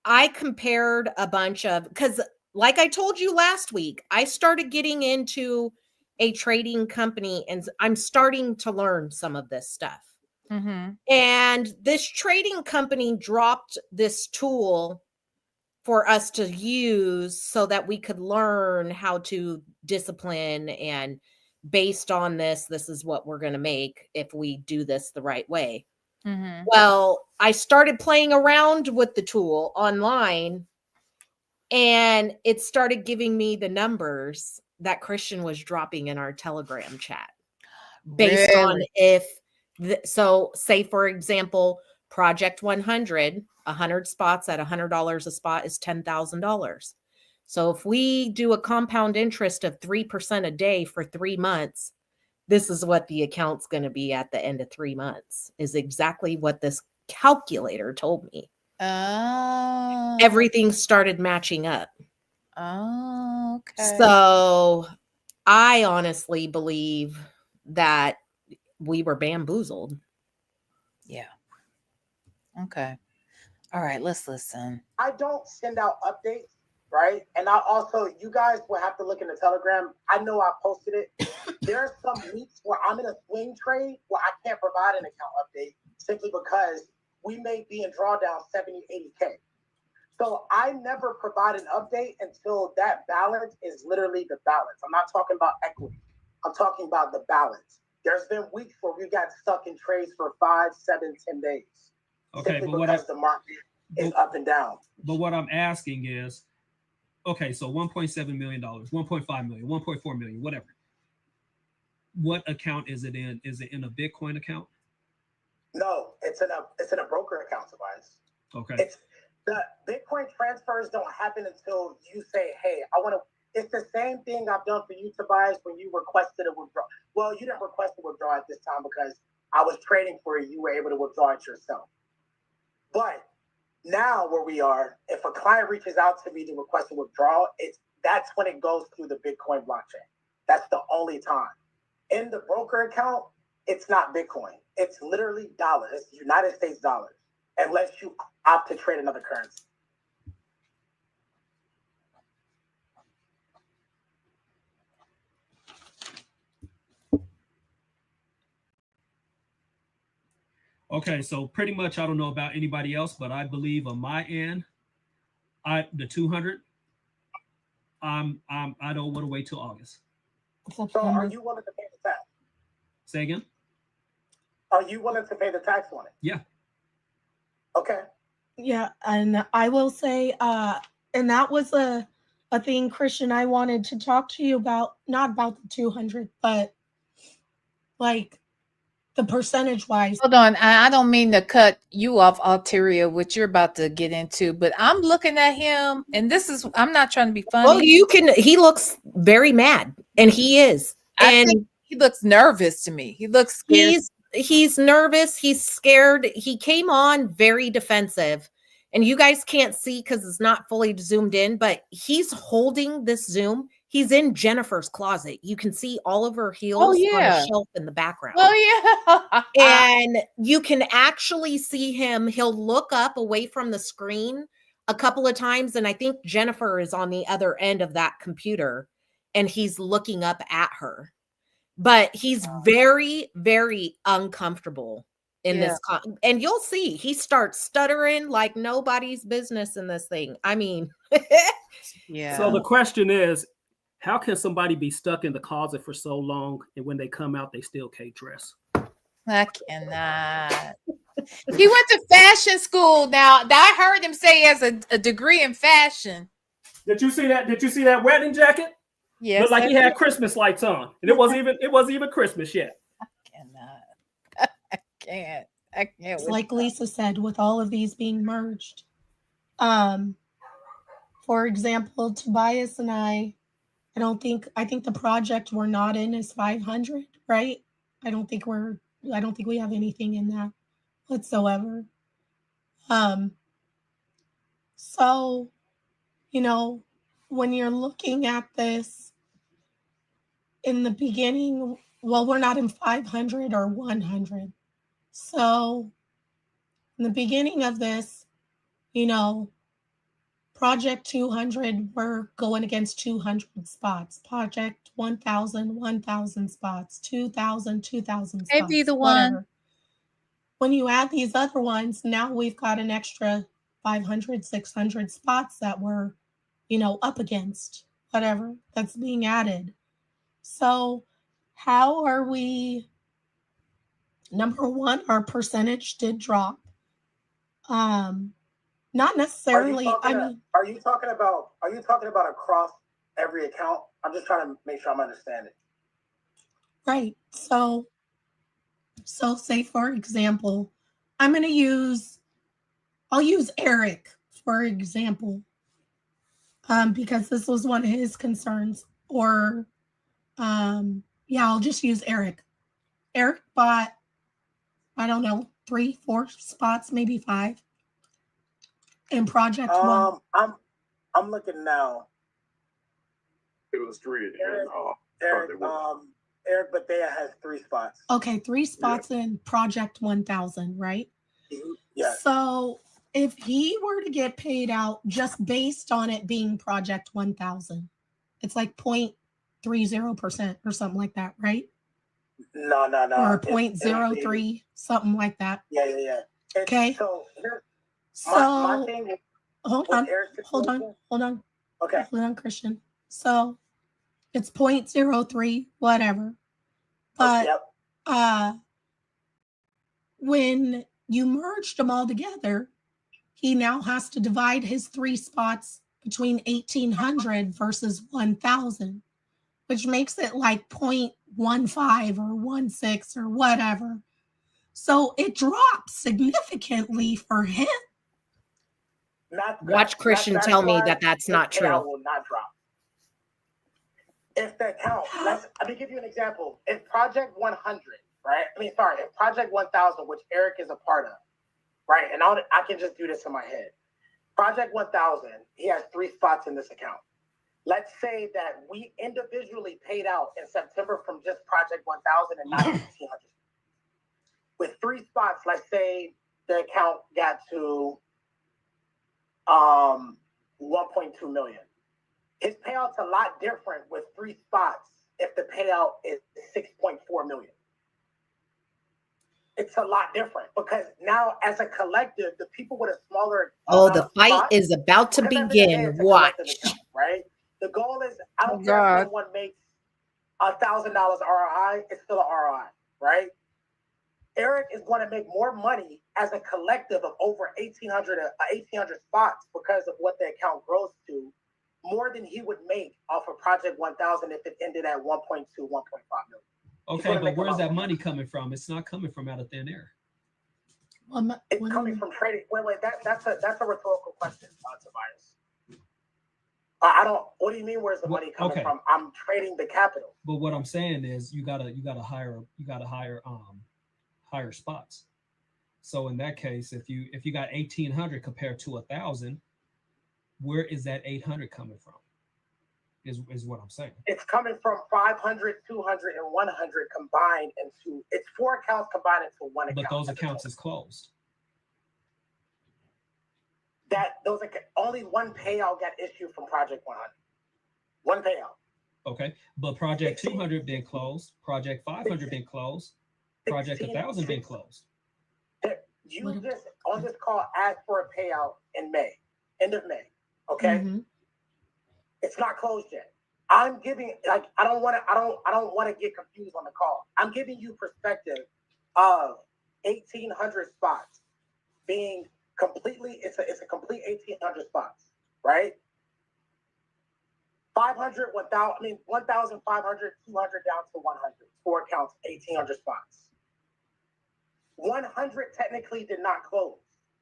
Speaker 7: I compared a bunch of, because like I told you last week, I started getting into a trading company and I'm starting to learn some of this stuff.
Speaker 1: Mm-hmm.
Speaker 7: And this trading company dropped this tool for us to use so that we could learn how to discipline, and based on this is what we're going to make if we do this the right way.
Speaker 1: Mm-hmm.
Speaker 7: Well, I started playing around with the tool online and it started giving me the numbers that Christian was dropping in our Telegram chat based on if So say, for example, project 100, 100 spots at $100 a spot is $10,000. So if we do a compound interest of 3% a day for 3 months, this is what the account's going to be at the end of 3 months, is exactly what this calculator told me.
Speaker 1: Oh.
Speaker 7: Everything started matching up.
Speaker 1: Oh, okay.
Speaker 7: So I honestly believe that we were bamboozled.
Speaker 1: Yeah. Okay. All right, let's listen.
Speaker 6: I don't send out updates, right? And I also, you guys will have to look in the Telegram. I know I posted it. There are some weeks where I'm in a swing trade where I can't provide an account update simply because we may be in drawdown 70, 80K. So I never provide an update until that balance is literally the balance. I'm not talking about equity. I'm talking about the balance. There's been weeks where we got stuck in trades for 5, 7, 10 days.
Speaker 5: Okay,
Speaker 6: simply
Speaker 5: but
Speaker 6: because the market is up and down.
Speaker 5: But what I'm asking is, okay, so $1.7 million, $1.5 million, $1.4 million, whatever. What account is it in? Is it in a Bitcoin account?
Speaker 6: No, it's in a broker account, Tobias.
Speaker 5: Okay.
Speaker 6: It's the Bitcoin transfers don't happen until you say, "Hey, I want to." It's the same thing I've done for you, Tobias, when you requested a withdrawal. Well, you didn't request a withdrawal at this time because I was trading for you. You were able to withdraw it yourself. But now where we are, if a client reaches out to me to request a withdrawal, that's when it goes through the Bitcoin blockchain. That's the only time. In the broker account, it's not Bitcoin. It's literally dollars. It's United States dollars, unless you opt to trade another currency.
Speaker 5: Okay, so pretty much I don't know about anybody else, but I believe on my end, the 200, I don't want to wait till August.
Speaker 6: So are you willing to pay the tax?
Speaker 5: Say again?
Speaker 6: Are you willing to pay the tax on it?
Speaker 5: Yeah.
Speaker 6: Okay.
Speaker 4: Yeah, and I will say, and that was a thing, Christian, I wanted to talk to you about, not about the 200, but like the percentage wise.
Speaker 1: Hold on. I don't mean to cut you off, Alteria, what you're about to get into, but I'm looking at him, and I'm not trying to be funny.
Speaker 7: Well, he looks very mad, and he is.
Speaker 1: I think he looks nervous to me. He looks scared.
Speaker 7: He's nervous. He's scared. He came on very defensive, and you guys can't see because it's not fully zoomed in, but he's holding this Zoom. He's in Jennifer's closet. You can see all of her heels on a shelf in the background.
Speaker 1: Oh, yeah.
Speaker 7: And you can actually see him. He'll look up away from the screen a couple of times, and I think Jennifer is on the other end of that computer, and he's looking up at her. But he's very, very uncomfortable in this. And you'll see he starts stuttering like nobody's business in this thing. I mean,
Speaker 1: yeah.
Speaker 9: So the question is, how can somebody be stuck in the closet for so long and when they come out, they still can't dress?
Speaker 1: I cannot. He went to fashion school. Now, I heard him say he has a degree in fashion.
Speaker 9: Did you see that? Did you see that wedding jacket?
Speaker 1: Yes.
Speaker 9: Looked like he had Christmas lights on, and it wasn't even Christmas yet.
Speaker 1: I cannot. I can't.
Speaker 4: It's like Lisa said, with all of these being merged. For example, Tobias and I think the project we're not in is 500, right? I don't think we have anything in that whatsoever. So, when you're looking at this in the beginning, well, we're not in 500 or 100. So in the beginning of this, project 200, we're going against 200 spots. Project 1,000 spots. 2,000 spots.
Speaker 1: Maybe the
Speaker 4: whatever.
Speaker 1: one.
Speaker 4: When you add these other ones, now we've got an extra 500, 600 spots that we're, up against, whatever, that's being added. So how are we? Number one, our percentage did drop. Not necessarily.
Speaker 6: Are you talking about across every account? I'm just trying to make sure I'm understanding.
Speaker 4: Right. So So say, for example, I'll use Eric, for example, because this was one of his concerns. Or, I'll just use Eric. Eric bought, I don't know, 3, 4 spots, maybe 5 in project 1.
Speaker 6: I'm looking now.
Speaker 10: It was 3
Speaker 6: Eric,
Speaker 10: Eric,
Speaker 6: Eric Bethea has 3 spots.
Speaker 4: Okay, 3 spots in project 1000, right?
Speaker 6: Yeah.
Speaker 4: So if he were to get paid out just based on it being project 1000, it's like 0.30% or something like that, right?
Speaker 6: No.
Speaker 4: Or 0.03, something like that.
Speaker 6: Yeah.
Speaker 4: Okay.
Speaker 6: So
Speaker 4: So
Speaker 6: my thing
Speaker 4: hold on.
Speaker 6: Okay.
Speaker 4: Hold on, Christian. So it's 0.03, whatever. But when you merged them all together, he now has to divide his 3 spots between 1,800 versus 1,000, which makes it like 0.15 or 16 or whatever. So it drops significantly for him.
Speaker 7: Watch Christian tell me that that's not true.
Speaker 6: Will not drop. If the account, let me give you an example. If Project 100, right? If Project 1000, which Eric is a part of, right? And I can just do this in my head. Project 1000, he has 3 spots in this account. Let's say that we individually paid out in September from just Project 1000 and not 1,800. With 3 spots, let's say the account got to 1.2 million. His payout's a lot different with 3 spots if the payout is 6.4 million. It's a lot different because now as a collective, the people with a smaller
Speaker 7: the fight
Speaker 6: spots,
Speaker 7: is about to begin. Watch.
Speaker 6: Account, right? The goal is, I don't care if someone makes $1,000 ROI, it's still an ROI, right? Eric is going to make more money as a collective of over 1,800 spots because of what the account grows to, more than he would make off of Project 1000 if it ended at 1.2, 1.5 million.
Speaker 5: Okay, but where's that money coming from? It's not coming from out of thin air.
Speaker 6: It's coming from trading. Wait, that's a rhetorical question, Tobias. I don't. What do you mean? Where's the money coming from? I'm trading the capital.
Speaker 5: But what I'm saying is, you gotta hire higher spots. So in that case, if you got 1,800 compared to 1,000, where is that 800 coming from? Is what I'm saying.
Speaker 6: It's coming from 500, 200, and 100 combined into. It's 4 accounts combined into 1 account.
Speaker 5: But those accounts is closed.
Speaker 6: Only 1 payout got issued from Project 100. 1 payout.
Speaker 5: Okay, but Project 200 been closed. Project 500 been closed. Project 1,000 been closed.
Speaker 6: You just on this call asked for a payout in May, end of May. Okay, it's not closed yet. I'm giving I don't want to get confused on the call. I'm giving you perspective of 1,800 spots being completely. It's a complete 1,800 spots, right? 500, 1,000, 1,500, 200 down to 100. 4 accounts, 1,800 spots. 100 technically did not close.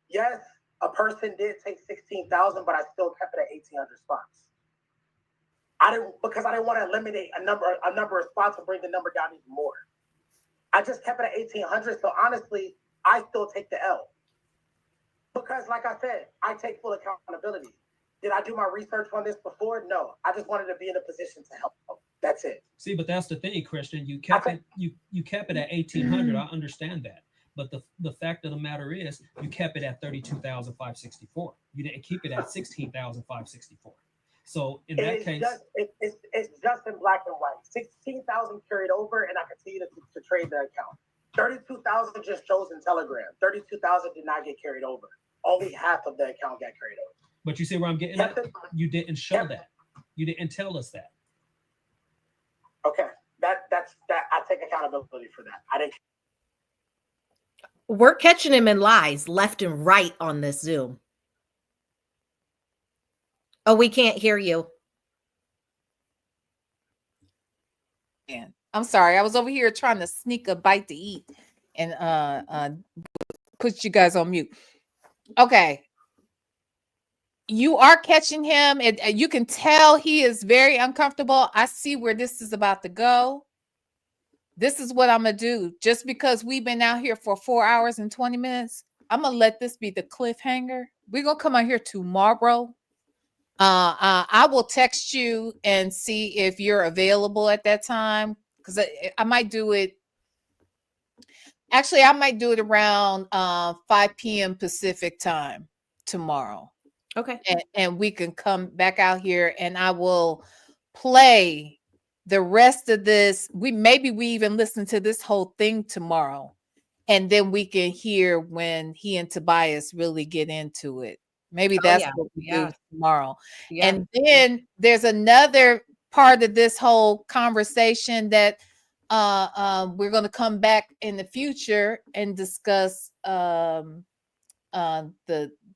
Speaker 6: Yes, a person did take 16,000, but I still kept it at 1,800 spots. Because I didn't want to eliminate a number of spots and bring the number down even more. I just kept it at 1,800. So honestly, I still take the L. Because like I said, I take full accountability. Did I do my research on this before? No. I just wanted to be in a position to help. That's it.
Speaker 5: See, but that's the thing, Christian. You kept it at 1,800. I understand that. But the fact of the matter is, you kept it at 32,564. You didn't keep it at 16,564. So in that case,
Speaker 6: it's just in black and white. 16,000 carried over, and I continue to trade the account. 32,000 just shows in Telegram. 32,000 did not get carried over. Only half of the account got carried over.
Speaker 5: But you see where I'm getting at? You didn't show that. You didn't tell us that.
Speaker 6: Okay, that's I take accountability for that. I didn't.
Speaker 7: We're catching him in lies left and right on this Zoom. Oh, we can't hear you.
Speaker 1: I'm sorry. I was over here trying to sneak a bite to eat. and put you guys on mute. Okay. You are catching him, and you can tell he is very uncomfortable. I see where this is about to go. This is what I'm gonna do. Just because we've been out here for 4 hours and 20 minutes, I'm gonna let this be the cliffhanger. We're gonna come out here tomorrow. I will text you and see if you're available at that time, because I might do it. Actually, I might do it around 5 p.m. Pacific time tomorrow.
Speaker 7: Okay.
Speaker 1: And we can come back out here, and I will play the rest of this. We even listen to this whole thing tomorrow, and then we can hear when he and Tobias really get into it. Maybe that's what we do tomorrow.
Speaker 7: Yeah.
Speaker 1: And then there's another part of this whole conversation that we're going to come back in the future and discuss the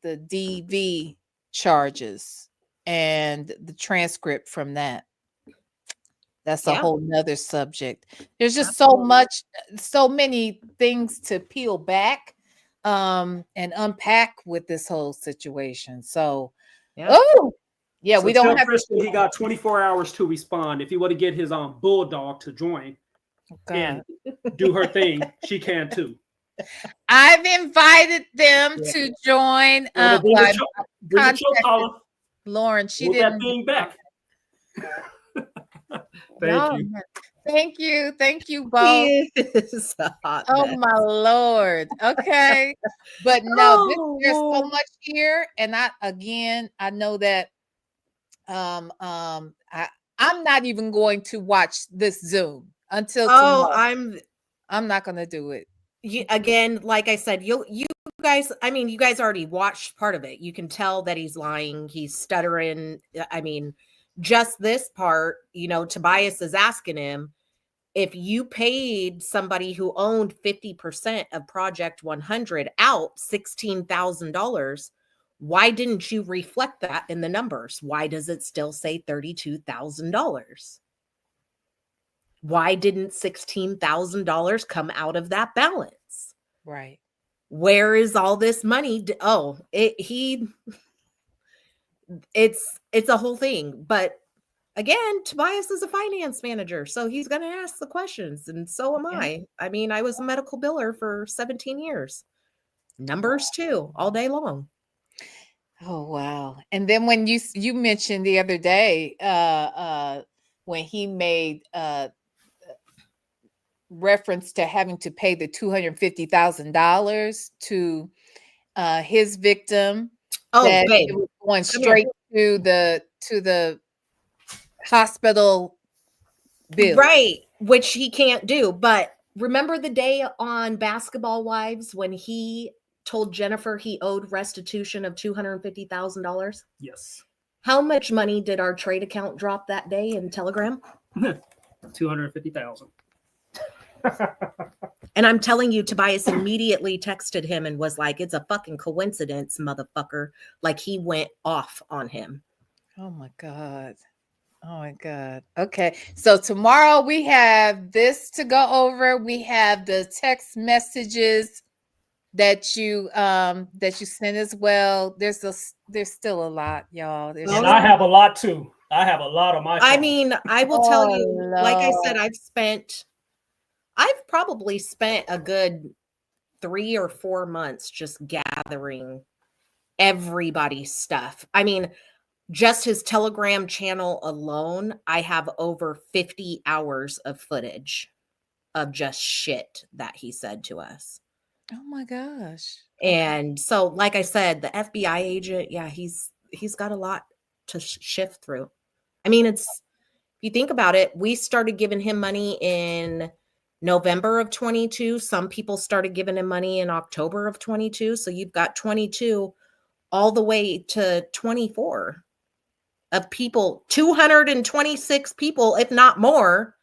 Speaker 1: DV charges and the transcript from that. That's a whole nother subject. There's just so many things to peel back and unpack with this whole situation. So we don't
Speaker 9: tell
Speaker 1: have
Speaker 9: Christian he got 24 hours to respond. If you want to get his bulldog to join and do her thing, she can too.
Speaker 1: I've invited them to join. Lauren, she didn't.
Speaker 9: That thing back.
Speaker 1: Thank you both. Oh my Lord. Okay. But no, there's so much here. And I know that I'm not even going to watch this Zoom until tomorrow. I'm not gonna do it.
Speaker 7: Again, like I said, you guys, I mean, you guys already watched part of it. You can tell that he's lying, he's stuttering. I mean, just this part, Tobias is asking him, if you paid somebody who owned 50% of Project 100 out $16,000, why didn't you reflect that in the numbers? Why does it still say $32,000? Why didn't $16,000 come out of that balance?
Speaker 1: Right.
Speaker 7: Where is all this money? It's a whole thing. But again, Tobias is a finance manager, so he's going to ask the questions, and so am I. I mean, I was a medical biller for 17 years. Numbers too, all day long.
Speaker 1: Oh, wow. And then when you mentioned the other day, when he made reference to having to pay the $250,000 to his victim, that it was going straight to the hospital bill,
Speaker 7: right? Which he can't do. But remember the day on Basketball Wives when he told Jennifer he owed restitution of $250,000?
Speaker 9: Yes.
Speaker 7: How much money did our trade account drop that day in Telegram?
Speaker 9: 250,000.
Speaker 7: And I'm telling you, Tobias immediately texted him and was like, it's a fucking coincidence, motherfucker. Like, he went off on him.
Speaker 1: Oh my God. Oh my God. Okay. So tomorrow we have this to go over. We have the text messages that you sent as well. There's still a lot, y'all.
Speaker 9: And I have a lot too. I have a lot on my phone.
Speaker 7: I mean, I will tell you, like I said, I've probably spent a good 3 or 4 months just gathering everybody's stuff. I mean, just his Telegram channel alone, I have over 50 hours of footage of just shit that he said to us.
Speaker 1: Oh my gosh.
Speaker 7: And so, like I said, the FBI agent, he's got a lot to shift through. I mean, if you think about it, we started giving him money in November of 22. Some people started giving him money in October of 22. So you've got 22 all the way to 24 of people, 226 people, if not more,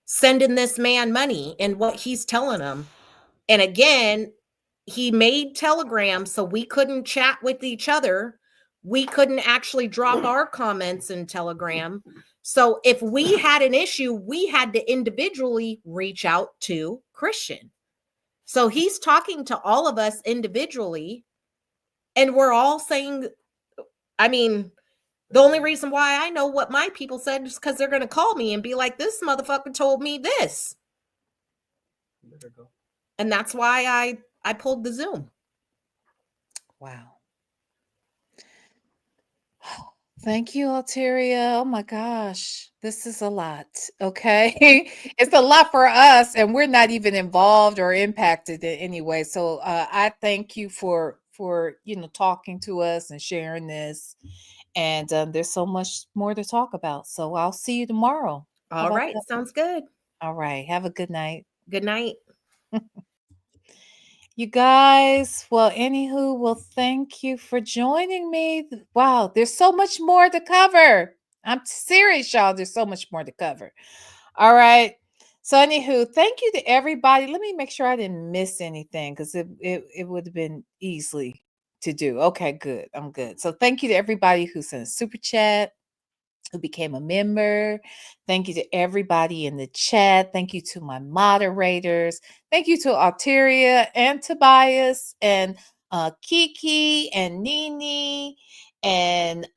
Speaker 7: sending this man money and what he's telling them. And again, he made Telegram so we couldn't chat with each other. We couldn't actually drop our comments in Telegram. So if we had an issue, we had to individually reach out to Christian. So he's talking to all of us individually, and we're all saying, I mean, the only reason why I know what my people said is because they're going to call me and be like, this motherfucker told me this.
Speaker 5: Let her go.
Speaker 7: And that's why I pulled the Zoom.
Speaker 1: Wow. Thank you, Alteria. Oh my gosh, this is a lot. Okay. It's a lot for us, and we're not even involved or impacted in any way. So I thank you for talking to us and sharing this. And there's so much more to talk about. So I'll see you tomorrow. How
Speaker 7: All
Speaker 1: about
Speaker 7: right.
Speaker 1: that?
Speaker 7: Sounds good.
Speaker 1: All right. Have a good night.
Speaker 7: Good night.
Speaker 1: You guys, well, anywho, well, thank you for joining me. Wow, there's so much more to cover. I'm serious, y'all. There's so much more to cover. All right. So, anywho, thank you to everybody. Let me make sure I didn't miss anything because it would have been easily to do. Okay, good. I'm good. So, thank you to everybody who sent a super chat, who became a member. Thank you to everybody in the chat. Thank you to my moderators. Thank you to Alteria and Tobias and Kiki and Nini and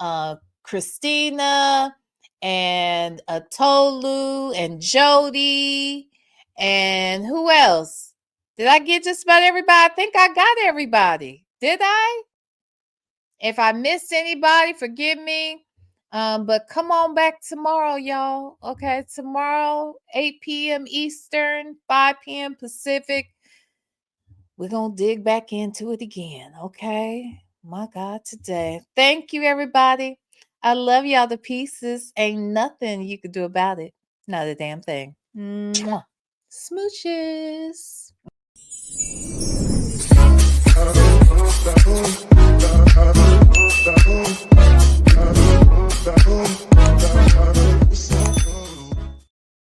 Speaker 1: Christina and Tolu and Jody and who else? Did I get just about everybody? I think I got everybody. Did I? If I missed anybody, forgive me. But come on back tomorrow, y'all. Okay, tomorrow, 8 p.m. Eastern, 5 p.m. Pacific. We're going to dig back into it again. Okay. My God, today. Thank you, everybody. I love y'all to pieces. Ain't nothing you could do about it. Not a damn thing. Mwah. Smooches.